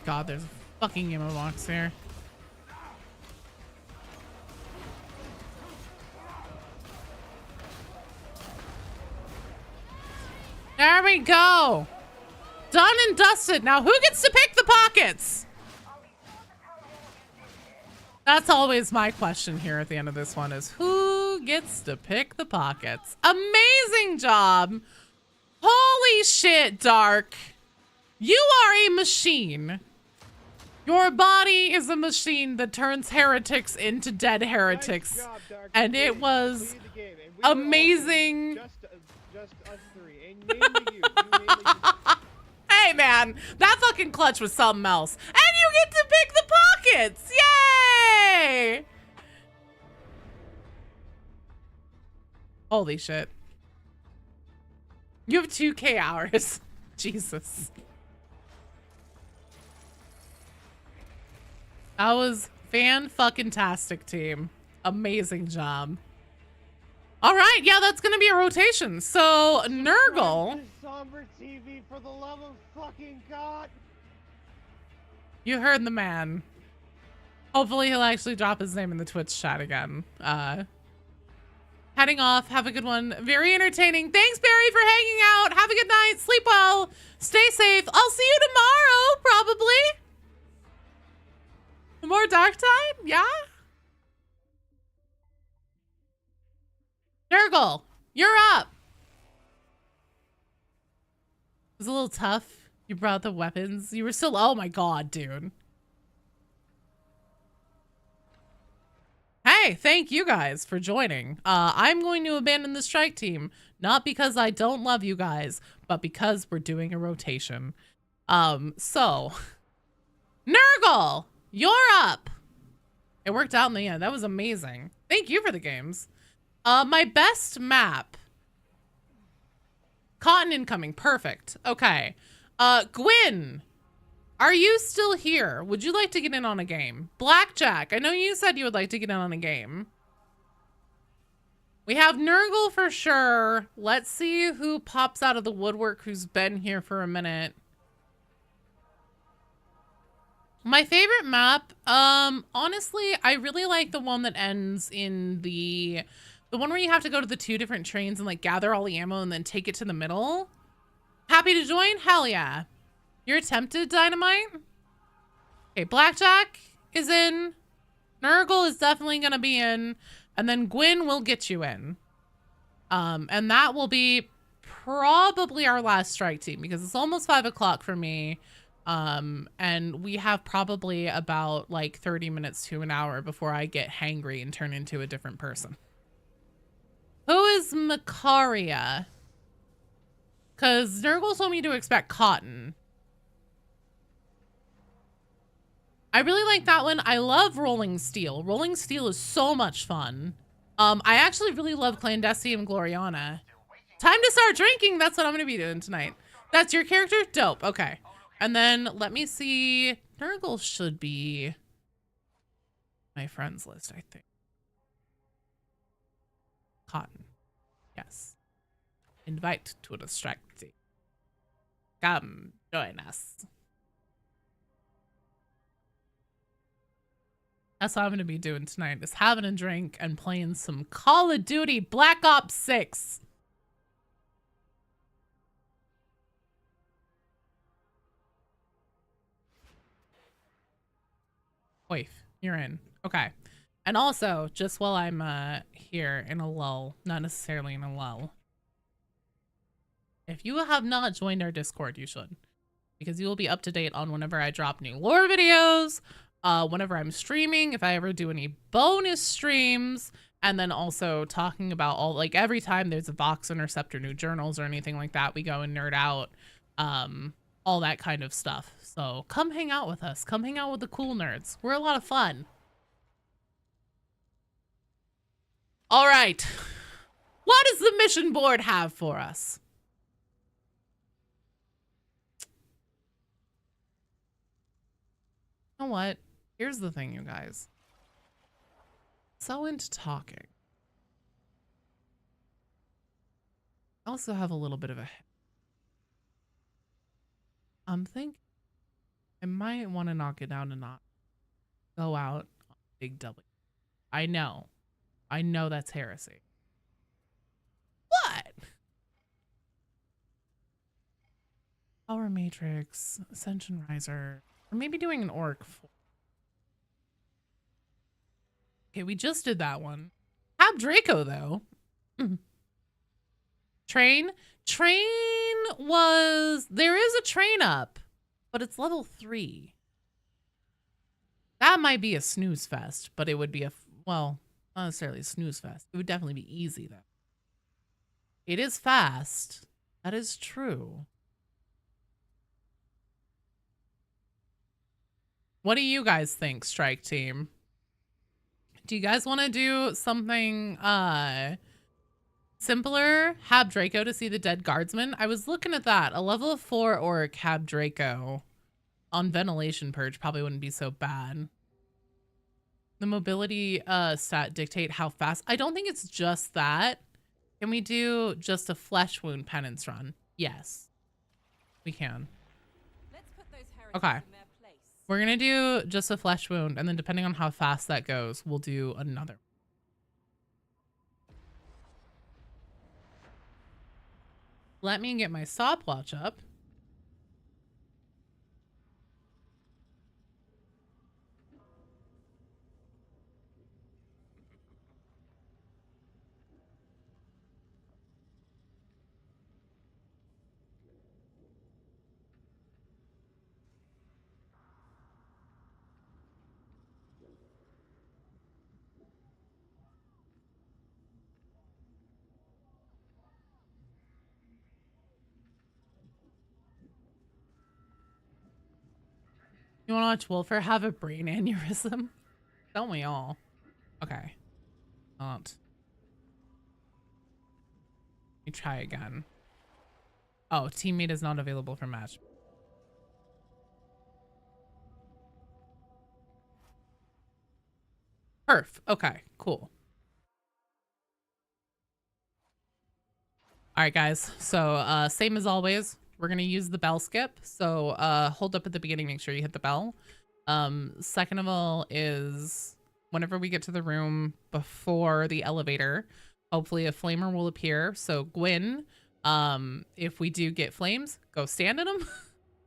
God, there's a fucking ammo box here. There we go. Done and dusted. Now who gets to pick the pockets? That's always my question here at the end of this one is who gets to pick the pockets? Amazing job. Holy shit, Dark. You are a machine. Your body is a machine that turns heretics into dead heretics. Nice job, Dark. And it was amazing. Just us three. And mainly you. Mainly you. Hey, man. That fucking clutch was something else. And you get to pick the pockets. Yay! Holy shit. You have 2K hours. Jesus. That was fan-fucking-tastic, team. Amazing job. All right, yeah, that's gonna be a rotation. So, Nurgle. Somber TV, for the love of fucking God. You heard the man. Hopefully he'll actually drop his name in the Twitch chat again. Heading off. Have a good one. Very entertaining. Thanks, Barry, for hanging out. Have a good night. Sleep well. Stay safe. I'll see you tomorrow, probably. More Darktide? Yeah? Nurgle, you're up. It was a little tough. You brought the weapons. You were still... Oh my god, dude. Hey, thank you guys for joining. I'm going to abandon the strike team. Not because I don't love you guys, but because we're doing a rotation. So... Nurgle, you're up. It worked out in the end. That was amazing. Thank you for the games. My best map. Cotton incoming. Perfect. Okay. Gwyn, are you still here? Would you like to get in on a game? Blackjack, I know you said you would like to get in on a game. We have Nurgle for sure. Let's see who pops out of the woodwork who's been here for a minute. My favorite map, honestly, I really like the one that ends in the one where you have to go to the 2 different trains and like gather all the ammo and then take it to the middle. Happy to join? Hell yeah. You're tempted, Dynamite? Okay, Blackjack is in. Nurgle is definitely gonna be in. And then Gwyn will get you in. And that will be probably our last strike team because it's almost 5 o'clock for me. And we have probably about like 30 minutes to an hour before I get hangry and turn into a different person. Who is Macaria? Because Nurgle told me to expect Cotton. I really like that one. I love Rolling Steel. Rolling Steel is so much fun. I actually really love Clandestine and Gloriana. Time to start drinking. That's what I'm going to be doing tonight. That's your character? Dope. Okay. And then let me see. Nurgle should be my friends list, I think. Cotton. Yes. Invite to the strike team. Come join us. That's what I'm going to be doing tonight, is having a drink and playing some Call of Duty Black Ops 6. Oif, you're in. Okay. And also, just while I'm here in a lull, not necessarily in a lull, if you have not joined our Discord, you should. Because you will be up to date on whenever I drop new lore videos, whenever I'm streaming, if I ever do any bonus streams, and then also talking about all, like every time there's a Vox Intercept or new journals or anything like that, we go and nerd out all that kind of stuff. So come hang out with us. Come hang out with the cool nerds. We're a lot of fun. All right. What does the mission board have for us? You know what? Here's the thing, you guys. So into talking. I also have a little bit of a... I'm thinking I might want to knock it down a notch. Go out on big W. I know that's heresy. What? Power Matrix, Ascension Riser, or maybe doing an Orc. Okay, we just did that one. Have Draco though. Train was, there is a train up, but it's level 3. That might be a snooze fest, but it would be a, well, not necessarily a snooze fest. It would definitely be easy though. It is fast. That is true. What do you guys think, Strike Team? Do you guys want to do something simpler? Have Draco to see the dead guardsman? I was looking at that. A level 4 orc have Draco on ventilation purge probably wouldn't be so bad. The mobility stat dictate how fast. I don't think it's just that. Can we do just a flesh wound penance run? Yes, we can. Let's put those heretics Okay. in their place. We're going to do just a flesh wound, and then depending on how fast that goes, we'll do another. Let me get my stopwatch up. You want to watch Wolfer have a brain aneurysm? Don't we all? Okay. Not. Let me try again. Oh, teammate is not available for match. Perf. Okay, cool. All right, guys. So same as always. We're going to use the bell skip. So hold up at the beginning. Make sure you hit the bell. Second of all is whenever we get to the room before the elevator, hopefully a flamer will appear. So Gwyn, if we do get flames, go stand in them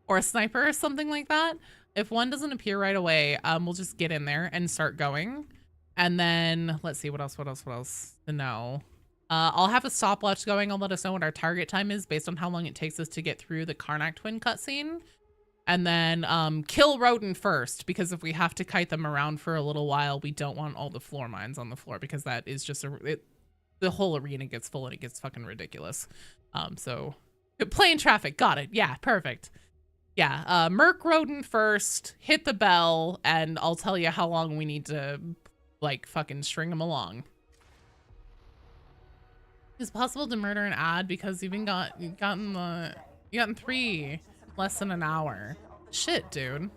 or a sniper or something like that. If one doesn't appear right away, we'll just get in there and start going. And then let's see what else to know. I'll have a stopwatch going. I'll let us know what our target time is based on how long it takes us to get through the Karnak twin cutscene. And then kill Rodent first, because if we have to kite them around for a little while, we don't want all the floor mines on the floor, because that is just the whole arena gets full and it gets fucking ridiculous. So plane traffic, got it. Yeah, perfect. Yeah, Merc Rodent first, hit the bell, and I'll tell you how long we need to like fucking string them along. It's possible to murder an ad because you've gotten 3 less than an hour. Shit, dude.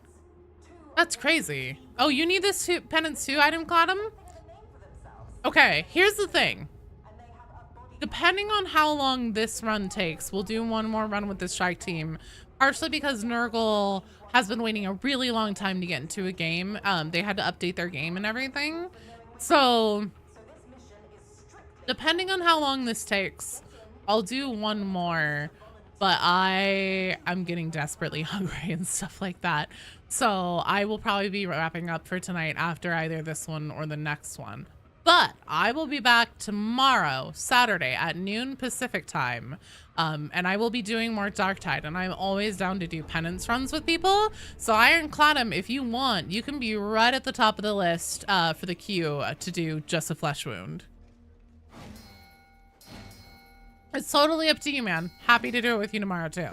That's crazy. Oh, you need this Penance 2 item, Cladam? Okay, here's the thing. Depending on how long this run takes, we'll do one more run with the strike team. Partially because Nurgle has been waiting a really long time to get into a game. They had to update their game and everything. So depending on how long this takes, I'll do one more, but I'm getting desperately hungry and stuff like that. So I will probably be wrapping up for tonight after either this one or the next one. But I will be back tomorrow, Saturday at noon Pacific time. And I will be doing more Darktide, and I'm always down to do penance runs with people. So Ironcladum, if you want, you can be right at the top of the list for the queue to do just a flesh wound. It's totally up to you, man. Happy to do it with you tomorrow too.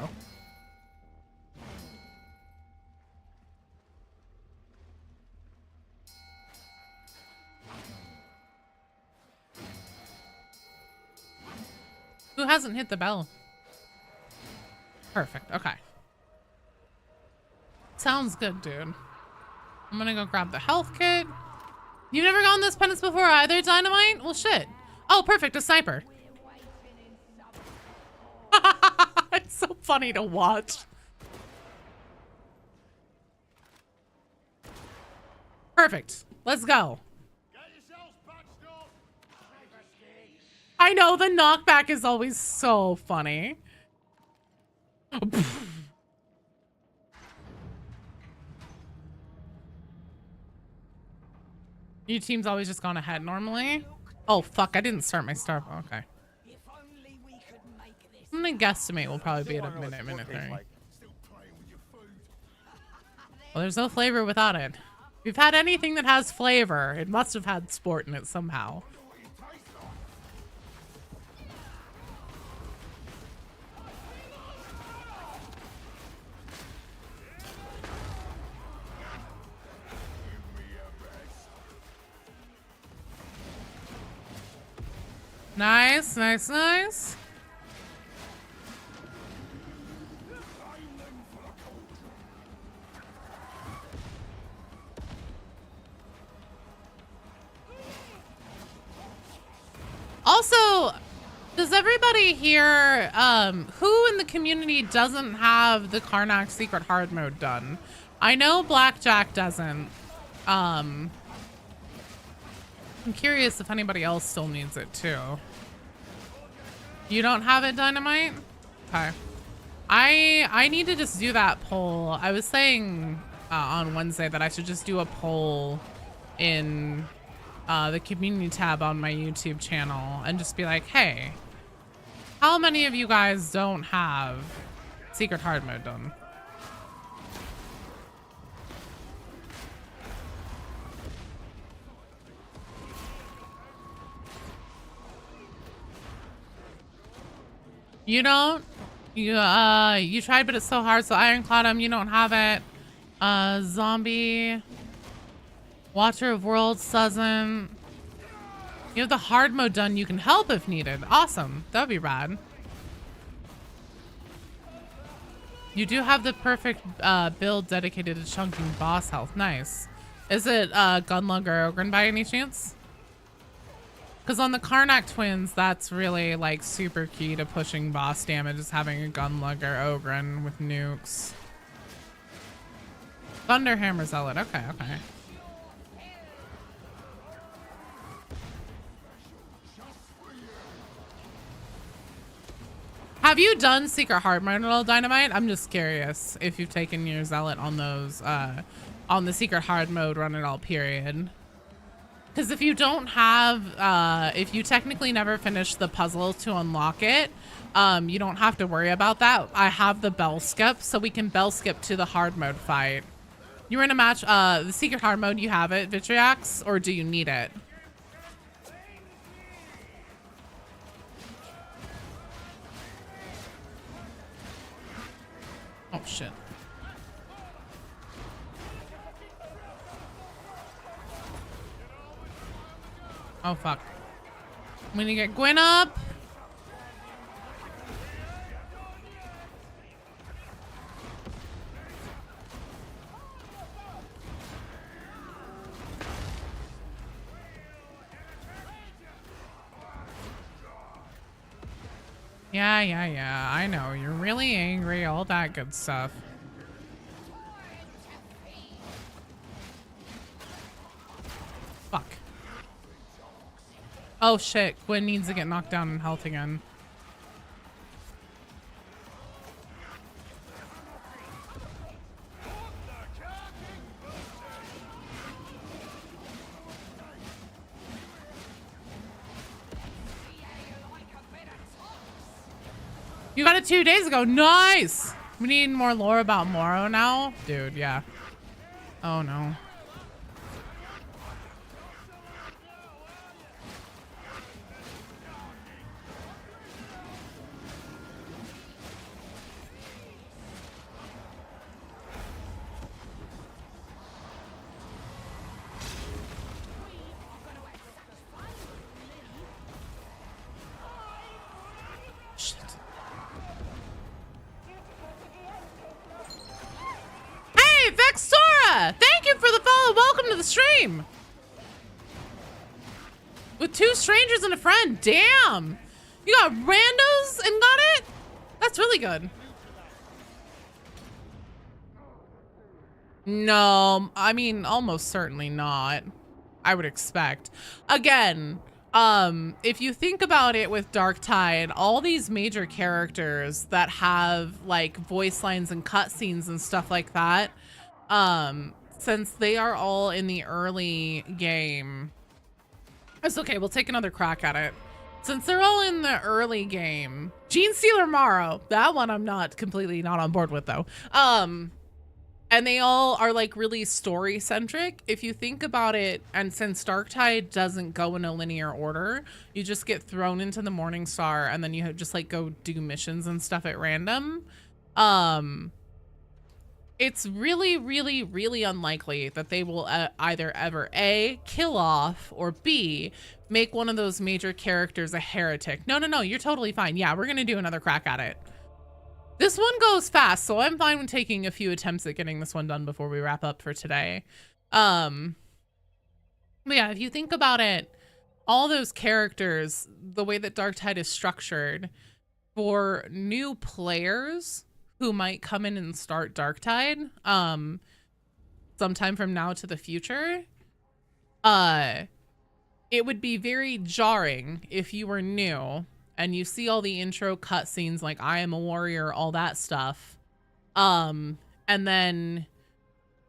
Who hasn't hit the bell? Perfect. Okay. Sounds good, dude. I'm gonna go grab the health kit. You've never gone this penance before either, Dynamite? Well, shit. Oh, perfect. A sniper. It's so funny to watch. Perfect. Let's go. I know, the knockback is always so funny. Your team's always just gone ahead normally. Oh, fuck. I didn't start my start. Okay. I'm gonna guesstimate we'll probably be at a minute 30. Well, there's no flavor without it. If you've had anything that has flavor, it must have had sport in it somehow. Nice, nice, nice. Also, does everybody here, who in the community doesn't have the Karnak secret hard mode done? I know Blackjack doesn't. I'm curious if anybody else still needs it too. You don't have it, Dynamite? Okay. I need to just do that poll. I was saying on Wednesday that I should just do a poll in the community tab on my YouTube channel and just be like, hey, how many of you guys don't have secret hard mode done? You don't? You tried, but it's so hard. So Ironclad, you don't have it. Zombie. Watcher of Worlds doesn't. You have the hard mode done. You can help if needed. Awesome. That would be rad. You do have the perfect build dedicated to chunking boss health. Nice. Is it Gunlug or Ogren by any chance? Because on the Karnak twins, that's really like super key to pushing boss damage, is having a Gunlug or Ogren with nukes. Thunderhammer Zealot. Okay, okay. Have you done Secret Hard mode at all, Dynamite? I'm just curious if you've taken your Zealot on those, on the Secret Hard mode run at all, period. Because if you don't have, if you technically never finish the puzzle to unlock it, you don't have to worry about that. I have the bell skip, so we can bell skip to the hard mode fight. You were in a match, the Secret Hard mode, you have it, Vitriax, or do you need it? Oh, shit. Oh, fuck. We need to get Gwen up. Yeah. I know. You're really angry. All that good stuff. Fuck. Oh shit, Gwen needs to get knocked down in health again. You got it 2 days ago. Nice! We need more lore about Moro now? Dude, yeah. Oh no. Oh, welcome to the stream. With 2 strangers and a friend. Damn. You got randos and got it? That's really good. No, I mean, almost certainly not. I would expect. Again, if you think about it with Darktide, all these major characters that have like voice lines and cutscenes and stuff like that, since they are all in the early game, it's okay, we'll take another crack at it. Since they're all in the early game, Gene Stealer Morrow, that one I'm not completely not on board with though. And they all are like really story centric. If you think about it, and since Darktide doesn't go in a linear order, you just get thrown into the Morning Star and then you just like go do missions and stuff at random. It's really, really, really unlikely that they will either ever A, kill off, or B, make one of those major characters a heretic. No, you're totally fine. Yeah, we're gonna do another crack at it. This one goes fast, so I'm fine with taking a few attempts at getting this one done before we wrap up for today. But yeah, if you think about it, all those characters, the way that Darktide is structured, for new players who might come in and start Darktide sometime from now to the future, it would be very jarring if you were new and you see all the intro cutscenes like I am a warrior, all that stuff, and then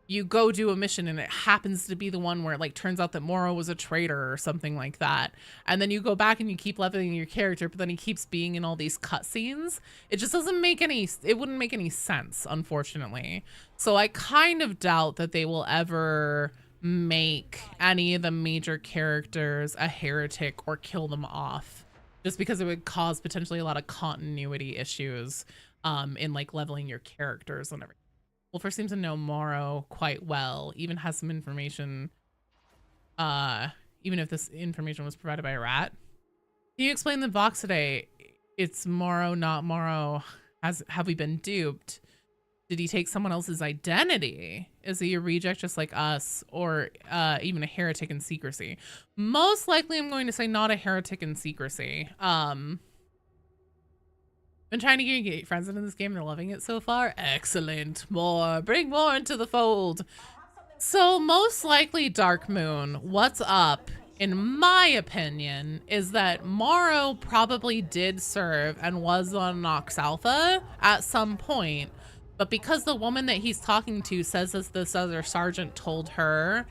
you go do a mission and it happens to be the one where it like turns out that Morrow was a traitor or something like that, and then you go back and you keep leveling your character, but then he keeps being in all these cutscenes. It just doesn't make any, it wouldn't make any sense, unfortunately. So I kind of doubt that they will ever make any of the major characters a heretic or kill them off, just because it would cause potentially a lot of continuity issues in like leveling your characters and everything. Wolfer seems to know Morrow quite well, even has some information, even if this information was provided by a rat. Can you explain the box today? It's Morrow, not Morrow. Have we been duped? Did he take someone else's identity? Is he a reject just like us, or even a heretic in secrecy? Most likely I'm going to say not a heretic in secrecy. Been trying to get friends into this game. They're loving it so far. Excellent. More. Bring more into the fold. So most likely Dark Moon. What's up, in my opinion, is that Morrow probably did serve and was on Nox Alpha at some point. But because the woman that he's talking to says that this other sergeant told her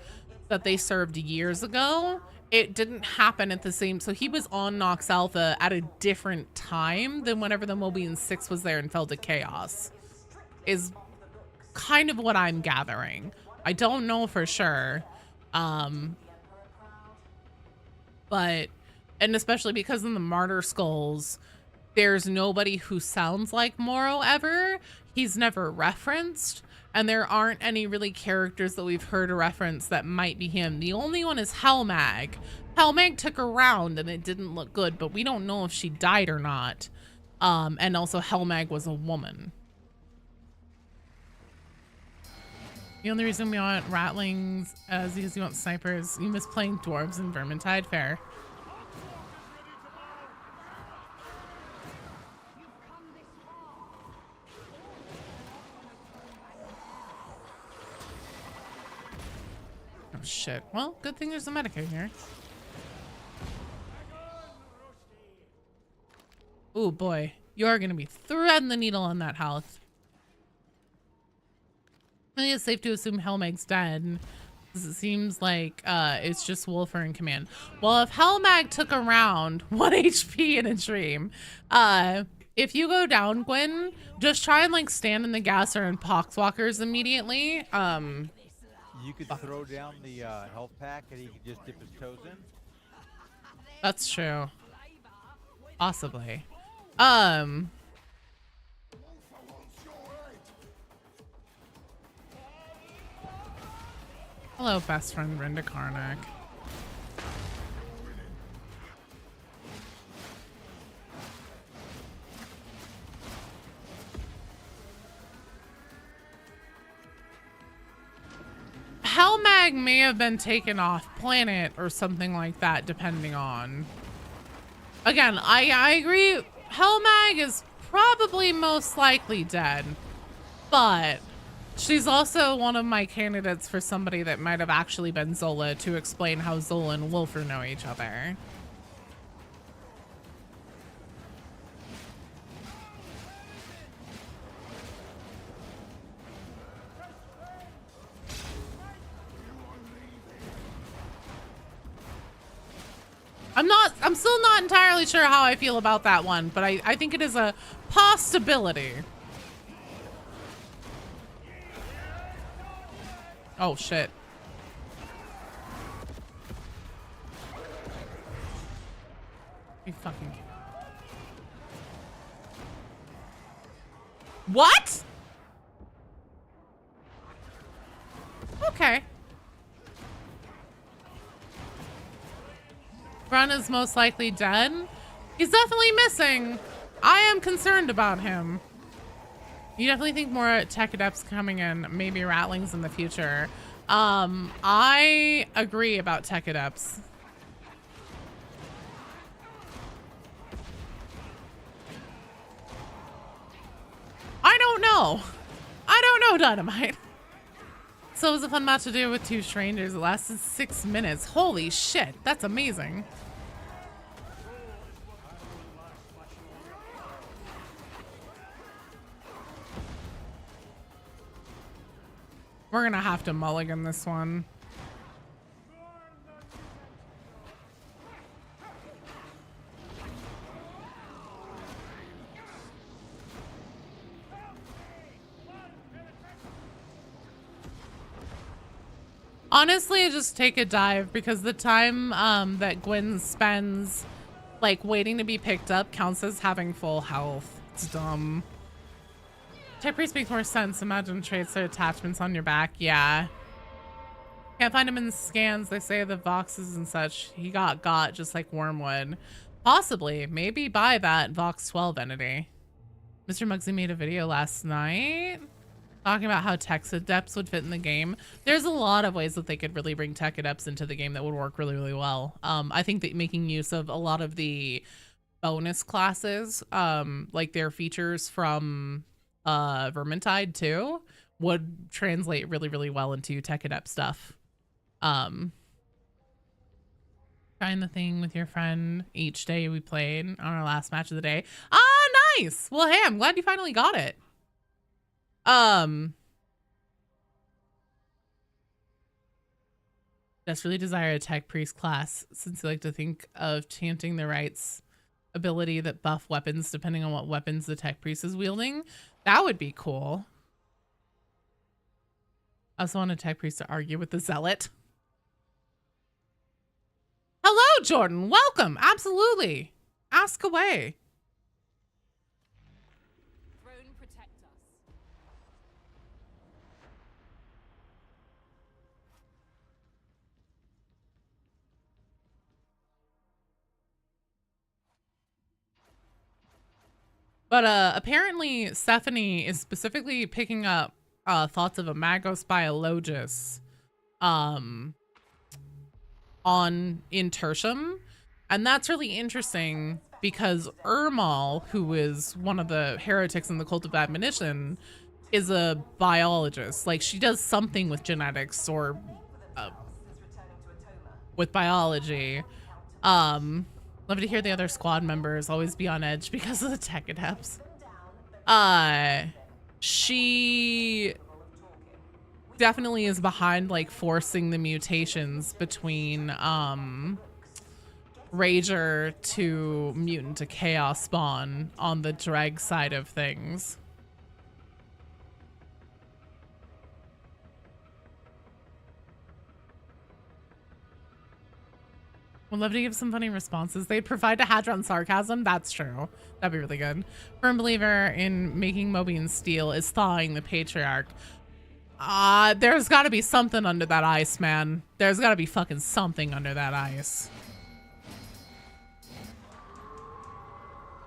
that they served years ago, it didn't happen at the same. So he was on Nox Alpha at a different time than whenever the Mobian 6 was there and fell to chaos, is kind of what I'm gathering. I don't know for sure. But, and especially because in the Martyr Skulls, there's nobody who sounds like Morrow ever. He's never referenced. And there aren't any really characters that we've heard a reference that might be him. The only one is Helmag. Helmag took her round and it didn't look good, but we don't know if she died or not. And also Helmag was a woman. The only reason we want ratlings is because you want snipers. You miss playing dwarves in Vermintide. Fair. Oh shit. Well, good thing there's a medic in here. Oh boy. You are gonna be threading the needle on that health. I think it's safe to assume Helmag's dead, because it seems like it's just Wolfer in command. Well, if Helmag took a round, 1 HP in a dream, if you go down, Gwen, just try and like stand in the gasser and poxwalkers immediately. You could throw down the health pack and he could just dip his toes in. That's true. Possibly. Hello, best friend Brenda Karnak. Helmag Mag may have been taken off planet or something like that, depending on. Again, I agree. Hell Mag is probably most likely dead, but she's also one of my candidates for somebody that might have actually been Zola to explain how Zola and Wolfer know each other. I'm still not entirely sure how I feel about that one, but I think it is a possibility. Oh shit. You fucking. What? Okay. Run is most likely dead. He's definitely missing. I am concerned about him. You definitely think more tech adepts coming in, maybe rattlings in the future. I agree about tech adepts. I don't know. I don't know, Dynamite. So it was a fun match to do with two strangers. It lasted 6 minutes. Holy shit, that's amazing. We're gonna have to mulligan this one. Honestly, just take a dive because the time that Gwen spends like waiting to be picked up counts as having full health. It's dumb. Tech Priest makes more sense. Imagine traits or attachments on your back. Yeah. Can't find him in the scans. They say the Voxes and such. He got just like Wormwood. Possibly. Maybe by that Vox 12 entity. Mr. Muggsy made a video last night talking about how tech adepts would fit in the game. There's a lot of ways that they could really bring tech adepts into the game that would work really, really well. I think that making use of a lot of the bonus classes, like their features from Vermintide too, would translate really, really well into tech adept stuff. Trying the thing with your friend each day we played on our last match of the day. Ah, nice. Well, hey, I'm glad you finally got it. Just really desire a tech priest class since you like to think of chanting the rights ability that buff weapons depending on what weapons the tech priest is wielding. That would be cool. I also want a tech priest to argue with the zealot. Hello, Jordan. Welcome. Absolutely. Ask away. Throne protect us. But apparently Stephanie is specifically picking up thoughts of a Magos Biologus in Tertium. And that's really interesting because Ermal, who is one of the heretics in the Cult of Admonition, is a biologist. Like, she does something with genetics or with biology. Love to hear the other squad members always be on edge because of the tech adepts. She definitely is behind like forcing the mutations between Rager to mutant to chaos spawn on the dreg side of things. Would love to give some funny responses. They'd provide a Hadron sarcasm. That's true. That'd be really good. Firm believer in making Mobian steel is thawing the patriarch. There's got to be something under that ice, man. There's got to be fucking something under that ice.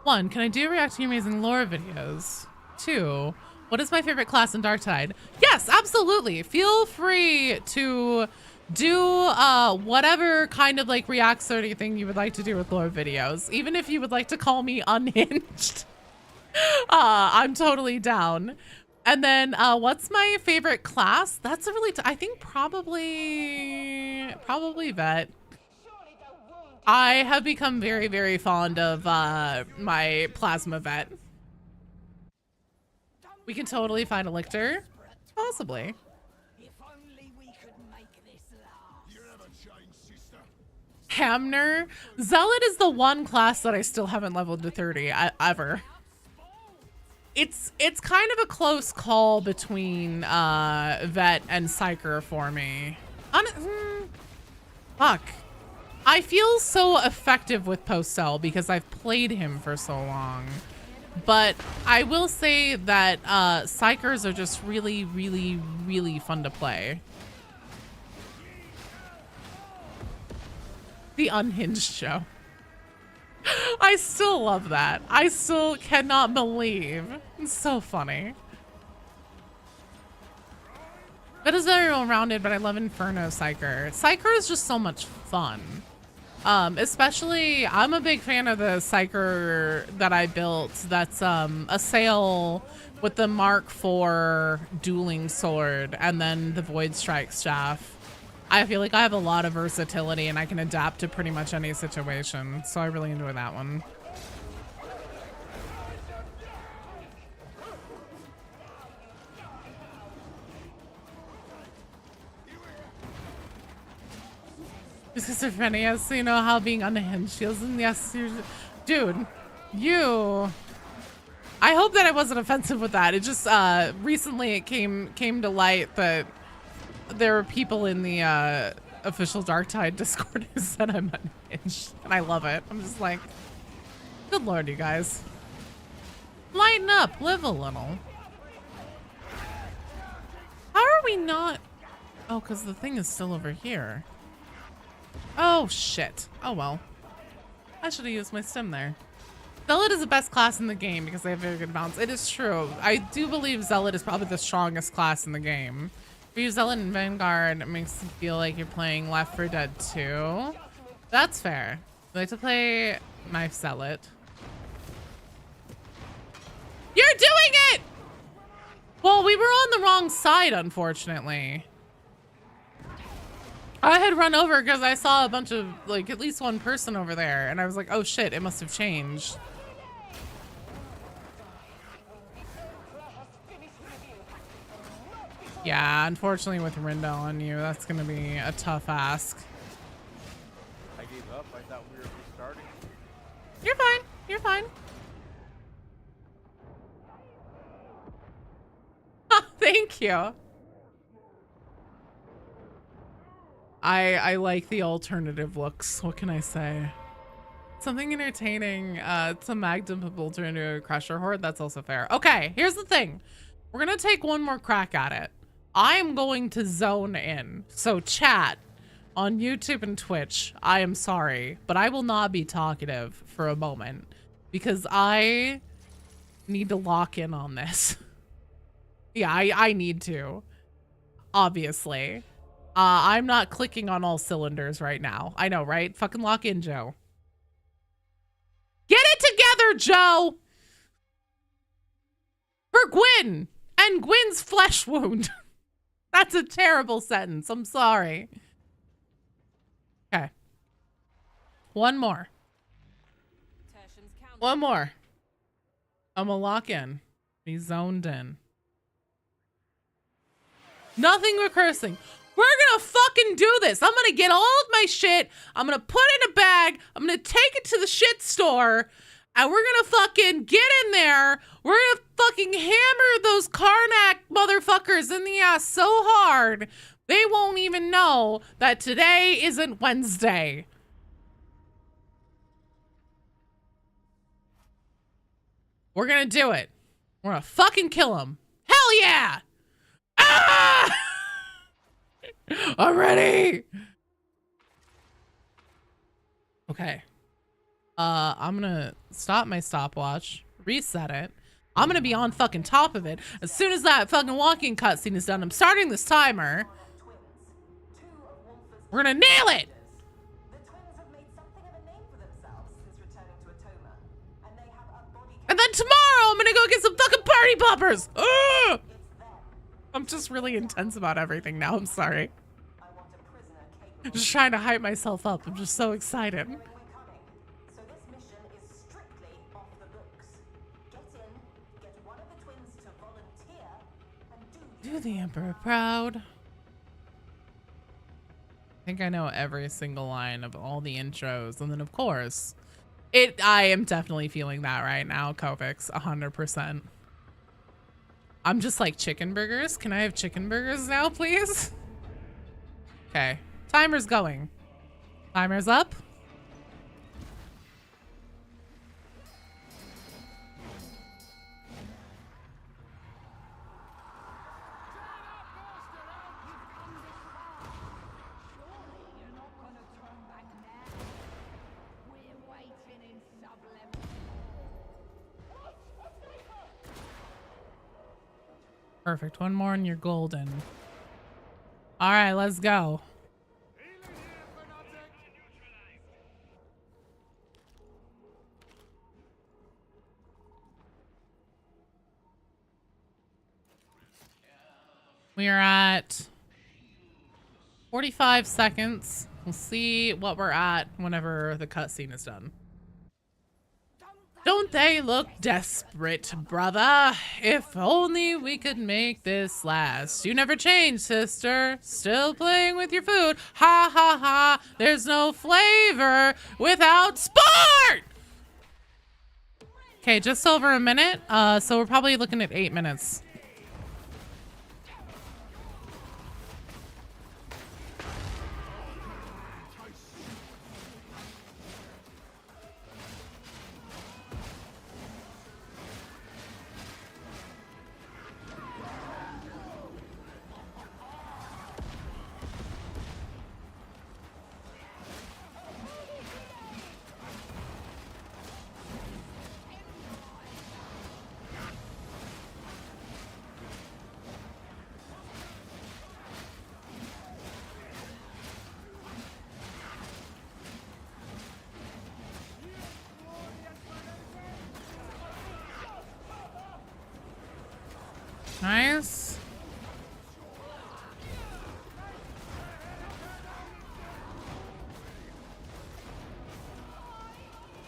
1, can I do react to your amazing lore videos? 2, what is my favorite class in Darktide? Yes, absolutely. Feel free to do whatever kind of like reacts or anything you would like to do with lore videos. Even if you would like to call me unhinged, I'm totally down. And then what's my favorite class? That's a really, I think probably vet. I have become very, very fond of my plasma vet. We can totally find a lictor. Possibly. Hamner. Zealot is the one class that I still haven't leveled to 30 ever. It's kind of a close call between vet and psyker for me. Fuck. I feel so effective with Postel because I've played him for so long. But I will say that psychers are just really, really, really fun to play. The Unhinged show. I still love that. I still cannot believe. It's so funny. That is very well-rounded, but I love Inferno Psyker. Psyker is just so much fun. Especially, I'm a big fan of the Psyker that I built. That's a sail with the Mark IV dueling sword and then the Void Strike staff. I feel like I have a lot of versatility and I can adapt to pretty much any situation. So I really enjoy that one. Because of Phineas, you know how being unhinged feels, and yes, dude, you. I hope that I wasn't offensive with that. It just recently it came to light that there were people in the official Darktide Discord who said I'm unhinged, and I love it. I'm just like, good lord, you guys, lighten up, live a little. How are we not? Oh, because the thing is still over here. Oh shit. Oh well. I should have used my stem there. Zealot is the best class in the game because they have very good balance. It is true. I do believe Zealot is probably the strongest class in the game. If you use Zealot in Vanguard, it makes you feel like you're playing Left 4 Dead 2. That's fair. I like to play Knife Zealot. You're doing it! Well, we were on the wrong side, unfortunately. I had run over because I saw a bunch of, like, at least one person over there, and I was like, oh shit, it must have changed. Yeah, unfortunately with Grendyl on you, that's gonna be a tough ask. I gave up. I thought we were restarting. You're fine. You're fine. Thank you. I like the alternative looks. What can I say? Something entertaining. It's a Magnum to turn into a Crusher Horde. That's also fair. Okay, here's the thing. We're gonna take one more crack at it. I am going to zone in. So chat on YouTube and Twitch, I am sorry, but I will not be talkative for a moment because I need to lock in on this. Yeah, I need to, obviously. I'm not clicking on all cylinders right now. I know, right? Fucking lock in, Joe. Get it together, Joe! For Gwyn and Gwyn's flesh wound. That's a terrible sentence. I'm sorry. Okay. One more. One more. I'm gonna lock in. Be zoned in. Nothing but cursing. We're gonna fucking do this. I'm gonna get all of my shit. I'm gonna put it in a bag. I'm gonna take it to the shit store. And we're gonna fucking get in there. We're gonna fucking hammer those Karnak motherfuckers in the ass so hard, they won't even know that today isn't Wednesday. We're gonna do it. We're gonna fucking kill them. Hell yeah! Ah! I'm ready. Okay. I'm gonna stop my stopwatch, reset it. I'm gonna be on fucking top of it. As soon as that fucking walking cutscene is done, I'm starting this timer. We're gonna nail it. The twins have made something of a name for themselves since returning to Atoma, and they have a body count. And then tomorrow I'm gonna go get some fucking party poppers. Ugh! I'm just really intense about everything now. I'm sorry. I want a prisoner I'm capable just trying to hype myself up. I'm just so excited. of coming. So this mission is strictly off the books. Get in, get one of the twins to volunteer, and Do the Emperor proud. I think I know every single line of all the intros. And then of course, I am definitely feeling that right now, Kovix, 100%. I'm just like, chicken burgers? Can I have chicken burgers now, please? Okay, timer's going. Timer's up. Perfect. One more and you're golden. All right, let's go. We are at 45 seconds. We'll see what we're at whenever the cutscene is done. Don't they look desperate, brother? If only we could make this last. You never change, sister. Still playing with your food. Ha ha ha. There's no flavor without sport! Okay, just over a minute. So we're probably looking at 8 minutes. Nice.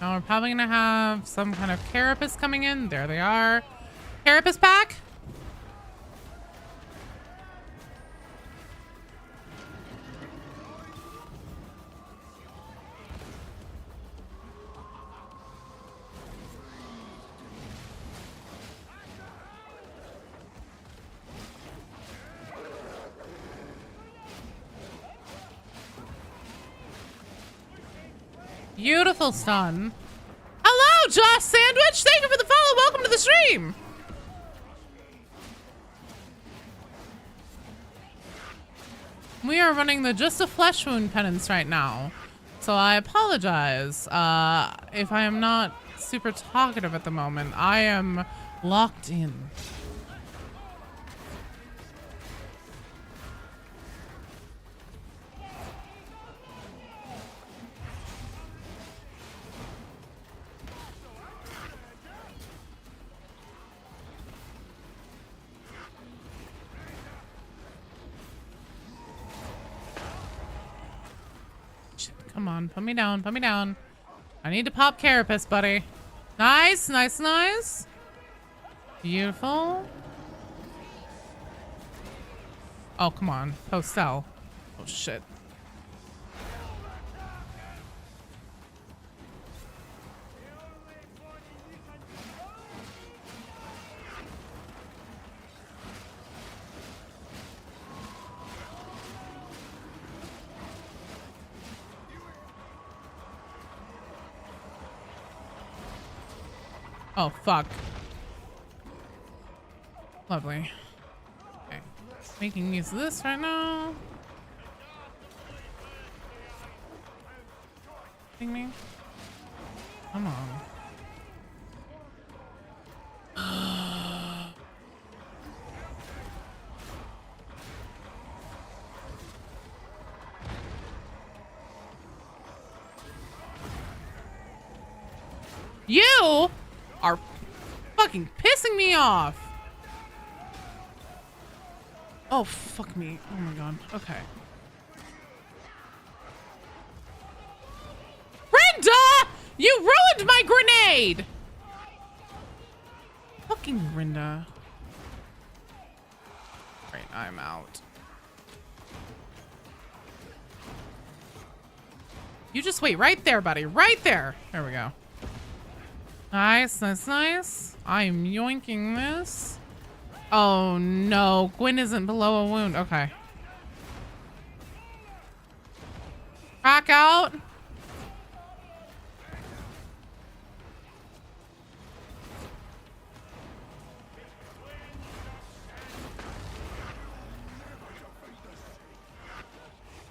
Now we're probably gonna have some kind of carapace coming in. There they are. Carapace pack. Beautiful stun. Hello, Josh Sandwich. Thank you for the follow. Welcome to the stream. We are running the Just a Flesh Wound penance right now. So I apologize if I am not super talkative at the moment. I am locked in. Come on, put me down, put me down. I need to pop carapace, buddy. Nice, nice, nice. Beautiful. Oh, come on. Postel. Oh, shit. Oh, fuck. Lovely. Okay. Making use of this right now. Kidding me? Come on. You are fucking pissing me off. Oh, fuck me. Oh my god. Okay. Rinda! You ruined my grenade! Fucking Rinda. Right, I'm out. You just wait right there, buddy. Right there. There we go. Nice, nice, nice. I'm yoinking this. Oh no, Gwen isn't below a wound. Okay. Back out.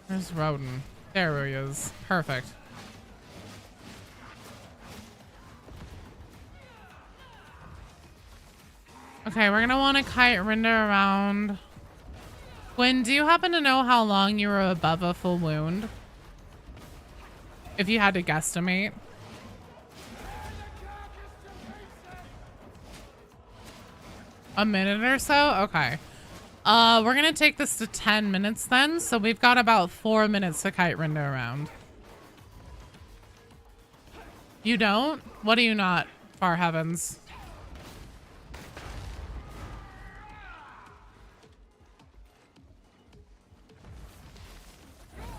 Where's Roden? There he is. Perfect. Okay, we're gonna want to kite Rinda around. Gwen, do you happen to know how long you were above a full wound? If you had to guesstimate. A minute or so? Okay. We're gonna take this to 10 minutes then, so we've got about 4 minutes to kite Rinda around. You don't? What do you not, far heavens?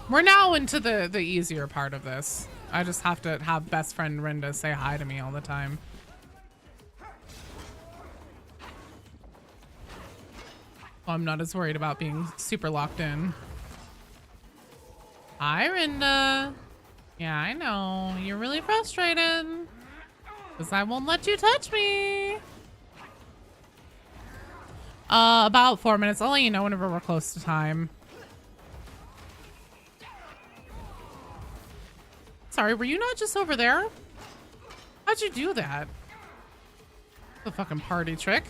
We're now into the easier part of this. I just have to have best friend Rinda say hi to me all the time. Well, I'm not as worried about being super locked in. Hi, Rinda. Yeah, I know. You're really frustrated. Because I won't let you touch me. About 4 minutes. I'll let you know whenever we're close to time. Sorry, were you not just over there? How'd you do that? The fucking party trick.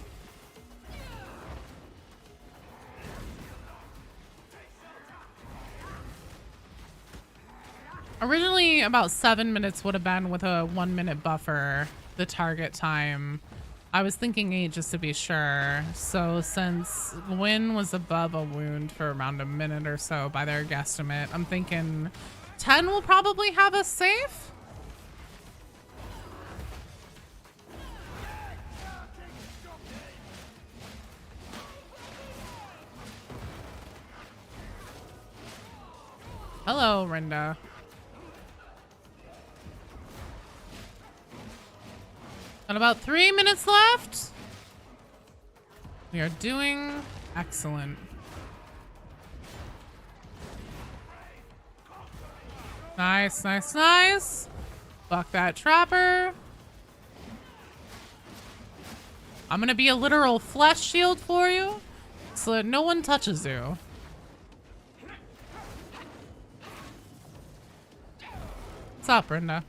Originally, about 7 minutes would have been with a 1 minute buffer, the target time. I was thinking 8 just to be sure. So since Gwen was above a wound for around a minute or so by their guesstimate, I'm thinking 10 will probably have us safe. Hello, Rinda. Got about 3 minutes left. We are doing excellent. Nice, nice, nice. Fuck that trapper. I'm gonna be a literal flesh shield for you so that no one touches you. What's up, Brenda?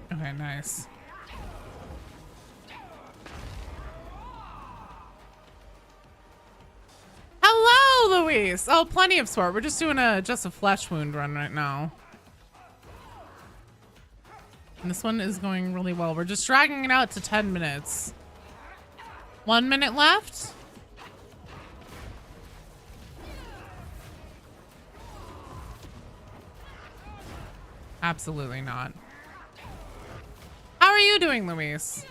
Okay, nice. Hello, Luis. Oh, plenty of sort. We're just doing just a flesh wound run right now. And this one is going really well. We're just dragging it out to 10 minutes. 1 minute left. Absolutely not. How are you doing, Luis?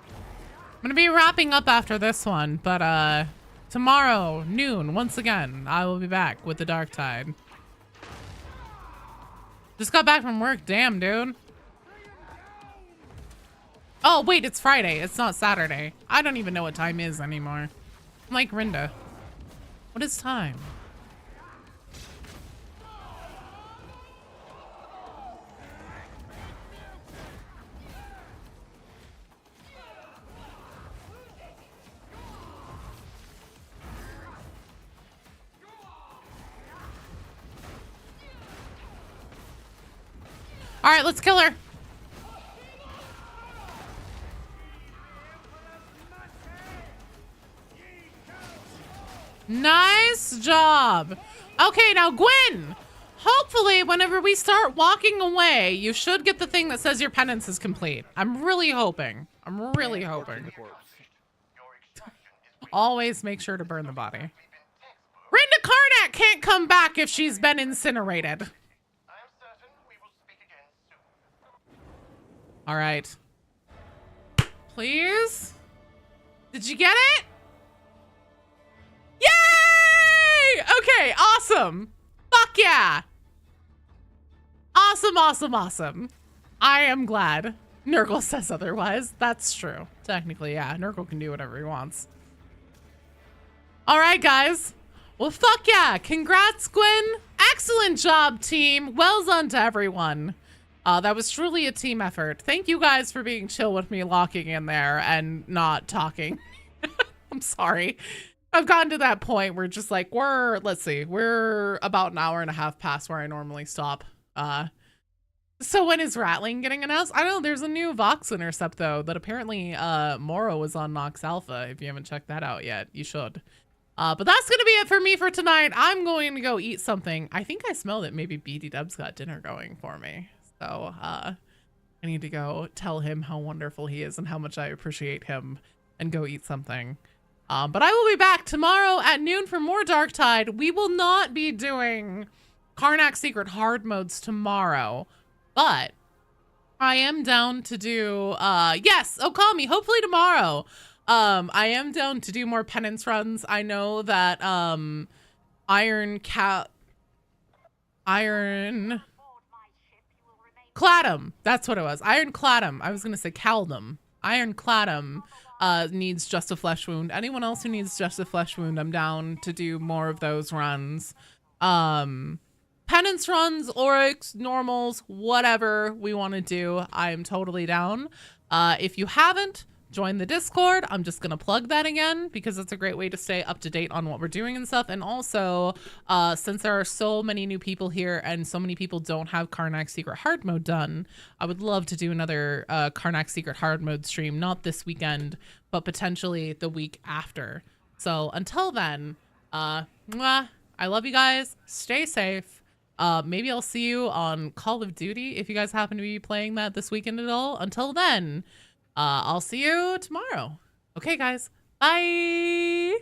I'm gonna be wrapping up after this one, but Tomorrow, noon, once again, I will be back with the Darktide. Just got back from work. Damn, dude. Oh, wait, it's Friday. It's not Saturday. I don't even know what time is anymore. I'm like Rinda. What is time? All right, let's kill her. Nice job. Okay, now Gwen, hopefully whenever we start walking away, you should get the thing that says your penance is complete. I'm really hoping. I'm really hoping. Always make sure to burn the body. Rinda Karnak can't come back if she's been incinerated. All right. Please? Did you get it? Yay! Okay, awesome. Fuck yeah. Awesome, awesome, awesome. I am glad. Nurgle says otherwise. That's true. Technically, yeah. Nurgle can do whatever he wants. All right, guys. Well, fuck yeah. Congrats, Gwen. Excellent job, team. Well done to everyone. That was truly a team effort. Thank you guys for being chill with me locking in there and not talking. I'm sorry. I've gotten to that point where just like, let's see, we're about an hour and a half past where I normally stop. So when is Rattling getting announced? I don't know, there's a new Vox intercept though, that apparently Moro was on Nox Alpha. If you haven't checked that out yet, you should. But that's gonna be it for me for tonight. I'm going to go eat something. I think I smell that maybe BD Dub's got dinner going for me. So I need to go tell him how wonderful he is and how much I appreciate him and go eat something. But I will be back tomorrow at noon for more Darktide. We will not be doing Karnak Secret hard modes tomorrow, but I am down to do, yes, call me, hopefully tomorrow. I am down to do more penance runs. I know that Iron Claddum, that's what it was. Iron Claddum. I was gonna say Caldum. Iron Claddum needs just a flesh wound. Anyone else who needs just a flesh wound, I'm down to do more of those runs. Penance runs, Oryx, normals, whatever we want to do, I am totally down. If you haven't, join the Discord. I'm just gonna plug that again because it's a great way to stay up to date on what we're doing and stuff. And also, since there are so many new people here and so many people don't have Karnak Secret hard mode done, I would love to do another Karnak Secret hard mode stream, not this weekend, but potentially the week after. So until then, I love you guys. Stay safe. Maybe I'll see you on Call of Duty if you guys happen to be playing that this weekend at all. Until then, I'll see you tomorrow. Okay, guys. Bye.